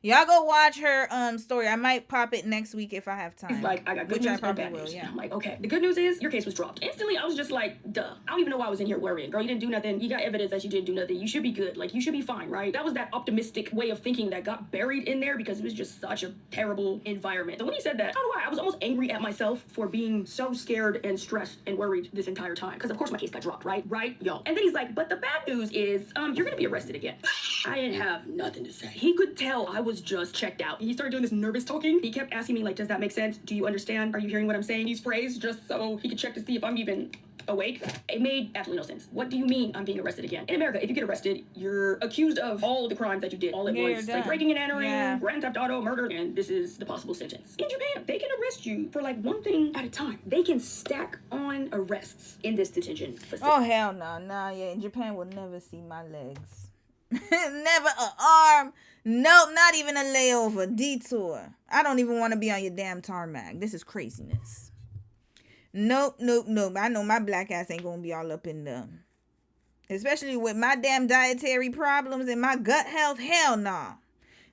Y'all go watch her story. I might pop it next week if I have time. He's like, I got good news and bad news. Yeah. I'm like, okay. The good news is your case was dropped. Instantly, I was just like, duh. I don't even know why I was in here worrying. Girl, you didn't do nothing. You got evidence that you didn't do nothing. You should be good. Like, you should be fine, right? That was that optimistic way of thinking that got buried in there because it was just such a terrible environment. So when he said that, I don't know why. I was almost angry at myself for being so scared and stressed and worried this entire time. Because, of course, my case got dropped, right? Right, y'all. And then he's like, but the bad news is, you're going to be arrested again. I didn't have nothing to say. He could tell I was just checked out. He started doing this nervous talking. He kept asking me, like, does that make sense? Do you understand? Are you hearing what I'm saying? He's phrased just so he could check to see if I'm even awake. It made absolutely no sense. What do you mean I'm being arrested again? In America, if you get arrested, you're accused of all of the crimes that you did all at once. Like breaking and entering, grand theft auto, murder, and this is the possible sentence. In Japan, they can arrest you for like one thing at a time. They can stack on arrests in this detention facility. Oh, hell no. Nah, yeah. In Japan will never see my legs. Never an arm. Nope, not even a layover. Detour. I don't even want to be on your damn tarmac. This is craziness. Nope. I know my black ass ain't gonna be all up in them. Especially with my damn dietary problems and my gut health. Hell nah.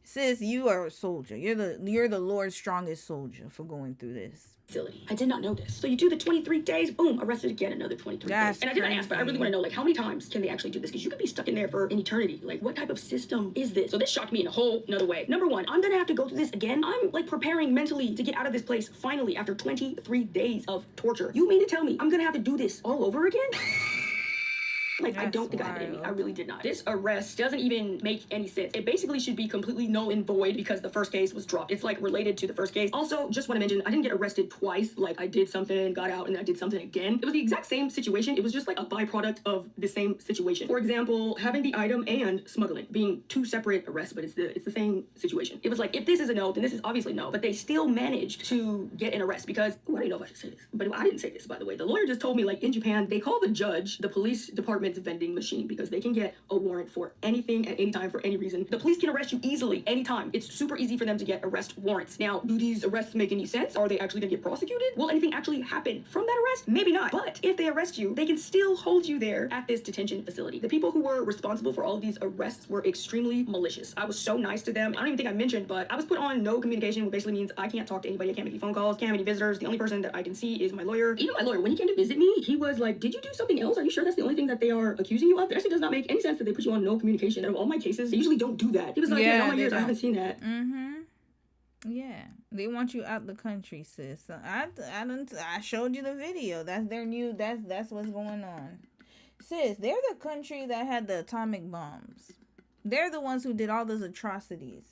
Sis, you are a soldier. You're the Lord's strongest soldier for going through this. Facility. I did not know this. So you do the 23 days, boom, arrested again, another 23 days. And I didn't ask, but I really want to know, like, how many times can they actually do this? Because you could be stuck in there for an eternity. Like, what type of system is this? So this shocked me in a whole nother way. Number one, I'm gonna have to go through this again. I'm like preparing mentally to get out of this place finally after 23 days of torture. You mean to tell me I'm gonna have to do this all over again? Like, I don't think I had it in me. I really did not. This arrest doesn't even make any sense. It basically should be completely null and void because the first case was dropped. It's like related to the first case. Also, just want to mention, I didn't get arrested twice. Like, I did something, got out, and then I did something again. It was the exact same situation. It was just like a byproduct of the same situation. For example, having the item and smuggling being two separate arrests, but it's the same situation. It was like, if this is a no, then this is obviously no. But they still managed to get an arrest because, I don't know if I should say this, but I didn't say this, by the way. The lawyer just told me, like, in Japan, they call the judge the police department's vending machine because they can get a warrant for anything at any time for any reason. The police can arrest you easily anytime. It's super easy for them to get arrest warrants. Now, do these arrests make any sense? Are they actually going to get prosecuted? Will anything actually happen from that arrest? Maybe not. But if they arrest you, they can still hold you there at this detention facility. The people who were responsible for all of these arrests were extremely malicious. I was so nice to them. I don't even think I mentioned, but I was put on no communication, which basically means I can't talk to anybody. I can't make any phone calls, can't have any visitors. The only person that I can see is my lawyer. Even my lawyer, when he came to visit me, he was like, did you do something else? Are you sure that's the only thing that they are accusing you of? It actually does not make any sense that they put you on no communication. Out of all my cases, they usually don't do that. He was like, yeah, in all my years, I haven't seen that. Yeah, they want you out the country, sis. So I showed you the video. That's their new. That's what's going on, sis. They're the country that had the atomic bombs. They're the ones who did all those atrocities.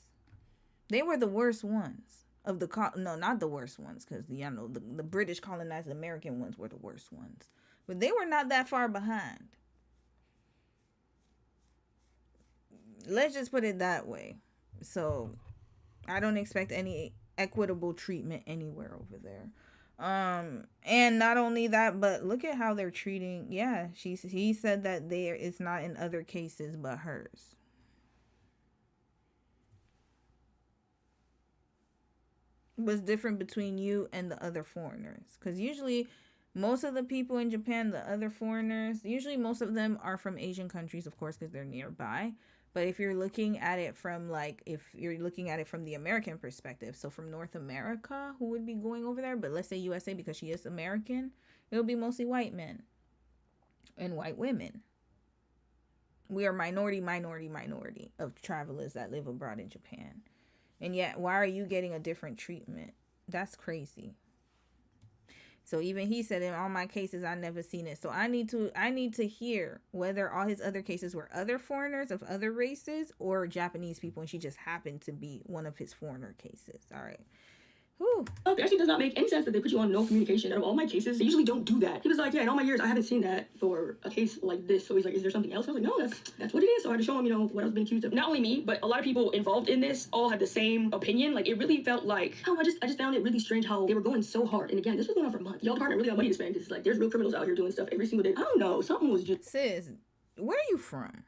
They were the worst ones of the no, not the worst ones, because the British colonized American ones were the worst ones, but they were not that far behind. Let's just put it that way. So I don't expect any equitable treatment anywhere over there. And not only that, but look at how they're treating. Yeah, he said that it's not in other cases but hers. What's different between you and the other foreigners? Because usually most of the people in Japan, the other foreigners, usually most of them are from Asian countries, of course, because they're nearby. But if you're looking at it from the American perspective, so from North America, who would be going over there? But let's say USA, because she is American, it'll be mostly white men and white women. We are minority of travelers that live abroad in Japan. And yet, why are you getting a different treatment? That's crazy. So even he said, in all my cases, I never seen it. So I need to hear whether all his other cases were other foreigners of other races or Japanese people, and she just happened to be one of his foreigner cases. All right. Whew. It actually does not make any sense that they put you on no communication. Out of all my cases, they usually don't do that. He was like, yeah, in all my years, I haven't seen that for a case like this. So he's like, is there something else? I was like, no, that's what it is. So I had to show him, you know, what I was being accused of. Not only me, but a lot of people involved in this all had the same opinion. Like, it really felt like, I just found it really strange how they were going so hard. And again, this was going on for months. Y'all department really got money to spend because, like, there's real criminals out here doing stuff every single day. I don't know. Something was just... Sis, where are you from?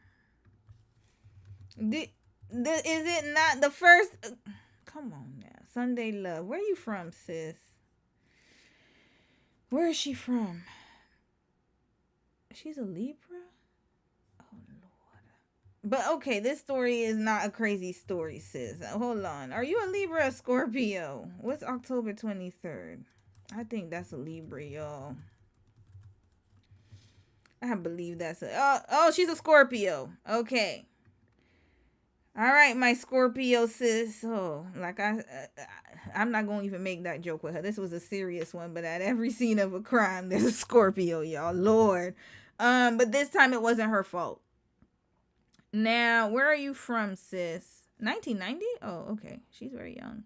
Is it not the first... Come on now. Sunday Love. Where are you from, sis? Where is she from? She's a Libra? Oh, Lord. But okay, this story is not a crazy story, sis. Hold on. Are you a Libra or Scorpio? What's October 23rd? I think that's a Libra, y'all. I believe that's a... Oh, she's a Scorpio. Okay. All right, my Scorpio sis. Oh, like I'm not going to even make that joke with her. This was a serious one, but at every scene of a crime, there's a Scorpio, y'all. Lord. But this time it wasn't her fault. Now, where are you from, sis? 1990? Oh, okay. She's very young.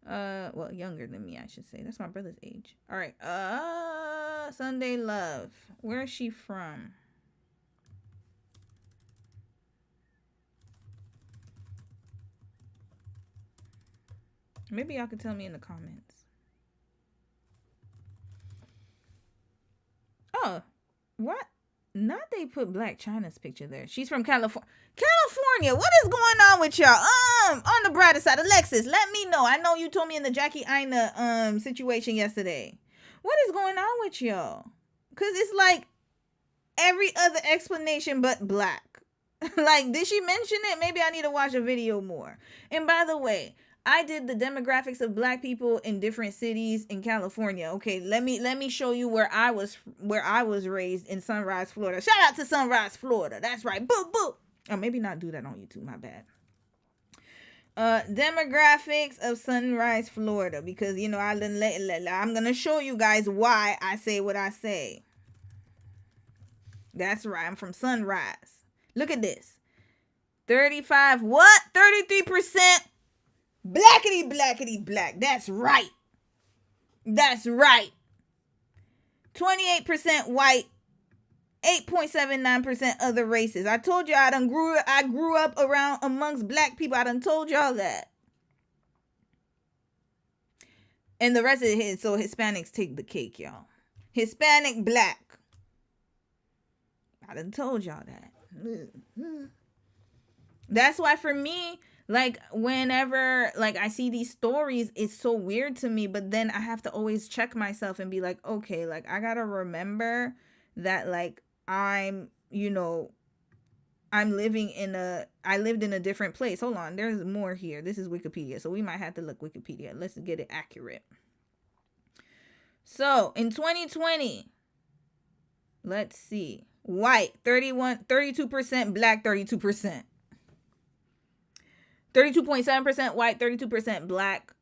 Well, younger than me, I should say. That's my brother's age. All right. Sunday Love. Where is she from? Maybe y'all can tell me in the comments. Oh, what? Not they put Black China's picture there. She's from California. California, what is going on with y'all? On the brighter side, Alexis, let me know. I know you told me in the Jackie Aina situation yesterday. What is going on with y'all? Cause it's like every other explanation but black. Like, did she mention it? Maybe I need to watch a video more. And by the way, I did the demographics of black people in different cities in California. Okay, let me show you where I was raised in Sunrise, Florida. Shout out to Sunrise, Florida. That's right. Boo boo. Oh, maybe not do that on YouTube. My bad. Demographics of Sunrise, Florida, because you know I'm gonna show you guys why I say what I say. That's right. I'm from Sunrise. Look at this. 35 what? 33%. Blackity black. That's right. That's right. 28% white. 8.79% other races. I told you I grew up around amongst black people. I done told y'all that. And the rest of it, so Hispanics take the cake, y'all. Hispanic black. I done told y'all that. That's why for me, like, whenever, like, I see these stories, it's so weird to me. But then I have to always check myself and be like, okay, like, I gotta remember that, like, I lived in a different place. Hold on, there's more here. This is Wikipedia, so we might have to look Wikipedia. Let's get it accurate. So, in 2020, let's see. White, 32%, black, 32%. 32.7% white, 32% black,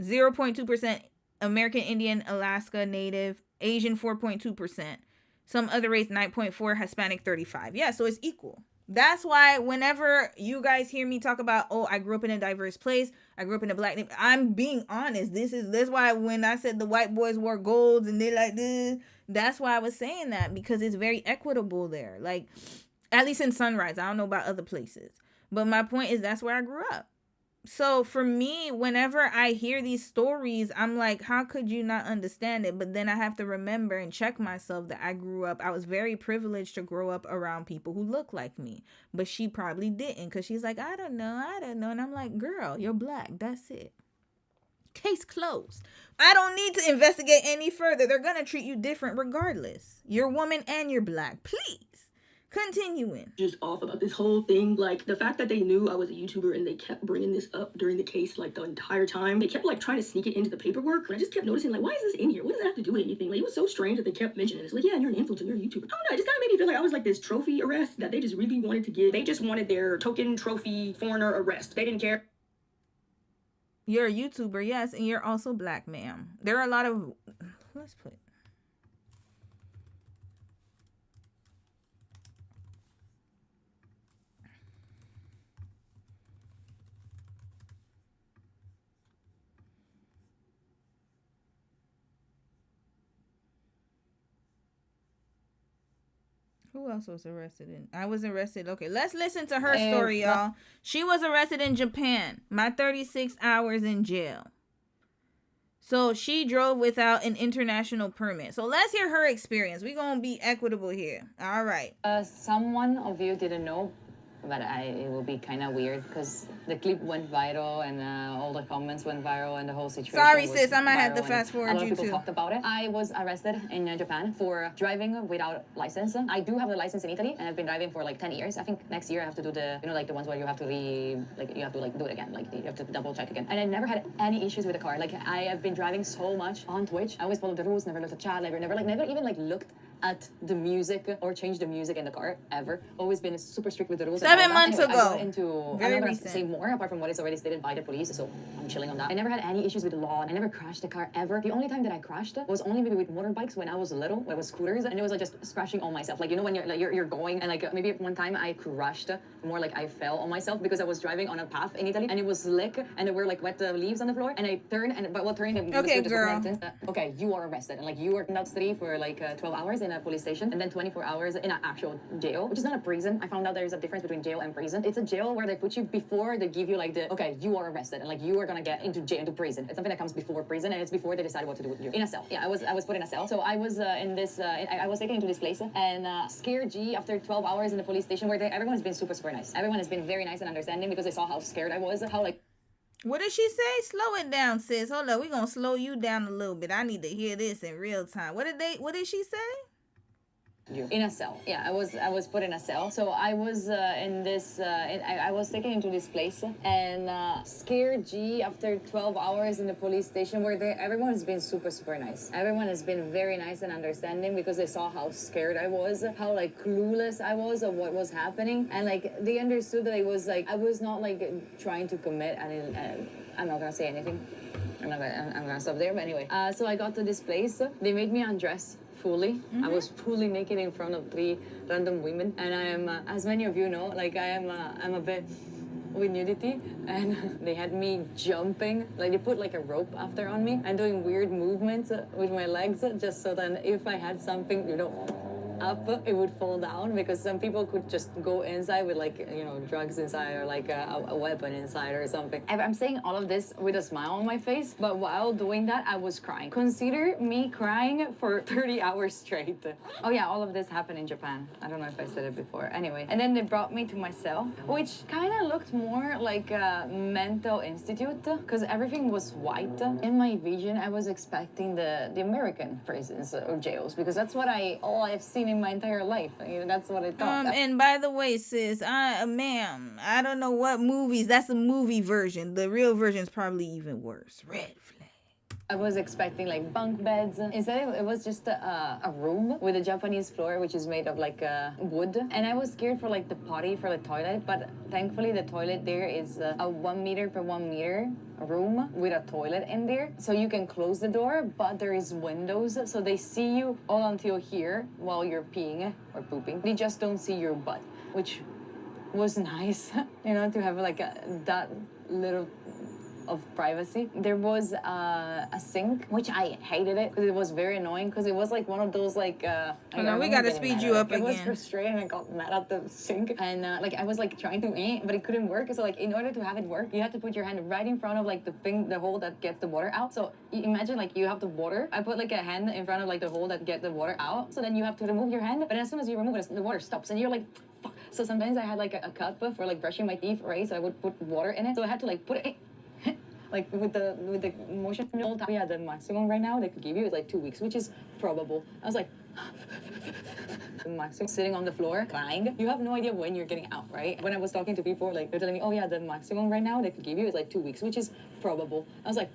0.2% American Indian, Alaska Native, Asian 4.2%, some other race 9.4%, Hispanic 35%. Yeah, so it's equal. That's why whenever you guys hear me talk about, oh, I grew up in a diverse place, I grew up in a black, I'm being honest. That's why when I said the white boys wore golds and they like this, that's why I was saying that, because it's very equitable there. Like, at least in Sunrise. I don't know about other places. But my point is that's where I grew up. So for me, whenever I hear these stories, I'm like, how could you not understand it? But then I have to remember and check myself that I was very privileged to grow up around people who look like me. But she probably didn't, because she's like, I don't know. And I'm like, girl, you're black. That's it. Case closed. I don't need to investigate any further. They're going to treat you different regardless. You're a woman and you're black. Please. Continuing. Just off about this whole thing. Like, the fact that they knew I was a YouTuber and they kept bringing this up during the case, like, the entire time. They kept, like, trying to sneak it into the paperwork. And I just kept noticing, like, why is this in here? What does that have to do with anything? Like, it was so strange that they kept mentioning it. It's like, yeah, you're an influencer, you're a YouTuber. I don't know, it just kind of made me feel like I was, like, this trophy arrest that they just really wanted to get. They just wanted their token trophy foreigner arrest. They didn't care. You're a YouTuber, yes, and you're also black, ma'am. There are a lot of... Let's put... Who else was arrested in? I was arrested. Okay, let's listen to her story, y'all. She was arrested in Japan. My 36 hours in jail. So she drove without an international permit. So let's hear her experience. We're going to be equitable here. All right. Someone of you didn't know, but it will be kind of weird because the clip went viral and all the comments went viral and the whole situation. Sorry, was sis. I might have to viral fast and forward a lot you of people too. talked about it. I was arrested in Japan for driving without license. I do have the license in Italy and I've been driving for like 10 years. I think next year I have to do the, like the ones where you have to do it again. Like you have to double check again. And I never had any issues with the car. Like I have been driving so much on Twitch. I always followed the rules, never looked at chat, never even like looked at the music or changed the music in the car ever. Always been super strict with the rules. 7 months anyway, ago. I got into, Very I'm not recent. gonna say more apart from what is already stated by the police, so I'm chilling on that. I never had any issues with the law. I never crashed the car ever. The only time that I crashed was only maybe with motorbikes when I was little, when it was scooters, and it was like just scratching on myself. Like, you know, when you're going and like maybe one time I crashed, more like I fell on myself because I was driving on a path in Italy and it was slick and there were like wet leaves on the floor and I turned and while turning, Okay, girl. Okay, you are arrested and like you were in custody for like 12 hours in a police station and then 24 hours in an actual jail, which is not a prison. I found out there's a difference between jail and prison. It's a jail where they put you before they give you like the, okay, you are arrested and like you are gonna get into jail, into prison. It's something that comes before prison and it's before they decide what to do with you. In a cell. Yeah, I was put in a cell. So I was in this, I was taken into this place and scared G after 12 hours in the police station where everyone has been super nice. Everyone has been very nice and understanding because they saw how scared I was, how like. What did she say? Slow it down, sis. Hold up. We're going to slow you down a little bit. I need to hear this in real time. What did she say? In a cell. Yeah, I was put in a cell. So I was in this, I was taken into this place and scared G after 12 hours in the police station where everyone has been super nice. Everyone has been very nice and understanding because they saw how scared I was, how like clueless I was of what was happening. And like they understood that I was not like trying to commit and I'm not gonna say anything. I'm gonna stop there, but anyway. So I got to this place. They made me undress fully. I was fully naked in front of 3 random women, and I am, as many of you know, like I'm a bit with nudity, and they had me jumping. Like they put like a rope after on me and doing weird movements with my legs, just so that if I had something, up, it would fall down because some people could just go inside with like, drugs inside or like a weapon inside or something. I'm saying all of this with a smile on my face, but while doing that, I was crying. Consider me crying for 30 hours straight. Oh yeah, all of this happened in Japan. I don't know if I said it before. Anyway, and then they brought me to my cell, which kind of looked more like a mental institute because everything was white. In my vision, I was expecting the American prisons or jails because that's what all I've seen in my entire life. That's what I thought. And by the way, sis, ma'am, I don't know what movies. That's a movie version. The real version is probably even worse. Red flag. I was expecting like bunk beds. Instead, it was just a room with a Japanese floor, which is made of like wood. And I was scared for like the potty for the toilet, but thankfully the toilet there is a 1 meter per 1 meter room with a toilet in there. So you can close the door, but there is windows, so they see you all until here while you're peeing or pooping. They just don't see your butt, which was nice, to have like that little of privacy. There was a sink, which I hated it because it was very annoying because it was like one of those like we gotta speed you up again. I was again. frustrated and I got mad at the sink and like I was like trying to but it couldn't work. So like in order to have it work, you have to put your hand right in front of like the hole that gets the water out. So imagine like you have the water. I put like a hand in front of like the hole that gets the water out. So then you have to remove your hand, but as soon as you remove it, the water stops and you're like, fuck. So sometimes I had like a cup for like brushing my teeth, right? So I would put water in it. So I had to like put it like with the motion. Yeah, the maximum right now they could give you is like 2 weeks, which is probable. I was like the maximum sitting on the floor crying. You have no idea when you're getting out, right? When I was talking to people, like they're telling me, oh yeah, the maximum right now they could give you is like 2 weeks, which is probable. I was like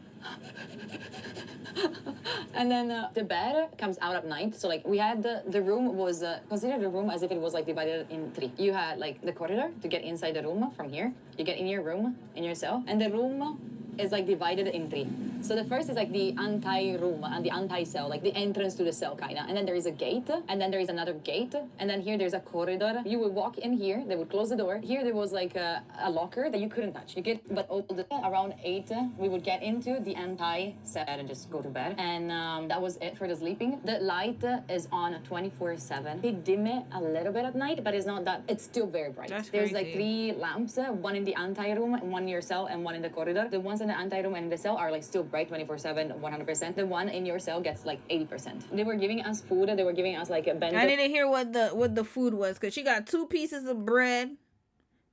and then the bed comes out at night. So like we had the room was consider the room as if it was like divided in 3. You had like the corridor to get inside the room from here. You get in your room in your cell, and the room is like divided in three. So the first is like the anti-room and the anti-cell, like the entrance to the cell kind of. And then there is a gate, and then there is another gate, and then here there's a corridor. You would walk in here, they would close the door. Here there was like a locker that you couldn't touch. You get, but around 8, we would get into the anti-cell and just go to bed. And that was it for the sleeping. The light is on 24/7. They dim it a little bit at night, but it's not that, it's still very bright. There's like 3 lamps, one in the anti-room, one in your cell, and one in the corridor. The ones in the anti-room and in the cell are like still bright 24/7, 100%. The one in your cell gets like 80%. They were giving us food. They were giving us like a bento. I didn't hear what the food was, because she got 2 pieces of bread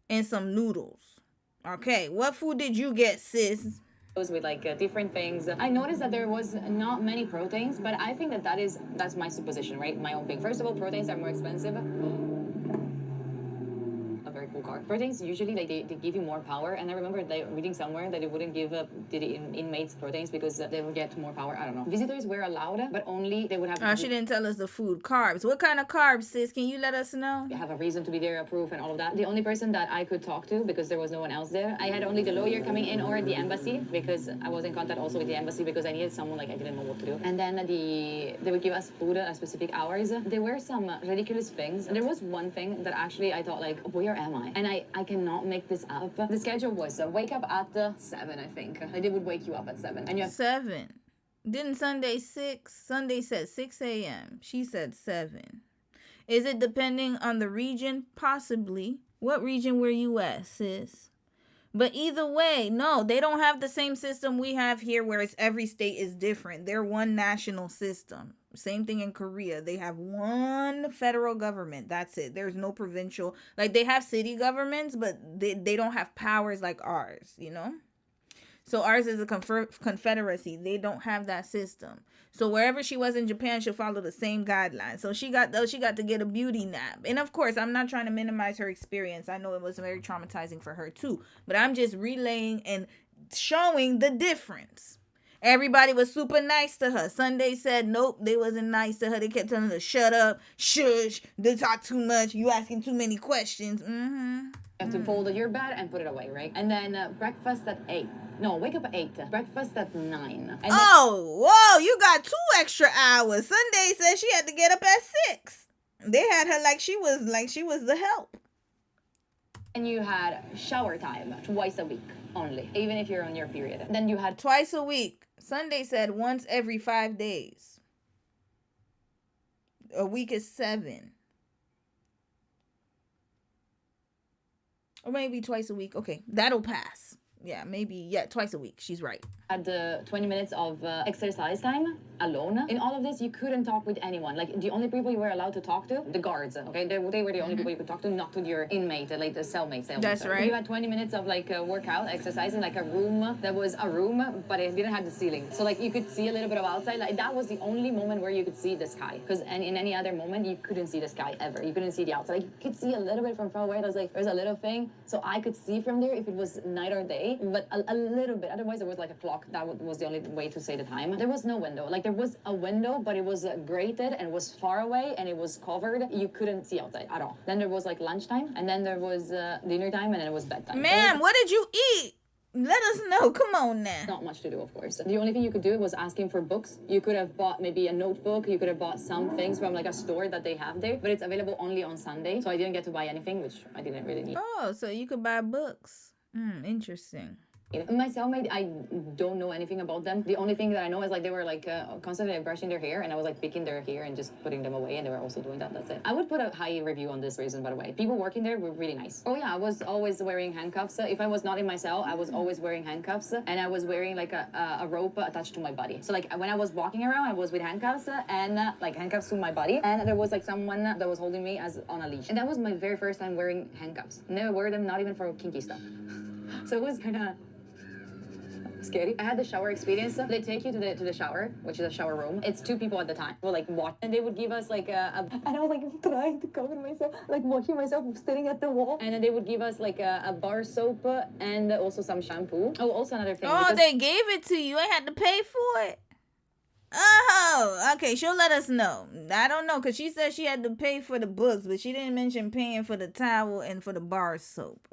and some noodles. Okay, what food did you get, sis? With like different things. I noticed that there was not many proteins, but I think that's my supposition, right? My own thing. First of all, proteins are more expensive. A very cool car. Proteins usually like they give you more power, and I remember reading somewhere that they wouldn't give the inmates proteins because they would get more power. I don't know. Visitors were allowed, but only they would have. She didn't tell us the food. Carbs. What kind of carbs, sis? Can you let us know? Have a reason to be there, approved, and all of that. The only person that I could talk to, because there was no one else there, I had only the lawyer coming in or the embassy, because I was in contact also with the embassy because I needed someone, like I didn't know what to do. And then they would give us food at specific hours. There were some ridiculous things. And there was one thing that actually I thought like, where am I? And I cannot make this up. The schedule was wake up at 7, I think. They would wake you up at 7. And you have 7. Didn't Sunday 6? Sunday said 6 a.m. She said 7. Is it depending on the region? Possibly. What region were you at, sis? But either way, no, they don't have the same system we have here where it's every state is different. They're one national system. Same thing in Korea. They have one federal government. That's it. There's no provincial. Like, they have city governments, but they don't have powers like ours, you know? So ours is a confederacy. They don't have that system. So wherever she was in Japan, she'll follow the same guidelines. So she got to get a beauty nap. And of course, I'm not trying to minimize her experience. I know it was very traumatizing for her too. But I'm just relaying and showing the difference. Everybody was super nice to her. Sunday said, nope, they wasn't nice to her. They kept telling her, shut up, shush, they talk too much, you asking too many questions. You have to fold your bed and put it away, right? And then breakfast at 8. No, wake up at 8. Breakfast at 9. And whoa, you got 2 extra hours. Sunday said she had to get up at 6. They had her like she was the help. And you had shower time twice a week only, even if you're on your period. Then you had twice a week. Sunday said once every 5 days. A week is 7. Or maybe twice a week. Okay, that'll pass. Yeah, maybe, twice a week. She's right. Had 20 minutes of exercise time alone. In all of this, you couldn't talk with anyone. Like, the only people you were allowed to talk to, the guards, okay? They were the only people you could talk to, not to your inmate, like the cellmate. That's right. You had 20 minutes of, like, workout, exercise in, like, a room. That was a room, but it didn't have the ceiling. So, like, you could see a little bit of outside. Like, that was the only moment where you could see the sky. Because in any other moment, you couldn't see the sky, ever. You couldn't see the outside. Like, you could see a little bit from far away. There's a little thing. So I could see from there if it was night or day, but a little bit. Otherwise, there was, like, a clock. That was the only way to say the time. There was no window. Like, there was a window, but it was grated and it was far away and it was covered. You couldn't see outside at all. Then there was like lunchtime, and then there was dinner time, and then it was bedtime. Man, what did you eat? Let us know. Come on now. Not much to do, of course. The only thing you could do was asking for books. You could have bought maybe a notebook. You could have bought some things from like a store that they have there, but it's available only on Sunday. So I didn't get to buy anything, which I didn't really need. Oh, so you could buy books. Interesting. My cellmate, I don't know anything about them. The only thing that I know is like they were like constantly brushing their hair, and I was like picking their hair and just putting them away, and they were also doing that. That's it. I would put a high review on this reason, by the way. People working there were really nice. Oh yeah, I was always wearing handcuffs. If I was not in my cell, I was always wearing handcuffs, and I was wearing like a rope attached to my body. So like when I was walking around, I was with handcuffs and like handcuffs to my body, and there was like someone that was holding me as on a leash. And that was my very first time wearing handcuffs. Never wear them, not even for kinky stuff. So it was kind of scary. I had the shower experience. They take you to the shower, which is a shower room. It's 2 people at the time. Well, like watch, and they would give us like and I was like trying to cover myself, like watching myself staring at the wall. And then they would give us like a bar soap and also some shampoo. Oh, also another thing. Oh, they gave it to you. I had to pay for it. Oh, okay. She'll let us know. I don't know, because she said she had to pay for the books, but she didn't mention paying for the towel and for the bar soap.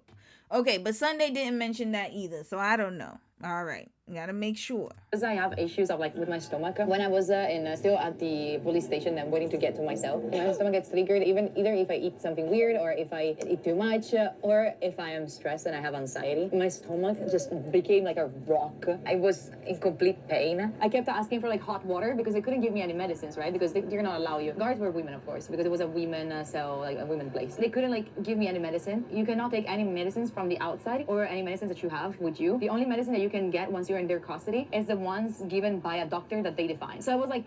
Okay, but Sunday didn't mention that either, so I don't know. All right, gotta make sure. Because I have issues of like with my stomach. When I was still at the police station, I'm waiting to get to my cell. My stomach gets triggered either if I eat something weird or if I eat too much or if I am stressed and I have anxiety. My stomach just became like a rock. I was in complete pain. I kept asking for like hot water because they couldn't give me any medicines, right? Because they're not allow you. Guards were women, of course, because it was a women cell, like a women place. They couldn't like give me any medicine. You cannot take any medicines from the outside or any medicines that you have with you. The only medicine that you can get once you're in their custody is the ones given by a doctor that they define. So I was like,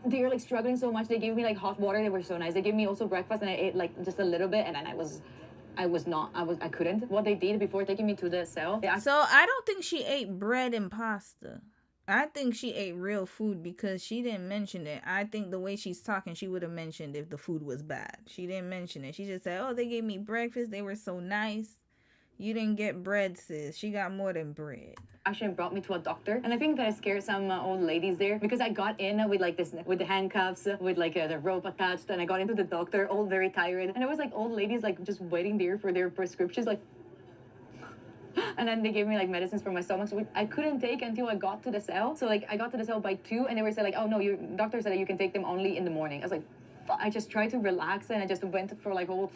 they were like struggling so much. They gave me like hot water. They were so nice. They gave me also breakfast, and I ate like just a little bit, and then I couldn't. What they did before taking me to the cell. So I don't think she ate bread and pasta. I think she ate real food because she didn't mention it. I think the way she's talking, she would have mentioned if the food was bad. She didn't mention it. She just said, oh, they gave me breakfast. They were so nice. You didn't get bread, sis. She got more than bread. Actually brought me to a doctor, and I think that I scared some old ladies there because I got in with like this, with the handcuffs, with like the rope attached, and I got into the doctor, all very tired, and there was like old ladies like just waiting there for their prescriptions, like. And then they gave me like medicines for my stomach, which I couldn't take until I got to the cell. So like I got to the cell by 2, and they were saying like, oh no, your doctor said that you can take them only in the morning. I was like, I just tried to relax, and I just went for like whole.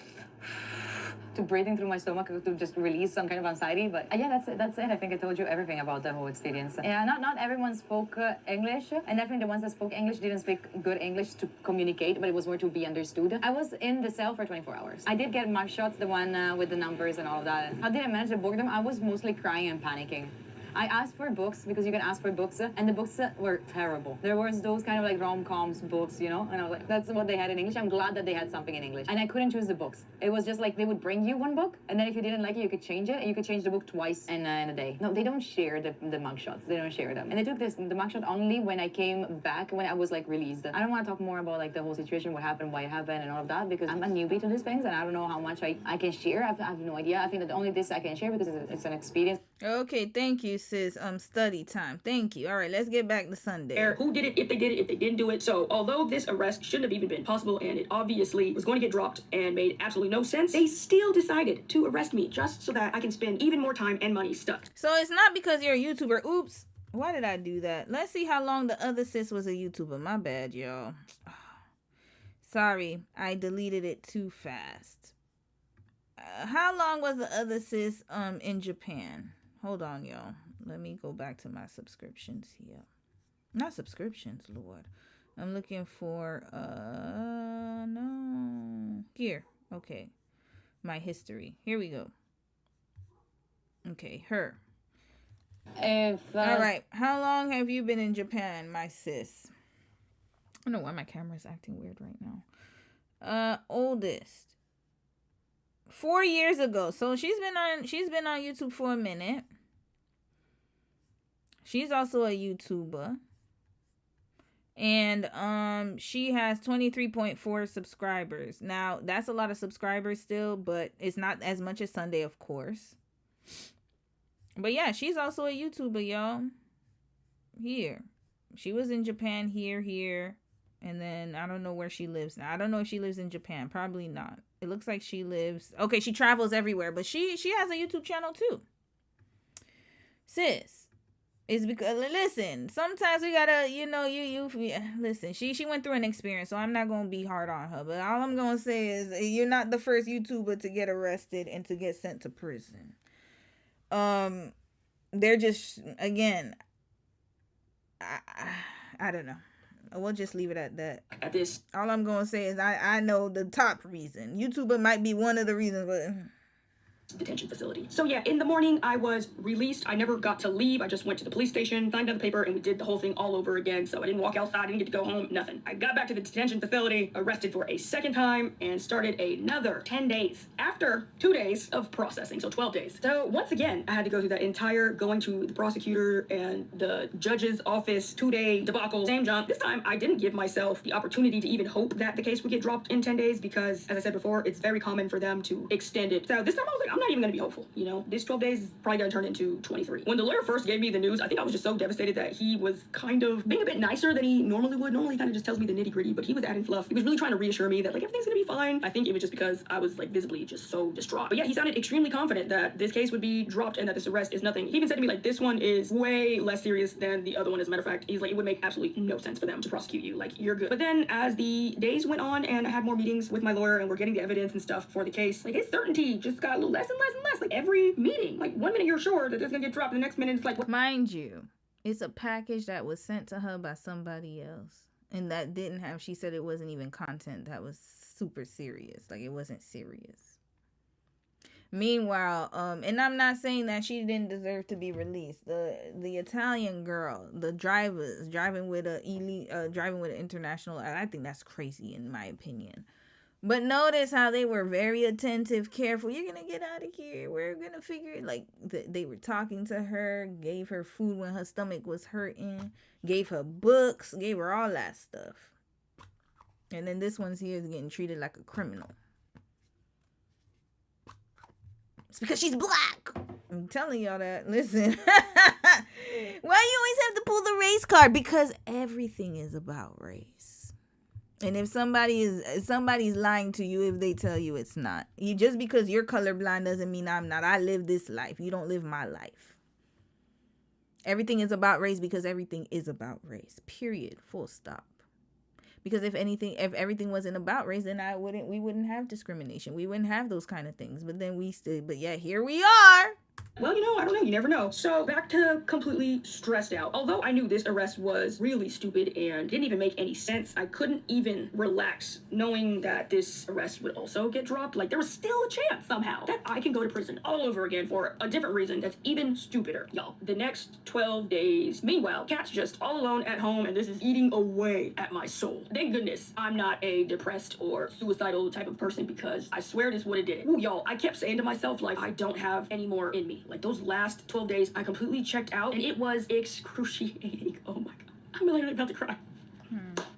To breathing through my stomach to just release some kind of anxiety. But yeah, that's it. I think I told you everything about the whole experience. Yeah, not everyone spoke English, and definitely the ones that spoke English didn't speak good English to communicate, but it was more to be understood. I was in the cell for 24 hours. I did get mug shots, the one with the numbers and all of that. How did I manage the boredom? I was mostly crying and panicking. I asked for books because you can ask for books, and the books were terrible. There was those kind of like rom-coms books, you know, and I was like, that's what they had in English. I'm glad that they had something in English. And I couldn't choose the books. It was just like they would bring you one book, and then if you didn't like it, you could change it, and you could change the book twice in a day. No, they don't share the mugshots. They don't share them. And they took the mugshot only when I came back, when I was like released. I don't want to talk more about like the whole situation, what happened, why it happened, and all of that, because I'm a newbie to these things, and I don't know how much I can share. I have no idea. I think that only this I can share because it's an experience. Okay, thank you, sis. Study time. Thank you. All right, let's get back to Sundai. Who did it, if they did it, if they didn't do it. So although this arrest shouldn't have even been possible, and it obviously was going to get dropped and made absolutely no sense, they still decided to arrest me just so that I can spend even more time and money stuck. So it's not because you're a YouTuber. Oops. Why did I do that? Let's see how long the other sis was a YouTuber. My bad, y'all. Sorry, I deleted it too fast. How long was the other sis in Japan? Hold on, y'all. Let me go back to my subscriptions here. Not subscriptions, Lord. I'm looking for, no. Here, okay. My history. Here we go. Okay, her. All right. How long have you been in Japan, my sis? I don't know why my camera is acting weird right now. Oldest. 4 years ago. So she's been on YouTube for a minute. She's also a YouTuber. And she has 23.4 subscribers. Now, that's a lot of subscribers still, but it's not as much as Sundai, of course. But yeah, she's also a YouTuber, y'all. Here. She was in Japan, here. And then I don't know where she lives now. I don't know if she lives in Japan. Probably not. It looks like she lives... Okay, she travels everywhere, but she has a YouTube channel too. Sis. It's because, listen, sometimes we gotta, listen, she went through an experience, so I'm not gonna be hard on her. But all I'm gonna say is you're not the first YouTuber to get arrested and to get sent to prison. They're just, again, I don't know. We'll just leave it at that. At this. All I'm gonna say is I know the top reason. YouTuber might be one of the reasons, but... detention facility. So yeah, in the morning I was released. I never got to leave. I just went to the police station, signed on the paper, and we did the whole thing all over again. So I didn't walk outside, I didn't get to go home, nothing. I got back to the detention facility, arrested for a second time, and started another 10 days after 2 days of processing, so 12 days. So once again, I had to go through that entire going to the prosecutor and the judge's office 2-day debacle, same jump. This time I didn't give myself the opportunity to even hope that the case would get dropped in 10 days because, as I said before, it's very common for them to extend it. So this time I was like, I'm not even gonna be hopeful, you know? This 12 days is probably gonna turn into 23. When the lawyer first gave me the news, I think I was just so devastated that he was kind of being a bit nicer than he normally would. Normally he kind of just tells me the nitty gritty, but he was adding fluff. He was really trying to reassure me that like everything's gonna be fine. I think it was just because I was like visibly just so distraught. But yeah, he sounded extremely confident that this case would be dropped and that this arrest is nothing. He even said to me like, this one is way less serious than the other one. As a matter of fact, he's like, it would make absolutely no sense for them to prosecute you. Like, you're good. But then as the days went on and I had more meetings with my lawyer and we're getting the evidence and stuff for the case, like his certainty just got a little less and less and less. Like every meeting, like 1 minute you're sure that it's gonna get dropped, the next minute it's like, mind you, it's a package that was sent to her by somebody else, and that didn't have, she said it wasn't even content that was super serious. Like it wasn't serious. Meanwhile, and I'm not saying that she didn't deserve to be released. The Italian girl, the drivers driving with an international, I think that's crazy in my opinion. But notice how they were very attentive, careful. You're gonna get out of here. We're gonna figure it. Like they were talking to her, gave her food when her stomach was hurting, gave her books, gave her all that stuff. And then this one's here is getting treated like a criminal. It's because she's black. I'm telling y'all that. Listen. Why you always have to pull the race card? Because everything is about race. And if somebody's lying to you if they tell you it's not. Just because you're colorblind doesn't mean I'm not. I live this life. You don't live my life. Everything is about race because everything is about race. Period. Full stop. Because if everything wasn't about race, then we wouldn't have discrimination. We wouldn't have those kind of things. But yeah, here we are. well, you know, I don't know. You never know. So back to completely stressed out. Although I knew this arrest was really stupid and didn't even make any sense, I couldn't even relax knowing that this arrest would also get dropped. Like there was still a chance somehow that I can go to prison all over again for a different reason that's even stupider. Y'all, the next 12 days. Meanwhile, Kat's just all alone at home and this is eating away at my soul. Thank goodness I'm not a depressed or suicidal type of person because I swear this would have did it. Ooh, y'all, I kept saying to myself like I don't have any more in me. Like those last 12 days, I completely checked out and it was excruciating. Oh my God. I'm literally about to cry.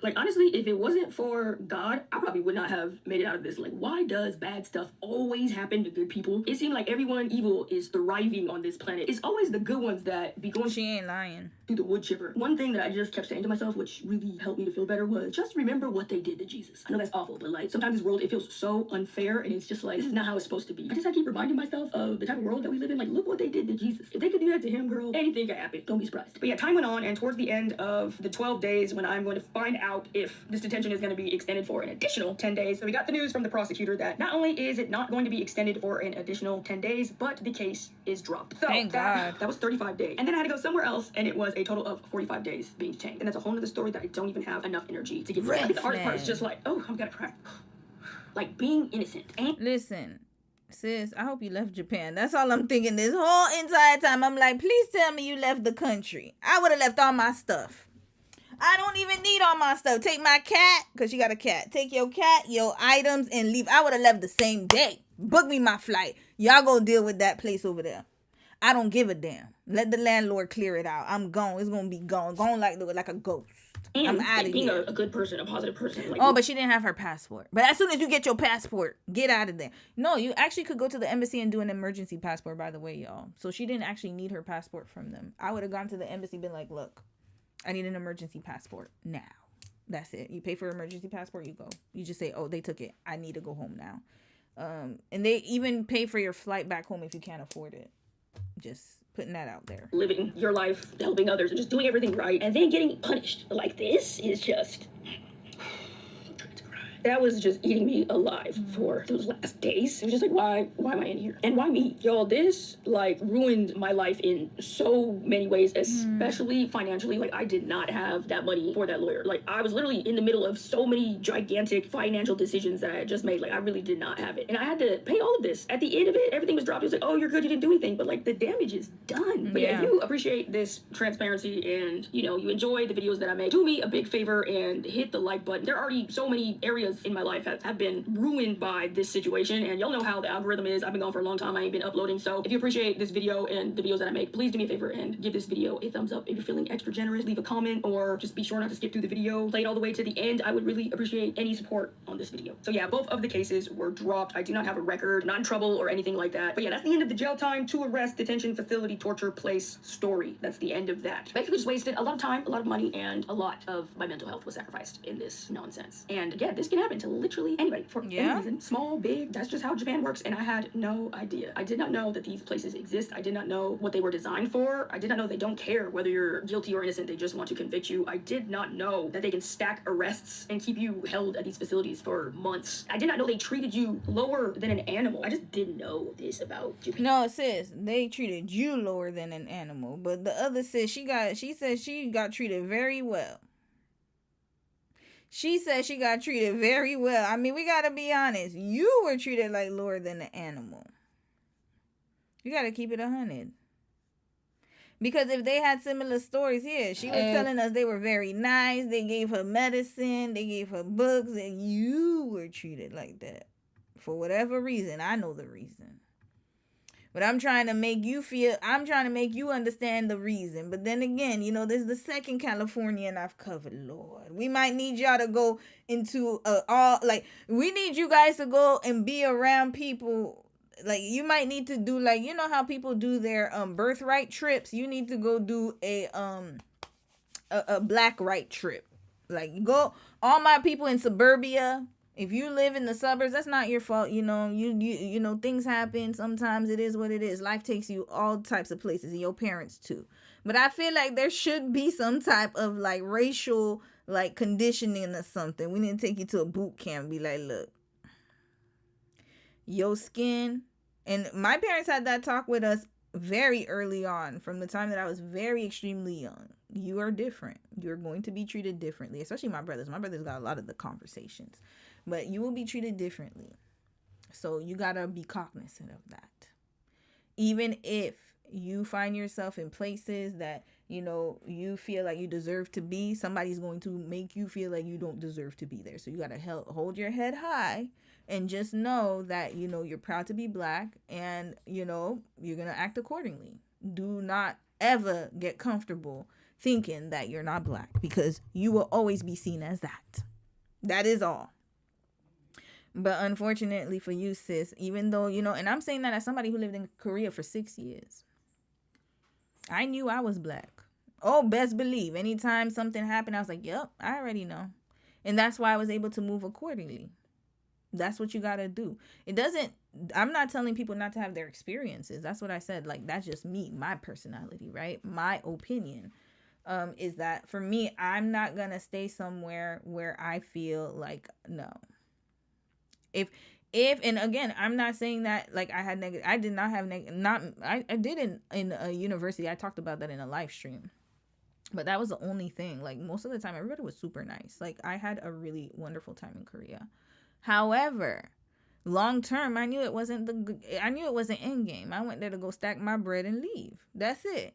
Like, honestly, if it wasn't for God, I probably would not have made it out of this. Like, why does bad stuff always happen to good people? It seemed like everyone evil is thriving on this planet. It's always the good ones that be going. She ain't lying. Through the wood chipper. One thing that I just kept saying to myself, which really helped me to feel better, was just remember what they did to Jesus. I know that's awful, but like, sometimes this world, it feels so unfair, and it's just like, this is not how it's supposed to be. I just have to keep reminding myself of the type of world that we live in. Like, look what they did to Jesus. If they could do that to him, girl, anything could happen. Don't be surprised. But yeah, time went on, and towards the end of the 12 days, when I'm going to find out if this detention is going to be extended for an additional 10 days. So we got the news from the prosecutor that not only is it not going to be extended for an additional 10 days, but the case is dropped. So thank God. That was 35 days. And then I had to go somewhere else, and it was a total of 45 days being detained. And that's a whole nother story that I don't even have enough energy to give. I think the hardest part is just like, oh, I'm gonna cry. Like being innocent. And listen, sis, I hope you left Japan. That's all I'm thinking this whole entire time. I'm like, please tell me you left the country. I would have left all my stuff. I don't even need all my stuff. Take my cat, because you got a cat. Take your cat, your items, and leave. I would have left the same day. Book me my flight. Y'all go deal with that place over there. I don't give a damn. Let the landlord clear it out. I'm gone. It's going to be gone. Gone like a ghost. And I'm out of being here. a good person, a positive person. Like, oh, but she didn't have her passport. But as soon as you get your passport, get out of there. No, you actually could go to the embassy and do an emergency passport, by the way, y'all. So she didn't actually need her passport from them. I would have gone to the embassy and been like, look, I need an emergency passport now. That's it. You pay for an emergency passport, you go. You just say, oh, they took it. I need to go home now. And they even pay for your flight back home if you can't afford it. Just putting that out there. Living your life, helping others, and just doing everything right, and then getting punished like this is just... That was just eating me alive for those last days. It was just like, why am I in here? And why me? Y'all, this, like, ruined my life in so many ways, especially financially. Like, I did not have that money for that lawyer. Like, I was literally in the middle of so many gigantic financial decisions that I had just made. Like, I really did not have it. And I had to pay all of this. At the end of it, everything was dropped. It was like, oh, you're good, you didn't do anything. But, like, the damage is done. But yeah, if you appreciate this transparency and, you know, you enjoy the videos that I make, do me a big favor and hit the like button. There are already so many areas years in my life have been ruined by this situation. And y'all know how the algorithm is. I've been gone for a long time. I ain't been uploading. So if you appreciate this video and the videos that I make, please do me a favor and give this video a thumbs up. If you're feeling extra generous, leave a comment, or just be sure not to skip through the video. Play it all the way to the end. I would really appreciate any support on this video. So yeah, both of the cases were dropped. I do not have a record, not in trouble or anything like that. But yeah, that's the end of the jail time to arrest, detention, facility, torture, place story. That's the end of that. Basically just wasted a lot of time, a lot of money, and a lot of my mental health was sacrificed in this nonsense. And yeah, this can happen to literally anybody for any reason. Small, big, that's just how Japan works. And I had no idea. I did not know that these places exist. I did not know what they were designed for. I did not know they don't care whether you're guilty or innocent. They just want to convict you. I did not know that they can stack arrests and keep you held at these facilities for months. I did not know they treated you lower than an animal. I just didn't know this about Japan. No, sis, they treated you lower than an animal. But the other sis, she said she got treated very well. She said she got treated very well. I mean, we gotta be honest. You were treated like lower than an animal. You gotta keep it 100. Because if they had similar stories here, she was telling us they were very nice. They gave her medicine. They gave her books. And you were treated like that. For whatever reason. I know the reason. But I'm trying to make you understand the reason. But then again, you know, this is the second Californian I've covered, Lord. We might need y'all to go into we need you guys to go and be around people. Like, you might need to do, like, you know how people do their birthright trips? You need to go do a black right trip. Like, go, all my people in suburbia. If you live in the suburbs, that's not your fault. You know, you know, things happen. Sometimes it is what it is. Life takes you all types of places, and your parents too. But I feel like there should be some type of like racial like conditioning or something. We need to take you to a boot camp and be like, look, your skin. And my parents had that talk with us very early on, from the time that I was very extremely young. You are different. You're going to be treated differently, especially my brothers. My brothers got a lot of the conversations. But you will be treated differently. So you got to be cognizant of that. Even if you find yourself in places that, you know, you feel like you deserve to be, somebody's going to make you feel like you don't deserve to be there. So you got to hold your head high and just know that, you know, you're proud to be black and, you know, you're going to act accordingly. Do not ever get comfortable thinking that you're not black, because you will always be seen as that. That is all. But unfortunately for you, sis, even though, you know, and I'm saying that as somebody who lived in Korea for 6 years, I knew I was black. Oh, best believe. Anytime something happened, I was like, yep, I already know. And that's why I was able to move accordingly. That's what you got to do. I'm not telling people not to have their experiences. That's what I said. Like, that's just me, my personality, right? My opinion is that for me, I'm not going to stay somewhere where I feel like, no. And again, I'm not saying that like I had negative. I did not have I did in a university. I talked about that in a live stream, but that was the only thing. Like, most of the time, everybody was super nice. Like, I had a really wonderful time in Korea. However, long term, I knew it wasn't end game. I went there to go stack my bread and leave. That's it.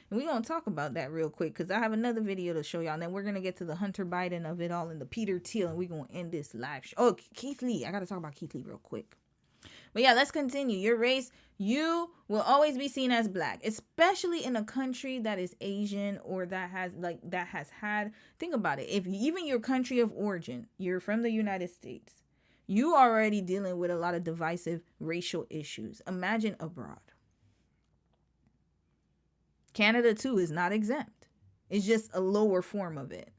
And we're going to talk about that real quick, because I have another video to show y'all. And then we're going to get to the Hunter Biden of it all and the Peter Thiel. And we're going to end this live show. Oh, Keith Lee. I got to talk about Keith Lee real quick. But yeah, let's continue. Your race, you will always be seen as black, especially in a country that is Asian or that has had, think about it. If even your country of origin, you're from the United States, you are already dealing with a lot of divisive racial issues. Imagine abroad. Canada, too, is not exempt. It's just a lower form of it.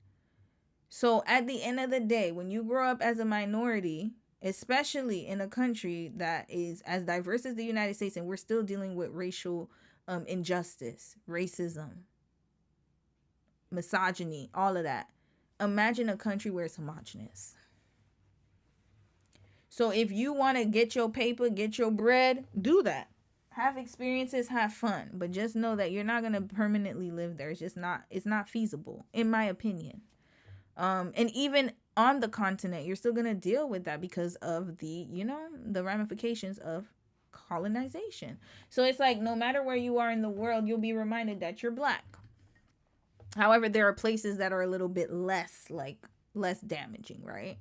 So at the end of the day, when you grow up as a minority, especially in a country that is as diverse as the United States, and we're still dealing with racial injustice, racism, misogyny, all of that. Imagine a country where it's homogenous. So if you want to get your paper, get your bread, do that. Have experiences, have fun, but just know that you're not going to permanently live there. It's not feasible, in my opinion. And even on the continent, you're still going to deal with that because of the ramifications of colonization. So it's like, no matter where you are in the world, you'll be reminded that you're black. However, there are places that are a little bit less damaging, right?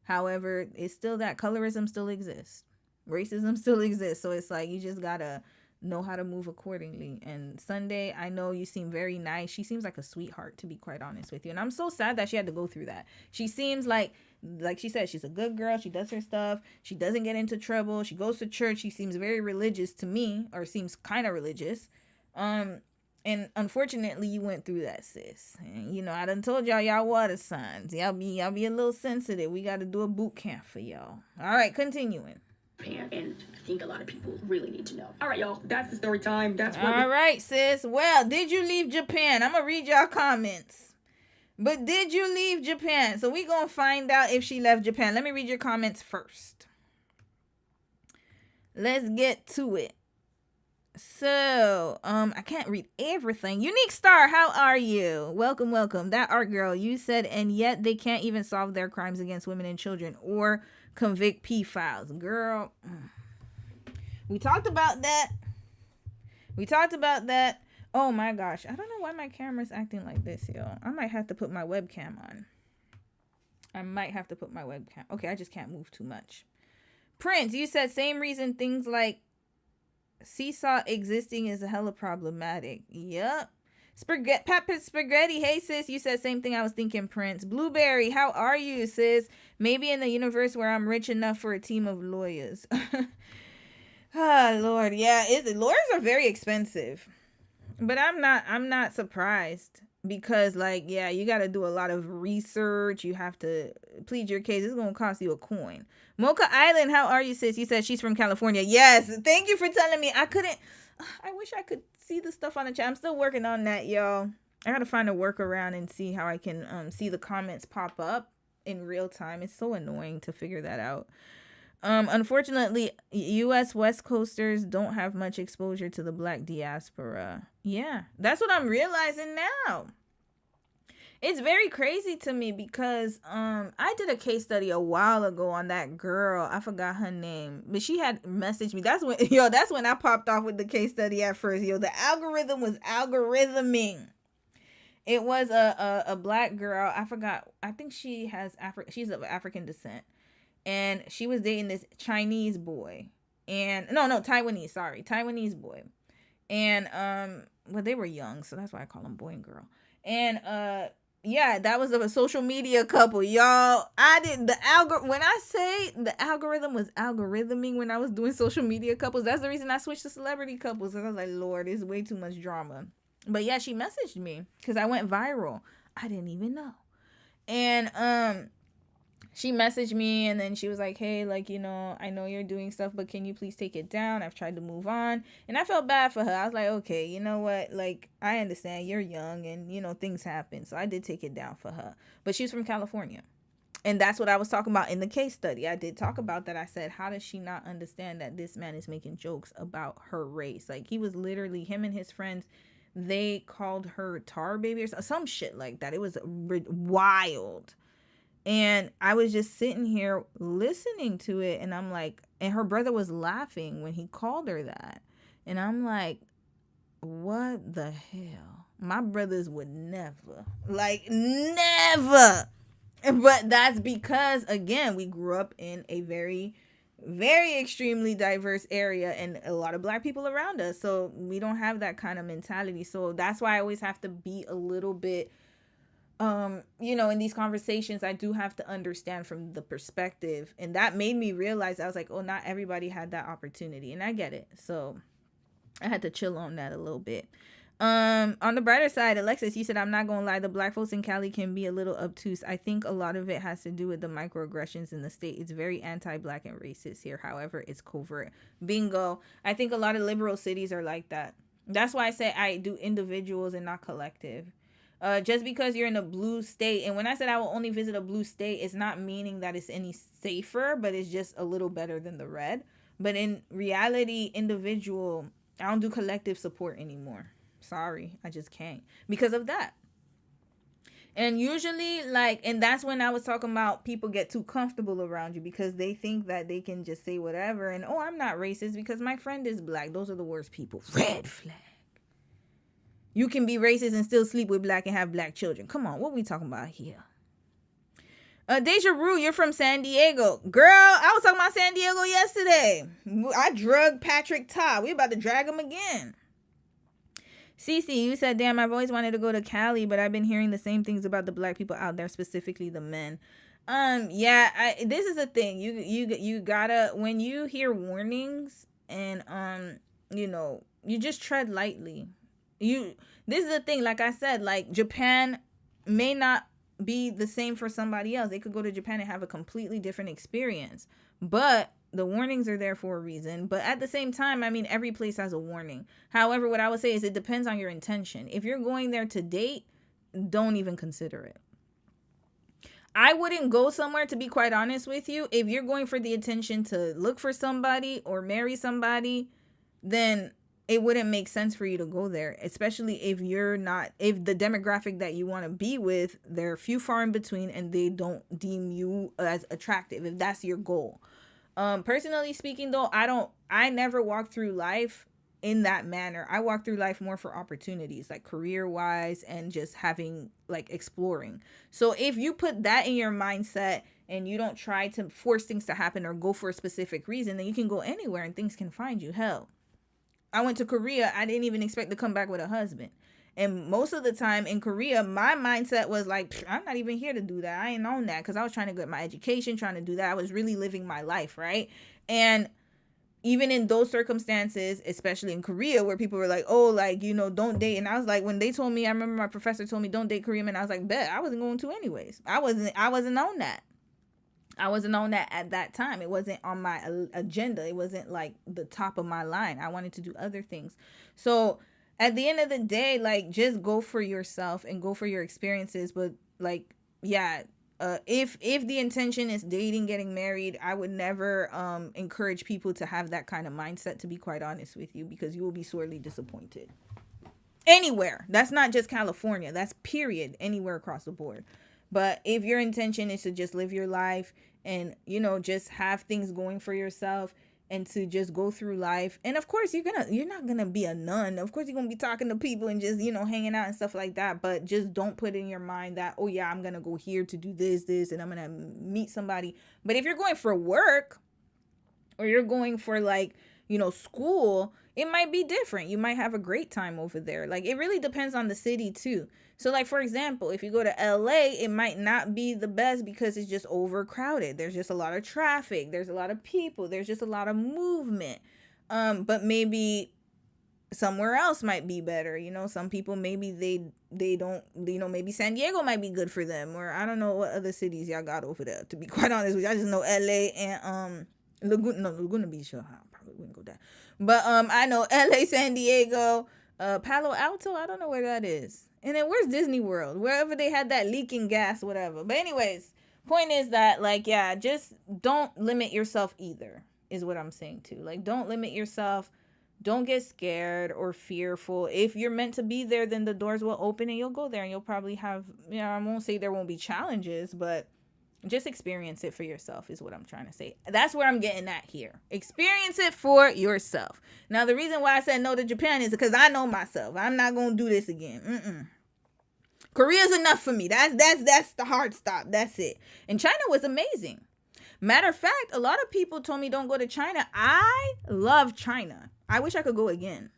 However, it's still that colorism still exists. Racism still exists. So it's like you just gotta know how to move accordingly. And Sundai, I know you seem very nice. She seems like a sweetheart, to be quite honest with you. And I'm so sad that she had to go through that. She seems like she said, she's a good girl. She does her stuff. She doesn't get into trouble. She goes to church. She seems very religious to me, or seems kind of religious. And unfortunately, you went through that, sis. And, you know, I done told y'all water signs. Y'all be a little sensitive. We got to do a boot camp for y'all. All right, continuing. And I think a lot of people really need to know. All right, y'all. That's the story time. That's what. All right, sis. Well, did you leave Japan? I'm gonna read y'all comments. But did you leave Japan? So we gonna find out if she left Japan. Let me read your comments first. Let's get to it. So, I can't read everything. Unique Star, how are you? Welcome, welcome. That art girl, you said, and yet they can't even solve their crimes against women and children or convict pedophiles. Girl, we talked about that. Oh my gosh. I don't know why my camera's acting like this, yo. I might have to put my webcam on. Okay, I just can't move too much. Prince, you said same reason things like seesaw existing is hella problematic. Yep. Pepper Spaghetti, hey sis, you said same thing I was thinking, Prince. Blueberry, how are you, sis? Maybe in the universe where I'm rich enough for a team of lawyers. Oh Lord, yeah, lawyers are very expensive. But I'm not surprised, because like, yeah, you got to do a lot of research. You have to plead your case. It's going to cost you a coin. Mocha Island, how are you, sis? You said she's from California. Yes, thank you for telling me. I wish I could see the stuff on the chat. I'm still working on that, y'all. I got to find a workaround and see how I can see the comments pop up in real time. It's so annoying to figure that out. Unfortunately, U.S. West Coasters don't have much exposure to the Black diaspora. Yeah, that's what I'm realizing now. It's very crazy to me because I did a case study a while ago on that girl. I forgot her name, but she had messaged me. That's when I popped off with the case study at first. The algorithm was algorithming. It was a black girl. I forgot. I think she's of African descent. And she was dating this Chinese boy. And no, Taiwanese, sorry. Taiwanese boy. And well, they were young, so that's why I call them boy and girl. And yeah, that was a social media couple. Y'all, when I say the algorithm was algorithming when I was doing social media couples, that's the reason I switched to celebrity couples. And I was like, Lord, it's way too much drama. But yeah, she messaged me because I went viral. I didn't even know. And she messaged me, and then she was like, hey, like, you know, I know you're doing stuff, but can you please take it down? I've tried to move on. And I felt bad for her. I was like, okay, you know what? Like, I understand you're young and, you know, things happen. So I did take it down for her. But she's from California. And that's what I was talking about in the case study. I did talk about that. I said, how does she not understand that this man is making jokes about her race? Like, he was literally, him and his friends, they called her tar baby or some shit like that. It was wild. And I was just sitting here listening to it, and I'm like, and her brother was laughing when he called her that. And I'm like, what the hell? My brothers would never. Like, never. But that's because, again, we grew up in a very, very extremely diverse area and a lot of black people around us. So we don't have that kind of mentality. So that's why I always have to be a little bit, you know, in these conversations, I do have to understand from the perspective. And that made me realize, I was like, oh, not everybody had that opportunity. And I get it. So I had to chill on that a little bit. On the brighter side, Alexis, you said, I'm not gonna lie, the black folks in Cali can be a little obtuse. I think a lot of it has to do with the microaggressions in the state. It's very anti-black and racist here. However, it's covert. Bingo. I think a lot of liberal cities are like that. That's why I say I do individuals and not collective. Just because you're in a blue state, and when I said I will only visit a blue state, it's not meaning that it's any safer, but it's just a little better than the red. But in reality, individual, I don't do collective support anymore. Sorry, I just can't because of that. And usually, like, and that's when I was talking about people get too comfortable around you because they think that they can just say whatever. And, oh, I'm not racist because my friend is black. Those are the worst people. Red flag. You can be racist and still sleep with black and have black children. Come on, what are we talking about here? Deja Rue, you're from San Diego. Girl, I was talking about San Diego yesterday. I drug Patrick Todd. We about to drag him again. Cece, you said, damn, I've always wanted to go to Cali, but I've been hearing the same things about the black people out there, specifically the men. Yeah, this is the thing. You gotta, when you hear warnings and, you just tread lightly. This is the thing, like I said, like Japan may not be the same for somebody else. They could go to Japan and have a completely different experience, but the warnings are there for a reason. But at the same time, I mean, every place has a warning. However, what I would say is it depends on your intention. If you're going there to date, don't even consider it. I wouldn't go somewhere, to be quite honest with you. If you're going for the intention to look for somebody or marry somebody, then it wouldn't make sense for you to go there, especially if the demographic that you want to be with, they're few far in between and they don't deem you as attractive, if that's your goal. Personally speaking though, I never walk through life in that manner. I walk through life more for opportunities, like career wise and just having, like, exploring. So if you put that in your mindset and you don't try to force things to happen or go for a specific reason, then you can go anywhere and things can find you. Hell, I went to Korea. I didn't even expect to come back with a husband. And most of the time in Korea, my mindset was like, I'm not even here to do that. I ain't on that, because I was trying to get my education, trying to do that. I was really living my life, right? And even in those circumstances, especially in Korea, where people were like, oh, like, don't date. And I was like, when they told me, I remember my professor told me, don't date Korean men. I was like, bet, I wasn't going to anyways. I wasn't on that. I wasn't on that at that time. It wasn't on my agenda. It wasn't like the top of my line. I wanted to do other things. So at the end of the day, like, just go for yourself and go for your experiences. But like, yeah, if the intention is dating, getting married, I would never encourage people to have that kind of mindset, to be quite honest with you, because you will be sorely disappointed. Anywhere. That's not just California. That's period. Anywhere across the board. But if your intention is to just live your life and, just have things going for yourself and to just go through life. And of course, you're not going to be a nun. Of course, you're going to be talking to people and just, hanging out and stuff like that. But just don't put in your mind that, oh yeah, I'm going to go here to do this, and I'm going to meet somebody. But if you're going for work or you're going for, like, school, it might be different. You might have a great time over there. Like, it really depends on the city too. So, like, for example, if you go to LA, it might not be the best because it's just overcrowded. There's just a lot of traffic. There's a lot of people. There's just a lot of movement. But maybe somewhere else might be better. Some people, maybe they don't, maybe San Diego might be good for them. Or I don't know what other cities y'all got over there, to be quite honest with you. I just know LA and Laguna Beach. I probably wouldn't go there. But I know LA, San Diego, Palo Alto. I don't know where that is. And then where's Disney World? Wherever they had that leaking gas, whatever. But anyways, point is that, like, yeah, just don't limit yourself either, is what I'm saying too. Like, don't limit yourself. Don't get scared or fearful. If you're meant to be there, then the doors will open and you'll go there and you'll probably have, I won't say there won't be challenges, but just experience it for yourself is what I'm trying to say. That's where I'm getting at here. Experience it for yourself. Now, the reason why I said no to Japan is because I know myself. I'm not going to do this again. Korea's enough for me. That's the hard stop. That's it. And China was amazing. Matter of fact, a lot of people told me don't go to China. I love China. I wish I could go again.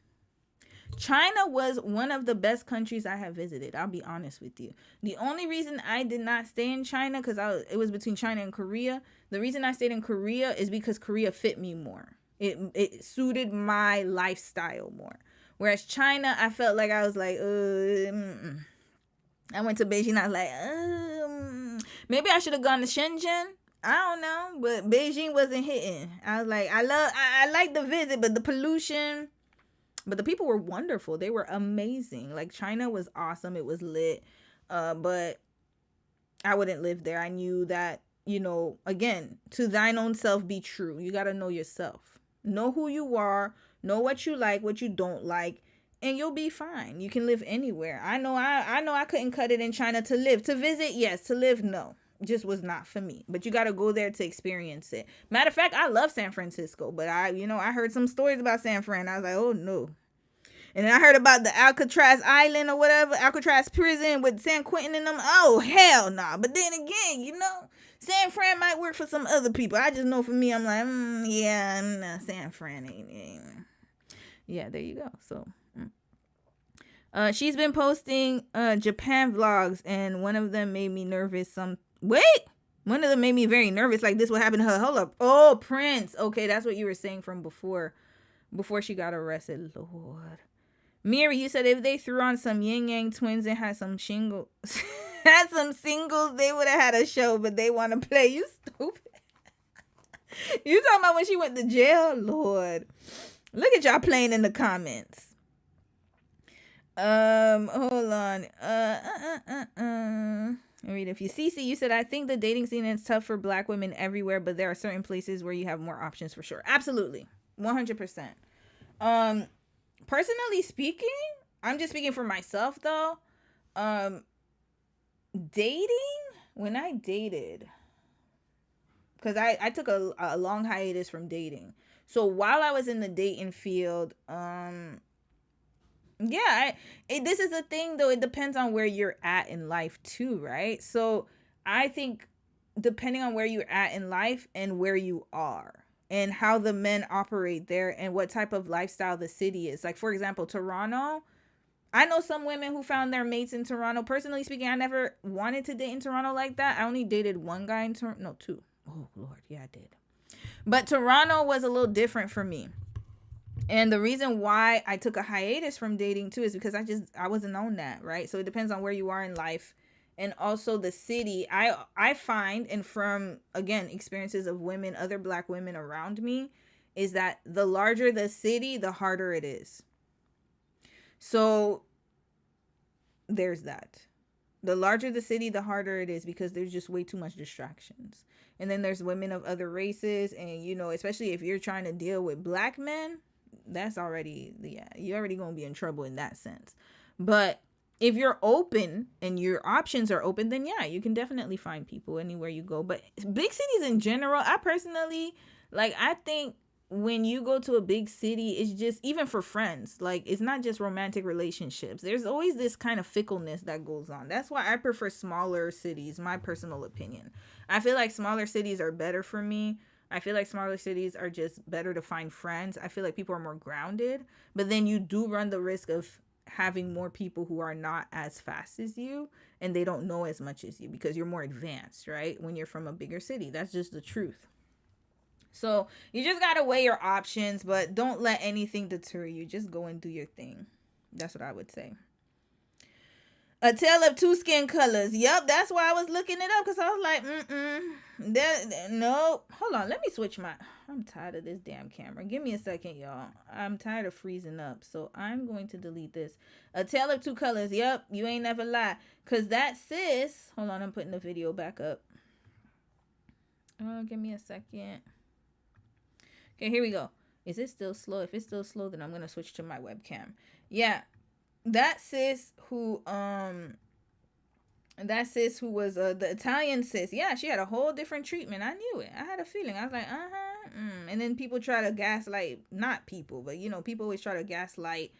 China was one of the best countries I have visited. I'll be honest with you. The only reason I did not stay in China, because it was between China and Korea. The reason I stayed in Korea is because Korea fit me more. It suited my lifestyle more. Whereas China, I felt like I was like, I went to Beijing. I was like, maybe I should have gone to Shenzhen. I don't know, but Beijing wasn't hitting. I was like, I like the visit, but the pollution. But the people were wonderful. They were amazing. Like, China was awesome. It was lit. But I wouldn't live there. I knew that, again, to thine own self be true. You got to know yourself. Know who you are. Know what you like, what you don't like. And you'll be fine. You can live anywhere. I know I couldn't cut it in China to live. To visit, yes. To live, no. Just was not for me. But you got to go there to experience it. Matter of fact, I love San Francisco. But I heard some stories about San Fran. I was like, oh, no. And then I heard about the Alcatraz Island or whatever, Alcatraz prison with San Quentin and them. Oh, hell nah. But then again, San Fran might work for some other people. I just know for me, I'm like, yeah, nah, San Fran ain't. Yeah, there you go. So, she's been posting Japan vlogs, and one of them made me nervous. One of them made me very nervous. Like this would happen to her. Hold up. Oh, Prince. Okay, that's what you were saying from before she got arrested. Lord. Miri, you said if they threw on some yin yang twins and had some singles, they would have had a show, but they want to play. You stupid. You talking about when she went to jail? Lord. Look at y'all playing in the comments. Hold on. I'll read a few. Cece, you said, I think the dating scene is tough for black women everywhere, but there are certain places where you have more options for sure. Absolutely. 100%. Personally speaking, I'm just speaking for myself though. Dating, when I dated, because I took a long hiatus from dating. So while I was in the dating field, this is the thing though, it depends on where you're at in life too, right? So I think depending on where you're at in life and where you are and how the men operate there and what type of lifestyle the city is. Like for example, Toronto, I know some women who found their mates in Toronto. Personally speaking, I never wanted to date in Toronto like that. I only dated one guy in Toronto. No, two. Oh Lord, yeah, I did. But Toronto was a little different for me. And the reason why I took a hiatus from dating too is because I wasn't on that, right? So it depends on where you are in life and also the city. I find, and from again experiences of women, other black women around me, is that the larger the city, the harder it is. So there's that. The larger the city, the harder it is because there's just way too much distractions. And then there's women of other races, and you know, especially if you're trying to deal with black men, that's already, you're already going to be in trouble in that sense. But if you're open and your options are open, then yeah, you can definitely find people anywhere you go. But big cities in general, I personally, I think when you go to a big city, it's just, even for friends, it's not just romantic relationships. There's always this kind of fickleness that goes on. That's why I prefer smaller cities, my personal opinion. I feel like smaller cities are better for me. I feel like smaller cities are just better to find friends. I feel like people are more grounded, but then you do run the risk of having more people who are not as fast as you and they don't know as much as you because you're more advanced, right? When you're from a bigger city, that's just the truth. So you just got to weigh your options, but don't let anything deter you. Just go and do your thing. That's what I would say. A tale of two skin colors. Yep, that's why I was looking it up, because I was like, no. Hold on, let me switch I'm tired of this damn camera. Give me a second, y'all. I'm tired of freezing up, so I'm going to delete this. A tale of two colors. Yep, you ain't never lie. Because that sis, hold on, I'm putting the video back up. Give me a second. Okay, here we go. Is it still slow? If it's still slow, then I'm going to switch to my webcam. Yeah. That sis who was the Italian sis. Yeah, she had a whole different treatment. I knew it. I had a feeling. I was like, And then people try to gaslight, not people, but people always try to gaslight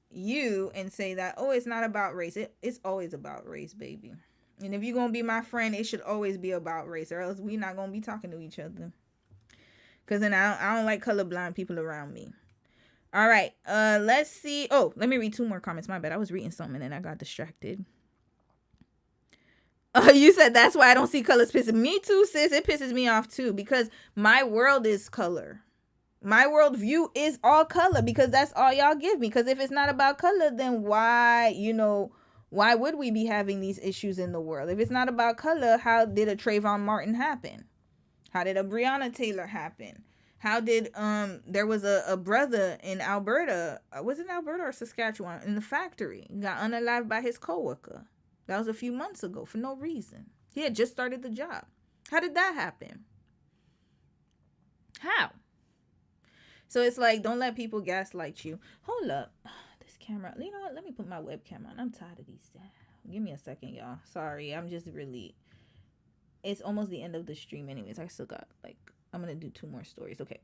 you and say that, oh, it's not about race. It's always about race, baby. And if you're going to be my friend, it should always be about race, or else we're not going to be talking to each other. Because then I don't like colorblind people around me. All right, let's see. Oh, let me read two more comments. My bad. I was reading something and I got distracted. You said that's why I don't see colors pissing me too, sis. It pisses me off too because my world is color. My world view is all color because that's all y'all give me. Because if it's not about color, then why would we be having these issues in the world? If it's not about color, how did a Trayvon Martin happen? How did a Breonna Taylor happen? How did there was a brother in Alberta, was it Alberta or Saskatchewan, in the factory, got unalived by his coworker. That was a few months ago for no reason. He had just started the job. How did that happen? How? So it's like, don't let people gaslight you. Hold up. This camera, you know what? Let me put my webcam on. I'm tired of these. Give me a second, y'all. Sorry, I'm just really, it's almost the end of the stream anyways. I still got I'm going to do two more stories. Okay.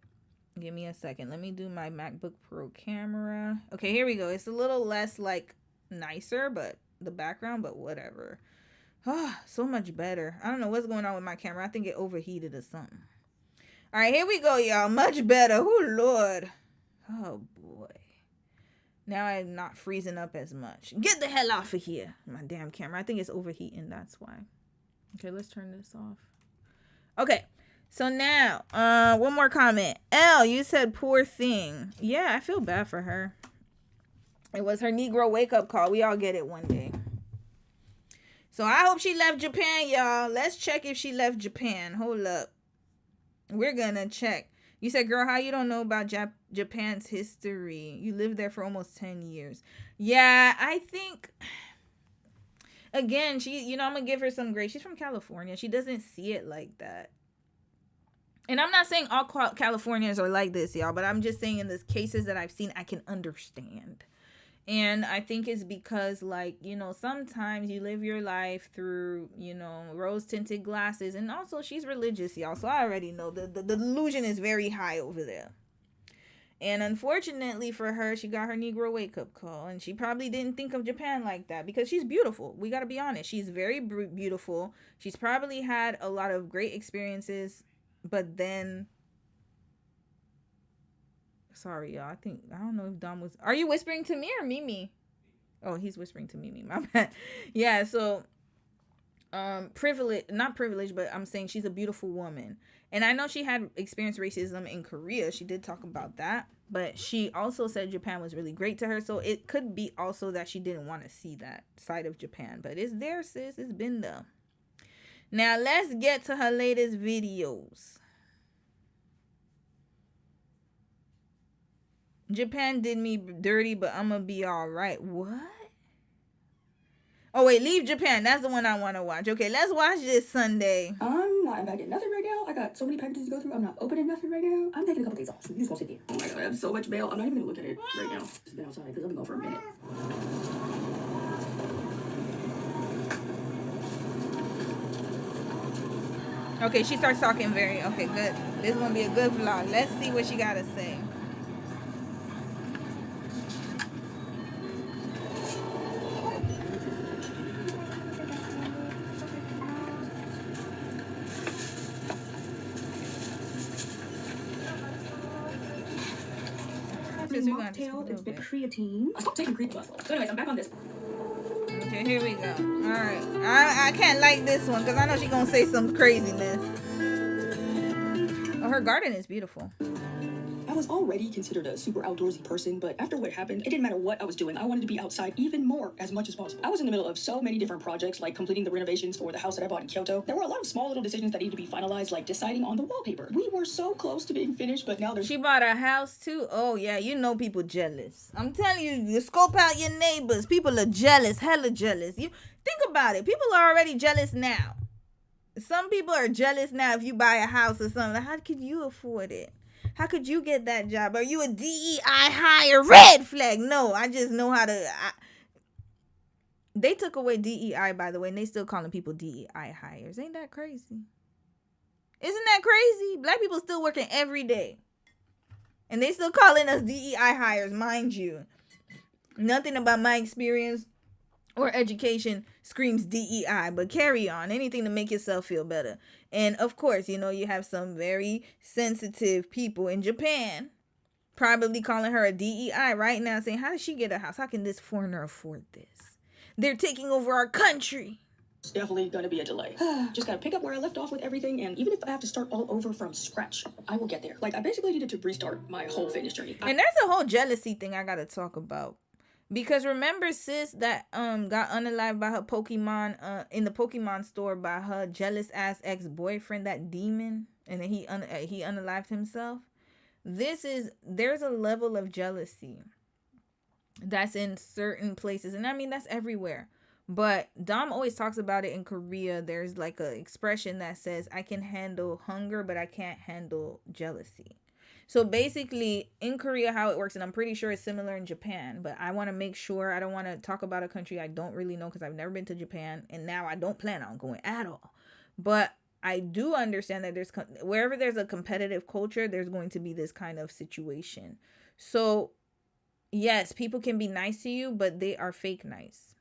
Give me a second. Let me do my MacBook Pro camera. Okay, here we go. It's a little less nicer, but the background, but whatever. So much better. I don't know what's going on with my camera. I think it overheated or something. All right, here we go, y'all. Much better. Oh, Lord. Oh, boy. Now I'm not freezing up as much. Get the hell off of here. My damn camera. I think it's overheating. That's why. Okay, let's turn this off. Okay. So now, one more comment. L, you said poor thing. Yeah, I feel bad for her. It was her Negro wake-up call. We all get it one day. So I hope she left Japan, y'all. Let's check if she left Japan. Hold up. We're gonna check. You said, girl, how you don't know about Japan's history? You lived there for almost 10 years. Yeah, I think, again, I'm gonna give her some grace. She's from California. She doesn't see it like that. And I'm not saying all Californians are like this, y'all, but I'm just saying in the cases that I've seen, I can understand. And I think it's because, like, sometimes you live your life through, rose-tinted glasses. And also, she's religious, y'all. So I already know the delusion is very high over there. And unfortunately for her, she got her Negro wake-up call. And she probably didn't think of Japan like that because she's beautiful. We got to be honest. She's very beautiful. She's probably had a lot of great experiences. But then... Sorry, y'all. I don't know if Dom was... Are you whispering to me or Mimi? Oh, he's whispering to Mimi. My bad. Yeah, so... not privilege, but I'm saying she's a beautiful woman. And I know she had experienced racism in Korea. She did talk about that. But she also said Japan was really great to her. So it could be also that she didn't want to see that side of Japan. But it's there, sis. It's been there. Now, let's get to her latest videos. Japan did me dirty, but I'm gonna be all right. What? Oh, wait, leave Japan. That's the one I want to watch. Okay, let's watch this Sunday. I'm not impacting nothing right now. I got so many packages to go through. I'm not opening nothing right now. I'm taking a couple days off. So you just gonna sit there. Oh my God, I have so much mail. I'm not even gonna look at it right now. It's been outside because I've been going for a minute. Okay, she starts talking okay, good. This is gonna be a good vlog. Let's see what she gotta say. Mocktail, it's been creatine. I stopped taking creatine. So anyways, I'm back on this. Okay, here we go. All right. I can't like this one because I know she's going to say some craziness. Oh, her garden is beautiful. I was already considered a super outdoorsy person, but after what happened, it didn't matter what I was doing. I wanted to be outside even more, as much as possible. I was in the middle of so many different projects, like completing the renovations for the house that I bought in Kyoto. There were a lot of small little decisions that needed to be finalized, like deciding on the wallpaper. We were so close to being finished, but now She bought a house too? Oh, yeah, people jealous. I'm telling you, you scope out your neighbors. People are jealous, hella jealous. You think about it. People are already jealous now. Some people are jealous now if you buy a house or something. How could you afford it? How could you get that job? Are you a DEI hire? Red flag. No, I just know how to... They took away DEI, by the way, and they still calling people DEI hires. Ain't that crazy? Isn't that crazy? Black people still working every day. And they still calling us DEI hires, mind you. Nothing about my experience or education screams DEI, but carry on. Anything to make yourself feel better. And of course, you have some very sensitive people in Japan probably calling her a DEI right now, saying, how does she get a house? How can this foreigner afford this? They're taking over our country. It's definitely going to be a delay. Just got to pick up where I left off with everything, and even if I have to start all over from scratch, I will get there. Like, I basically needed to restart my whole fitness journey. And there's a whole jealousy thing I got to talk about. Because remember sis that got unalived by her Pokemon in the Pokemon store by her jealous ass ex-boyfriend, that demon, and then he unalived himself. There's a level of jealousy that's in certain places, and I mean that's everywhere. But Dom always talks about it in Korea. There's like an expression that says, I can handle hunger, but I can't handle jealousy. So basically, in Korea, how it works, and I'm pretty sure it's similar in Japan, but I want to make sure, I don't want to talk about a country I don't really know because I've never been to Japan, and now I don't plan on going at all. But I do understand that wherever there's a competitive culture, there's going to be this kind of situation. So, yes, people can be nice to you, but they are fake nice.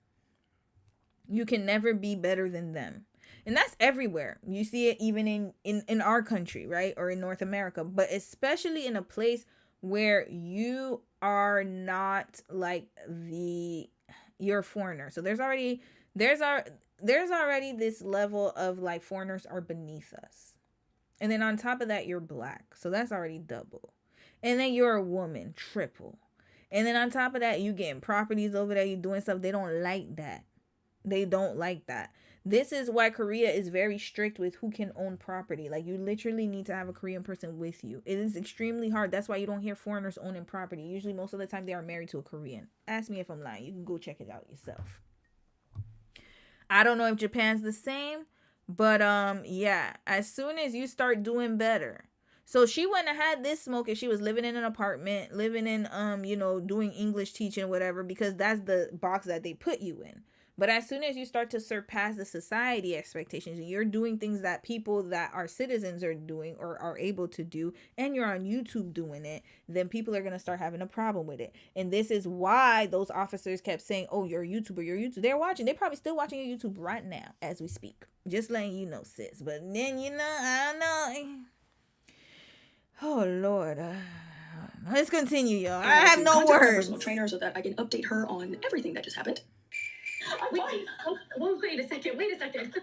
You can never be better than them. And that's everywhere. You see it even in our country, right? Or in North America, but especially in a place where you are not like you're a foreigner. So there's already this level of like foreigners are beneath us. And then on top of that, you're black. So that's already double. And then you're a woman, triple. And then on top of that, you getting properties over there, you doing stuff. They don't like that. They don't like that. This is why Korea is very strict with who can own property. Like, you literally need to have a Korean person with you. It is extremely hard. That's why you don't hear foreigners owning property. Usually, most of the time, they are married to a Korean. Ask me if I'm lying. You can go check it out yourself. I don't know if Japan's the same, but yeah, as soon as you start doing better. So she wouldn't have had this smoke if she was living in an apartment, living in doing English teaching, whatever, because that's the box that they put you in. But as soon as you start to surpass the society expectations, and you're doing things that people that are citizens are doing or are able to do, and you're on YouTube doing it, then people are going to start having a problem with it. And this is why those officers kept saying, oh, you're a YouTuber, you're a YouTuber. They're watching. They're probably still watching your YouTube right now as we speak. Just letting you know, sis. But then, I don't know. Oh, Lord. Let's continue, y'all. I have no contact my words. personal trainer so that I can update her on everything that just happened. Wait a second.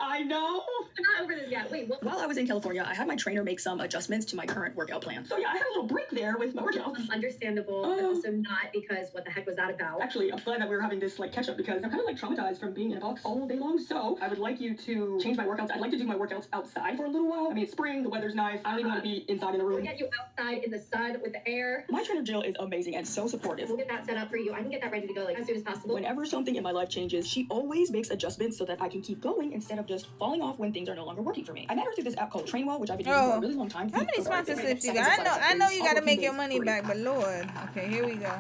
I know. I'm not over this yet. Wait, what? While I was in California, I had my trainer make some adjustments to my current workout plan. So yeah, I had a little break there with my workouts. Understandable, but also not, because what the heck was that about? Actually, I'm glad that we were having this catch up, because I'm kind of traumatized from being in a box all day long. So I would like you to change my workouts. I'd like to do my workouts outside for a little while. I mean, it's spring, the weather's nice. I don't even want to be inside in the room. We'll get you outside in the sun with the air. My trainer Jill is amazing and so supportive. We'll get that set up for you. I can get that ready to go as soon as possible. Whenever something in my life changes, she always makes adjustments so that I can keep going instead of just falling off when things are no longer working for me. I met her through this app called Trainwell, which I've been using for a really long time. How many sponsorships you got? I know you got to make your money back, but Lord. Okay, here we go.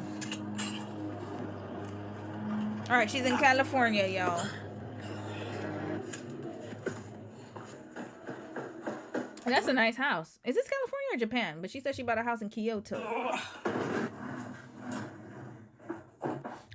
All right, she's in California, y'all. And that's a nice house. Is this California or Japan? But she said she bought a house in Kyoto.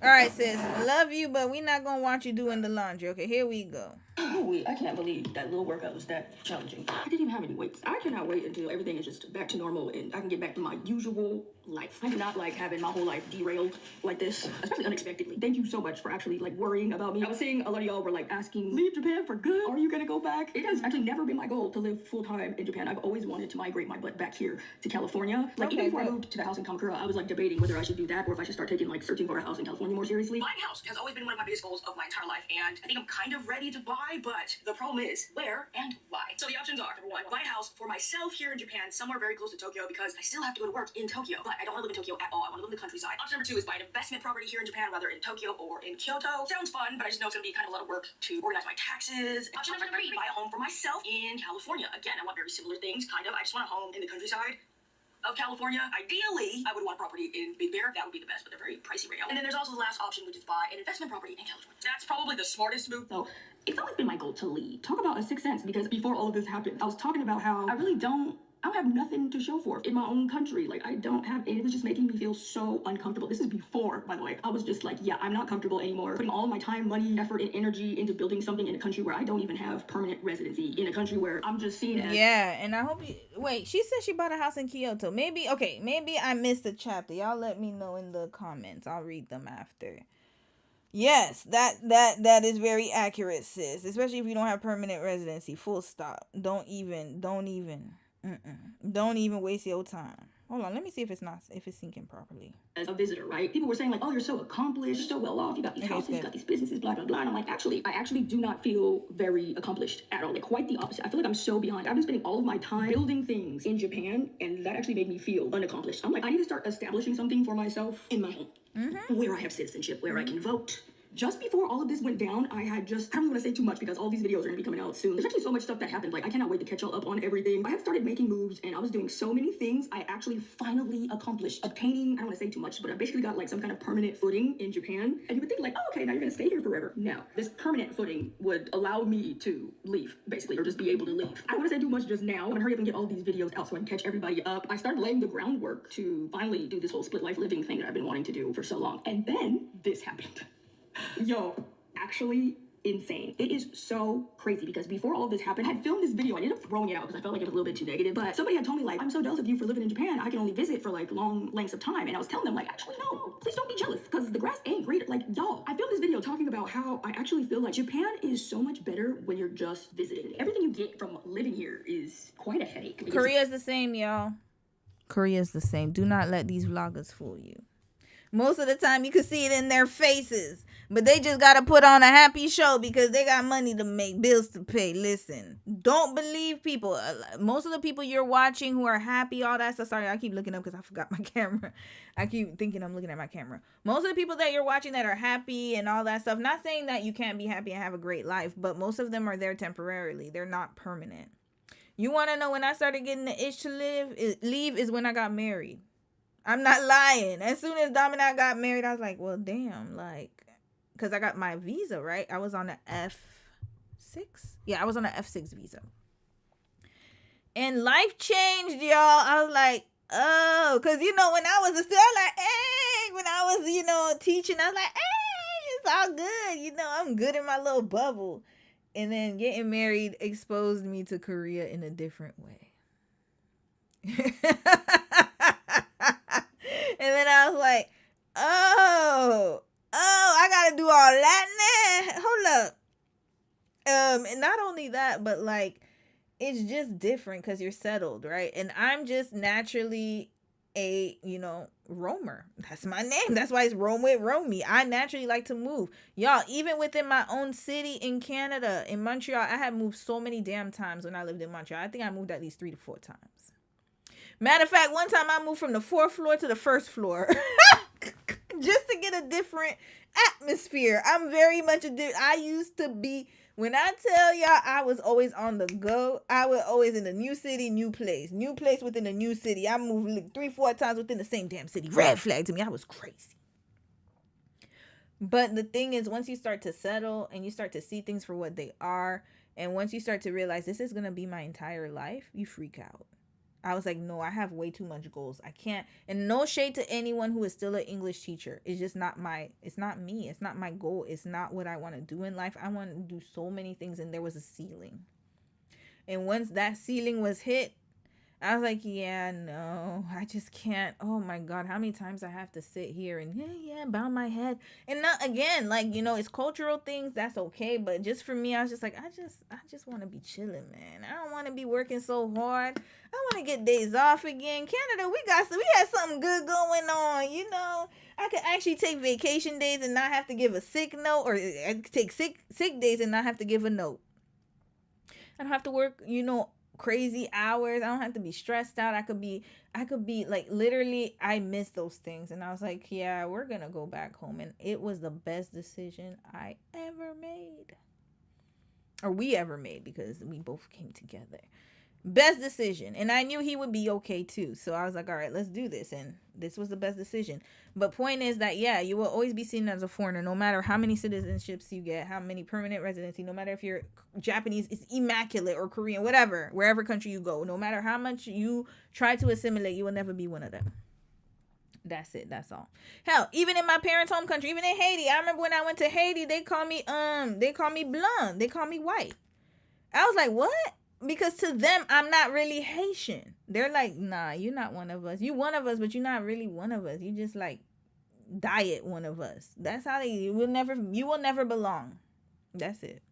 All right, sis. Love you, but we're not going to want you doing the laundry. Okay, here we go. Oh, I can't believe that little workout was that challenging. I didn't even have any weights. I cannot wait until everything is just back to normal and I can get back to my usual life. I do not like having my whole life derailed like this, especially unexpectedly. Thank you so much for actually worrying about me. I was seeing a lot of y'all were asking, leave Japan for good? Are you gonna go back? It has actually never been my goal to live full time in Japan. I've always wanted to migrate my butt back here to California. Even before I moved to the house in Kamakura, I was debating whether I should do that or if I should start taking searching for a house in California more seriously. Buying a house has always been one of my biggest goals of my entire life, and I think I'm kind of ready to buy, but the problem is where and why. So the options are, number one, buy a house for myself here in Japan, somewhere very close to Tokyo, because I still have to go to work in Tokyo, but I don't want to live in Tokyo at all. I want to live in the countryside. Option number two is buy an investment property here in Japan, whether in Tokyo or in Kyoto. Sounds fun, but I just know it's going to be kind of a lot of work to organize my taxes. Option number three, buy a home for myself in California. Again, I want very similar things, kind of. I just want a home in the countryside of California. Ideally, I would want a property in Big Bear. That would be the best, but they're very pricey right now. And then there's also the last option, which is buy an investment property in California. That's probably the smartest move. So it's always been my goal to leave. Talk about a sixth sense, because before all of this happened, I was talking about how I don't have nothing to show for it in my own country. I don't have, and it was just making me feel so uncomfortable. This is before, by the way. I was just yeah, I'm not comfortable anymore. Putting all of my time, money, effort, and energy into building something in a country where I don't even have permanent residency, in a country where I'm just seen as... Yeah, and I hope you... Wait, she said she bought a house in Kyoto. Maybe I missed a chapter. Y'all let me know in the comments. I'll read them after. Yes, that is very accurate, sis. Especially if you don't have permanent residency. Full stop. Don't even waste your time. Hold on, let me see if it's syncing properly. As a visitor, right? People were saying oh, you're so accomplished, you're so well off, you got these houses, you got these businesses, blah, blah, blah. And I'm I actually do not feel very accomplished at all. Quite the opposite. I feel I'm so behind. I've been spending all of my time building things in Japan, and that actually made me feel unaccomplished. I'm I need to start establishing something for myself in my home, where I have citizenship, where I can vote. Just before all of this went down, I don't even want to say too much because all these videos are going to be coming out soon. There's actually so much stuff that happened. I cannot wait to catch y'all up on everything. I had started making moves and I was doing so many things I actually finally accomplished. Obtaining, I don't want to say too much, but I basically got some kind of permanent footing in Japan. And you would think oh, okay, now you're going to stay here forever. No, this permanent footing would allow me to leave, basically, or just be able to leave. I don't want to say too much just now. I'm going to hurry up and get all these videos out so I can catch everybody up. I started laying the groundwork to finally do this whole split life living thing that I've been wanting to do for so long. And then this happened. Yo. Actually, insane. It is so crazy because before all of this happened, I had filmed this video. I ended up throwing it out because I felt like it was a little bit too negative. But somebody had told me, like, I'm so jealous of you for living in Japan. I can only visit for like long lengths of time. And I was telling them, like, actually, no, please don't be jealous because the grass ain't greener. Like, y'all, I filmed this video talking about how I actually feel like Japan is so much better when you're just visiting. Everything you get from living here is quite a headache. Korea is the same, y'all. Korea is the same. Do not let these vloggers fool you. Most of the time you can see it in their faces, but they just got to put on a happy show because they got money to make, bills to pay. Listen, don't believe people. Most of the people you're watching who are happy, all that stuff. Sorry, I keep looking up because I forgot my camera. I keep thinking I'm looking at my camera. Most of the people that you're watching that are happy and all that stuff, not saying that you can't be happy and have a great life, but most of them are there temporarily. They're not permanent. You want to know when I started getting the itch to leave is when I got married. I'm not lying. As soon as Dom and I got married, I was like, well, damn, like, because I got my visa, right? I was on the F6. Yeah, I was on the F6 visa. And life changed, y'all. I was like, oh, because, you know, when I was still like, hey, when I was, you know, teaching, I was like, hey, it's all good. You know, I'm good in my little bubble. And then getting married exposed me to Korea in a different way. And then I was like, oh, I gotta do all that now. Hold up. And not only that, but like, it's just different because you're settled, right? And I'm just naturally a, you know, roamer. That's my name. That's why it's Roam with Romy. I naturally like to move. Y'all, even within my own city in Canada, in Montreal, I had moved so many damn times when I lived in Montreal. I think I moved at least 3 to 4 times. Matter of fact, one time I moved from the 4th floor to the 1st floor just to get a different atmosphere. I'm very much I used to be, when I tell y'all, I was always on the go. I was always in a new city, new place within a new city. I moved like 3-4 times within the same damn city. Red flag to me. I was crazy. But the thing is, once you start to settle and you start to see things for what they are, and once you start to realize this is going to be my entire life, you freak out. I was like, no, I have way too much goals. I can't. And no shade to anyone who is still an English teacher. It's just not it's not me. It's not my goal. It's not what I want to do in life. I want to do so many things, and there was a ceiling. And once that ceiling was hit, I was like, yeah, no, I just can't. Oh my God, how many times I have to sit here and bow my head. And not again, like, you know, it's cultural things, that's okay. But just for me, I was just like, I just want to be chilling, man. I don't want to be working so hard. I want to get days off again. Canada, we had something good going on, you know. I could actually take vacation days and not have to give a sick note, or I could take sick days and not have to give a note. I don't have to work, you know, crazy hours. I don't have to be stressed out. I could be like, literally, I miss those things. And I was like, yeah, we're gonna go back home. And it was the best decision I ever made, or we ever made, because we both came together. Best decision. And I knew he would be okay too. So I was like, all right, let's do this. And this was the best decision. But point is that, yeah, you will always be seen as a foreigner, no matter how many citizenships you get, how many permanent residency, no matter if you're Japanese, it's immaculate, or Korean, whatever, wherever country you go, no matter how much you try to assimilate, you will never be one of them. That's it. That's all. Hell, even in my parents' home country, even in Haiti, I remember when I went to Haiti, they call me blonde. They call me white. I was like, what? Because to them, I'm not really Haitian. They're like, nah, you're not one of us. You one of us, but you're not really one of us. You just like diet one of us. That's how you will never belong. That's it.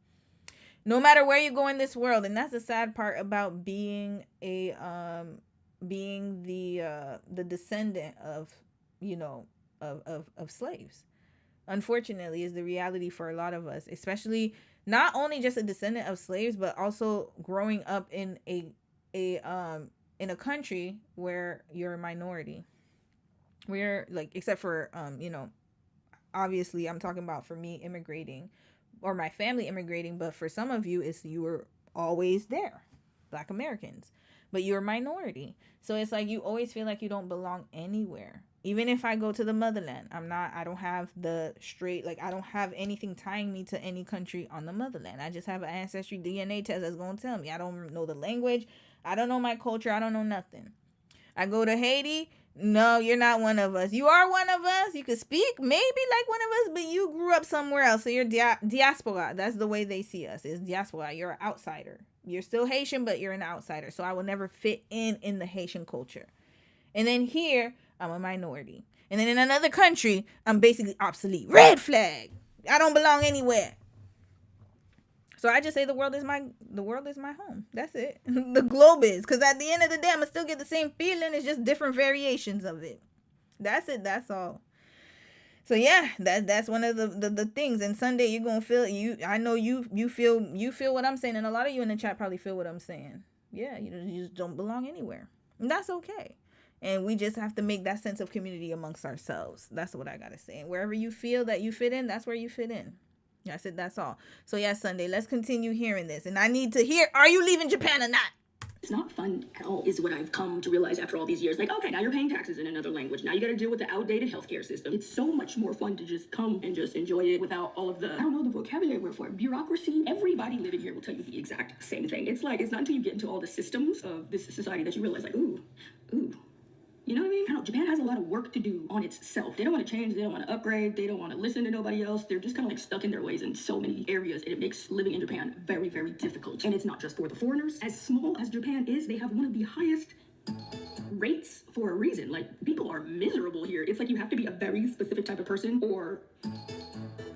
No matter where you go in this world. And that's the sad part about being the descendant of, you know, of slaves. Unfortunately, is the reality for a lot of us, especially not only just a descendant of slaves, but also growing up in a country where you're a minority. We're like, except for you know, obviously I'm talking about for me immigrating, or my family immigrating, but for some of you, it's you were always there, Black Americans, but you're a minority. So it's like you always feel like you don't belong anywhere. Even if I go to the motherland, I don't have the straight, like, I don't have anything tying me to any country on the motherland. I just have an ancestry DNA test that's going to tell me. I don't know the language. I don't know my culture. I don't know nothing. I go to Haiti. No, you're not one of us. You are one of us. You could speak maybe like one of us, but you grew up somewhere else. So you're diaspora. That's the way they see us. Is diaspora. You're an outsider. You're still Haitian, but you're an outsider. So I will never fit in the Haitian culture. And then here, I'm a minority. And then in another country, I'm basically obsolete. Red flag. I don't belong anywhere. So I just say the world is my home. That's it. The globe is. Because at the end of the day, I'm going to still get the same feeling. It's just different variations of it. That's it. That's all. So yeah, that's one of the things. And Sundai, you're going to feel, I know you feel what I'm saying. And a lot of you in the chat probably feel what I'm saying. Yeah, you just don't belong anywhere. And that's okay. And we just have to make that sense of community amongst ourselves. That's what I got to say. And wherever you feel that you fit in, that's where you fit in. That's it. That's all. So yeah, Sundai, let's continue hearing this. And I need to hear, are you leaving Japan or not? It's not fun at all, is what I've come to realize after all these years. Like, okay, now you're paying taxes in another language. Now you got to deal with the outdated healthcare system. It's so much more fun to just come and just enjoy it without all of the, I don't know the vocabulary word for it, bureaucracy. Everybody living here will tell you the exact same thing. It's like, it's not until you get into all the systems of this society that you realize, like, ooh. You know what I mean? I don't know, Japan has a lot of work to do on itself. They don't want to change. They don't want to upgrade. They don't want to listen to nobody else. They're just kind of like stuck in their ways in so many areas. And it makes living in Japan very, very difficult. And it's not just for the foreigners. As small as Japan is, they have one of the highest rates for a reason. Like, people are miserable here. It's like you have to be a very specific type of person, or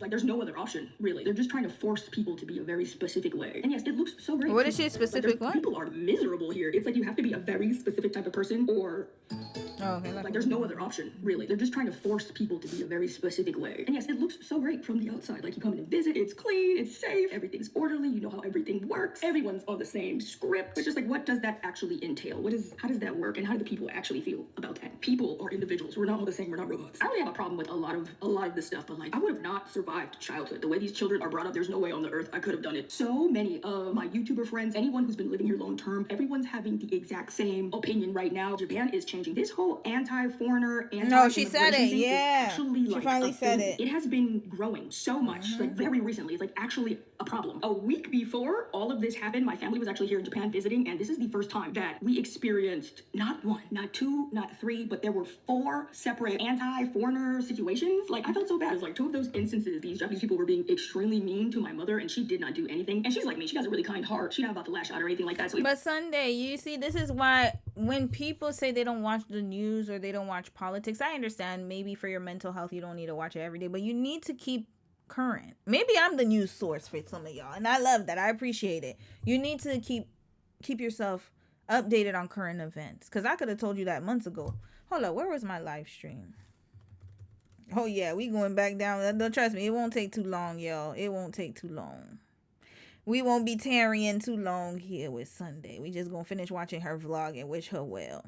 like there's no other option, really. They're just trying to force people to be a very specific way. And yes, it looks so great. What is your specific one? People are miserable here. It's like you have to be a very specific type of person, or like there's no other option, really. They're just trying to force people to be a very specific way. And yes, it looks so great from the outside. Like, you come in and visit, it's clean, it's safe, everything's orderly, you know how everything works, everyone's on the same script. It's just like, what does that actually entail? How does that work? And how do the people actually feel about that? People are individuals. We're not all the same. We're not robots. I don't really have a problem with a lot of this stuff, but like, I would have not survived childhood. The way these children are brought up, there's no way on the earth I could have done it. So many of my YouTuber friends, anyone who's been living here long term, everyone's having the exact same opinion right now. Japan is changing. This whole anti-foreigner, no, she said it. thing Yeah, actually, she like, finally said it. It has been growing so much, like very recently. It's like actually a problem. A week before all of this happened, my family was actually here in Japan visiting, and this is the first time that we experienced not one, not two, not three, but there were 4 separate anti-foreigner situations. Like, I felt so bad. It was like 2 of those instances, these Japanese people were being extremely mean to my mother, and she did not do anything. And she's like me. She has a really kind heart. She's not about to lash out or anything like that. So but Sundai, you see, this is why when people say they don't watch the news or they don't watch politics, I understand maybe for your mental health you don't need to watch it every day, but you need to keep current. Maybe I'm the news source for some of y'all, and I love that. I appreciate it. You need to keep yourself updated on current events, because I could have told you that months ago. Hold up, where was my live stream? Oh yeah, we going back down. Don't trust me, it won't take too long, y'all. It won't take too long. We won't be tarrying too long here with Sundai. We just gonna finish watching her vlog and wish her well.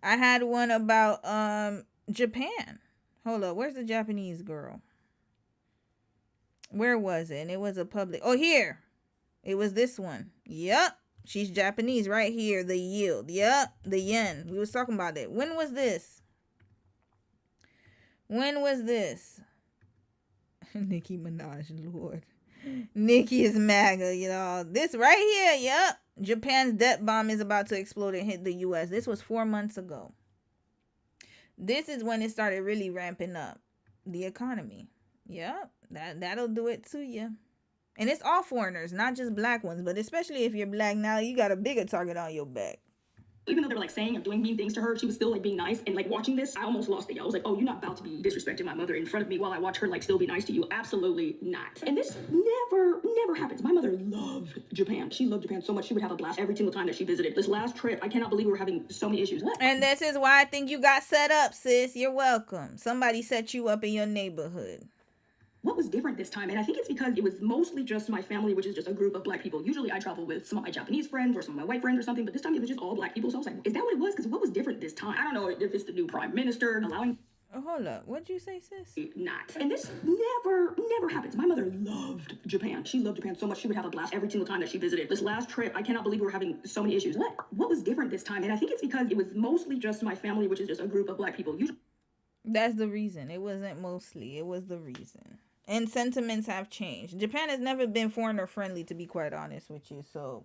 I had one about Japan. Hold up, where's the Japanese girl? Where was it? And it was a public. Oh, here. It was this one. Yup. She's Japanese right here. The yield. Yup. The yen. We was talking about it. When was this? When was this? Nicki Minaj, Lord. Nicki is MAGA, y'all. This right here. Yup. Japan's debt bomb is about to explode and hit the U.S. This was 4 months ago. This is when it started really ramping up the economy. Yep, that'll do it to you. And it's all foreigners, not just black ones, but especially if you're black now, you got a bigger target on your back. Even though they were like saying and doing mean things to her, she was still like being nice. And like watching this, I almost lost it. I was like, oh, you're not about to be disrespecting my mother in front of me while I watch her like still be nice to you. Absolutely not. And this never happens. My mother loved Japan. She loved Japan so much she would have a blast every single time that she visited. This last trip, I cannot believe we were having so many issues. What? And this is why I think you got set up, sis. You're welcome. Somebody set you up in your neighborhood. What was different this time? And I think it's because it was mostly just my family, which is just a group of black people. Usually I travel with some of my Japanese friends or some of my white friends or something, but this time it was just all black people. So I was like, is that what it was? Because what was different this time? I don't know if it's the new prime minister allowing... Oh, hold up. What'd you say, sis? Not. And this never happens. My mother loved Japan. She loved Japan so much she would have a blast every single time that she visited. This last trip, I cannot believe we were having so many issues. What was different this time? And I think it's because it was mostly just my family, which is just a group of black people. That's the reason. It wasn't mostly. It was the reason. And sentiments have changed. Japan has never been foreigner friendly, to be quite honest with you. So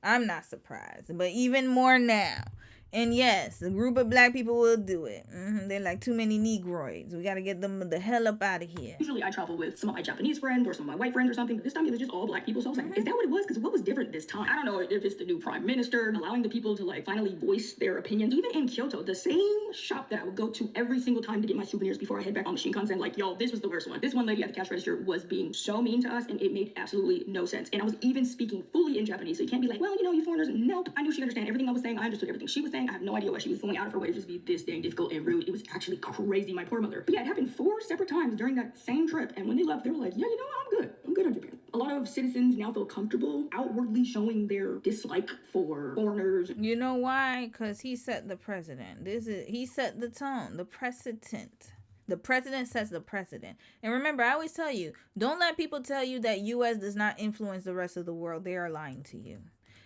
I'm not surprised. But even more now. And yes, a group of black people will do it. They're like too many Negroids. We got to get them the hell up out of here. Usually I travel with some of my Japanese friends or some of my white friends or something, but this time it was just all black people. So I was like, is that what it was? Because what was different this time? I don't know if it's the new prime minister allowing the people to like finally voice their opinions. Even in Kyoto, the same shop that I would go to every single time to get my souvenirs before I head back on the Shinkansen, like, yo, this was the worst one. This one lady at the cash register was being so mean to us and it made absolutely no sense. And I was even speaking fully in Japanese. So you can't be like, well, you know, you foreigners. Nope. I knew she understand everything I was saying. I understood everything she was saying. I have no idea why she was going out of her way to just be this dang difficult and rude. It was actually crazy, my poor mother. But yeah, it happened 4 separate times during that same trip. And when they left, they were like, yeah, you know what? I'm good. I'm good on Japan. A lot of citizens now feel comfortable outwardly showing their dislike for foreigners. You know why? Because he set the precedent. He set the tone, the precedent. The president sets the precedent. And remember, I always tell you, don't let people tell you that U.S. does not influence the rest of the world. They are lying to you.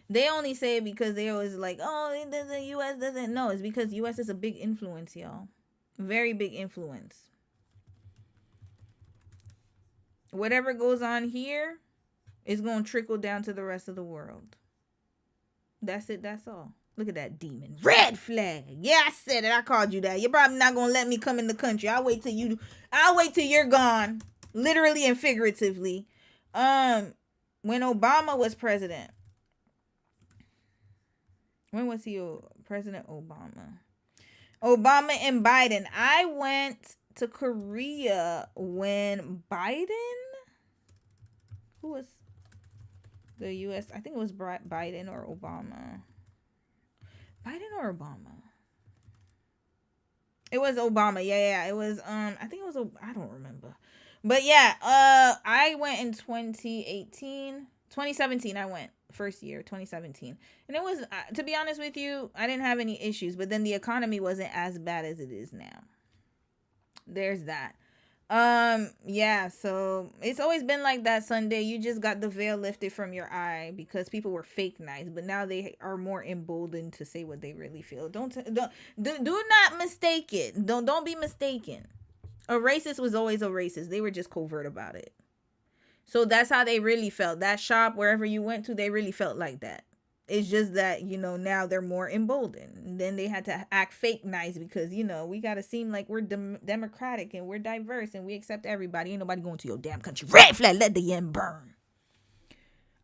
They only say it because they always like, oh, it doesn't, U.S. doesn't. No, it's because U.S. is a big influence, y'all. Very big influence. Whatever goes on here is going to trickle down to the rest of the world. That's it. That's all. Look at that demon. Red flag. Yeah, I said it. I called you that. You're probably not going to let me come in the country. I'll wait till you're gone. Literally and figuratively. When Obama was president. When was he President Obama? Obama and Biden. I went to Korea when Biden? Who was the U.S.? I think it was Biden or Obama. Biden or Obama? It was Obama. Yeah. It was, I think it was, I don't remember. But yeah, I went in 2017, I went. First year, 2017. And it was, to be honest with you, I didn't have any issues. But then the economy wasn't as bad as it is now. There's that. Yeah, so it's always been like that, Sundai. You just got the veil lifted from your eye because people were fake nice, but now they are more emboldened to say what they really feel. Do not mistake it. Don't be mistaken. A racist was always a racist. They were just covert about it. So that's how they really felt. That shop, wherever you went to, they really felt like that. It's just that, you know, now they're more emboldened. And then they had to act fake nice because, you know, we got to seem like we're democratic and we're diverse and we accept everybody. Ain't nobody going to your damn country. Red flag, let the end burn.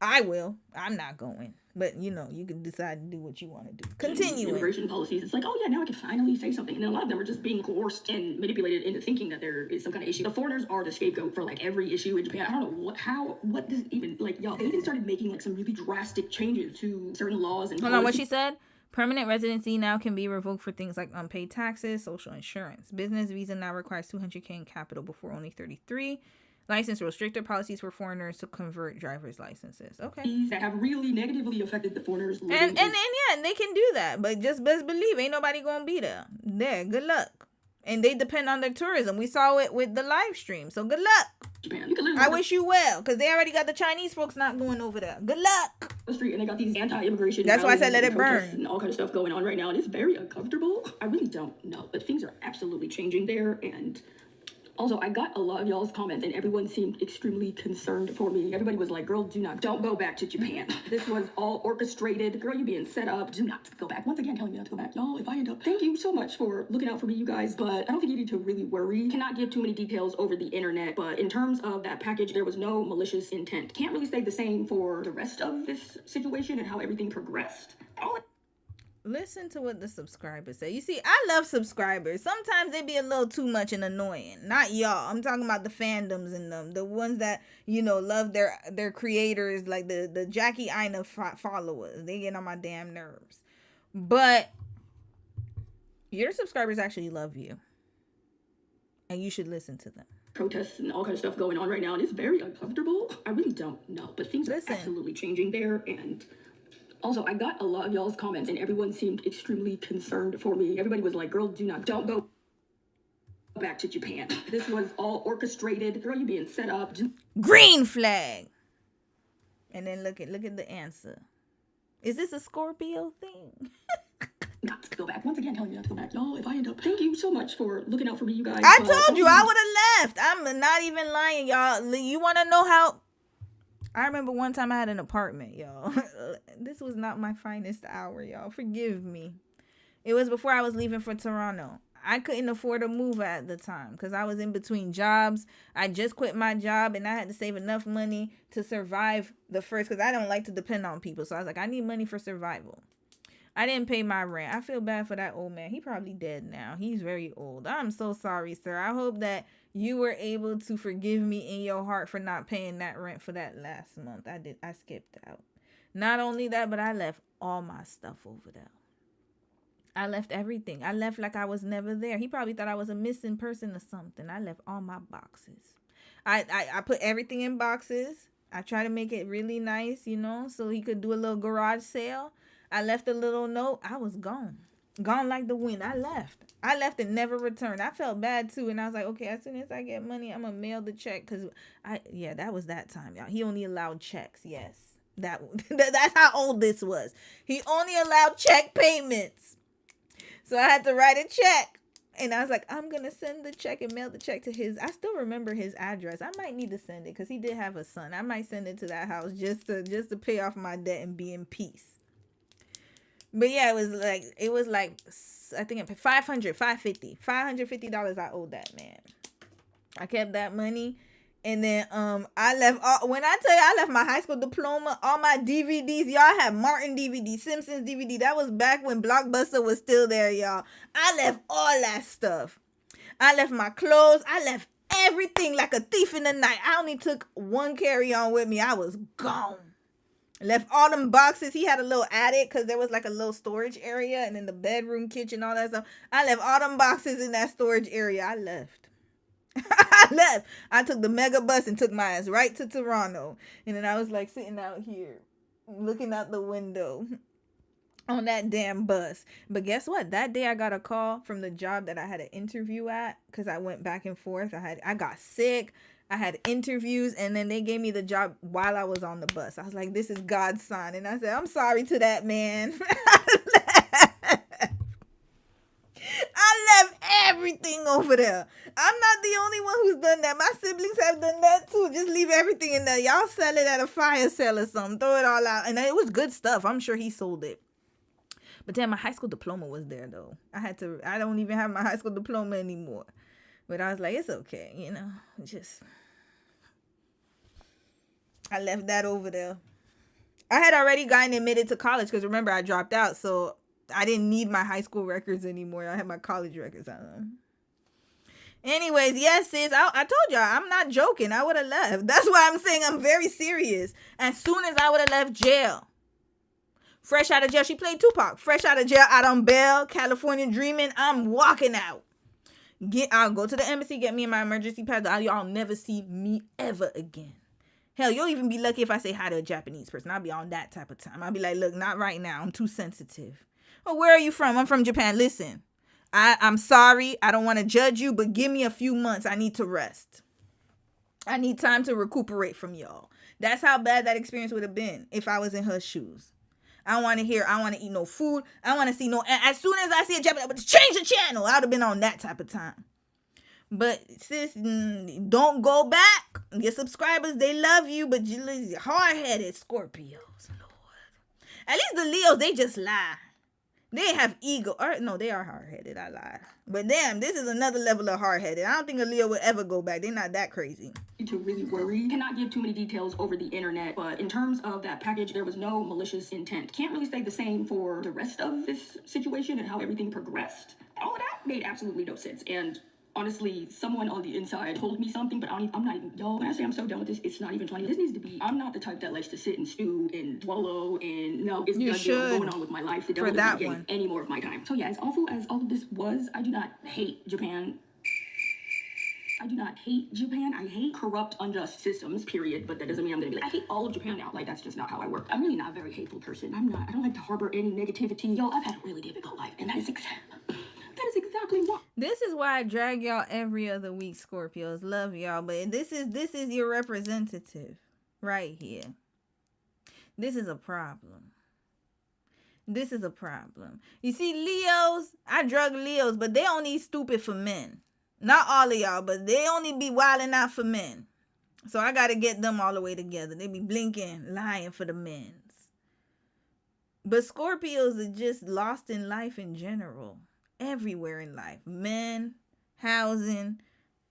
I will. I'm not going. But, you know, you can decide to do what you want to do. Continuing. Immigration policies. It's like, oh, yeah, now I can finally say something. And then a lot of them are just being coerced and manipulated into thinking that there is some kind of issue. The foreigners are the scapegoat for, like, every issue in Japan. I don't know what does even, like, y'all, they even started making, like, some really drastic changes to certain laws and Hold on, what she said? Permanent residency now can be revoked for things like unpaid taxes, social insurance. Business visa now requires 200K in capital before only 33. License rules, stricter policies for foreigners to convert driver's licenses. Okay. That have really negatively affected the foreigners. And they can do that. But just best believe, ain't nobody gonna be there. Good luck. And they depend on their tourism. We saw it with the live stream. So good luck. Japan. I wish you well, because they already got the Chinese folks not going over there. Good luck. The street, and they got these anti-immigration. That's why I said let it burn. And all kind of stuff going on right now, and it's very uncomfortable. I really don't know, but things are absolutely changing there, and also, I got a lot of y'all's comments, and everyone seemed extremely concerned for me. Everybody was like, girl, don't go back to Japan. This was all orchestrated. Girl, you being set up. Do not go back. Once again, telling me not to go back. Y'all, if I end up, thank you so much for looking out for me, you guys, but I don't think you need to really worry. Cannot give too many details over the internet, but in terms of that package, there was no malicious intent. Can't really say the same for the rest of this situation and how everything progressed. Listen to what the subscribers say. You see, I love subscribers. Sometimes they be a little too much and annoying. Not y'all. I'm talking about the fandoms and them. The ones that, you know, love their creators, like the Jackie Ina followers. They get on my damn nerves. But your subscribers actually love you. And you should listen to them. Protests and all kind of stuff going on right now, and it's very uncomfortable. I really don't know, but things are absolutely changing there, and also, I got a lot of y'all's comments, and everyone seemed extremely concerned for me. Everybody was like, girl, don't go back to Japan. This was all orchestrated. Girl, you being set up. Green flag. And then look at the answer. Is this a Scorpio thing? Not to go back. Once again, telling me not to go back. Y'all, if I end up, thank you so much for looking out for me, you guys. I told you I would have left. I'm not even lying, y'all. You want to know how... I remember one time I had an apartment, y'all. This was not my finest hour, y'all. Forgive me. It was before I was leaving for Toronto. I couldn't afford a move at the time because I was in between jobs. I just quit my job and I had to save enough money to survive the first, because I don't like to depend on people. So I was like, I need money for survival. I didn't pay my rent. I feel bad for that old man. He probably dead now. He's very old. I'm so sorry, sir. I hope that you were able to forgive me in your heart for not paying that rent for that last month. I skipped out. Not only that, but I left all my stuff over there. I left everything. I left like I was never there. He probably thought I was a missing person or something. I left all my boxes. I put everything in boxes. I try to make it really nice, so he could do a little garage sale. I left a little note. I was gone. Gone like the wind. I left and never returned. I felt bad too. And I was like, okay, as soon as I get money, I'm going to mail the check. Because, that was that time, y'all. He only allowed checks. Yes. That's how old this was. He only allowed check payments. So I had to write a check. And I was like, I'm going to send the check and mail the check to his. I still remember his address. I might need to send it because he did have a son. I might send it to that house just to pay off my debt and be in peace. But yeah, it was like I think $550 I owed that man. I kept that money. And then I left when I tell you I left my high school diploma, all my DVDs, y'all. I had Martin DVD, Simpsons DVD. That was back when Blockbuster was still there, y'all. I left all that stuff. I left my clothes. I left everything like a thief in the night. I only took one carry-on with me. I was gone. Left all them boxes. He had a little attic because there was like a little storage area, and then the bedroom, kitchen, all that stuff. I left all them boxes in that storage area. I left. I took the mega bus and took my ass right to Toronto. And then I was like sitting out here looking out the window on that damn bus. But guess what? That day I got a call from the job that I had an interview at because I went back and forth. I got sick. I had interviews, and then they gave me the job while I was on the bus. I was like, this is God's sign. And I said, I'm sorry to that man. I left everything over there. I'm not the only one who's done that. My siblings have done that too. Just leave everything in there. Y'all sell it at a fire sale or something. Throw it all out. And it was good stuff. I'm sure he sold it. But then my high school diploma was there though. I don't even have my high school diploma anymore. But I was like, it's okay, I left that over there. I had already gotten admitted to college because remember I dropped out. So I didn't need my high school records anymore. I had my college records. Anyways, yes, sis. I told y'all, I'm not joking. I would have left. That's why I'm saying I'm very serious. As soon as I would have left jail. Fresh out of jail. She played Tupac. Fresh out of jail, out on bail, California dreaming. I'm walking out. I'll go to the embassy, get me my emergency pass. Y'all never see me ever again. Hell, you'll even be lucky if I say hi to a Japanese person. I'll be on that type of time. I'll be like, look, not right now. I'm too sensitive. Oh, where are you from? I'm from Japan. Listen, I'm sorry. I don't want to judge you, but give me a few months. I need to rest. I need time to recuperate from y'all. That's how bad that experience would have been if I was in her shoes. I want to eat no food. I want to see no. As soon as I see a Japanese, I would change the channel. I would have been on that type of time. But sis, don't go back. Your subscribers, they love you, but you're hard-headed Scorpios, Lord. At least the Leos, they just lie. They have ego. No, they are hard-headed. I lied. But damn, this is another level of hard-headed. I don't think a Leo would ever go back. They're not that crazy. To really worry. Cannot give too many details over the internet, but in terms of that package, there was no malicious intent. Can't really say the same for the rest of this situation and how everything progressed. All of that made absolutely no sense. And honestly, someone on the inside told me something, but I'm not even, when I say I'm so done with this, it's not even funny. This needs to be, I'm not the type that likes to sit and stew and wallow and no, it's going on with my life. The devil isn't getting any more of my time. So yeah, as awful as all of this was, I do not hate Japan. I do not hate Japan. I hate corrupt, unjust systems, period. But that doesn't mean I'm gonna be like, I hate all of Japan now. Like, that's just not how I work. I'm really not a very hateful person. I don't like to harbor any negativity. Yo, I've had a really difficult life, and that is exactly what. This is why I drag y'all every other week, Scorpios. Love y'all, but this is your representative right here. This is a problem. This is a problem. You see, Leos, I drug Leos, but they only stupid for men. Not all of y'all, but they only be wilding out for men. So I got to get them all the way together. They be blinking, lying for the men's. But Scorpios are just lost in life in general. Everywhere in life. Men, housing,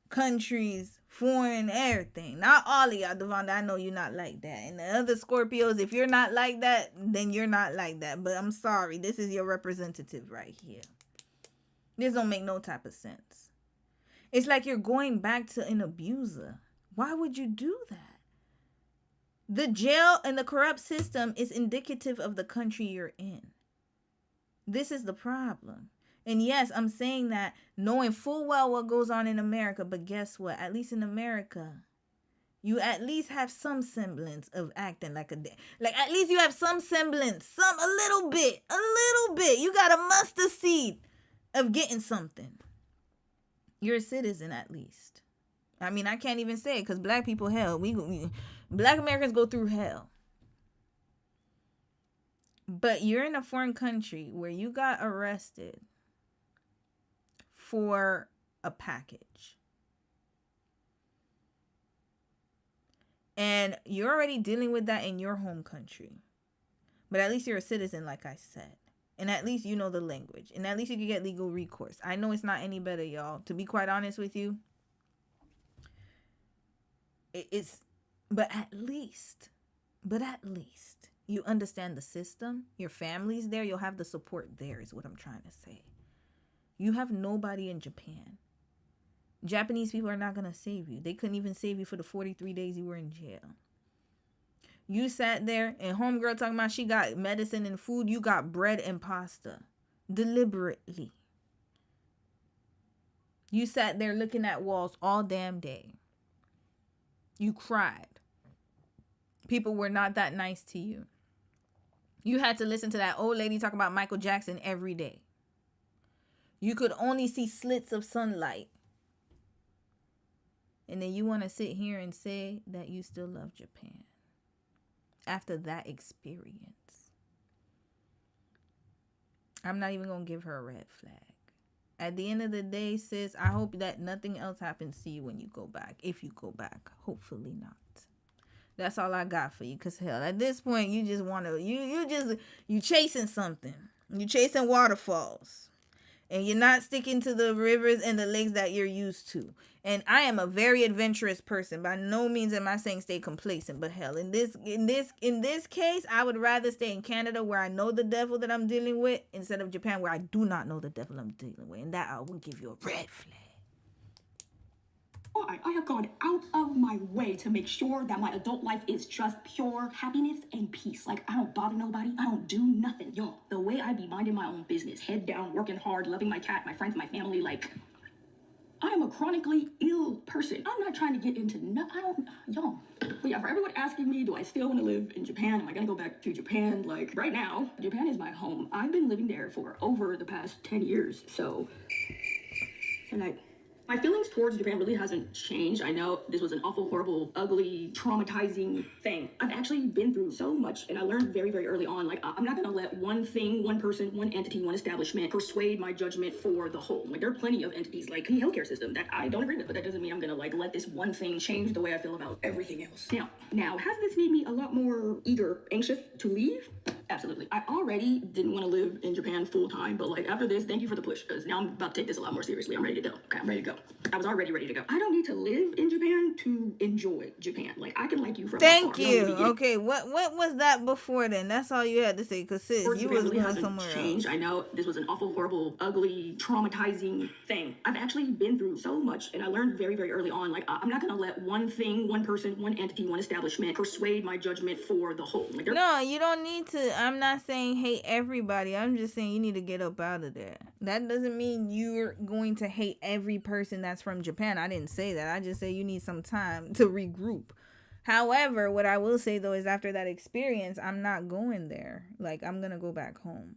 countries, foreign, everything. Not all of y'all, Devonda. I know you're not like that. And the other Scorpios, if you're not like that, then you're not like that. But I'm sorry. This is your representative right here. This don't make no type of sense. It's like you're going back to an abuser. Why would you do that? The jail and the corrupt system is indicative of the country you're in. This is the problem. And yes, I'm saying that knowing full well what goes on in America, but guess what? At least in America, you at least have some semblance of acting like a like at least you have some semblance, a little bit. You got a mustard seed of getting something. You're a citizen at least. I mean, I can't even say it because black people, hell, black Americans go through hell. But you're in a foreign country where you got arrested for a package. And you're already dealing with that in your home country. But at least you're a citizen, like I said. And at least you know the language. And at least you can get legal recourse. I know it's not any better, y'all. To be quite honest with you. But at least you understand the system. Your family's there. You'll have the support there is what I'm trying to say. You have nobody in Japan. Japanese people are not going to save you. They couldn't even save you for the 43 days you were in jail. You sat there and homegirl talking about she got medicine and food. You got bread and pasta. Deliberately. You sat there looking at walls all damn day. You cried. People were not that nice to you. You had to listen to that old lady talk about Michael Jackson every day. You could only see slits of sunlight. And then you want to sit here and say that you still love Japan. After that experience. I'm not even going to give her a red flag. At the end of the day, sis, I hope that nothing else happens to you when you go back. If you go back. Hopefully not. That's all I got for you. Because hell, at this point, you just want to, you chasing something. You chasing waterfalls. And you're not sticking to the rivers and the lakes that you're used to. And I am a very adventurous person. By no means am I saying stay complacent. But hell, in this case, I would rather stay in Canada where I know the devil that I'm dealing with instead of Japan where I do not know the devil I'm dealing with. And that I will give you a red flag. I have gone out of my way to make sure that my adult life is just pure happiness and peace. Like, I don't bother nobody. I don't do nothing. Y'all, the way I be minding my own business, head down, working hard, loving my cat, my friends, my family, like, I am a chronically ill person. I'm not trying to get into y'all. But yeah, for everyone asking me, do I still want to live in Japan? Am I going to go back to Japan? Like, right now, Japan is my home. I've been living there for over the past 10 years, so, and my feelings towards Japan really hasn't changed. I know this was an awful, horrible, ugly, traumatizing thing. I've actually been through so much, and I learned very, very early on, like, I'm not gonna let one thing, one person, one entity, one establishment persuade my judgment for the whole. Like, there are plenty of entities, like the healthcare system, that I don't agree with, but that doesn't mean I'm gonna, like, let this one thing change the way I feel about everything else. Now, has this made me a lot more anxious to leave? Absolutely. I already didn't want to live in Japan full time, but like after this, thank you for the push, because now I'm about to take this a lot more seriously. I'm ready to go. Okay, I'm ready to go. I was already ready to go. I don't need to live in Japan to enjoy Japan. Like, I can like you from Thank you. Okay, what was that before then? That's all you had to say, because sis, you was going somewhere else. I know this was an awful, horrible, ugly, traumatizing thing. I've actually been through so much, and I learned very, very early on, like, I'm not going to let one thing, one person, one entity, one establishment persuade my judgment for the whole. Like, no, you don't need to. I'm not saying hate everybody. I'm just saying you need to get up out of there. That doesn't mean you're going to hate every person that's from Japan. I didn't say that. I just say you need some time to regroup. However, what I will say though is after that experience, I'm not going there. Like, I'm going to go back home.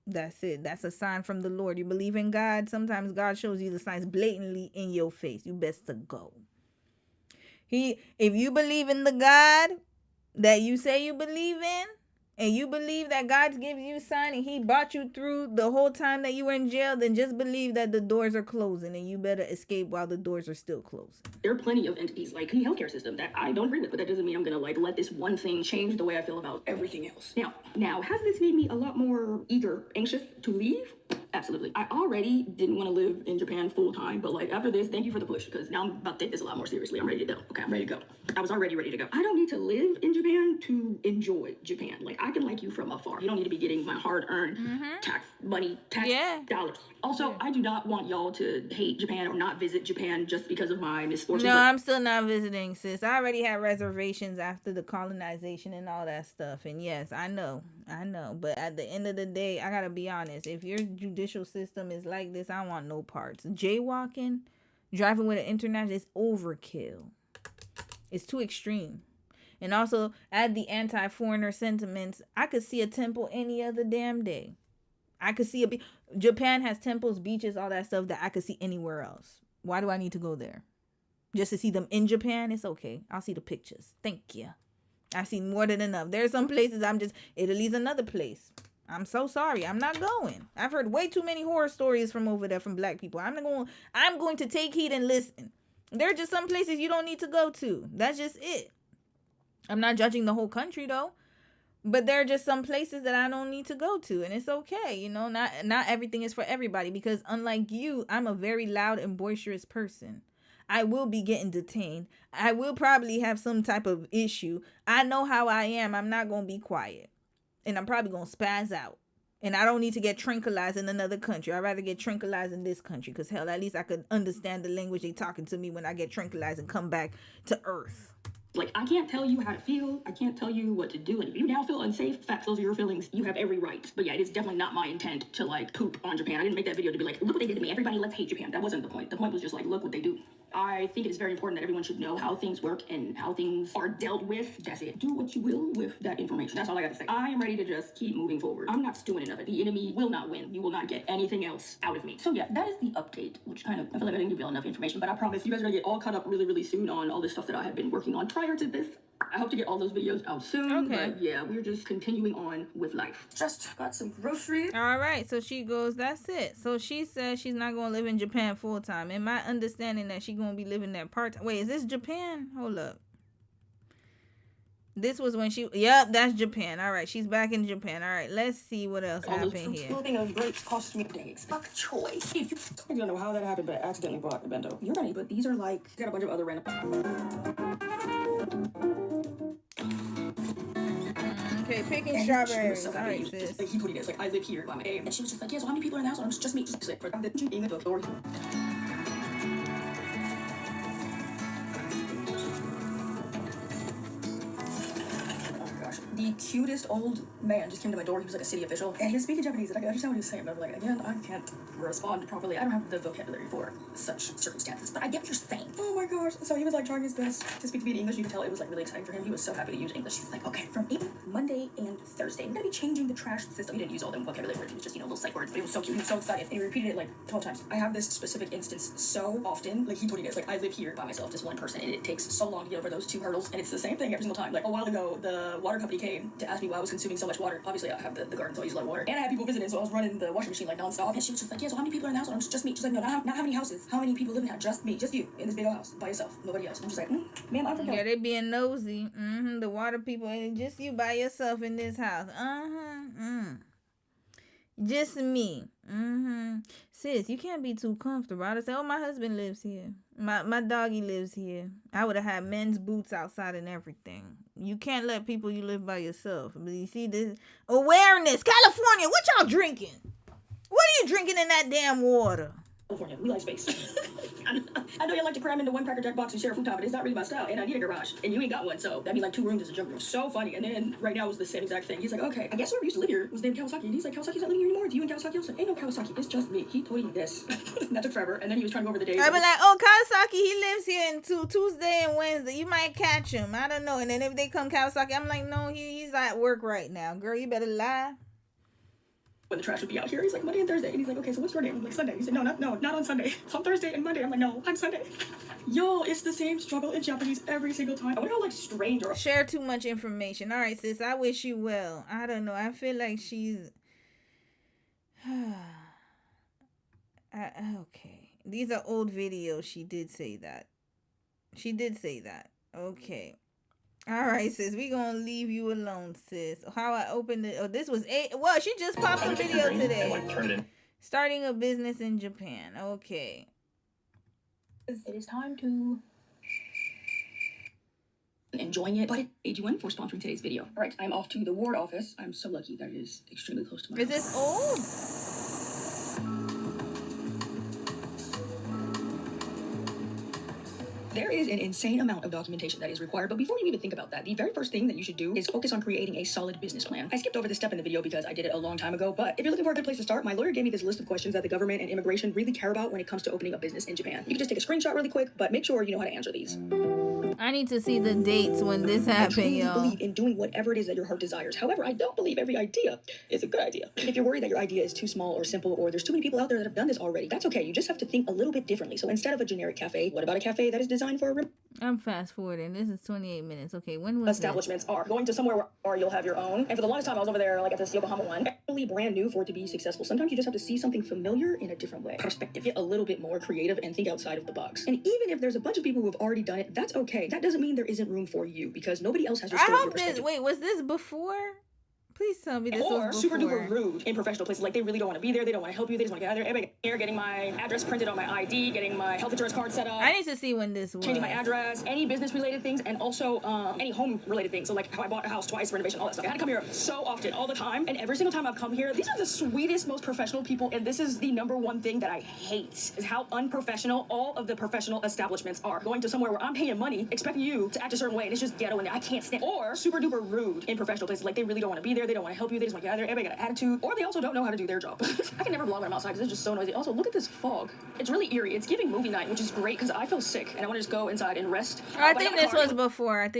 That's it. That's a sign from the Lord. You believe in God? Sometimes God shows you the signs blatantly in your face. You best to go. If you believe in the God that you say you believe in, and you believe that God gives you a sign and he brought you through the whole time that you were in jail, then just believe that the doors are closing and you better escape while the doors are still closed. There are plenty of entities like the healthcare system that I don't agree with, but that doesn't mean I'm gonna like let this one thing change the way I feel about everything else. Now, has this made me a lot more eager, anxious to leave? Absolutely. I already didn't want to live in Japan full time, but like after this, thank you for the push, because now I'm about to take this a lot more seriously. I'm ready to go. Okay, I'm ready to go. I was already ready to go. I don't need to live in Japan to enjoy Japan. Like I can like you from afar. You don't need to be getting my hard-earned tax money, tax dollars. Also, I do not want y'all to hate Japan or not visit Japan just because of my misfortunes. No, I'm still not visiting, sis. I already had reservations after the colonization and all that stuff. And yes, I know. But at the end of the day, I gotta be honest. If your judicial system is like this, I want no parts. Jaywalking, driving with an international is overkill. It's too extreme. And also, add the anti-foreigner sentiments. I could see a temple any other damn day. I could see Japan has temples, beaches, all that stuff that I could see anywhere else. Why do I need to go there? Just to see them in Japan? It's okay. I'll see the pictures. Thank you. I've seen more than enough. There's some places Italy's another place. I'm so sorry. I'm not going. I've heard way too many horror stories from over there from black people. I'm going to take heed and listen. There are just some places you don't need to go to. That's just it. I'm not judging the whole country though. But there are just some places that I don't need to go to, and it's okay, you know. Not everything is for everybody, because unlike you, I'm a very loud and boisterous person. I will be getting detained. I will probably have some type of issue. I know how I am. I'm not going to be quiet, and I'm probably going to spaz out. And I don't need to get tranquilized in another country. I'd rather get tranquilized in this country, because hell, at least I could understand the language they talking to me when I get tranquilized and come back to Earth. Like, I can't tell you how to feel. I can't tell you what to do. And if you now feel unsafe, facts, those are your feelings. You have every right. But yeah, it is definitely not my intent to, like, poop on Japan. I didn't make that video to be like, look what they did to me. Everybody, let's hate Japan. That wasn't the point. The point was just, like, look what they do. I think it is very important that everyone should know how things work and how things are dealt with. That's it. Do what you will with that information. That's all I got to say. I am ready to just keep moving forward. I'm not stewing enough. The enemy will not win. You will not get anything else out of me. So yeah, that is the update, which kind of, I feel like I didn't give you all enough information, but I promise you guys are gonna get all caught up really, really soon on all this stuff that I have been working on prior to this. I hope to get all those videos out soon. Okay. But yeah, we're just continuing on with life. Just got some groceries. All right. So she goes, that's it. So she says she's not going to live in Japan full time. Am I understanding that she's going to be living there part time? Wait, is this Japan? Hold up. This was when she... Yep, that's Japan. All right. She's back in Japan. All right. Let's see what else happened here. Clothing of grapes cost me days. Fuck choice. I don't know how that happened, but I accidentally brought the bento. You're right, but these are like... Got a bunch of other random... Okay, picking strawberries. All right, sis. Like, he put it as like, I live here by my name. And she was just like, yeah, so how many people are in the house? And I'm just me, just like, for the in the book. Or... The cutest old man just came to my door. He was like a city official, and he was speaking Japanese, and I could understand what he was saying, but I'm like, again, I can't respond properly. I don't have the vocabulary for such circumstances, but I get what you're saying. Oh my gosh. So he was like trying his best to speak to me in English. You could tell it was like really exciting for him. He was so happy to use English. He's like, okay, from Monday and Thursday, we're gonna be changing the trash system. He didn't use all them vocabulary words. It was just, little sight words, but it was so cute. He was so excited, and he repeated it like 12 times. I have this specific instance so often. Like, he told you guys, like, I live here by myself, just one person, and it takes so long to get over those 2 hurdles, and it's the same thing every single time. Like, a while ago, the water company came to ask me why I was consuming so much water. Obviously, I have the garden, so I use a lot of water. And I had people visiting, so I was running the washing machine like nonstop. And she was just like, yeah, so how many people are in the house? And I'm just me. She's like, no, not how many houses. How many people live in that? Just me. Just you. In this big old house. By yourself. Nobody else. And I'm just like, ma'am, I'm from Yeah, they being nosy. The water people, and just you by yourself in this house. Just me. Sis, you can't be too comfortable. I'd say, oh, my husband lives here. My doggy lives here. I would have had men's boots outside and everything. You can't let people you live by yourself. But you see this awareness. California, what y'all drinking? What are you drinking in that damn water? California, we like space. I know you like to cram into one Cracker Jack box and share a futon, but it's not really my style, and I need a garage, and you ain't got one, so that'd be like 2 rooms as a junk room. So funny. And then right now it was the same exact thing. He's like, okay, I guess whoever used to live here was named Kawasaki, and he's like, Kawasaki's not living here anymore. Do you and Kawasaki also? Ain't no Kawasaki, it's just me. He told you this. That took forever, and then he was trying to go over the days. I'd be like, oh, Kawasaki, he lives here in Tuesday and Wednesday. You might catch him. I don't know. And then if they come Kawasaki, I'm like, no, he's at work right now. Girl, you better lie. when the trash would be out here. He's like, Monday and Thursday. And he's like, okay, so what's your day? I'm like, Sunday. He said, no, not on Sunday. It's on Thursday and Monday. I'm like, no, on Sunday. Yo, it's the same struggle in Japanese every single time. I wonder how, like, strange or... Share too much information. All right, sis, I wish you well. I don't know. I feel like she's... okay. These are old videos. She did say that. Okay. All right, sis. We gonna leave you alone, sis. How I opened it. Oh, this was well, she just popped a video today. Starting a business in Japan. Okay. It is time to... enjoying it, but it AG1 for sponsoring today's video. All right, I'm off to the ward office. I'm so lucky that it is extremely close to my house. Is this old? There is an insane amount of documentation that is required, but before you even think about that, the very first thing that you should do is focus on creating a solid business plan. I skipped over this step in the video because I did it a long time ago, but if you're looking for a good place to start, my lawyer gave me this list of questions that the government and immigration really care about when it comes to opening a business in Japan. You can just take a screenshot really quick, but make sure you know how to answer these. I need to see the dates when this happened, y'all. I believe in doing whatever it is that your heart desires. However, I don't believe every idea is a good idea. If you're worried that your idea is too small or simple, or there's too many people out there that have done this already, that's okay. You just have to think a little bit differently. So instead of a generic cafe, what about a cafe that is designed for a I'm fast forwarding. This is 28 minutes. Okay, when was establishments are going to somewhere where you'll have your own. And for the longest time, I was over there, like at this Yokohama one. Really brand new for it to be successful. Sometimes you just have to see something familiar in a different way. Perspective. Get a little bit more creative and think outside of the box. And even if there's a bunch of people who have already done it, that's okay. That doesn't mean there isn't room for you because nobody else has your story. I hope this. Wait, was this before? Please tell me this was before. Super duper rude in professional places. Like they really don't want to be there. They don't want to help you. They just want to get out of there. Everybody here, getting my address printed on my ID, getting my health insurance card set up. I need to see when this was. Changing my address, any business related things, and also any home related things. So like how I bought a house twice, renovation, all that stuff. I had to come here so often, all the time, and every single time I've come here, these are the sweetest, most professional people. And this is the number one thing that I hate is how unprofessional all of the professional establishments are. Going to somewhere where I'm paying money, expecting you to act a certain way, and it's just ghetto in there. I can't stand. Or super duper rude in professional places. Like they really don't want to be there. They don't want to help you. They just want to get out of there. Everybody got an attitude, or they also don't know how to do their job. I can never vlog when I'm outside because it's just so noisy. Also, look at this fog. It's really eerie. It's giving movie night, which is great because I feel sick and I want to just go inside and rest. I think this was before.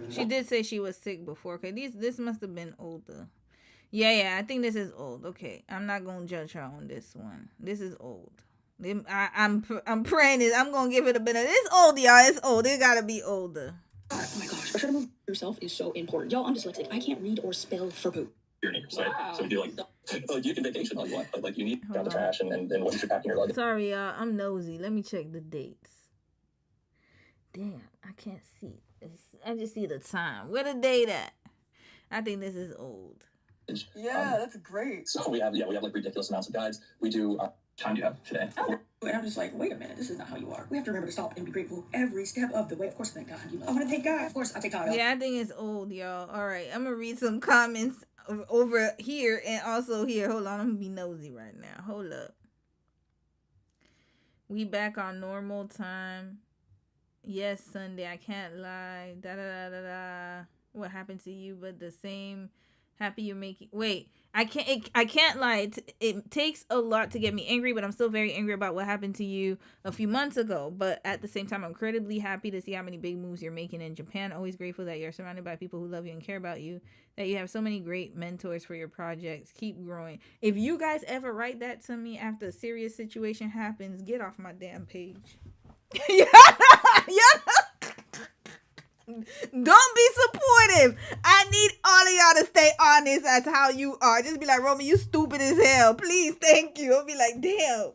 She did say she was sick before. Okay, this must have been older. Yeah, I think this is old. Okay, I'm not gonna judge her on this one. This is old. I'm praying it. I'm gonna give it a bit of. It's old, y'all. It's old. It gotta be older. Oh my gosh, for sure to move yourself is so important. Yo, I'm dyslexic. I can't read or spell for poop. Your neighbors, right? So we do like you can vacation all you want, but like you need to grab the trash and once you're packing your luggage. Sorry, y'all. I'm nosy. Let me check the dates. Damn, I can't see. I just see the time. Where the date at? I think this is old. Yeah, that's great. So we have like ridiculous amounts of guides. We do. Time do you have today? And I'm just like, wait a minute, this is not how you are. We have to remember to stop and be grateful every step of the way. Of course, thank God. I want to thank God. Of course, I take time. Yeah, I think it's old, y'all. All right, I'm gonna read some comments over here and also here. Hold on, I'm gonna be nosy right now. Hold up. We back on normal time. Yes, Sunday. I can't lie. Da da da da da. What happened to you? But the same. Happy you're making. Wait, I can't lie. It takes a lot to get me angry, but I'm still very angry about what happened to you a few months ago. But at the same time, I'm incredibly happy to see how many big moves you're making in Japan. Always grateful that you're surrounded by people who love you and care about you. That you have so many great mentors for your projects. Keep growing. If you guys ever write that to me after a serious situation happens, get off my damn page. Yeah. Don't be supportive. I need all of y'all to stay honest as how you are. Just be like, Roman, you stupid as hell. Please, thank you. I'll be like, damn.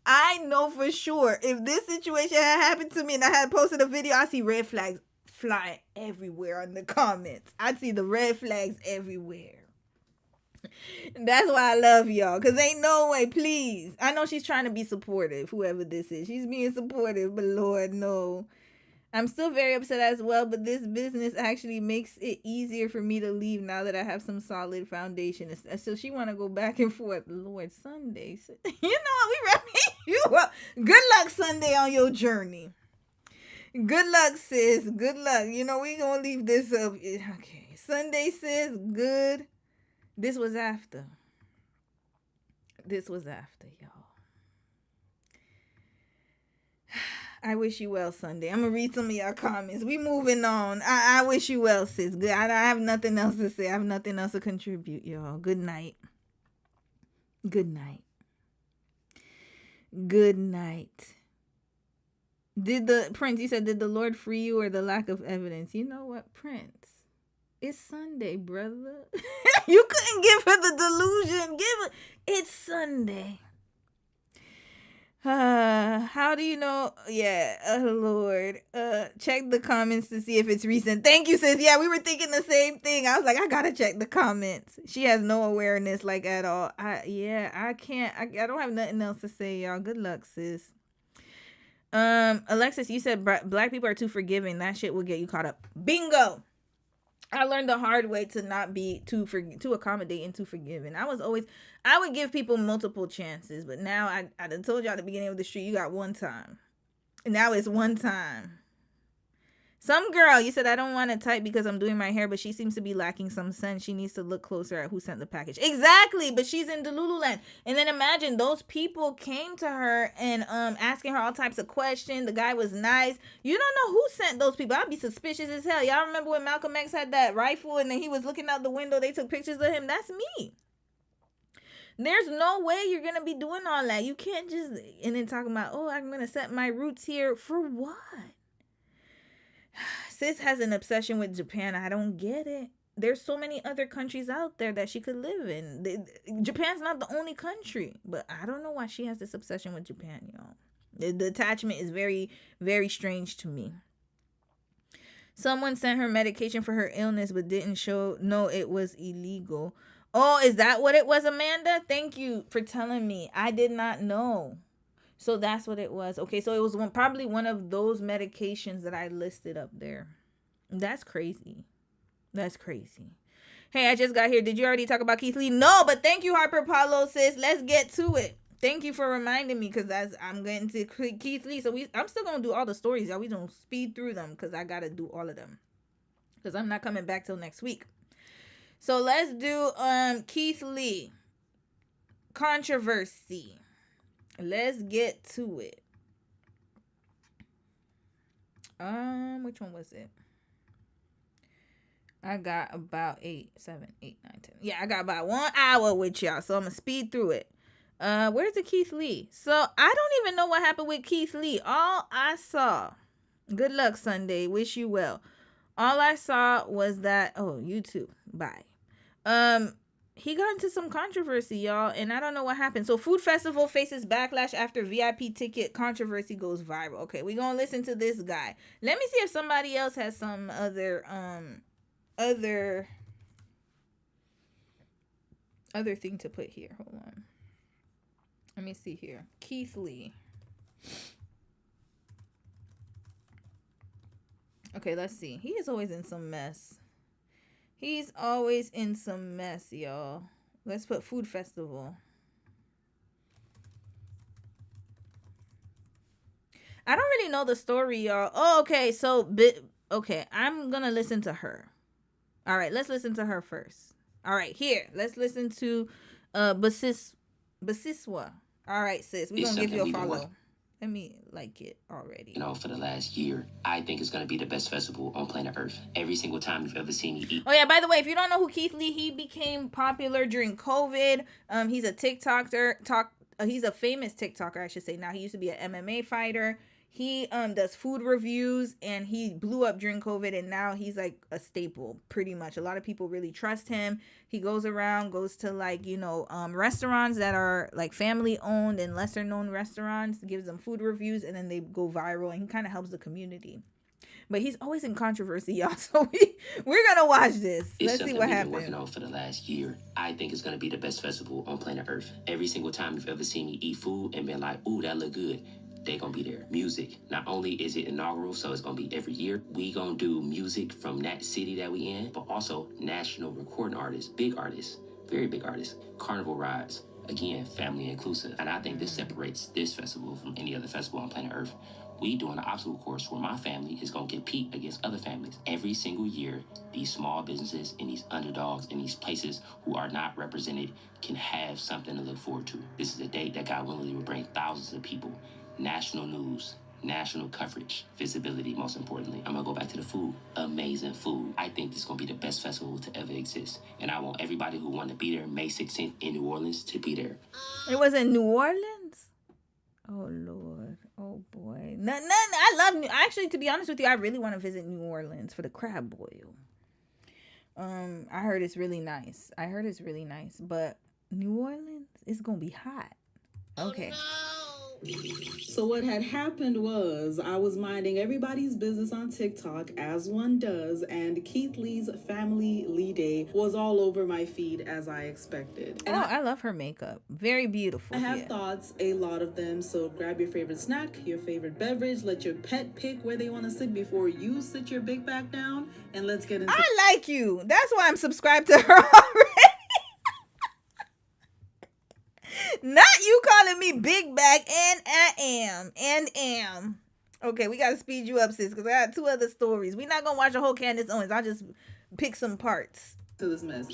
I know for sure if this situation had happened to me and I had posted a video, I see red flags flying everywhere in the comments. I see the red flags everywhere. That's why I love y'all. Because ain't no way, please. I know she's trying to be supportive, whoever this is. She's being supportive, but Lord, no. I'm still very upset as well, but this business actually makes it easier for me to leave now that I have some solid foundation. So she want to go back and forth. Lord, Sunday. You know what? We wrapping you up. Good luck, Sunday, on your journey. Good luck, sis. Good luck. You know, we going to leave this up. Okay. Sunday, sis. Good. This was after. Y'all. I wish you well, Sunday. I'm gonna read some of y'all comments. We moving on. I wish you well, sis. Good. I have nothing else to say. I have nothing else to contribute, y'all. Good night. Good night. Good night. Did the Prince, you said, did the Lord free you or the lack of evidence? You know what, Prince? It's Sunday, brother. You couldn't give her the delusion. It's Sunday. How do you know? Yeah, Lord. Check the comments to see if it's recent. Thank you, sis. Yeah, we were thinking the same thing. I was like, I gotta check the comments. She has no awareness, like, at all. I can't. I don't have nothing else to say, y'all. Good luck, sis. Alexis, you said black people are too forgiving. That shit will get you caught up. Bingo. I learned the hard way to not be too accommodating, too forgiving. I would give people multiple chances, but now I done told y'all at the beginning of the street, you got one time. Now it's one time. Some girl, you said, I don't want to type because I'm doing my hair, but she seems to be lacking some sense. She needs to look closer at who sent the package. Exactly, but she's in Delululand. And then imagine those people came to her and asking her all types of questions. The guy was nice. You don't know who sent those people. I'd be suspicious as hell. Y'all remember when Malcolm X had that rifle and then he was looking out the window? They took pictures of him. That's me. There's no way you're going to be doing all that. You can't just, and then talking about, oh, I'm going to set my roots here. For what? Sis has an obsession with Japan. I don't get it. There's so many other countries out there that she could live in. Japan's not the only country, but I don't know why she has this obsession with Japan, y'all. The attachment is very, very strange to me. Someone sent her medication for her illness, but didn't know it was illegal. Oh, is that what it was, Amanda? Thank you for telling me. I did not know. So that's what it was. Okay, so it was probably one of those medications that I listed up there. That's crazy. That's crazy. Hey, I just got here. Did you already talk about Keith Lee? No, but thank you, Harper Paulo, sis. Let's get to it. Thank you for reminding me, because I'm getting to Keith Lee. So I'm still going to do all the stories, y'all. We don't speed through them because I got to do all of them, because I'm not coming back till next week. So let's do Keith Lee. Controversy. Let's get to it. Which one was it? I got about 8, 7, 8, 9, 10. Yeah, I got about 1 hour with y'all, so I'm gonna speed through it. Where's the Keith Lee? So I don't even know what happened with Keith Lee. All I saw, good luck, Sunday. Wish you well. All I saw was that, oh, you too. Bye. He got into some controversy, y'all, and I don't know what happened. So Food Festival faces backlash after VIP ticket controversy goes viral. Okay, we're gonna listen to this guy. Let me see if somebody else has some other thing to put here. Hold on. Let me see here. Keith Lee. Okay, let's see. He is always in some mess. He's always in some mess, y'all. Let's put Food Festival. I don't really know the story, y'all. Oh, okay. So, okay. I'm going to listen to her. All right. Let's listen to her first. All right. Here. Let's listen to Basiswa. All right, sis. We're going to give you a follow. Let me like it already. You know, for the last year, I think it's going to be the best festival on planet Earth. Every single time you've ever seen me eat. Oh, yeah, by the way, if you don't know who Keith Lee, he became popular during COVID. He's a TikToker. He's a famous TikToker, I should say. Now, he used to be an MMA fighter. He does food reviews, and he blew up during COVID, and now he's like a staple, pretty much. A lot of people really trust him. He goes around, goes to like, restaurants that are like family owned and lesser known restaurants, gives them food reviews, and then they go viral, and he kind of helps the community. But he's always in controversy, y'all. So we're gonna watch this. Let's see what happens. Been working on for the last year. I think it's gonna be the best festival on planet Earth. Every single time you've ever seen me eat food and been like, ooh, that look good, they gonna be there. Music. Not only is it inaugural, so it's gonna be every year. We gonna do music from that city that we in, but also national recording artists, big artists, very big artists, carnival rides. Again, family inclusive. And I think this separates this festival from any other festival on planet Earth. We doing an obstacle course where my family is gonna compete against other families. Every single year, these small businesses and these underdogs and these places who are not represented can have something to look forward to. This is a date that God willingly will bring thousands of people. National news, national coverage, visibility, most importantly. I'm gonna go back to the food. Amazing food. I think this is gonna be the best festival to ever exist. And I want everybody who want to be there May 16th in New Orleans to be there. It was in New Orleans? Oh, Lord. Oh, boy. I love actually, to be honest with you, I really want to visit New Orleans for the crab boil. I heard it's really nice. But New Orleans is gonna be hot. Okay. So what had happened was I was minding everybody's business on TikTok, as one does, and Keith Lee's Family Lee Day was all over my feed as I expected. And I love her makeup. Very beautiful. I have thoughts, a lot of them, so grab your favorite snack, your favorite beverage, let your pet pick where they want to sit before you sit your big back down, and let's get into I like you. That's why I'm subscribed to her already. Not you calling me big back, and I am. Okay, we gotta speed you up, sis, because I got 2 other stories. We're not gonna watch the whole Candace Owens. I'll just pick some parts. To this mess.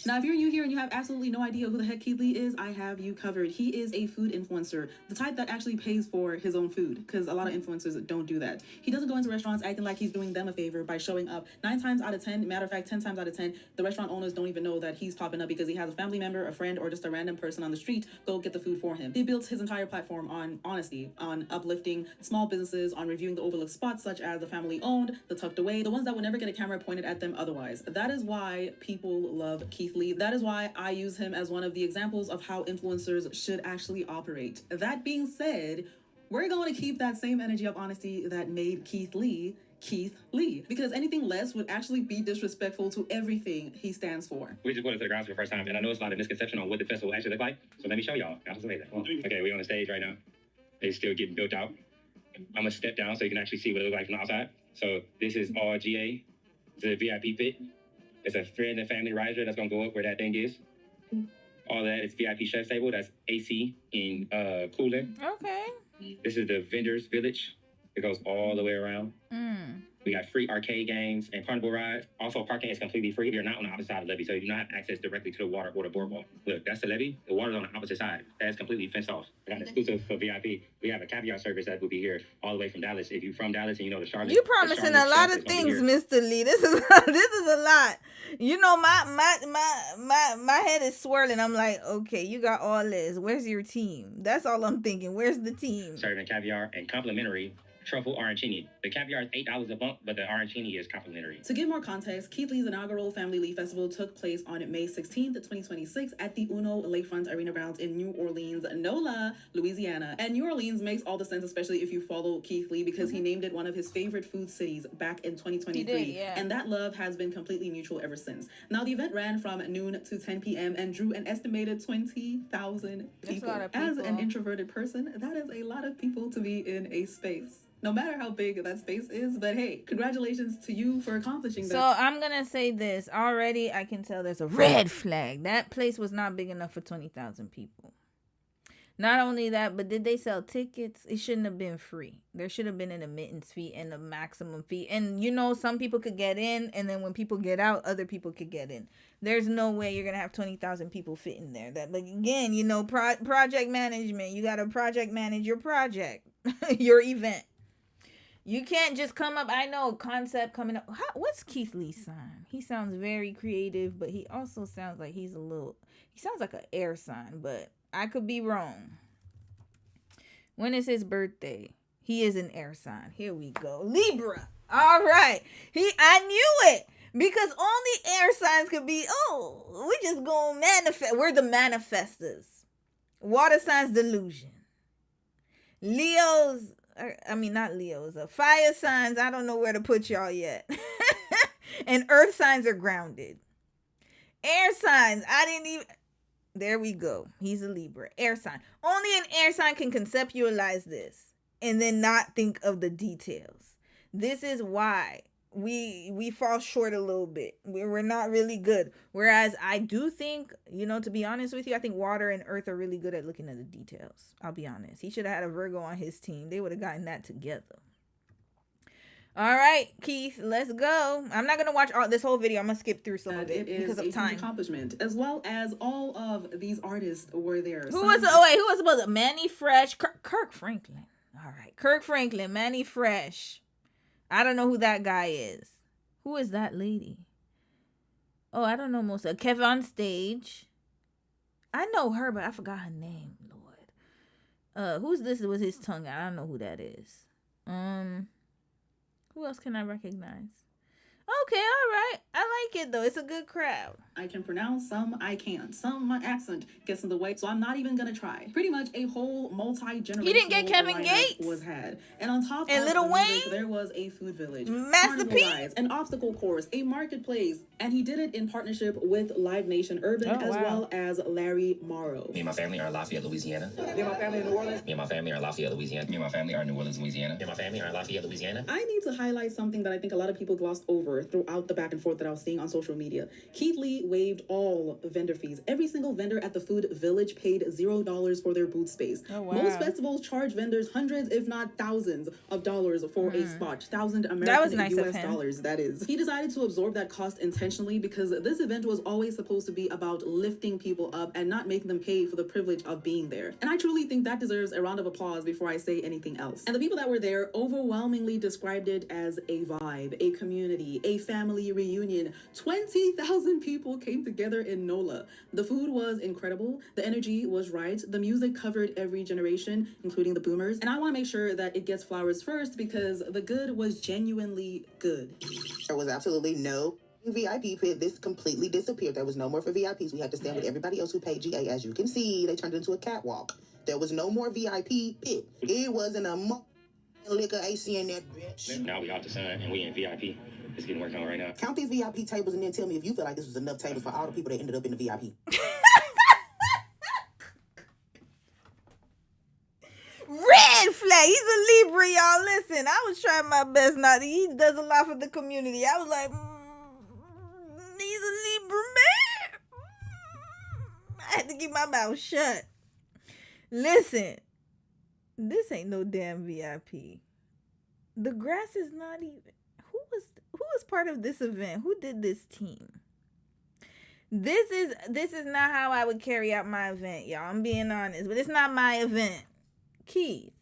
Now, if you're new here and you have absolutely no idea who the heck Keith Lee is, I have you covered. He is a food influencer, the type that actually pays for his own food, because a lot of influencers don't do that. He doesn't go into restaurants acting like he's doing them a favor by showing up 9 times out of 10. Matter of fact, 10 times out of 10, the restaurant owners don't even know that he's popping up because he has a family member, a friend, or just a random person on the street go get the food for him. He builds his entire platform on honesty, on uplifting small businesses, on reviewing the overlooked spots such as the family owned, the tucked away, the ones that would never get a camera pointed at them otherwise. That is why people love Keith Lee. That is why I use him as one of the examples of how influencers should actually operate. That being said, we're going to keep that same energy of honesty that made Keith Lee, because anything less would actually be disrespectful to everything he stands for. We just went to the grounds for the first time, and I know it's a lot of misconception on what the festival actually look like, so let me show y'all. That was amazing. Okay, we're on the stage right now. It's still getting built out. I'm gonna step down so you can actually see what it looks like from the outside. So this is all GA. It's a VIP pit. It's a friend and family riser that's gonna go up where that thing is. All that is VIP chef's table. That's AC in cooling. Okay. This is the vendors village. It goes all the way around. We got free arcade games and carnival rides. Also, parking is completely free. You're not on the opposite side of the levee, so you do not have access directly to the water or the boardwalk. Look, that's the levee. The water's on the opposite side. That's completely fenced off. I got exclusive for VIP. We have a caviar service that will be here all the way from Dallas. If you're from Dallas and you know the Charlotte, you promising a lot of things, Mr. Lee. This is a lot. You know, my head is swirling. I'm like, okay, you got all this. Where's your team? That's all I'm thinking. Where's the team? Serving caviar and complimentary truffle arancini. The caviar is $8 a bump, but the arancini is complimentary. To give more context, Keith Lee's inaugural Family Lee Festival took place on May 16th, 2026 at the Uno Lakefront Arena grounds in New Orleans, NOLA, Louisiana. And New Orleans makes all the sense, especially if you follow Keith Lee, because he named it one of his favorite food cities back in 2023. He did, yeah. And that love has been completely mutual ever since. Now, the event ran from noon to 10 p.m. and drew an estimated 20,000 people. As an introverted person, that is a lot of people to be in a space. No matter how big that space is, but hey, congratulations to you for accomplishing that. So I'm going to say this. Already, I can tell there's a red flag. That place was not big enough for 20,000 people. Not only that, but did they sell tickets? It shouldn't have been free. There should have been an admittance fee and a maximum fee. And, you know, some people could get in, and then when people get out, other people could get in. There's no way you're going to have 20,000 people fit in there. That, but again, you know, project management. You got to project manage your project, your event. You can't just come up. I know concept coming up. What's Keith Lee's sign? He sounds very creative, but he also sounds like he sounds like an air sign, but I could be wrong. When is his birthday? He is an air sign. Here we go. Libra. All right. I knew it. Because only air signs could be, we just gonna manifest. We're the manifestors. Water signs, delusion. Not Leos, fire signs, I don't know where to put y'all yet. And earth signs are grounded. Air signs, there we go. He's a Libra. Air sign. Only an air sign can conceptualize this and then not think of the details. This is why we fall short a little bit. We're not really good. Whereas I do think, to be honest with you, I think water and earth are really good at looking at the details. I'll be honest. He should have had a Virgo on his team. They would have gotten that together. All right, Keith, let's go. I'm not going to watch this whole video. I'm going to skip through some of it because of time. Accomplishment, as well as all of these artists were there. Who was supposed to? Manny Fresh, Kirk Franklin. All right. Kirk Franklin, Manny Fresh. I don't know who that guy is. Who is that lady? Oh, I don't know most of Kevin on Stage. I know her, but I forgot her name, Lord. Who's this with his tongue out? I don't know who that is. Who else can I recognize? Okay, all right. I like it, though. It's a good crowd. I can pronounce, some I can't. Some my accent gets in the way, so I'm not even gonna try. Pretty much a whole multi-generational You didn't get Kevin lineup Gates was had. And on top and of Lil the music, Wayne, there was a food village, Master carnival P, rides, an obstacle course, a marketplace, and he did it in partnership with Live Nation Urban as well as Larry Morrow. Me and my family are in Lafayette, Louisiana. Me and my family in New Orleans. Me and my family are in Lafayette, Louisiana. Me and my family are in New Orleans, Louisiana. Me and my family are in Lafayette, Louisiana. I need to highlight something that I think a lot of people glossed over throughout the back and forth that I was seeing on social media. Keith Lee waived all vendor fees. Every single vendor at the food village paid $0 for their booth space. Oh, wow. Most festivals charge vendors hundreds, if not thousands, of dollars for a spot. American that was nice US dollars, that is. He decided to absorb that cost intentionally because this event was always supposed to be about lifting people up and not making them pay for the privilege of being there. And I truly think that deserves a round of applause before I say anything else. And the people that were there overwhelmingly described it as a vibe, a community, a family reunion. 20,000 people came together in NOLA. The food was incredible. The energy was right. The music covered every generation, including the boomers. And I want to make sure that it gets flowers first because the good was genuinely good. There was absolutely no VIP pit. This completely disappeared. There was no more for VIPs. We had to stand with everybody else who paid GA. As you can see, they turned it into a catwalk. There was no more VIP pit. It wasn't a liquor AC in that bitch. Now we out the sun and we in VIP. It's getting worked on right now. Count these VIP tables and then tell me if you feel like this was enough tables for all the people that ended up in the VIP. Red flag. He's a Libra, y'all. Listen, I was trying my best not to. He does a lot for the community. I was like, he's a Libra, man. I had to keep my mouth shut. Listen, this ain't no damn VIP. The grass is not even. Who was part of this event? Who did this team? This is not how I would carry out my event, y'all. I'm being honest, but it's not my event. Keith,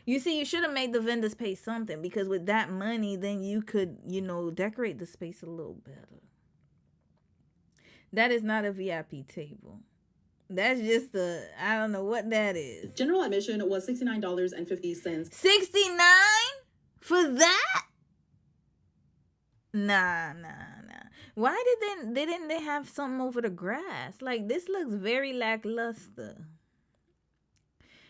you see, you should have made the vendors pay something because with that money, then you could, decorate the space a little better. That is not a VIP table. That's just I don't know what that is. General admission was $69.50. 69 for that? Nah. Why didn't they have something over the grass? Like, this looks very lackluster.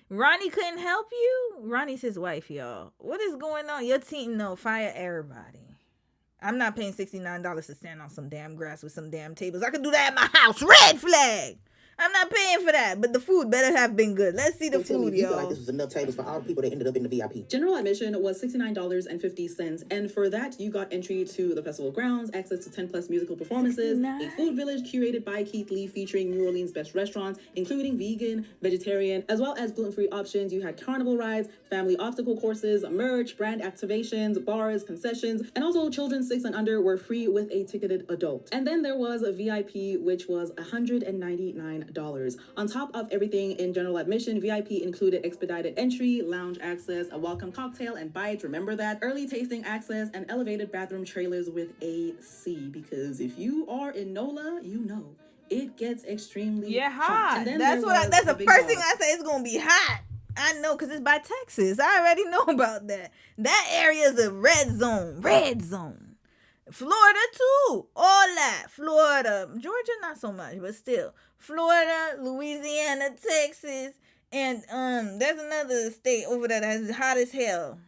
Ronnie couldn't help you? Ronnie's his wife, y'all. What is going on? Your team, no, fire everybody. I'm not paying $69 to stand on some damn grass with some damn tables. I could do that at my house. Red flag. I'm not paying for that, but the food better have been good. Let's see the food, y'all. Like this was enough tables for all the people that ended up in the VIP. General admission was $69.50, and for that, you got entry to the festival grounds, access to 10+ musical performances, 69. A food village curated by Keith Lee featuring New Orleans' best restaurants, including vegan, vegetarian, as well as gluten-free options. You had carnival rides, family obstacle courses, merch, brand activations, bars, concessions, and also children 6 and under were free with a ticketed adult. And then there was a VIP, which was $199. On top of everything in general admission, VIP included expedited entry, lounge access, a welcome cocktail and bites. Remember that, early tasting access, and elevated bathroom trailers with AC. Because if you are in NOLA, you know it gets extremely hot. And that's the first thing I say. It's gonna be hot. I know, because it's by Texas. I already know about that. That area is a red zone. Florida too, all that. Florida, Georgia not so much, but still. Florida, Louisiana, Texas, and there's another state over there that's hot as hell.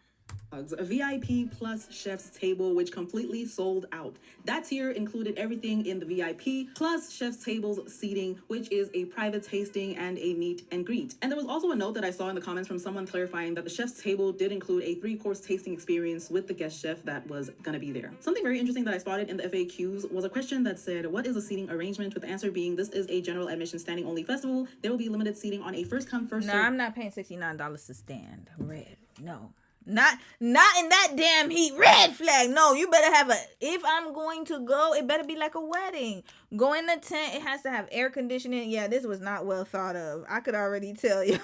A VIP plus chef's table, which completely sold out. That tier included everything in the VIP, plus chef's table's seating, which is a private tasting and a meet and greet. And there was also a note that I saw in the comments from someone clarifying that the chef's table did include a 3-course tasting experience with the guest chef that was gonna be there. Something very interesting that I spotted in the FAQs was a question that said, what is a seating arrangement? With the answer being, this is a general admission standing only festival. There will be limited seating on a first come, first served. No, I'm not paying $69 to stand. Red, no. Not in that damn heat. Red flag. No, you better have if I'm going to go, it better be like a wedding. Go in the tent. It has to have air conditioning. Yeah, this was not well thought of. I could already tell you.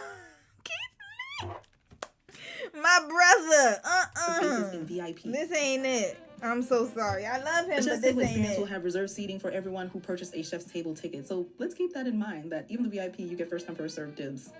My brother. Spaces in VIP. This ain't it. I'm so sorry. I love him, The but chef's this table ain't experience it. will have reserved seating for everyone who purchased a chef's table ticket. So let's keep that in mind, that even the VIP, you get first come, first served dibs.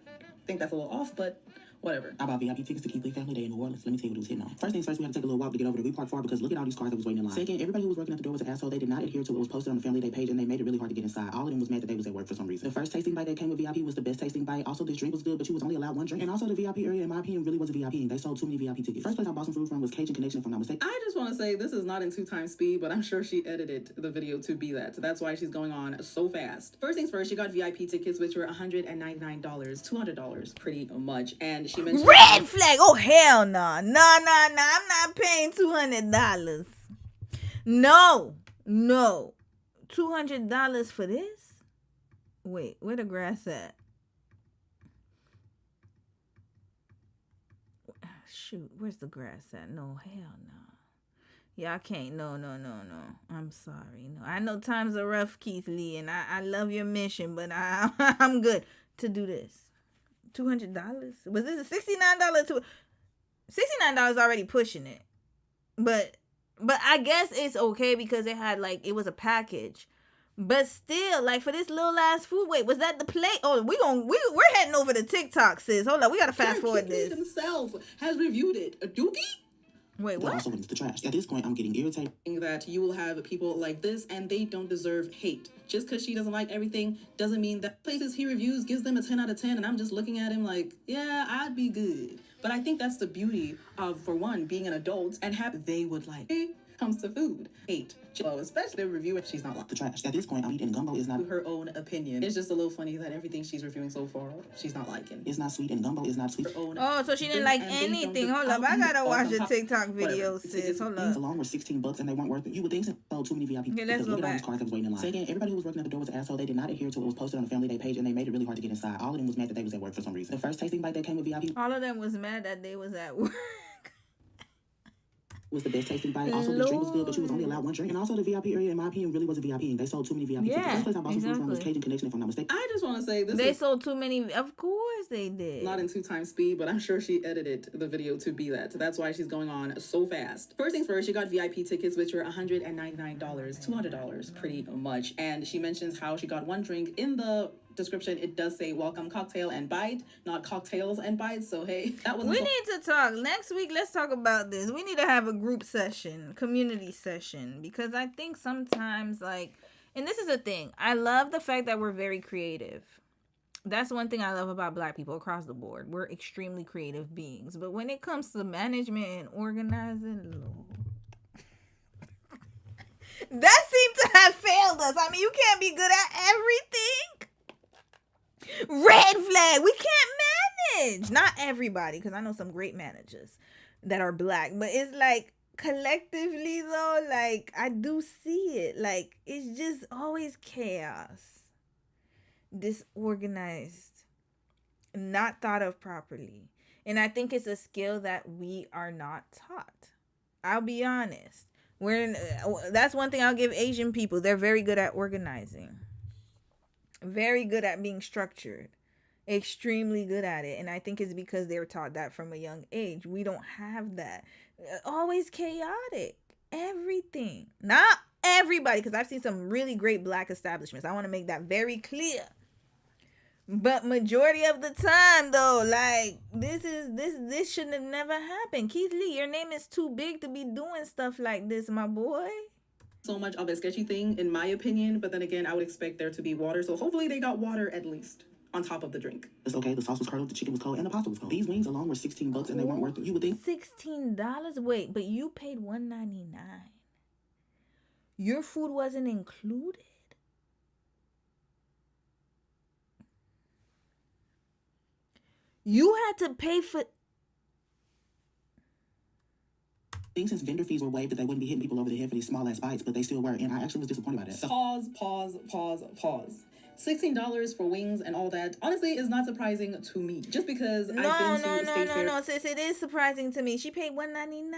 I think that's a little off, but whatever. I bought VIP tickets to Keith Lee Family Day in New Orleans. Let me tell you what it was hitting on. First things first, we had to take a little walk to get over there. We parked far because look at all these cars that was waiting in line. Second, everybody who was working at the door was an asshole. They did not adhere to what was posted on the Family Day page, and they made it really hard to get inside. All of them was mad that they was at work for some reason. The first tasting bite that came with VIP was the best tasting bite. Also, this drink was good, but you was only allowed one drink. And also, the VIP area, in my opinion, really wasn't VIP. They sold too many VIP tickets. First place I bought some food from was Cajun Connection, if I'm not mistaken. I just want to say this is not in 2x speed, but I'm sure she edited the video to be that. So that's why she's going on so fast. First things first, she got VIP tickets, which were $199, $200 pretty much. And she mentioned red flag. Oh hell no. No. I'm not paying $200. No. $200 for this? Wait, where the grass at? Shoot, where's the grass at? No, hell no. Yeah, I can't. No. I'm sorry. No, I know times are rough, Keith Lee, and I love your mission, but I'm good to do this. $200? Was this a $69 $69 already pushing it. But I guess it's okay because it had it was a package. But still, for this little ass food, wait, was that the plate? Oh, we're heading over to TikTok, sis. Hold on, we gotta fast forward this. He himself has reviewed it. A dookie? Wait, what? Also went into the trash. At this point, I'm getting irritated. That you will have people like this, and they don't deserve hate. Just because she doesn't like everything doesn't mean that places he reviews gives them a 10 out of 10, and I'm just looking at him like, yeah, I'd be good. But I think that's the beauty of, for one, being an adult and have they would like. Comes to food, hate, especially reviewing. She's not like the trash. At this point, I'm eating gumbo is not her own opinion. It's just a little funny that everything she's reviewing so far, she's not liking. It's not sweet, and gumbo is not sweet. Oh, so she didn't like anything. Hold up, I gotta watch the TikTok video, sis. Hold up. Along were $16, and they weren't worth it. You would think so. Too many VIP. Okay, let's go back. Cars that was waiting in line. Second, everybody who was working at the door was an asshole. They did not adhere to what was posted on the Family Day page, and they made it really hard to get inside. All of them was mad that they was at work for some reason. The first tasting bite that came with VIP. All of them was mad that they was at work. Was the best tasting bite. Also, the drink was good, but you was only allowed one drink. And also, the VIP area, in my opinion, really wasn't VIP. They sold too many VIP tickets. First place I bought some food from was Cajun Connection, if I'm not mistaken. I just want to say this. They sold too many. Of course they did. Not in 2x speed, but I'm sure she edited the video to be that. So that's why she's going on so fast. First things first, she got VIP tickets, which were $199, $200 pretty much. And she mentions how she got one drink. In the description, it does say welcome cocktail and bite, not cocktails and bites. So hey, that was. We need to talk next week. Let's talk about this. We need to have a group session, community session, because I think sometimes and this is the thing. I love the fact that we're very creative. That's one thing I love about Black people across the board. We're extremely creative beings. But when it comes to management and organizing, Lord, that seemed to have failed us. I mean, you can't be good at everything. Red flag. We can't manage. Not everybody, because I know some great managers that are Black. But it's collectively, though, I do see it. It's just always chaos. Disorganized. Not thought of properly. And I think it's a skill that we are not taught. I'll be honest. That's one thing I'll give Asian people. They're very good at organizing. Very good at being structured. Extremely good at it. And I think it's because they were taught that from a young age. We don't have that. Always chaotic. Everything. Not everybody, because I've seen some really great Black establishments. I want to make that very clear. But majority of the time, though, this shouldn't have never happened. Keith Lee, your name is too big to be doing stuff like this, my boy. So much of a sketchy thing, in my opinion, but then again, I would expect there to be water, so hopefully they got water at least on top of the drink. It's okay, the sauce was curdled, the chicken was cold, and the pasta was cold. These wings alone were $16 and they weren't worth it. You would think $16? Wait, but you paid $199. Your food wasn't included? You had to pay for... Since vendor fees were waived, that they wouldn't be hitting people over the head for these small ass bites, but they still were, and I actually was disappointed by that. So, pause. $16 for wings and all that, honestly, is not surprising to me. Just because I've been to State Fair. No, sis, it is surprising to me. She paid $199.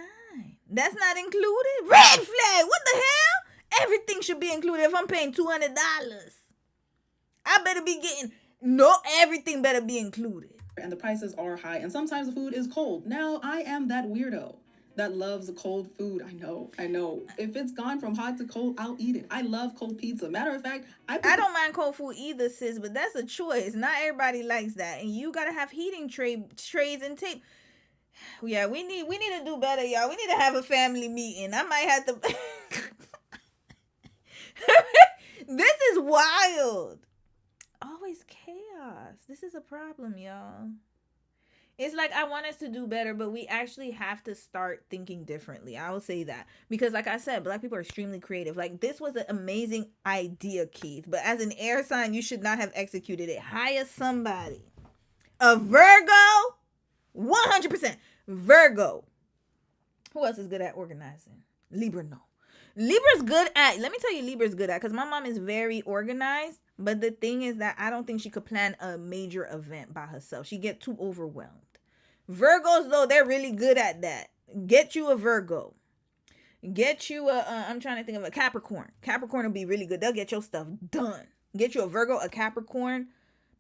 That's not included? Red flag! What the hell? Everything should be included if I'm paying $200. I better be getting... No, everything better be included. and the prices are high, and sometimes the food is cold. Now, I am that weirdo that loves cold food. I know. If it's gone from hot to cold, I'll eat it. I love cold pizza. Matter of fact, I don't mind cold food either, sis, but that's a choice. Not everybody likes that, and you gotta have heating trays and tape. Yeah, we need to do better, y'all. We need to have a family meeting. I might have to. This is wild. Always chaos. This is a problem, y'all. It's like I want us to do better, but we actually have to start thinking differently. I will say that. Because like I said, Black people are extremely creative. Like, this was an amazing idea, Keith. But as an air sign, you should not have executed it. Hire somebody. A Virgo? 100%. Virgo. Who else is good at organizing? Libra, no. Libra's good at, let me tell you, Libra's good at, because my mom is very organized. But the thing is that I don't think she could plan a major event by herself. She get too overwhelmed. Virgos, though, they're really good at that. Get you a Virgo. Get you I'm trying to think of a Capricorn. Capricorn will be really good. They'll get your stuff done. Get you a Virgo, a Capricorn,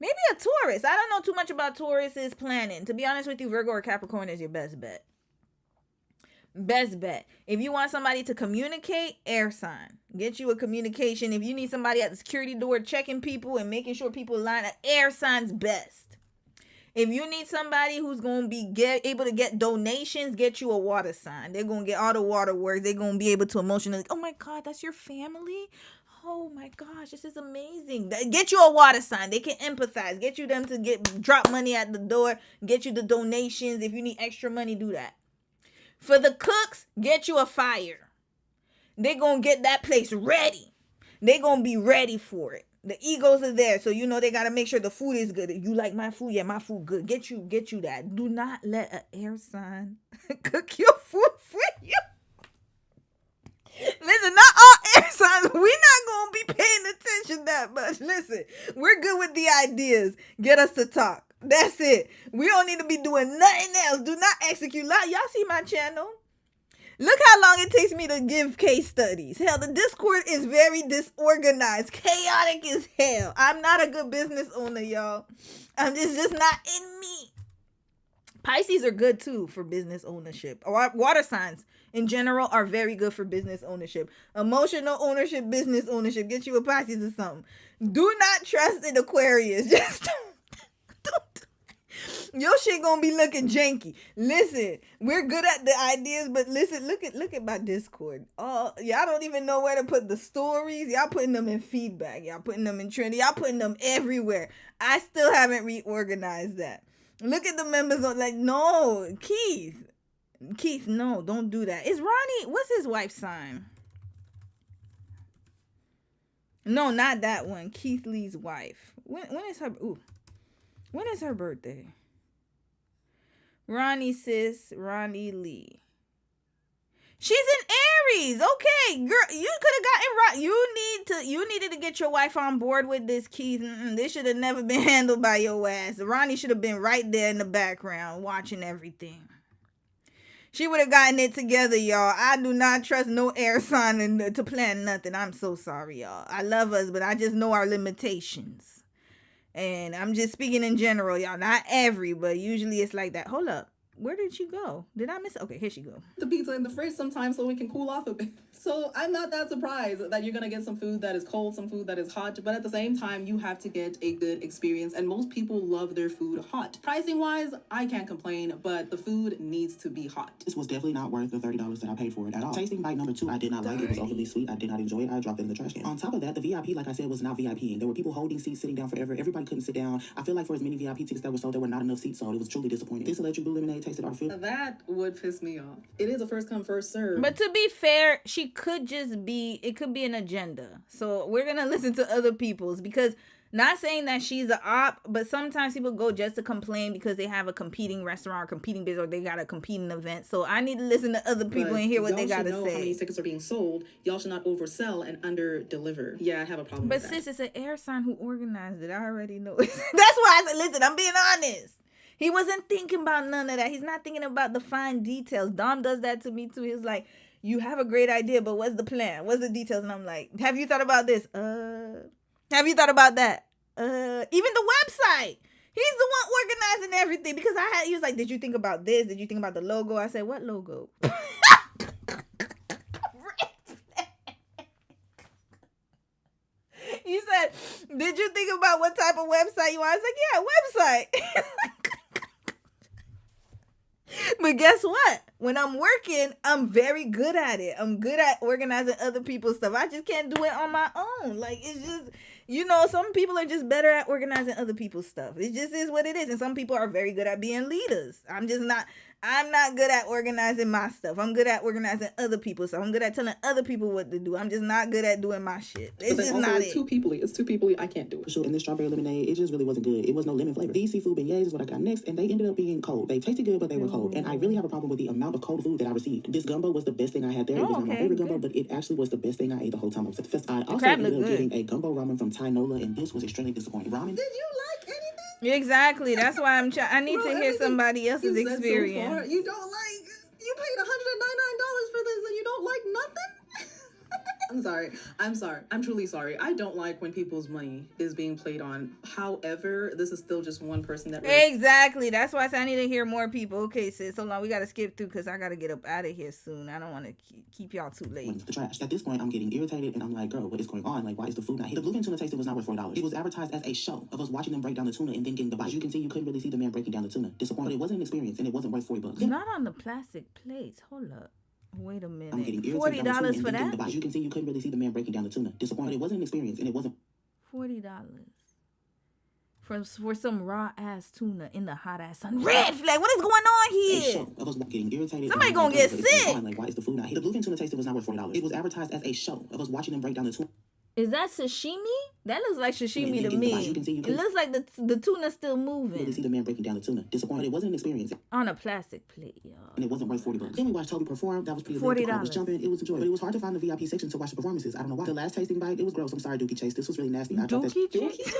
maybe a Taurus. I don't know too much about Taurus's planning. To be honest with you, Virgo or Capricorn is your best bet. Best bet. If you want somebody to communicate, air sign. Get you a communication. If you need somebody at the security door checking people and making sure people line up, air sign's best. If you need somebody who's going to be able to get donations, get you a water sign. They're going to get all the water works. They're going to be able to emotionally, oh my God, that's your family? Oh my gosh, this is amazing. Get you a water sign. They can empathize. Get you them to drop money at the door. Get you the donations. If you need extra money, do that. For the cooks, get you a fire. They're going to get that place ready. They're going to be ready for it. The egos are there, so you know they got to make sure the food is good. You like my food? Yeah, my food good. Get you that. Do not let an air sign cook your food for you. Listen, not all air signs. We're not going to be paying attention that much. Listen, we're good with the ideas. Get us to talk. That's it. We don't need to be doing nothing else. Do not execute. Y'all see my channel? Look how long it takes me to give case studies. Hell, the Discord is very disorganized. Chaotic as hell. I'm not a good business owner, y'all. It's just not in me. Pisces are good too for business ownership. Water signs in general are very good for business ownership. Emotional ownership, business ownership. Get you a Pisces or something. Do not trust an Aquarius. Just don't. Your shit gonna be looking janky. Listen, we're good at the ideas, but listen, look at my Discord. Oh, y'all don't even know where to put the stories. Y'all putting them in feedback. Y'all putting them in trending. Y'all putting them everywhere. I still haven't reorganized that. Look at the members on, like, no, Keith, no, don't do that. Is Ronnie, what's his wife's sign? No, not that one. Keith Lee's wife. When is her birthday? Ronnie Lee. She's an Aries. Okay, girl, you could have gotten right. You needed to get your wife on board with this, Keith. This should have never been handled by your ass. Ronnie should have been right there in the background watching everything. She would have gotten it together, y'all. I do not trust no air sign to plan nothing. I'm so sorry, y'all. I love us, but I just know our limitations. And I'm just speaking in general, y'all. Not every, but usually it's like that. Hold up. Where did she go? Did I miss it? Okay, here she go. The pizza in the fridge sometimes so we can cool off a bit. So I'm not that surprised that you're gonna get some food that is cold, some food that is hot, but at the same time, you have to get a good experience, and most people love their food hot. Pricing wise, I can't complain, but the food needs to be hot. This was definitely not worth the $30 that I paid for it at all. Tasting bite number 2, I did not like. It was overly sweet. I did not enjoy it. I dropped it in the trash can. On top of that, the VIP, like I said, was not VIP. There were people holding seats, sitting down forever. Everybody couldn't sit down. I feel like for as many VIP tickets that were sold, there were not enough seats sold. It was truly disappointing. This electric blue lemonade tasted artificial. That would piss me off. It is a first come, first serve. But to be fair, she could just be, it could be an agenda. So we're going to listen to other people's, because not saying that she's an op, but sometimes people go just to complain because they have a competing restaurant or competing business, or they got a competing event. So I need to listen to other people and hear what they got to say. How many tickets are being sold? Y'all should not oversell and under deliver. Yeah, I have a problem with that. But sis, it's an air sign who organized it. I already know. That's why I said, listen, I'm being honest. He wasn't thinking about none of that. He's not thinking about the fine details. Dom does that to me too. He's like, you have a great idea, but what's the plan? What's the details? And I'm like, have you thought about this? Have you thought about that? Even the website. He's the one organizing everything because he was like, did you think about this? Did you think about the logo? I said, what logo? He said, did you think about what type of website you want? I said, yeah, website. But guess what? When I'm working, I'm very good at it. I'm good at organizing other people's stuff. I just can't do it on my own. Like, it's just, some people are just better at organizing other people's stuff. It just is what it is. And some people are very good at being leaders. I'm not good at organizing my stuff. I'm good at organizing other people's stuff. I'm good at telling other people what to do. I'm just not good at doing my shit. It's just not it. It's too peoply. I can't do it. And this strawberry lemonade, it just really wasn't good. It was no lemon flavor. These seafood beignets is what I got next, and they ended up being cold. They tasted good, but they were cold. And I really have a problem with the amount of cold food that I received. This gumbo was the best thing I had there. It was not my favorite gumbo, but it actually was the best thing I ate the whole time I was at the fest. I also ended up getting a gumbo ramen from Thai Nola, and this was extremely disappointing. Ramen. Did you like anything? Exactly. That's why I need to hear somebody else's experience. So you don't like. You paid $199 for this and you don't like nothing? I'm sorry. I'm truly sorry. I don't like when people's money is being played on. However, this is still just one person that... Exactly. That's why I said I need to hear more people. Okay, sis, hold on. We got to skip through because I got to get up out of here soon. I don't want to keep y'all too late. The trash. At this point, I'm getting irritated and I'm like, girl, what is going on? Like, why is the food not here? The bluefin tuna tasting was not worth $4. It was advertised as a show of us watching them break down the tuna and then getting the bite. As you can see, you couldn't really see the man breaking down the tuna. Disappointed. It wasn't an experience and it wasn't worth $40. Not on the plastic plates. Hold up. Wait a minute. I'm getting $40 for that? As you can see, you couldn't really see the man breaking down the tuna. Disappointed. It wasn't an experience, and it wasn't $40 for some raw ass tuna in the hot ass sun. Red flag. What is going on here? I was getting irritated. Somebody gonna get sick. Like, why is the food not here? The bluefin tuna tasting was not worth $40. It was advertised as a show of us watching them break down the tuna. Is that sashimi? That looks like sashimi to me. It looks like the tuna's still moving. You see the man breaking down the tuna. Disappointed. It wasn't an experience. On a plastic plate, y'all. And it wasn't worth $40. Then we watched Toby perform. That was pretty lit. The crowd was jumping. It was enjoyable. But it was hard to find the VIP section to watch the performances. I don't know why. The last tasting bite, it was gross. I'm sorry, Dookie Chase. This was really nasty. Dookie Chase?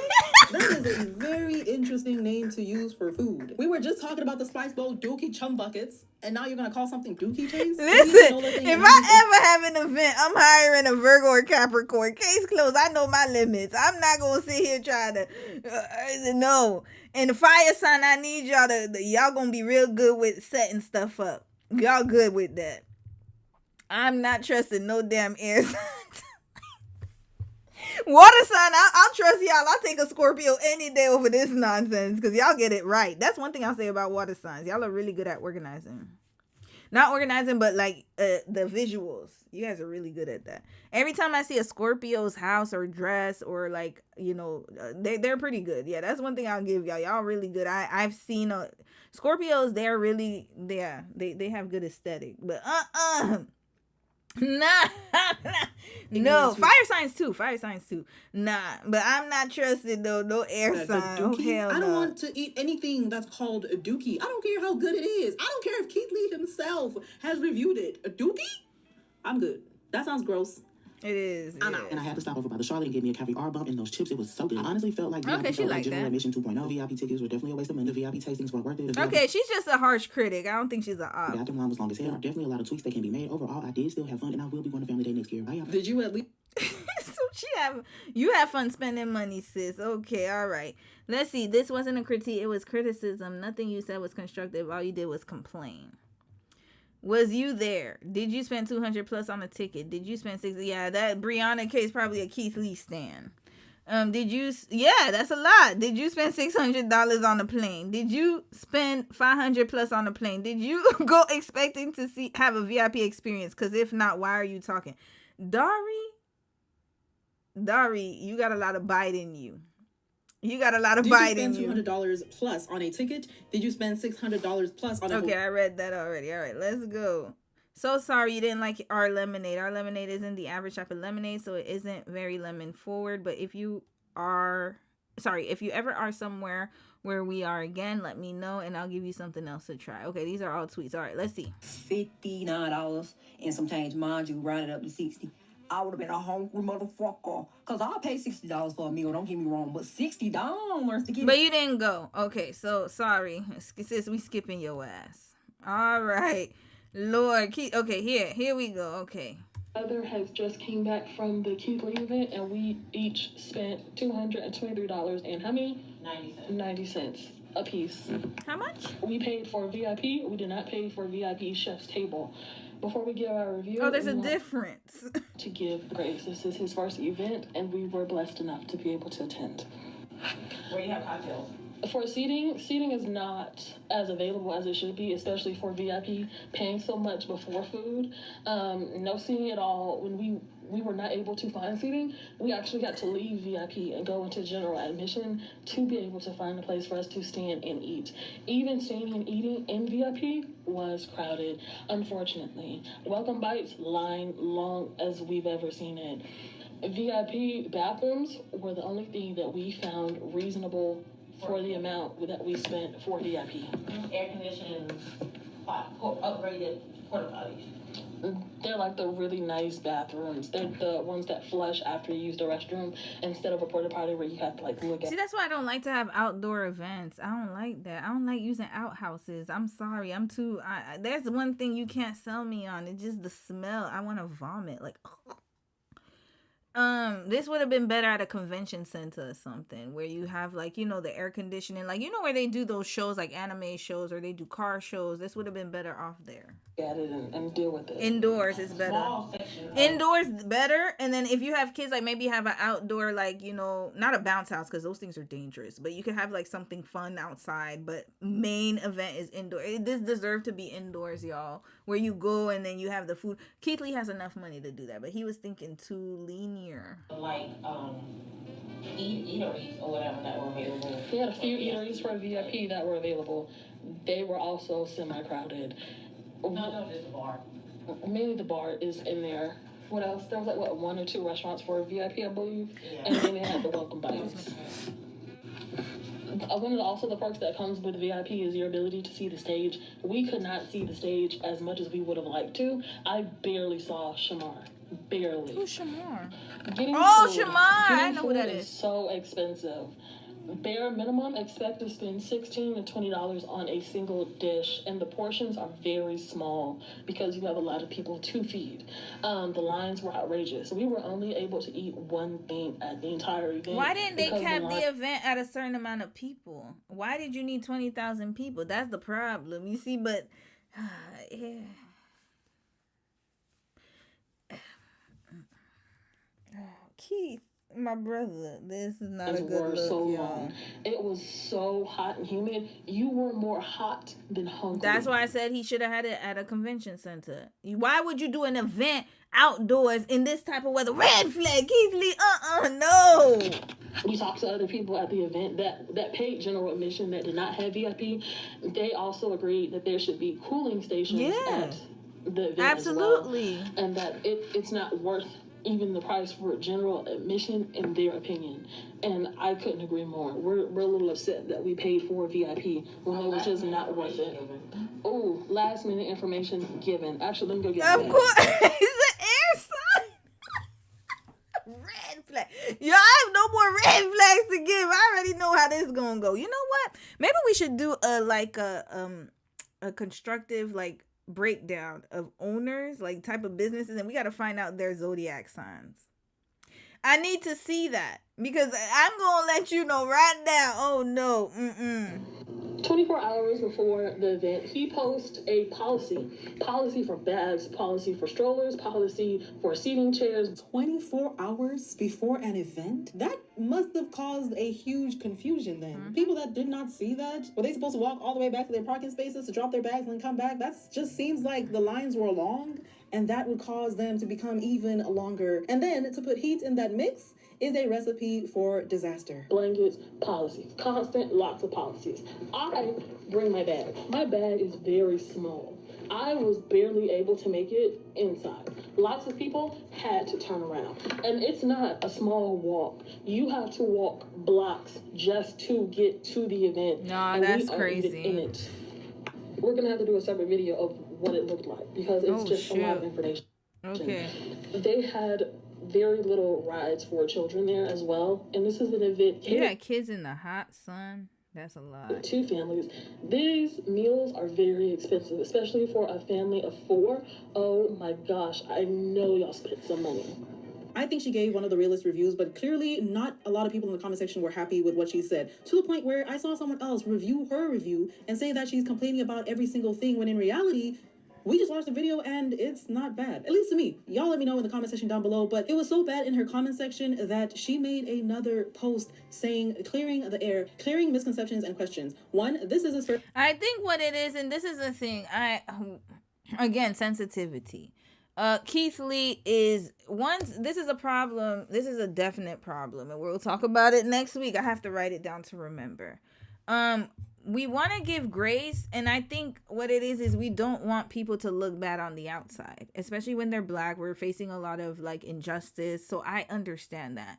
That is a very interesting name to use for food. We were just talking about the Spice Bowl Dookie Chum Buckets, and now you're going to call something Dookie Chase? Listen, if I ever have an event, I'm hiring a Virgo or Capricorn. Case closed. I know my limits. I'm not going to sit here trying to, no. And the fire sign, I need y'all y'all going to be real good with setting stuff up. Y'all good with that. I'm not trusting no damn air signs. Water sign, I'll trust y'all. I'll take a Scorpio any day over this nonsense because y'all get it right. That's one thing I'll say about water signs. Y'all are really good at organizing. Not organizing, but like the visuals. You guys are really good at that. Every time I see a Scorpio's house or dress or like, they're pretty good. Yeah, that's one thing I'll give y'all. Y'all really good. I've seen Scorpios, they're really, they have good aesthetic. But nah. No, fire signs too. Nah, but I'm not trusted though. No air sign. Oh, hell no. I don't want to eat anything that's called a dookie. I don't care how good it is. I don't care if Keith Lee himself has reviewed it. A dookie? I'm good. That sounds gross. It is. I'm out. And I had to stop over by the Charlotte and get me a caviar bump and those chips. It was so good. I honestly felt like VIP felt like General Admission 2.0. VIP tickets were definitely a waste of money. The VIP tastings weren't worth it. Okay, she's just a harsh critic. I don't think she's an op. The bathroom line was long as hell. There are definitely a lot of tweaks that can be made. Overall, I did still have fun, and I will be going to Family Day next year. Bye, y'all. Did you at least? So you have fun spending money, sis. Okay, all right. Let's see. This wasn't a critique. It was criticism. Nothing you said was constructive. All you did was complain. Was you there? Did you spend $200 plus on a ticket? Did you spend $60? Yeah, that Brianna case probably a Keith Lee stan. Yeah, that's a lot. Did you spend $600 on the plane? Did you spend $500 plus on the plane? Did you go expecting to have a VIP experience? Because if not, why are you talking? Dari, you got a lot of bite in you. You got a lot of bite in you. Did you spend $200 plus on a ticket? Did you spend $600 plus on a... Okay, I read that already. All right, let's go. So sorry you didn't like our lemonade. Our lemonade isn't the average type of lemonade, so it isn't very lemon forward. But if you ever are somewhere where we are again, let me know and I'll give you something else to try. Okay, these are all tweets. All right, let's see. $59 and some change, mind you, round it up to 60. I would have been a hungry motherfucker. Because I'll pay $60 for a meal, don't get me wrong. But $60 to get... But you didn't go. Okay, so sorry. Sis, we skipping your ass. All right. Lord. Okay, here we go. Okay. Mother has just came back from the Keith Lee event, and we each spent $223. And how many 90 cents a piece. How much? We paid for VIP. We did not pay for VIP chef's table. Before we give our review, oh, there's a difference. To give grace, this is his first event, and we were blessed enough to be able to attend. Where you have cocktails? For seating is not as available as it should be, especially for VIP, paying so much before food. No seating at all. When we were not able to find seating, we actually got to leave VIP and go into general admission to be able to find a place for us to stand and eat. Even standing and eating in VIP was crowded, unfortunately. Welcome bites, line long as we've ever seen it. VIP bathrooms were the only thing that we found reasonable for the amount that we spent for VIP. Air conditioning, upgraded porta potties. They're like the really nice bathrooms. They're the ones that flush after you use the restroom instead of a porta potty where you have to like look at. See, that's why I don't like to have outdoor events. I don't like that. I don't like using outhouses. I'm sorry. I'm too. There's one thing you can't sell me on. It's just the smell. I want to vomit. Like. This would have been better at a convention center or something where you have like, you know, the air conditioning, like, you know, where they do those shows like anime shows or they do car shows. This would have been better off there. Get it and deal with it. Indoors is better. Indoors better. And then if you have kids, like maybe have an outdoor, like, you know, not a bounce house because those things are dangerous, but you could have like something fun outside. But main event is indoor. This deserves to be indoors, y'all, where you go and then you have the food. Keith Lee has enough money to do that, but he was thinking too linear. Like eateries or whatever that were available. We had a few eateries for VIP that were available. They were also semi-crowded. No, just the bar. Mainly the bar is in there. What else? There was like one or two restaurants for VIP, I believe, and then they had the welcome bites. One of the perks that comes with VIP is your ability to see the stage. We could not see the stage as much as we would have liked to. I barely saw Shamar. Barely. Who's Shamar? Shamar! I know who that is. So expensive. Bare minimum, expect to spend $16 to $20 on a single dish, and the portions are very small because you have a lot of people to feed. The lines were outrageous. We were only able to eat one thing at the entire event. Why didn't they cap the event at a certain amount of people? Why did you need 20,000 people? That's the problem. You see, but yeah. Keith, my brother, this is not a good look, y'all. It was so hot and humid. You were more hot than hungry. That's why I said he should have had it at a convention center. Why would you do an event outdoors in this type of weather? Red flag, Keith Lee, no. We talked to other people at the event that paid general admission that did not have VIP. They also agreed that there should be cooling stations at the event absolutely, as well, and that it's not worth even the price for general admission, in their opinion. And I couldn't agree more. We're a little upset that we paid for VIP when it was just not worth it. Oh, last minute information given. Actually, let me go get it. Of course, it's an air sign. Red flag. Yo, I have no more red flags to give. I already know how this is gonna go. You know what? Maybe we should do a constructive breakdown of owners, like type of businesses, and we got to find out their zodiac signs. I need to see that because I'm gonna let you know right now. Oh no. 24 hours before the event, he posted a policy for bags, policy for strollers, policy for seating chairs. 24 hours before an event? That must have caused a huge confusion then. People that did not see that, were they supposed to walk all the way back to their parking spaces to drop their bags and then come back? That just seems like the lines were long, and that would cause them to become even longer. And then to put heat in that mix is a recipe for disaster. Blankets, policies, constant lots of policies. I bring my bag. My bag is very small. I was barely able to make it inside. Lots of people had to turn around. And it's not a small walk. You have to walk blocks just to get to the event. No, that's crazy. In it. We're going to have to do a separate video of what it looked like because it's a lot of information. Okay. They had very little rides for children there as well. And this is an event. You got kids in the hot sun. That's a lot. 2 families. These meals are very expensive, especially for a family of 4. Oh my gosh, I know y'all spent some money. I think she gave one of the realest reviews, but clearly not a lot of people in the comment section were happy with what she said, to the point where I saw someone else review her review and say that she's complaining about every single thing, when in reality, we just watched the video and it's not bad. At least to me. Y'all let me know in the comment section down below. But it was so bad in her comment section that she made another post saying, clearing the air, clearing misconceptions and questions. One, this is his first. I think what it is, and this is the thing, again, sensitivity. Keith Lee is this is a problem. This is a definite problem, and we'll talk about it next week. I have to write it down to remember. We want to give grace, and I think what it is we don't want people to look bad on the outside, especially when they're black. We're facing a lot of like injustice, so I understand that.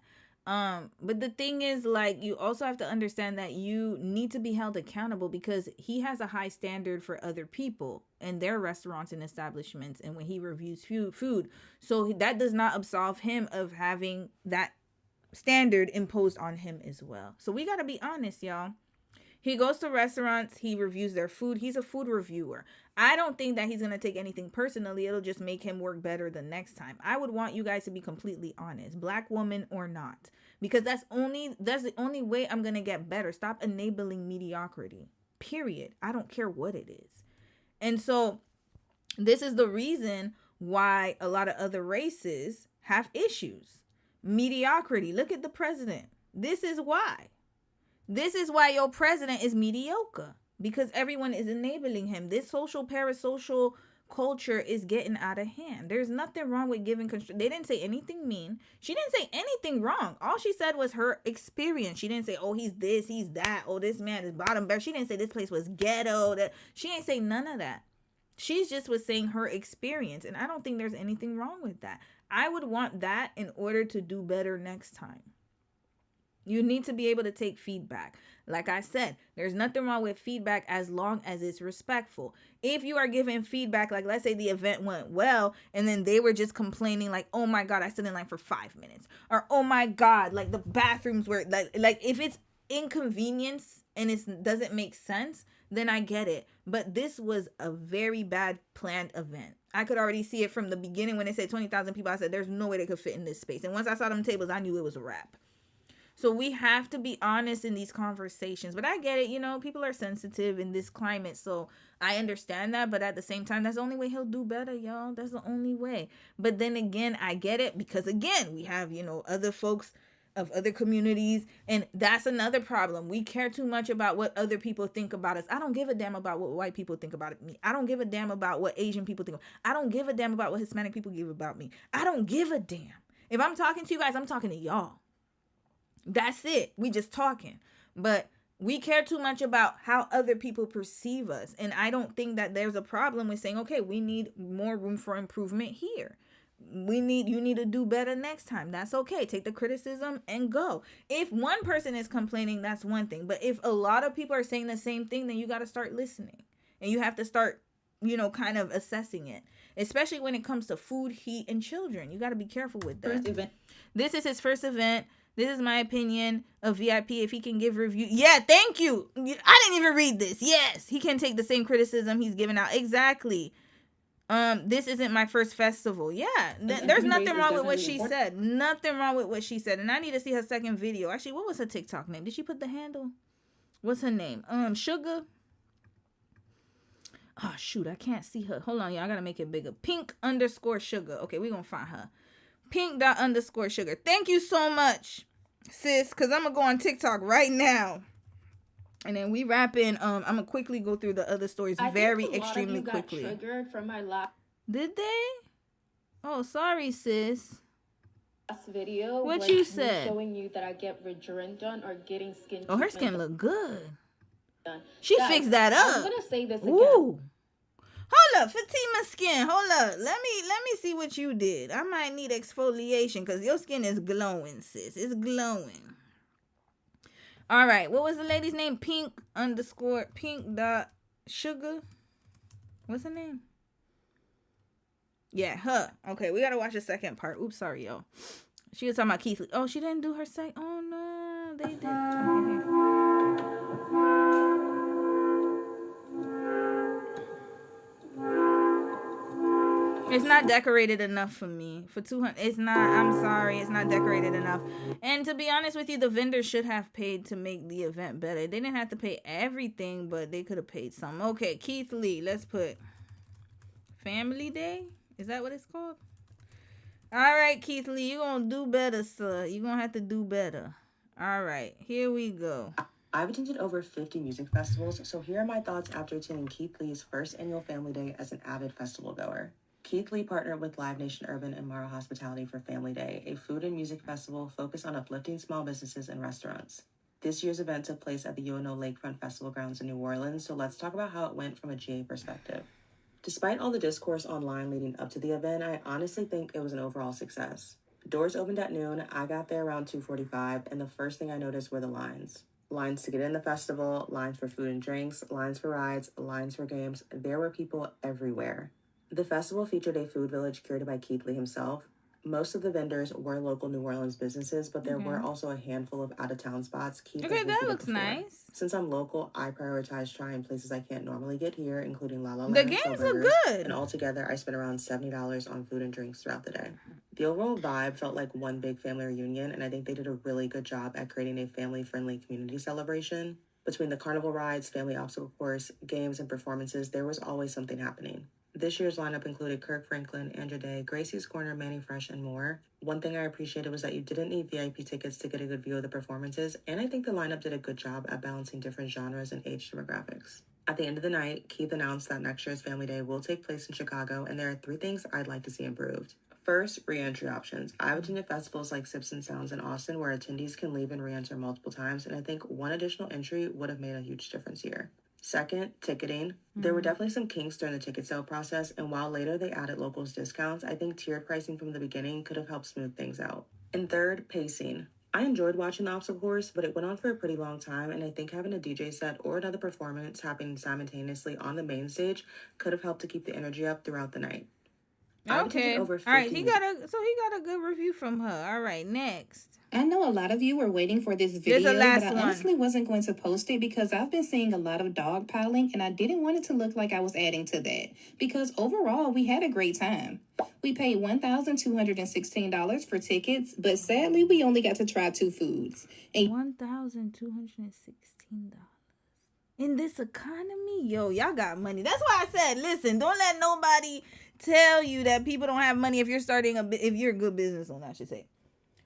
But the thing is, like, you also have to understand that you need to be held accountable, because he has a high standard for other people and their restaurants and establishments, and when he reviews food, so that does not absolve him of having that standard imposed on him as well. So we got to be honest, y'all. He goes to restaurants, he reviews their food. He's a food reviewer. I don't think that he's going to take anything personally. It'll just make him work better the next time. I would want you guys to be completely honest, black woman or not, because that's the only way I'm going to get better. Stop enabling mediocrity, period. I don't care what it is. And so this is the reason why a lot of other races have issues. Mediocrity. Look at the president. This is why. This is why your president is mediocre, because everyone is enabling him. This social parasocial culture is getting out of hand. There's nothing wrong with giving they didn't say anything mean. She didn't say anything wrong. All she said was her experience. She didn't say, oh, he's this, he's that. Oh, this man is bottom bear. She didn't say this place was ghetto. She didn't say none of that. She's just was saying her experience. And I don't think there's anything wrong with that. I would want that in order to do better next time. You need to be able to take feedback. Like I said, there's nothing wrong with feedback as long as it's respectful. If you are giving feedback, like let's say the event went well and then they were just complaining like, oh my God, I stood in line for 5 minutes. Or, oh my God, like the bathrooms were like if it's inconvenience and it doesn't make sense, then I get it. But this was a very bad planned event. I could already see it from the beginning when they said 20,000 people. I said, there's no way they could fit in this space. And once I saw them tables, I knew it was a wrap. So we have to be honest in these conversations. But I get it, people are sensitive in this climate. So I understand that. But at the same time, that's the only way he'll do better, y'all. That's the only way. But then again, I get it. Because again, we have, other folks of other communities. And that's another problem. We care too much about what other people think about us. I don't give a damn about what white people think about me. I don't give a damn about what Asian people think. I don't give a damn about what Hispanic people give about me. I don't give a damn. If I'm talking to you guys, I'm talking to y'all. That's it. We just talking. But we care too much about how other people perceive us. And I don't think that there's a problem with saying, okay, we need more room for improvement here. You need to do better next time. That's okay. Take the criticism and go. If one person is complaining, that's one thing. But if a lot of people are saying the same thing, then you got to start listening. And you have to start, kind of assessing it. Especially when it comes to food, heat, and children. You got to be careful with that. First event. This is his first event. This is my opinion of VIP. If he can give review. Yeah, thank you. I didn't even read this. Yes, he can take the same criticism he's giving out. Exactly. This isn't my first festival. Yeah, there's nothing wrong with what she said. Nothing wrong with what she said. And I need to see her second video. Actually, what was her TikTok name? Did she put the handle? What's her name? Sugar. Oh, shoot. I can't see her. Hold on, y'all. I got to make it bigger. Pink_sugar. Okay, we're going to find her. Pink._sugar. Thank you so much, sis, because I'm going to go on TikTok right now. And then we wrapping. I'm going to quickly go through the other stories extremely quickly. Got triggered from my last Did they? Oh, sorry, sis. Video. What you said? Showing you that I get Regeneron or getting skin. Oh, her skin look good. Done. She fixed that up. I'm going to say this again. Ooh. Hold up, Fatima skin. Hold up. Let me see what you did. I might need exfoliation because your skin is glowing, sis. It's glowing. All right. What was the lady's name? Pink_sugar. What's her name? Yeah, her. Okay, we gotta watch the second part. Oops, sorry, y'all. She was talking about Keith. Oh, she didn't do her second. Oh no, they did. It's not decorated enough for me. For 200, it's not. I'm sorry, it's not decorated enough. And to be honest with you, the vendors should have paid to make the event better. They didn't have to pay everything, but they could have paid some. Okay, Keith Lee. Let's put Family Day. Is that what it's called? All right, Keith Lee, you gonna do better, sir. You gonna have to do better. All right, here we go. I've attended over 50 music festivals, so here are my thoughts after attending Keith Lee's first annual Family Day as an avid festival goer. Keith Lee partnered with Live Nation Urban and Mara Hospitality for Family Day, a food and music festival focused on uplifting small businesses and restaurants. This year's event took place at the UNO Lakefront Festival Grounds in New Orleans, so let's talk about how it went from a GA perspective. Despite all the discourse online leading up to the event, I honestly think it was an overall success. Doors opened at noon, I got there around 2:45, and the first thing I noticed were the lines. Lines to get in the festival, lines for food and drinks, lines for rides, lines for games. There were people everywhere. The festival featured a food village curated by Keith Lee himself. Most of the vendors were local New Orleans businesses, but there were also a handful of out-of-town spots. Okay, that looks nice. Since I'm local, I prioritize trying places I can't normally get here, including La La Land. The games look good. And altogether, I spent around $70 on food and drinks throughout the day. The overall vibe felt like one big family reunion, and I think they did a really good job at creating a family-friendly community celebration. Between the carnival rides, family obstacle course, games, and performances, there was always something happening. This year's lineup included Kirk Franklin, Andra Day, Gracie's Corner, Manny Fresh, and more. One thing I appreciated was that you didn't need VIP tickets to get a good view of the performances, and I think the lineup did a good job at balancing different genres and age demographics. At the end of the night, Keith announced that next year's Family Day will take place in Chicago, and there are 3 things I'd like to see improved. First, re-entry options. I've attended festivals like Sips and Sounds in Austin where attendees can leave and re-enter multiple times, and I think one additional entry would have made a huge difference here. Second, ticketing. There were definitely some kinks during the ticket sale process, and while later they added locals discounts, I think tiered pricing from the beginning could have helped smooth things out. And third, pacing. I enjoyed watching the obstacle course, but it went on for a pretty long time, and I think having a DJ set or another performance happening simultaneously on the main stage could have helped to keep the energy up throughout the night. Okay. All right. He got a good review from her. All right. Next. I know a lot of you were waiting for this video, but I honestly wasn't going to post it because I've been seeing a lot of dogpiling, and I didn't want it to look like I was adding to that. Because overall, we had a great time. We paid $1,216 for tickets, but sadly, we only got to try 2 foods. $1,216. In this economy, yo, y'all got money. That's why I said, listen, don't let nobody tell you that people don't have money if you're if you're a good business owner, I should say.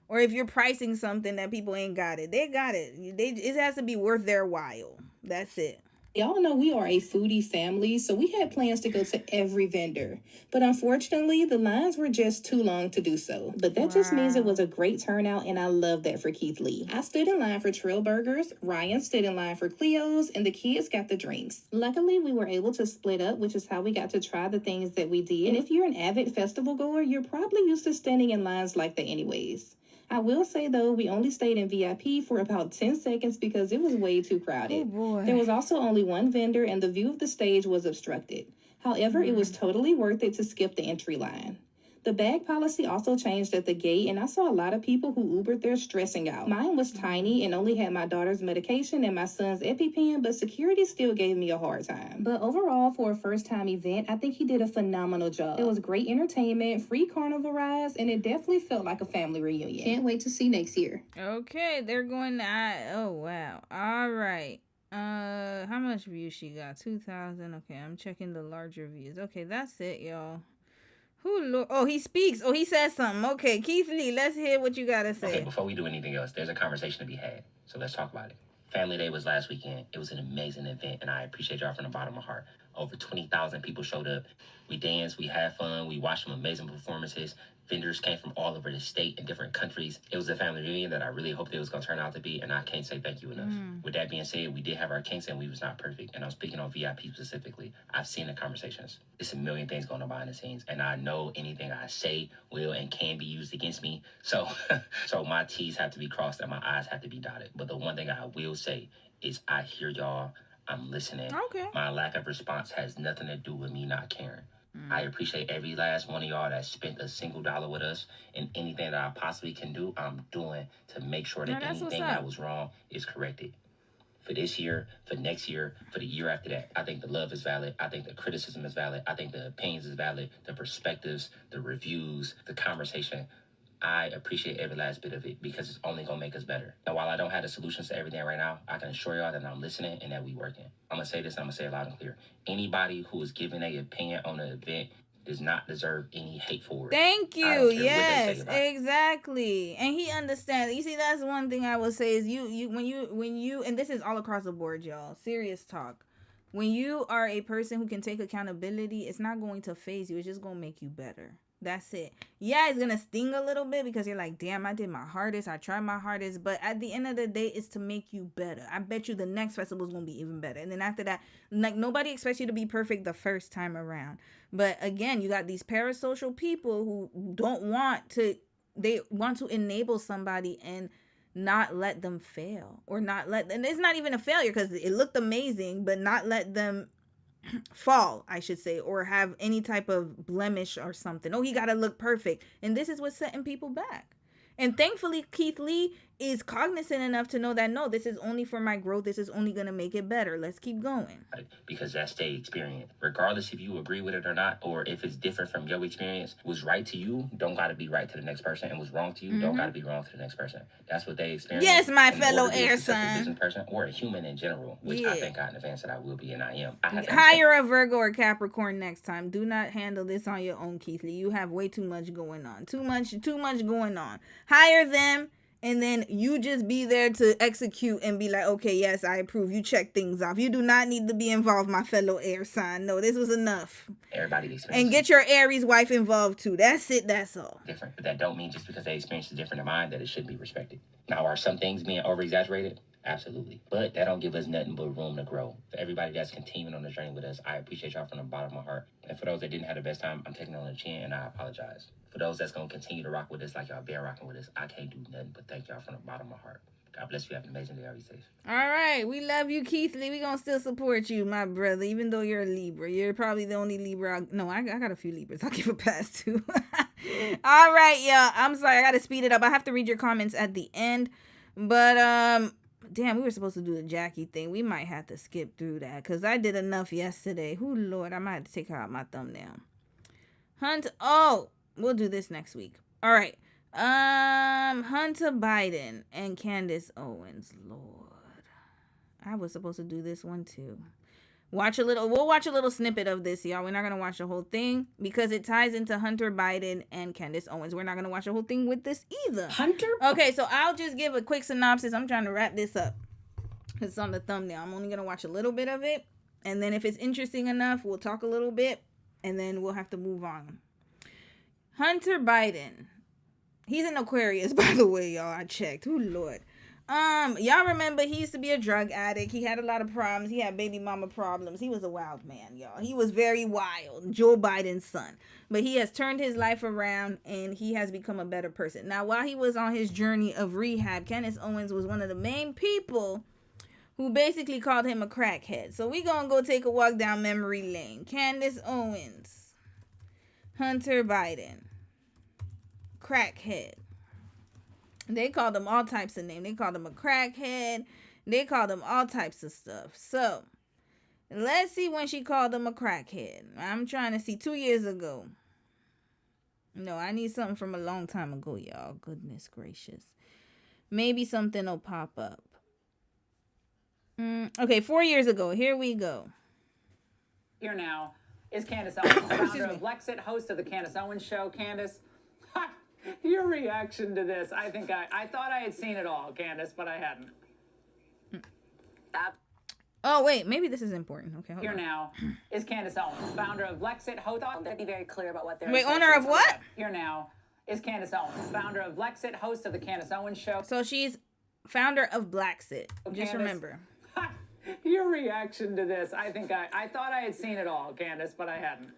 Or if you're pricing something that people ain't got it. They got it. It has to be worth their while. That's it. Y'all know we are a foodie family, so we had plans to go to every vendor. But unfortunately, the lines were just too long to do so. But that just means it was a great turnout, and I love that for Keith Lee. I stood in line for Trail Burgers, Ryan stood in line for Cleo's, and the kids got the drinks. Luckily, we were able to split up, which is how we got to try the things that we did. And if you're an avid festival goer, you're probably used to standing in lines like that anyways. I will say, though, we only stayed in VIP for about 10 seconds because it was way too crowded. Oh, boy. There was also only one vendor, and the view of the stage was obstructed. However, it was totally worth it to skip the entry line. The bag policy also changed at the gate, and I saw a lot of people who Ubered there stressing out. Mine was tiny and only had my daughter's medication and my son's EpiPen, but security still gave me a hard time. But overall, for a first-time event, I think he did a phenomenal job. It was great entertainment, free carnival rides, and it definitely felt like a family reunion. Can't wait to see next year. Okay, they're going to... Oh, wow. All right. How much views she got? 2,000. Okay, I'm checking the larger views. Okay, that's it, y'all. Oh, he speaks. Oh, he says something. Okay, Keith Lee, let's hear what you got to say. Okay, before we do anything else, there's a conversation to be had. So let's talk about it. Family Day was last weekend. It was an amazing event, and I appreciate y'all from the bottom of my heart. Over 20,000 people showed up. We danced, we had fun, we watched some amazing performances. Vendors came from all over the state and different countries. It was a family reunion that I really hoped it was going to turn out to be, and I can't say thank you enough. With that being said, we did have our kinks, and we was not perfect. And I'm speaking on VIP specifically. I've seen the conversations. It's a million things going on behind the scenes, and I know anything I say will and can be used against me. So my T's have to be crossed and my I's have to be dotted. But the one thing I will say is I hear y'all. I'm listening. Okay. My lack of response has nothing to do with me not caring. I appreciate every last one of y'all that spent a single dollar with us, and anything that I possibly can do, I'm doing to make sure that anything that was wrong is corrected. for this year, for next year, for the year after that. I think the love is valid. I think the criticism is valid. I think the opinions is valid. The perspectives, the reviews, the conversation. I appreciate every last bit of it because it's only going to make us better. And while I don't have the solutions to everything right now, I can assure y'all that I'm listening and that we working. I'm going to say this, I'm going to say it loud and clear. Anybody who is giving an opinion on the event does not deserve any hateful words. Thank I you. don't care what they say Yes, about it. exactly. And he understands. You see, that's one thing I will say is when you and this is all across the board, y'all. Serious talk. When you are a person who can take accountability, it's not going to phase you. It's just going to make you better. That's it. Yeah, it's going to sting a little bit because you're like, damn, I did my hardest. I tried my hardest. But at the end of the day, it's to make you better. I bet you the next festival is going to be even better. And then after that, like, nobody expects you to be perfect the first time around. But again, you got these parasocial people who they want to enable somebody and not let them fail, or not let, and it's not even a failure because it looked amazing, but not let them fall, I should say, or have any type of blemish or something. Oh, he got to look perfect. And this is what's setting people back. And thankfully, Keith Lee is cognizant enough to know that, no, this is only for my growth. This is only going to make it better. Let's keep going. Because that's their experience. Regardless if you agree with it or not, or if it's different from your experience, was right to you, don't got to be right to the next person, and was wrong to you, don't got to be wrong to the next person. That's what they experience. Yes, my And in fellow order to be a air successful sign. business person or a human in general, which I thank God in advance that I will be and I am. I have to Hire a Virgo or Capricorn next time. Do not handle this on your own, Keith Lee. You have way too much going on. Too much going on. Hire them. And then you just be there to execute and be like, okay, yes, I approve. You check things off. You do not need to be involved, my fellow air sign. No, this was enough. Everybody experiences. And get your Aries wife involved too. That's it. That's all. Different, but that don't mean just because they experience is different than mine that it should be respected. Now, are some things being over-exaggerated? Absolutely. But that don't give us nothing but room to grow. For everybody that's continuing on the journey with us, I appreciate y'all from the bottom of my heart. And for those that didn't have the best time, I'm taking it on the chin and I apologize. For those that's going to continue to rock with us like y'all been rocking with us, I can't do nothing but thank y'all from the bottom of my heart. God bless you. Have an amazing day. I'll be safe. All right. We love you, Keith Lee. We're going to still support you, my brother, even though you're a Libra. You're probably the only Libra. I got a few Libras. I'll give a pass to. All right, y'all. I'm sorry. I got to speed it up. I have to read your comments at the end. But, damn, we were supposed to do the Jackie thing. We might have to skip through that because I did enough yesterday. Oh, Lord. I might have to take her out my thumbnail. We'll do this next week. All right. Hunter Biden and Candace Owens. Lord, I was supposed to do this one too. We'll watch a little snippet of this, y'all. We're not gonna watch the whole thing because it ties into Hunter Biden and Candace Owens. We're not gonna watch the whole thing with this either. Okay, so I'll just give a quick synopsis. I'm trying to wrap this up. It's on the thumbnail. I'm only gonna watch a little bit of it, and then if it's interesting enough, we'll talk a little bit, and then we'll have to move on. Hunter Biden. He's an Aquarius, by the way, y'all. I checked. Oh, Lord. Y'all remember he used to be a drug addict. He had a lot of problems. He had baby mama problems. He was a wild man, y'all. He was very wild. Joe Biden's son. But he has turned his life around and he has become a better person. Now, while he was on his journey of rehab, Candace Owens was one of the main people who basically called him a crackhead. So we gonna go take a walk down memory lane. Candace Owens. Hunter Biden. Crackhead. They called him all types of names. They called him a crackhead. They called him all types of stuff. So, let's see when she called him a crackhead. I'm trying to see 2 years ago. No, I need something from a long time ago, y'all. Goodness gracious. Maybe something will pop up. Okay, 4 years ago. Here we go. Here now is Candace Owens, founder of Lexit, host of the Candace Owens Show. Candace, your reaction to this, I thought I had seen it all, Candace, but I hadn't. Oh, wait, maybe this is important. Okay, hold Here on. now is Candace Owens, founder of Lexit, host. They'd be very clear about what they're. Wait, owner of what? Here now is Candace Owens, founder of Lexit, host of the Candace Owens Show. So she's founder of Blacksit. Just Candace, remember. Your reaction to this, I thought I had seen it all, Candace, but I hadn't.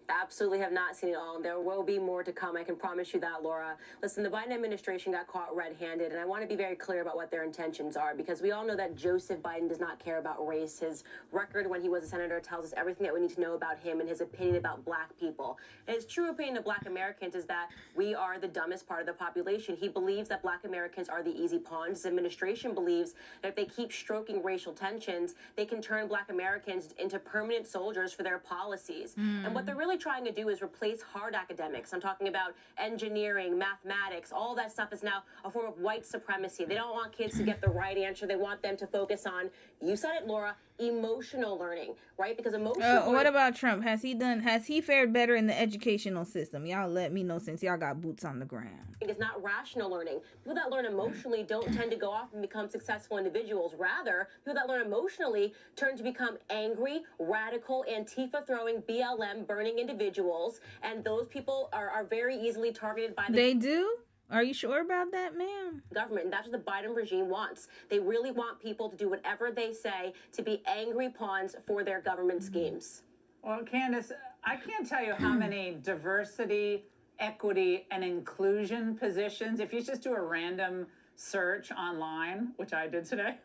Absolutely have not seen it all. There will be more to come. I can promise you that, Laura. Listen, the Biden administration got caught red-handed, and I want to be very clear about what their intentions are, because we all know that Joseph Biden does not care about race. His record when he was a senator tells us everything that we need to know about him and his opinion about black people. And his true opinion of black Americans is that we are the dumbest part of the population. He believes that black Americans are the easy pawns. His administration believes that if they keep stroking racial tensions, they can turn black Americans into permanent soldiers for their policies. And what they're really trying to do is replace hard academics. I'm talking about engineering, mathematics, all that stuff is now a form of white supremacy. They don't want kids to get the right answer. They want them to focus on, you said it, Laura, emotional learning, right? Because emotional What about Trump? Has he fared better in the educational system? Y'all let me know, since y'all got boots on the ground. Is not rational learning. People that learn emotionally don't tend to go off and become successful individuals. Rather, people that learn emotionally turn to become angry, radical, Antifa-throwing, BLM-burning individuals, and those people are very easily targeted by the... They do? Are you sure about that, ma'am? Government, and that's what the Biden regime wants. They really want people to do whatever they say, to be angry pawns for their government schemes. Well, Candace, I can't tell you how many diversity, equity, and inclusion positions, if you just do a random search online, which I did today,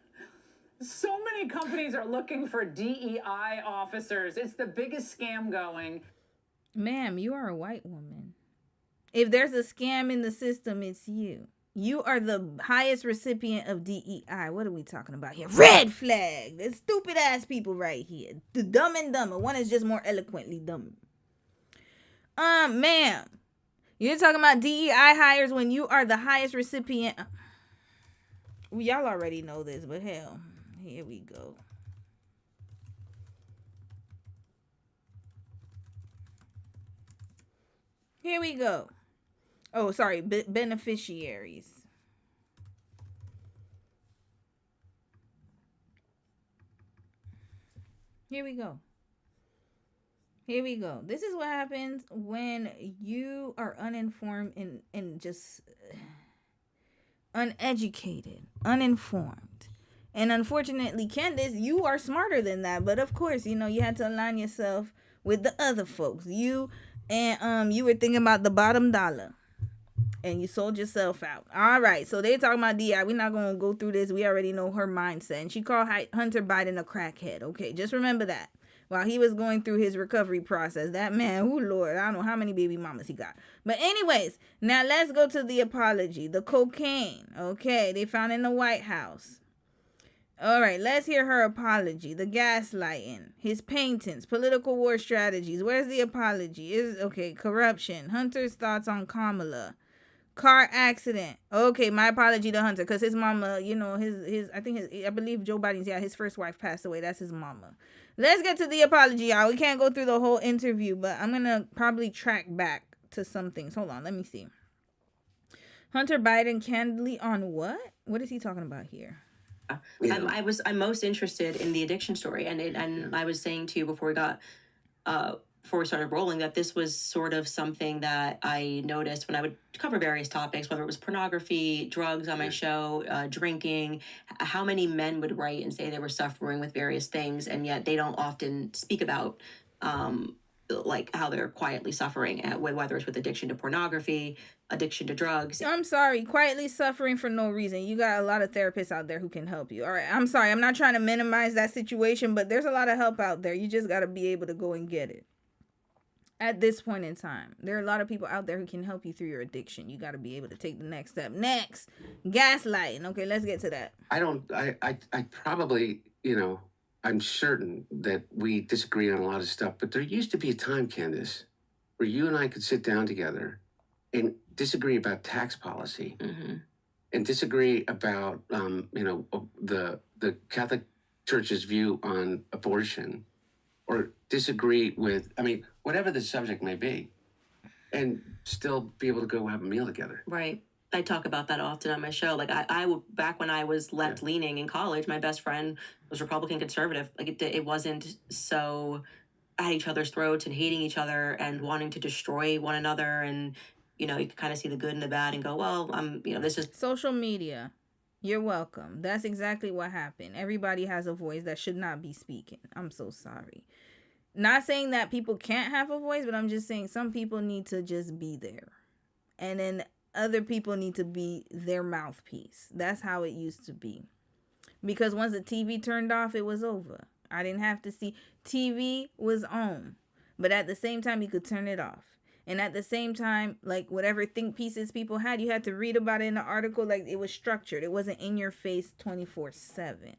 so many companies are looking for DEI officers. It's the biggest scam going. Ma'am, you are a white woman. If there's a scam in the system, it's you. You are the highest recipient of DEI. What are we talking about here? Red flag. There's stupid ass people right here. The dumb and dumber. One is just more eloquently dumb. Ma'am, you're talking about DEI hires when you are the highest recipient. Y'all already know this, but hell, here we go. Here we go. Oh, sorry, beneficiaries. Here we go. Here we go. This is what happens when you are uninformed and just uneducated, uninformed. And unfortunately, Candace, you are smarter than that. But of course, you had to align yourself with the other folks. You were thinking about the bottom dollar. And you sold yourself out. All right. So they're talking about DI. We're not going to go through this. We already know her mindset. And she called Hunter Biden a crackhead. Okay. Just remember that. While he was going through his recovery process. That man, oh Lord, I don't know how many baby mamas he got. But anyways, now let's go to the apology. The cocaine. Okay. They found in the White House. All right. Let's hear her apology. The gaslighting. His paintings. Political war strategies. Where's the apology? Corruption. Hunter's thoughts on Kamala. Car accident. Okay, my apology to Hunter, because his mama, I believe Joe Biden's, his first wife passed away. That's his mama. Let's get to the apology, y'all. We can't go through the whole interview, but I'm going to probably track back to some things. Hold on, let me see. Hunter Biden candidly on what? What is he talking about here? I'm most interested in the addiction story, and I was saying to you before we started rolling that this was sort of something that I noticed when I would cover various topics, whether it was pornography, drugs on my show, drinking, how many men would write and say they were suffering with various things, and yet they don't often speak about like how they're quietly suffering, whether it's with addiction to pornography, addiction to drugs. I'm sorry, quietly suffering for no reason. You got a lot of therapists out there who can help you. All right, I'm sorry, I'm not trying to minimize that situation, but there's a lot of help out there. You just got to be able to go and get it. At this point in time, there are a lot of people out there who can help you through your addiction. You got to be able to take the next step. Next, gaslighting. Okay, let's get to that. I probably, I'm certain that we disagree on a lot of stuff, but there used to be a time, Candace, where you and I could sit down together and disagree about tax policy and disagree about, the Catholic Church's view on abortion, or disagree with, whatever the subject may be, and still be able to go have a meal together. Right. I talk about that often on my show. Like back when I was left leaning in college, my best friend was Republican conservative. Like it wasn't so at each other's throats and hating each other and wanting to destroy one another. And, you could kind of see the good and the bad and go, well, this is social media. You're welcome. That's exactly what happened. Everybody has a voice that should not be speaking. I'm so sorry. Not saying that people can't have a voice, but I'm just saying some people need to just be there. And then other people need to be their mouthpiece. That's how it used to be. Because once the TV turned off, it was over. I didn't have to see. TV was on. But at the same time, you could turn it off. And at the same time, like whatever think pieces people had, you had to read about it in the article. Like it was structured. It wasn't in your face 24/7.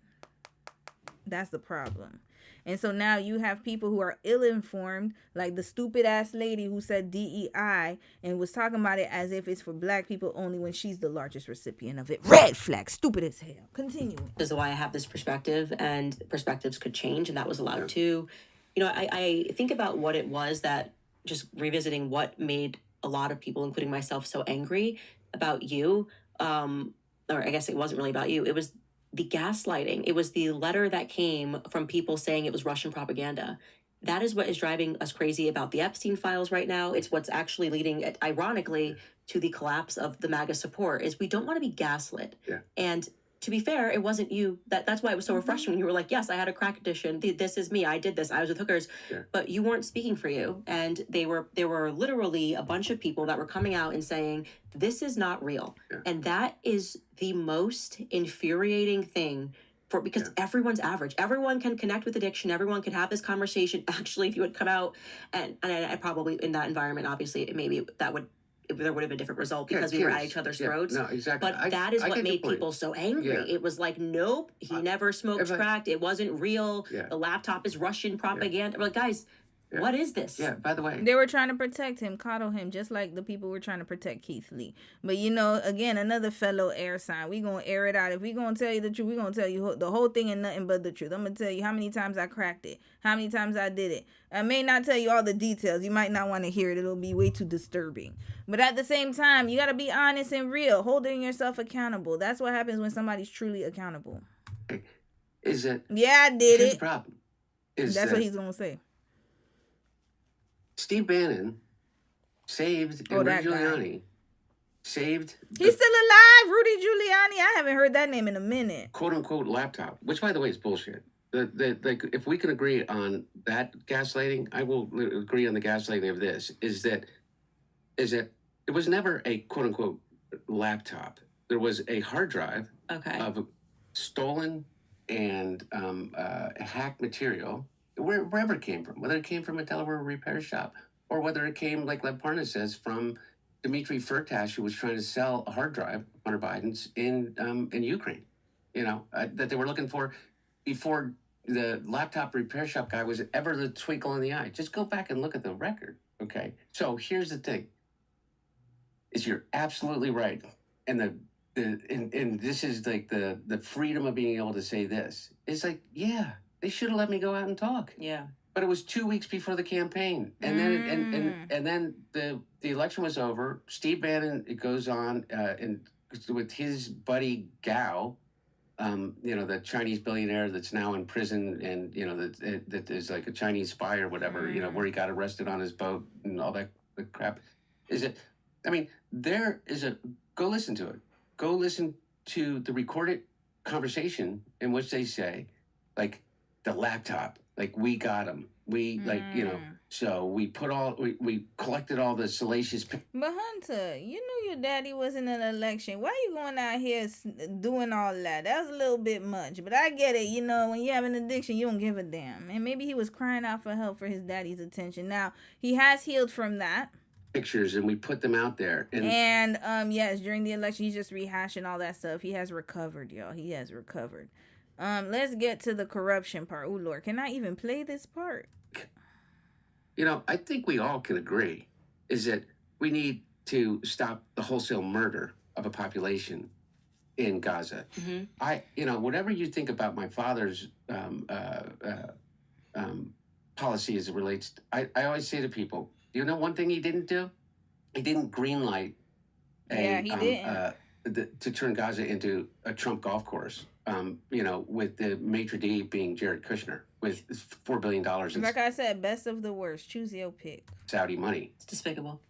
That's the problem. And so now you have people who are ill-informed, like the stupid ass lady who said DEI and was talking about it as if it's for black people only when she's the largest recipient of it. Red flag, stupid as hell. Continue. This is why I have this perspective, and perspectives could change, and that was allowed too. You know, I think about what it was that, just revisiting what made a lot of people, including myself, so angry about you. Or I guess it wasn't really about you. It was the gaslighting. It was the letter that came from people saying it was Russian propaganda. That is what is driving us crazy about the Epstein files right now. It's what's actually leading, ironically, to the collapse of the MAGA support, is we don't want to be gaslit. Yeah. And to be fair, it wasn't you. That's why it was so refreshing when you were like, yes, I had a crack addiction. This is me. I did this. I was with hookers. Yeah. But you weren't speaking for you. And there were literally a bunch of people that were coming out and saying, this is not real. Yeah. And that is the most infuriating thing, because everyone's average. Everyone can connect with addiction. Everyone can have this conversation. Actually, if you would come out and I probably, in that environment, obviously, maybe there would have been a different result because we were at each other's throats. No, exactly. But that is I what get your made point. people so angry. Yeah. It was like, nope, he never smoked crack. It wasn't real. Yeah. The laptop is Russian propaganda. We're like, guys, what is this? Yeah, by the way. They were trying to protect him, coddle him, just like the people were trying to protect Keith Lee. But, you know, again, another fellow air sign. We going to air it out. If we going to tell you the truth, we going to tell you the whole thing and nothing but the truth. I'm going to tell you how many times I cracked it, how many times I did it. I may not tell you all the details. You might not want to hear it. It'll be way too disturbing. But at the same time, you got to be honest and real, holding yourself accountable. That's what happens when somebody's truly accountable. Is it? Yeah, I did Here's it. the problem. That's what he's going to say. Steve Bannon saved Rudy Giuliani. Saved. He's still alive, Rudy Giuliani. I haven't heard that name in a minute. "Quote unquote" laptop, which, by the way, is bullshit. Like, if we can agree on that gaslighting, I will agree on the gaslighting of this. Is that it was never a "quote unquote" laptop. There was a hard drive of stolen and hacked material, wherever it came from, whether it came from a Delaware repair shop or whether it came, like Parna says, from Dmitry Firtash, who was trying to sell a hard drive, Hunter Biden's, in Ukraine, you know, that they were looking for before the laptop repair shop guy was ever the twinkle in the eye. Just go back and look at the record, okay? So here's the thing, is you're absolutely right. And and this is like the freedom of being able to say this. It's like, yeah, they should have let me go out and talk. Yeah. But it was 2 weeks before the campaign, and then and then the election was over. Steve Bannon, it goes on and with his buddy Gao, you know, the Chinese billionaire that's now in prison, and you know that is like a Chinese spy or whatever. You know, where he got arrested on his boat and all that crap. Is it? I mean, there is a. Go listen to it. Go listen to the recorded conversation in which they say, like, the laptop. Like, we got him. We, like, you know, so we collected all the salacious. But Hunter, you knew your daddy was in an election. Why you going out here doing all that? That was a little bit much. But I get it. You know, when you have an addiction, you don't give a damn. And maybe he was crying out for help for his daddy's attention. Now, he has healed from that. Pictures, and we put them out there. And yes, during the election, he's just rehashing all that stuff. He has recovered, y'all. He has recovered. Let's get to the corruption part. Oh, Lord, can I even play this part? You know, I think we all can agree is that we need to stop the wholesale murder of a population in Gaza. You know, whatever you think about my father's policy as it relates, I always say to people, you know one thing he didn't do? He didn't greenlight to turn Gaza into a Trump golf course. You know, with the maitre d' being Jared Kushner with $4 billion in like I said, best of the worst. Choose your pick. Saudi money. It's despicable.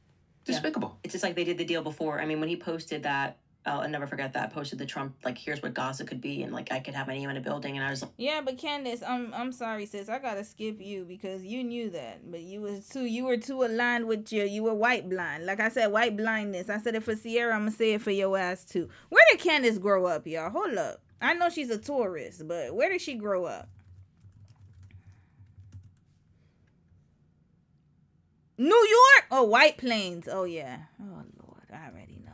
Despicable. It's just like they did the deal before. I mean, when he posted that I'll never forget that. Posted the Trump, like, here's what Gaza could be, and like I could have my name in a building, and I was like, Yeah, but Candace, I'm sorry, sis. I gotta skip you because you knew that, but you were too aligned with you were white blind. Like I said, white blindness. I said it for Sierra. I'm gonna say it for your ass too. Where did Candace grow up, y'all? Hold up. I know she's a tourist, but where did she grow up? New York? Oh, White Plains. Oh yeah. Oh Lord, I already know.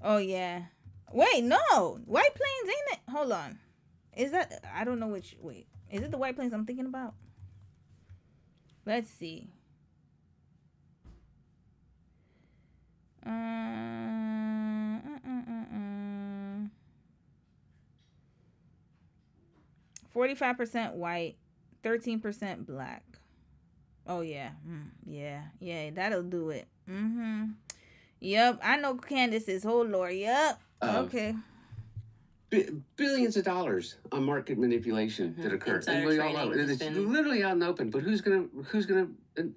Oh yeah. Wait, no. White Plains ain't it? Hold on. Is that I don't know which wait. Is it the White Plains I'm thinking about? Let's see. 45% white, 13% black. Oh yeah. Yeah, that'll do it. Yep, I know Candace's whole lore. Yep. Okay. Billions of dollars on market manipulation that occurred. Insider And we all know trading it. has It's been- literally out in the open. But who's gonna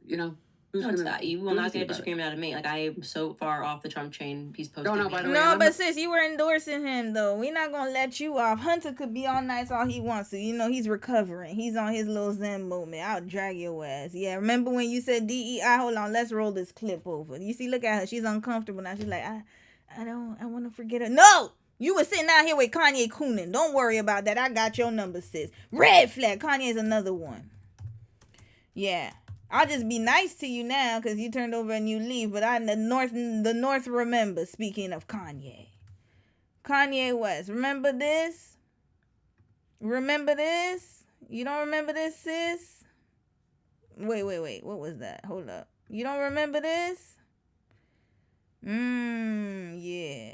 you know who's No, it's gonna not. You will do not anything get a about it? disagreement out of me. Like, I am so far off the Trump chain. He's posted. No, by the way, No, I'm but not- sis, you were endorsing him though. We're not gonna let you off. Hunter could be all nice all he wants to. You know he's recovering. He's on his little Zen moment. I'll drag your ass. Yeah, remember when you said DEI? Hold on, let's roll this clip over. You see, look at her. She's uncomfortable now. She's like, I want to forget her. No, you were sitting out here with Kanye Coonan. Don't worry about that. I got your number, sis. Red flag. Kanye's another one. Yeah. I'll just be nice to you now because you turned over and you leave. But the North remembers. Speaking of Kanye West, remember this? Remember this? You don't remember this, sis? Wait. What was that? Hold up. You don't remember this? Yeah.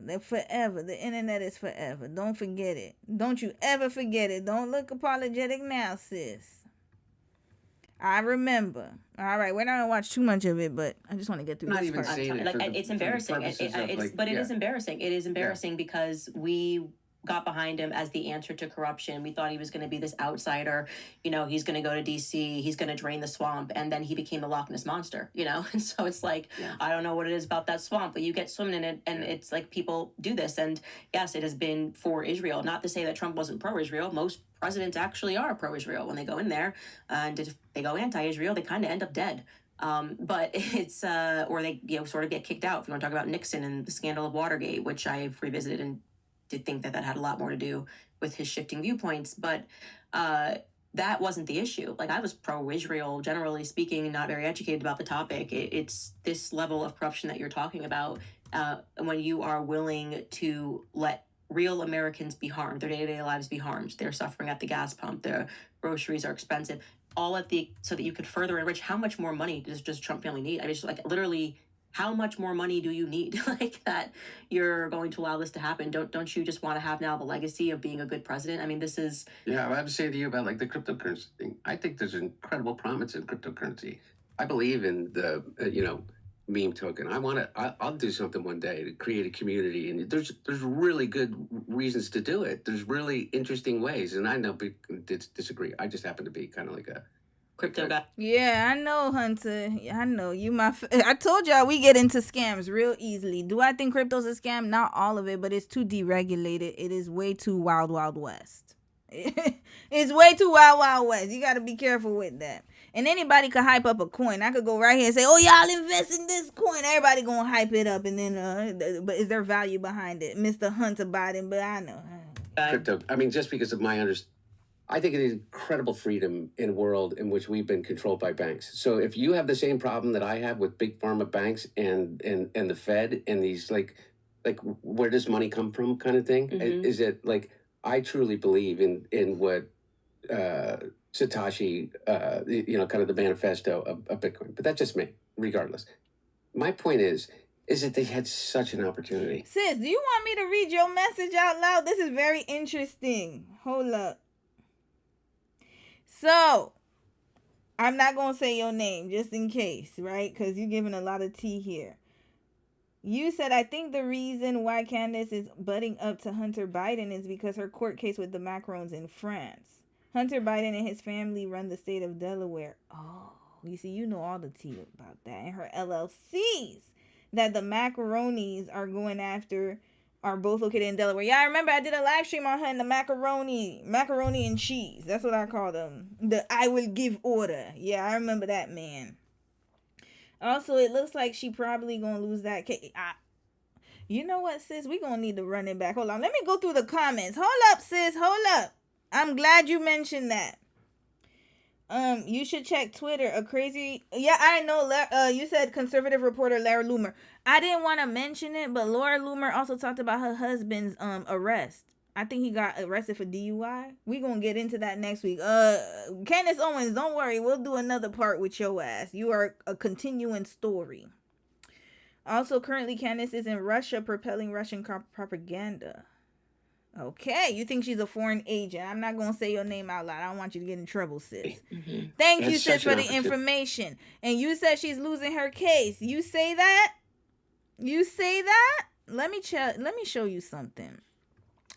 They're forever. The internet is forever. Don't forget it. Don't you ever forget it. Don't look apologetic now, sis. I remember. All right, we're not gonna watch too much of it, but I just want to get through Not this even part. saying it. Like, for the- it's for the embarrassing. purposes of, like, But it yeah. is embarrassing. It is embarrassing because we got behind him as the answer to corruption. We thought he was going to be this outsider. You know, he's going to go to DC. He's going to drain the swamp, and then he became the Loch Ness monster. You know, and so it's like, I don't know what it is about that swamp, but you get swimming in it, and it's like people do this. And yes, it has been for Israel. Not to say that Trump wasn't pro-Israel. Most presidents actually are pro-Israel when they go in there, and if they go anti-Israel, they kind of end up dead. But it's or they sort of get kicked out. If you want to talk about Nixon and the scandal of Watergate, which I've revisited and did think that had a lot more to do with his shifting viewpoints, but that wasn't the issue. Like, I was pro-Israel, generally speaking, and not very educated about the topic. It's this level of corruption that you're talking about when you are willing to let real Americans be harmed, their day-to-day lives be harmed. They're suffering at the gas pump. Their groceries are expensive. So that you could further enrich. How much more money does Trump family need? I mean, just like literally, how much more money do you need? Like, that you're going to allow this to happen? Don't you just want to have now the legacy of being a good president? I mean, this is. Yeah, I was saying to you about like the cryptocurrency thing. I think there's incredible promise in cryptocurrency. I believe in the meme token. I'll do something one day to create a community, and there's really good reasons to do it. There's really interesting ways, and I know people disagree. I just happen to be kind of like a crypto guy. Yeah, I know, Hunter. I know you. I told y'all we get into scams real easily. Do I think crypto's a scam? Not all of it, but it's too deregulated. It is way too wild west. It's way too wild west. You got to be careful with that. And anybody could hype up a coin. I could go right here and say, "Oh, y'all invest in this coin." Everybody gonna hype it up, and then, but is there value behind it, Mr. Hunter Biden? But I know crypto. I mean, just because of my understanding. I think it is incredible freedom in a world in which we've been controlled by banks. So if you have the same problem that I have with big pharma banks and the Fed and these like where does money come from kind of thing, is it like I truly believe in what Satoshi, kind of the manifesto of Bitcoin. But that's just me, regardless. My point is that they had such an opportunity. Sis, do you want me to read your message out loud? This is very interesting. Hold up. So, I'm not going to say your name just in case, right? Because you're giving a lot of tea here. You said, I think the reason why Candace is butting up to Hunter Biden is because her court case with the Macrons in France. Hunter Biden and his family run the state of Delaware. Oh, you see, you know all the tea about that. And her LLCs. that the macaronis are going after are both located in Delaware. Yeah, I remember I did a live stream on her and the macaroni and cheese. That's what I call them. The I will give order. Yeah, I remember that, man. Also, it looks like she probably gonna lose that case. You know what, sis? We gonna need to run it back. Hold on. Let me go through the comments. Hold up, sis. Hold up. I'm glad you mentioned that. You should check Twitter. A crazy, yeah, I know. You said conservative reporter Laura Loomer. I didn't want to mention it, but Laura Loomer also talked about her husband's arrest. I think he got arrested for DUI. We gonna get into that next week. Candace Owens, don't worry, we'll do another part with your ass. You are a continuing story. Also, currently, Candace is in Russia propelling Russian propaganda. Okay, you think she's a foreign agent. I'm not going to say your name out loud. I don't want you to get in trouble, sis. Mm-hmm. Thank you, sis, for the information. And you said she's losing her case. You say that? You say that? Let me show you something.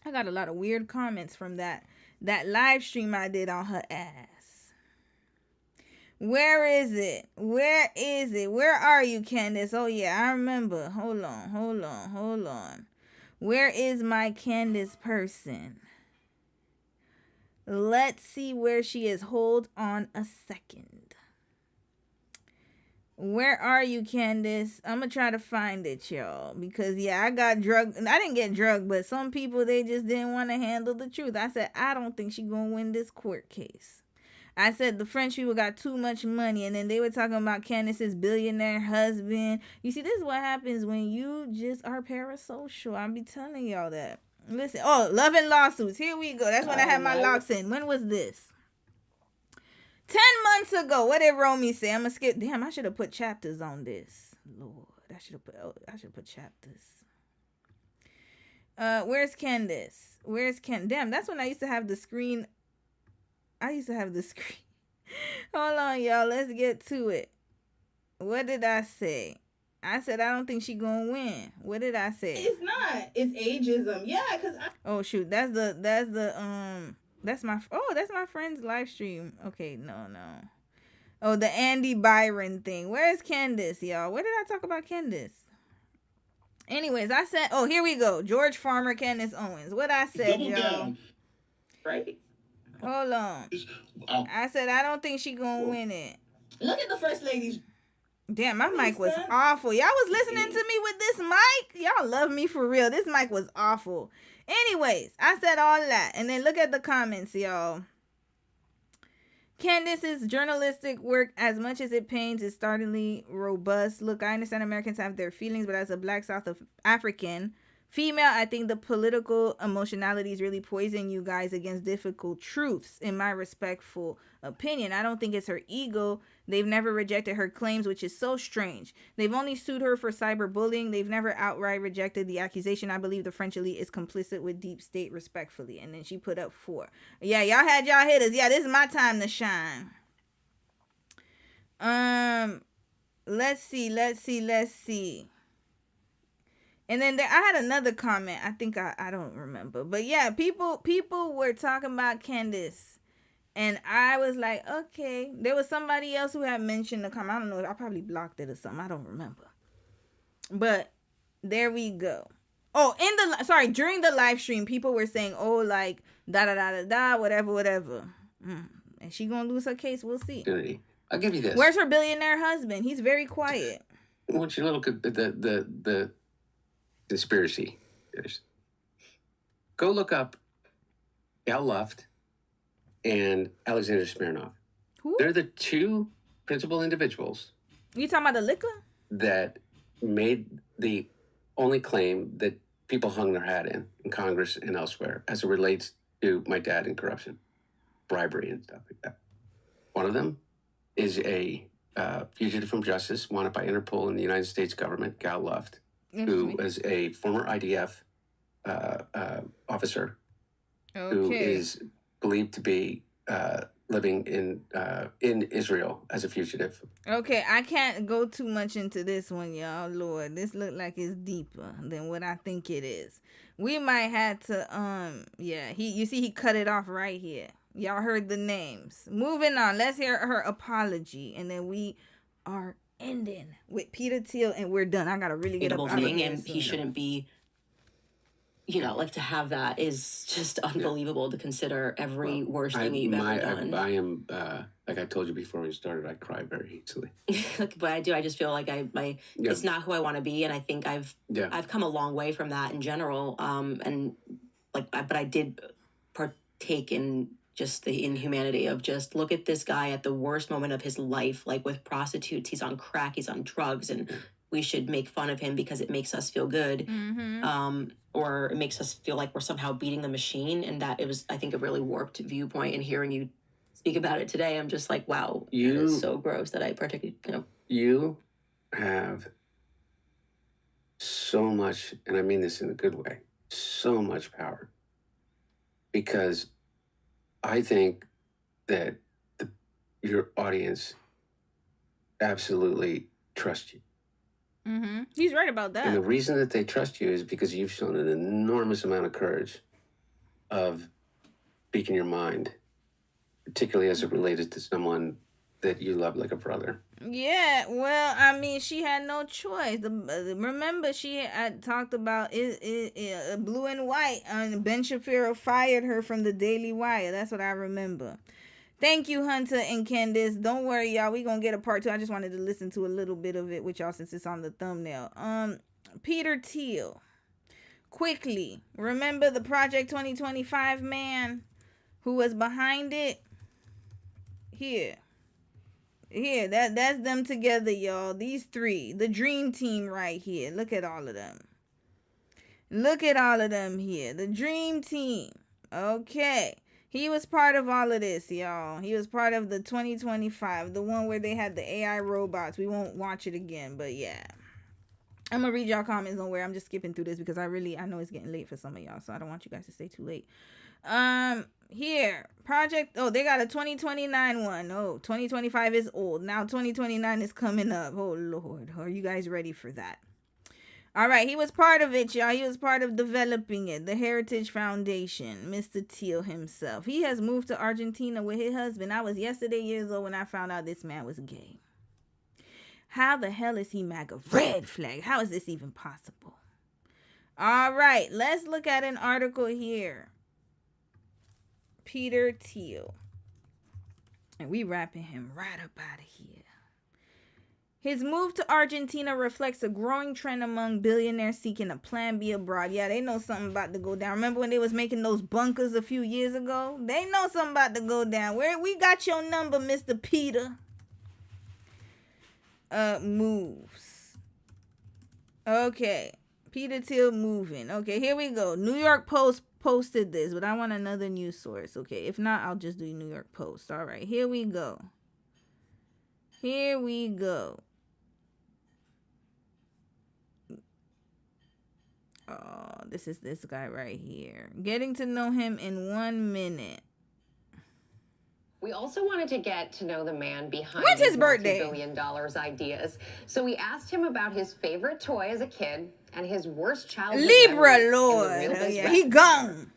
I got a lot of weird comments from that live stream I did on her ass. Where is it? Where is it? Where are you, Candace? Oh, yeah, I remember. Hold on. Where is my Candace person? Let's see where she is. Hold on a second. Where are you, Candace? I'm going to try to find it, y'all. Because, yeah, I got drugged. I didn't get drugged, but some people, they just didn't want to handle the truth. I said, I don't think she's going to win this court case. I said the French people got too much money, and then they were talking about Candace's billionaire husband. You see, this is what happens when you just are parasocial. I'll be telling y'all that. Listen, Love and Lawsuits. Here we go. That's when I had my locks in. When was this? 10 months ago. What did Romy say? I'm gonna skip. Damn, I should have put chapters on this. Lord, I should have put chapters. Where's Candace? Damn, that's when I used to have the screen. Hold on, y'all. Let's get to it. What did I say? I said I don't think she gonna win. What did I say? It's not. It's ageism. Yeah, cause oh shoot, that's my friend's live stream. Okay, no. Oh, the Andy Byron thing. Where's Candace, y'all? Where did I talk about Candace? Anyways, I said, oh, here we go. George Farmer, Candace Owens. What I said, double y'all. down. Right. Hold on. I said I don't think she gonna win it. Look at the first lady's. Damn, my mic was awful. Y'all was listening to me with this mic? Y'all love me for real. This mic was awful. Anyways, I said all that. And then look at the comments, y'all. Candace's journalistic work, as much as it pains, is startlingly robust. Look, I understand Americans have their feelings, but as a Black South African female, I think the political emotionalities really poison you guys against difficult truths, in my respectful opinion. I don't think it's her ego. They've never rejected her claims, which is so strange. They've only sued her for cyberbullying. They've never outright rejected the accusation. I believe the French elite is complicit with deep state, respectfully. And then she put up 4. Yeah, y'all had y'all hitters. Yeah, this is my time to shine. Let's see. And then I had another comment. I think I don't remember. But yeah, people were talking about Candace. And I was like, okay. There was somebody else who had mentioned the comment. I don't know. I probably blocked it or something. I don't remember. But there we go. Oh, during the live stream, people were saying, oh, like, da-da-da-da-da, whatever. And she gonna lose her case. We'll see. I'll give you this. Where's her billionaire husband? He's very quiet. I want you to look at the conspiracy theories. Go look up Al Luft and Alexander Smirnov. Who? They're the 2 principal individuals. You talking about the liquor? That made the only claim that people hung their hat in Congress and elsewhere as it relates to my dad and corruption, bribery and stuff like that. One of them is a fugitive from justice wanted by Interpol and the United States government, Gal Luft, who is a former IDF officer who is believed to be living in Israel as a fugitive. Okay, I can't go too much into this one, y'all. Lord, this look like it's deeper than what I think it is. We might have to he cut it off right here. Y'all heard the names. Moving on. Let's hear her apology, and then we are ending with Peter Thiel, and we're done. I gotta really get up out of thing, here and soon. he shouldn't be. Like to have that is just unbelievable to consider every worst thing you've ever done. I am, like I told you before we started, I cry very easily. But I do. I just feel like it's not who I want to be, and I think I've come a long way from that in general. But I did partake in just the inhumanity of just look at this guy at the worst moment of his life, like with prostitutes. He's on crack. He's on drugs, and we should make fun of him because it makes us feel good. Or it makes us feel like we're somehow beating the machine. And that it was, I think, a really warped viewpoint. And hearing you speak about it today, I'm just like, wow, that is so gross that I particularly, You have so much, and I mean this in a good way, so much power. Because I think that your audience absolutely trusts you. He's right about that. And the reason that they trust you is because you've shown an enormous amount of courage of speaking your mind, particularly as it related to someone that you love like a brother. Yeah, well, I mean, she had no choice. Remember, she had talked about Blue and White, and Ben Shapiro fired her from the Daily Wire. That's what I remember. Thank you, Hunter and Candace. Don't worry, y'all. We gonna get a part 2. I just wanted to listen to a little bit of it with y'all since it's on the thumbnail. Peter Thiel. Quickly, remember the Project 2025 man who was behind it? Here, that's them together, y'all. These 3, the dream team right here. Look at all of them. Look at all of them here. The dream team. Okay. He was part of all of this, y'all. He was part of the 2025, the one where they had the AI robots. We won't watch it again, but yeah. I'm going to read y'all comments. Don't worry. I'm just skipping through this because I know it's getting late for some of y'all, so I don't want you guys to stay too late. Here. They got a 2029 one. Oh, 2025 is old. Now 2029 is coming up. Oh, Lord. Are you guys ready for that? All right, he was part of it, y'all. He was part of developing it. The Heritage Foundation, Mr. Thiel himself. He has moved to Argentina with his husband. I was yesterday years old when I found out this man was gay. How the hell is he MAGA? Red flag. How is this even possible? All right, let's look at an article here. Peter Thiel. And we wrapping him right up out of here. His move to Argentina reflects a growing trend among billionaires seeking a plan B abroad. Yeah, they know something about to go down. Remember when they was making those bunkers a few years ago? They know something about to go down. We got your number, Mr. Peter. Moves. Okay. Peter Thiel moving. Okay, here we go. New York Post posted this, but I want another news source. Okay, if not, I'll just do New York Post. All right, here we go. Here we go. Oh, this is this guy right here. Getting to know him in 1 minute. We also wanted to get to know the man behind When's his birthday? $multi-billion ideas. So we asked him about his favorite toy as a kid and his worst childhood Libra memory in the Lord. real Oh, biz yeah, rep. he gone.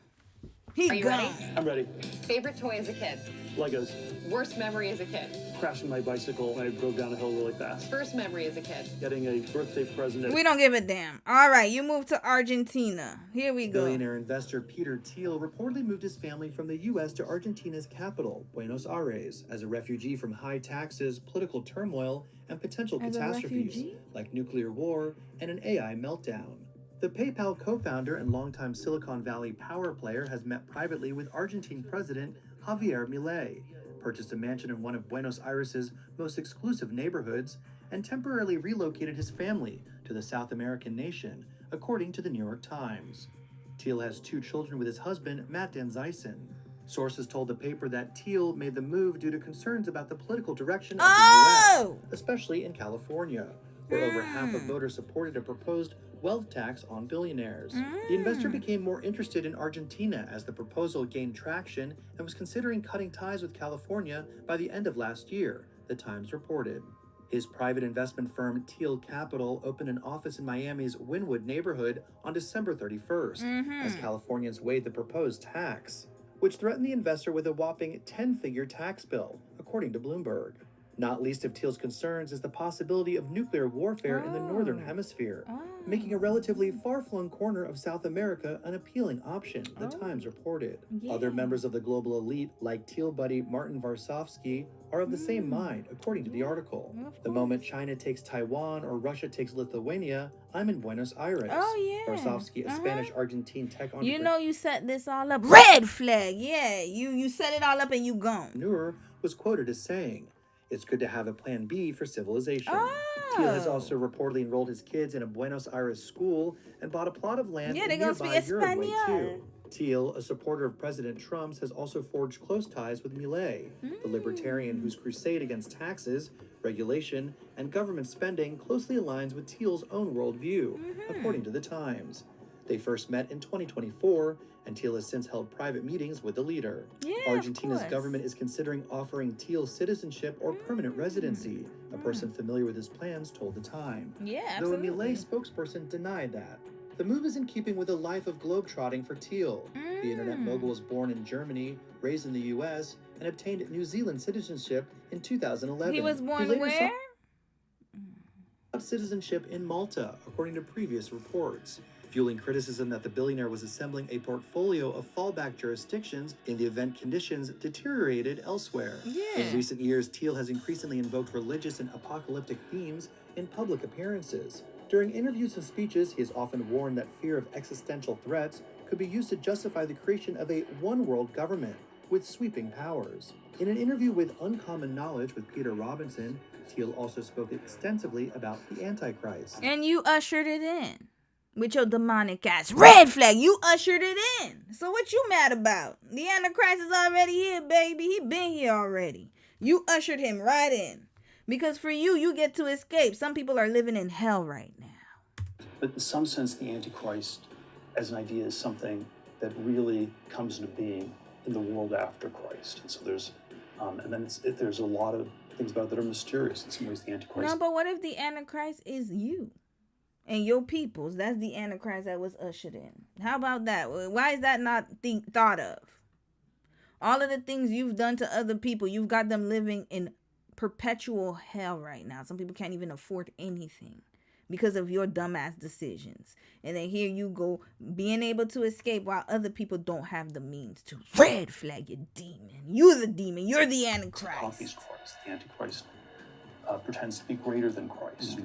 He Are you gone. ready? I'm ready. Favorite toy as a kid. Legos. Worst memory as a kid. Crashing my bicycle when I drove down a hill really fast. First memory as a kid. Getting a birthday present. We don't give a damn. All right, you move to Argentina. Here we go. Billionaire investor Peter Thiel reportedly moved his family from the U.S. to Argentina's capital, Buenos Aires, as a refugee from high taxes, political turmoil, and potential As a catastrophes refugee? like nuclear war and an AI meltdown. The PayPal co-founder and longtime Silicon Valley power player has met privately with Argentine President Javier Milei, purchased a mansion in one of Buenos Aires' most exclusive neighborhoods, and temporarily relocated his family to the South American nation, according to the New York Times. Thiel has 2 children with his husband, Matt Danzysen. Sources told the paper that Thiel made the move due to concerns about the political direction of the U.S., especially in California, where over half of voters supported a proposed wealth tax on billionaires. The investor became more interested in Argentina as the proposal gained traction and was considering cutting ties with California by the end of last year, the Times reported. His private investment firm Thiel Capital opened an office in Miami's Wynwood neighborhood on December 31st, as Californians weighed the proposed tax, which threatened the investor with a whopping 10-figure tax bill, according to Bloomberg. Not least of Thiel's concerns is the possibility of nuclear warfare in the Northern Hemisphere, making a relatively far-flung corner of South America an appealing option, the Times reported. Other members of the global elite, like Thiel buddy Martin Varsovsky, are of the same mind, according to the article. The moment China takes Taiwan or Russia takes Lithuania, I'm in Buenos Aires. Varsovsky, a Spanish-Argentine tech entrepreneur. You know you set this all up. Red flag. Yeah, you set it all up and you gone. Was quoted as saying, "It's good to have a plan B for civilization." Thiel has also reportedly enrolled his kids in a Buenos Aires school and bought a plot of land in nearby Uruguay too. Thiel, a supporter of President Trump's, has also forged close ties with Milei, the libertarian whose crusade against taxes, regulation, and government spending closely aligns with Thiel's own worldview, according to the Times. They first met in 2024, and Thiel has since held private meetings with the leader. Argentina's government is considering offering Thiel citizenship or permanent residency, a person familiar with his plans told the Times. Though a Milei spokesperson denied that. The move is in keeping with a life of globetrotting for Thiel. The internet mogul was born in Germany, raised in the U.S., and obtained New Zealand citizenship in 2011. He was born where? Citizenship in Malta, according to previous reports, fueling criticism that the billionaire was assembling a portfolio of fallback jurisdictions in the event conditions deteriorated elsewhere. In recent years, Thiel has increasingly invoked religious and apocalyptic themes in public appearances. During interviews and speeches, he has often warned that fear of existential threats could be used to justify the creation of a one-world government with sweeping powers. In an interview with Uncommon Knowledge with Peter Robinson, Thiel also spoke extensively about the Antichrist. And you ushered it in with your demonic ass. Red flag, you ushered it in. So what you mad about? The Antichrist is already here, baby. He been here already. You ushered him right in. Because for you, you get to escape. Some people are living in hell right now. But in some sense, the Antichrist as an idea is something that really comes into being in the world after Christ. And so there's, and then there's a lot of things about it that are mysterious. In some ways, the Antichrist. No, but what if the Antichrist is you and your peoples? That's the Antichrist that was ushered in. How about that? Why is that not thought of? All of the things you've done to other people, you've got them living in perpetual hell right now. Some people can't even afford anything because of your dumbass decisions. And then here you go, being able to escape while other people don't have the means to. Red flag, you demon. You're the demon. You're the Antichrist. Copies Christ. The Antichrist pretends to be greater than Christ,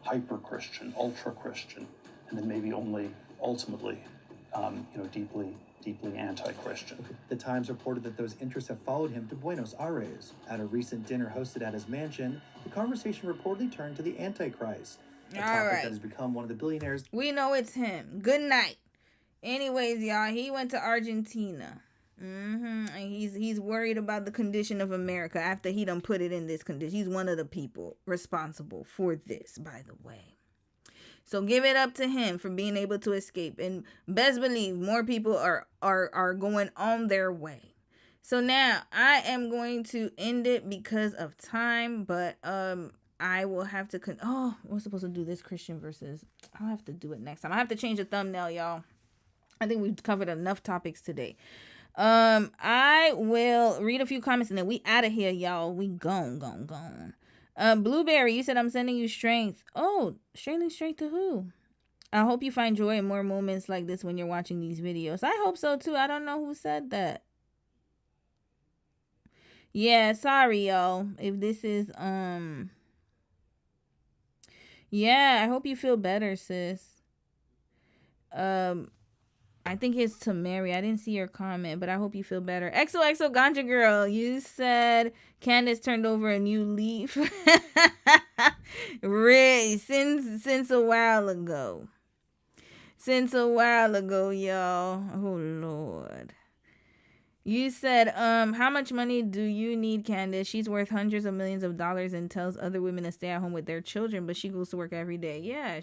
hyper-Christian, ultra-Christian, and then maybe only ultimately, deeply anti-Christian. The Times reported that those interests have followed him to Buenos Aires. At a recent dinner hosted at his mansion, the conversation reportedly turned to the Antichrist, a topic that has become one of the billionaires. We know it's him. Good night. Anyways, y'all, he went to Argentina. And he's worried about the condition of America after he done put it in this condition. He's one of the people responsible for this, by the way. So give it up to him for being able to escape. And best believe more people are going on their way. So now I am going to end it because of time. But I will have to... we're supposed to do this Christian versus... I'll have to do it next time. I have to change the thumbnail, y'all. I think we've covered enough topics today. I will read a few comments and then we out of here, y'all. We gone. Blueberry, you said I'm sending you strength. Oh, strength to who? I hope you find joy in more moments like this when you're watching these videos. I hope so too. I don't know who said that. Yeah, sorry y'all. If this is yeah, I hope you feel better, sis. I think it's to Mary. I didn't see your comment, but I hope you feel better. XOXO Ganja Girl, you said Candace turned over a new leaf. Ray, since a while ago. Since a while ago, y'all. Oh, Lord. You said, how much money do you need, Candace? She's worth hundreds of millions of dollars and tells other women to stay at home with their children, but she goes to work every day. Yeah,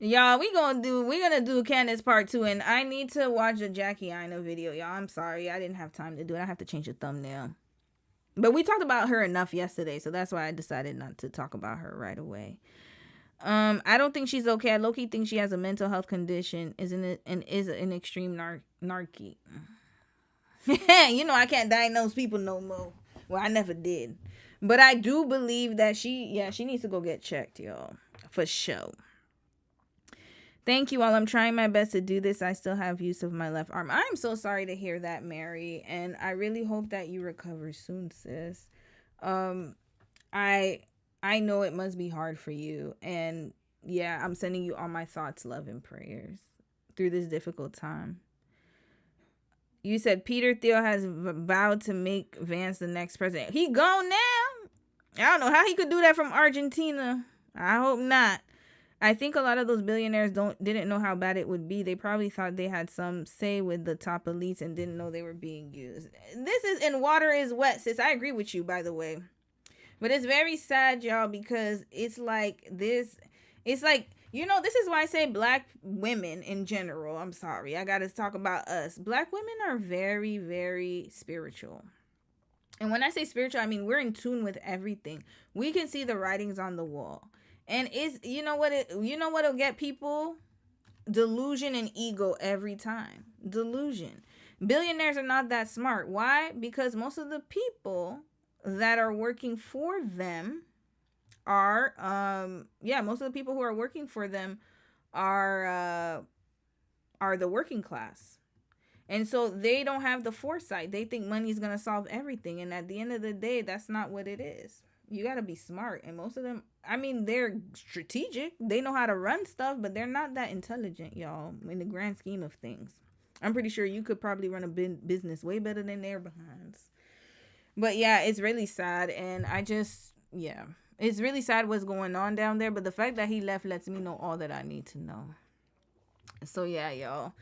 y'all, we're gonna do Candace part 2, and I need to watch the Jackie Aina video, y'all. I'm sorry, I didn't have time to do it. I have to change the thumbnail. But we talked about her enough yesterday, so that's why I decided not to talk about her right away. I don't think she's okay. I low-key think she has a mental health condition, is an extreme narky. You know I can't diagnose people no more. Well, I never did. But I do believe that she needs to go get checked, y'all. For sure. Thank you all. I'm trying my best to do this. I still have use of my left arm. I'm so sorry to hear that, Mary. And I really hope that you recover soon, sis. I know it must be hard for you. And yeah, I'm sending you all my thoughts, love, and prayers through this difficult time. You said Peter Thiel has vowed to make Vance the next president. He gone now. I don't know how he could do that from Argentina. I hope not. I think a lot of those billionaires didn't know how bad it would be. They probably thought they had some say with the top elites and didn't know they were being used. This is, and water is wet, sis. I agree with you, by the way. But it's very sad, y'all, because it's like this. It's like, you know, this is why I say black women in general. I'm sorry. I got to talk about us. Black women are very, very spiritual. And when I say spiritual, I mean we're in tune with everything. We can see the writings on the wall. And it's, you know what'll get people? Delusion and ego every time. Delusion. Billionaires are not that smart. Why? Because most of the people that are working for them are most of the people who are working for them are the working class. And so they don't have the foresight. They think money is going to solve everything. And at the end of the day, that's not what it is. You got to be smart. And most of them, I mean, they're strategic. They know how to run stuff, but they're not that intelligent, y'all, in the grand scheme of things. I'm pretty sure you could probably run a business way better than their behinds. But yeah, it's really sad. And it's really sad what's going on down there. But the fact that he left lets me know all that I need to know. So yeah, y'all.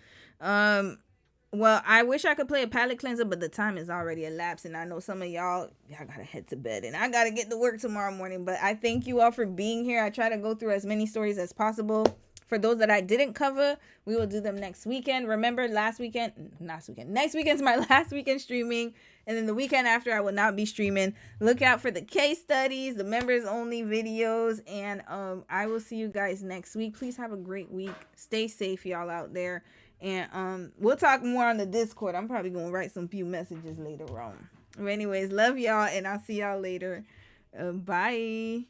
Well, I wish I could play a palate cleanser, but the time is already elapsed, and I know some of y'all gotta head to bed, and I gotta get to work tomorrow morning. But I thank you all for being here. I try to go through as many stories as possible. For those that I didn't cover, we will do them next weekend. Remember, next weekend's my last weekend streaming, and then the weekend after I will not be streaming. Look out for the case studies, the members only videos, and I will see you guys next week. Please have a great week. Stay safe, y'all out there. And we'll talk more on the Discord. I'm probably gonna write some few messages later on. But anyways, love y'all, and I'll see y'all later. Bye.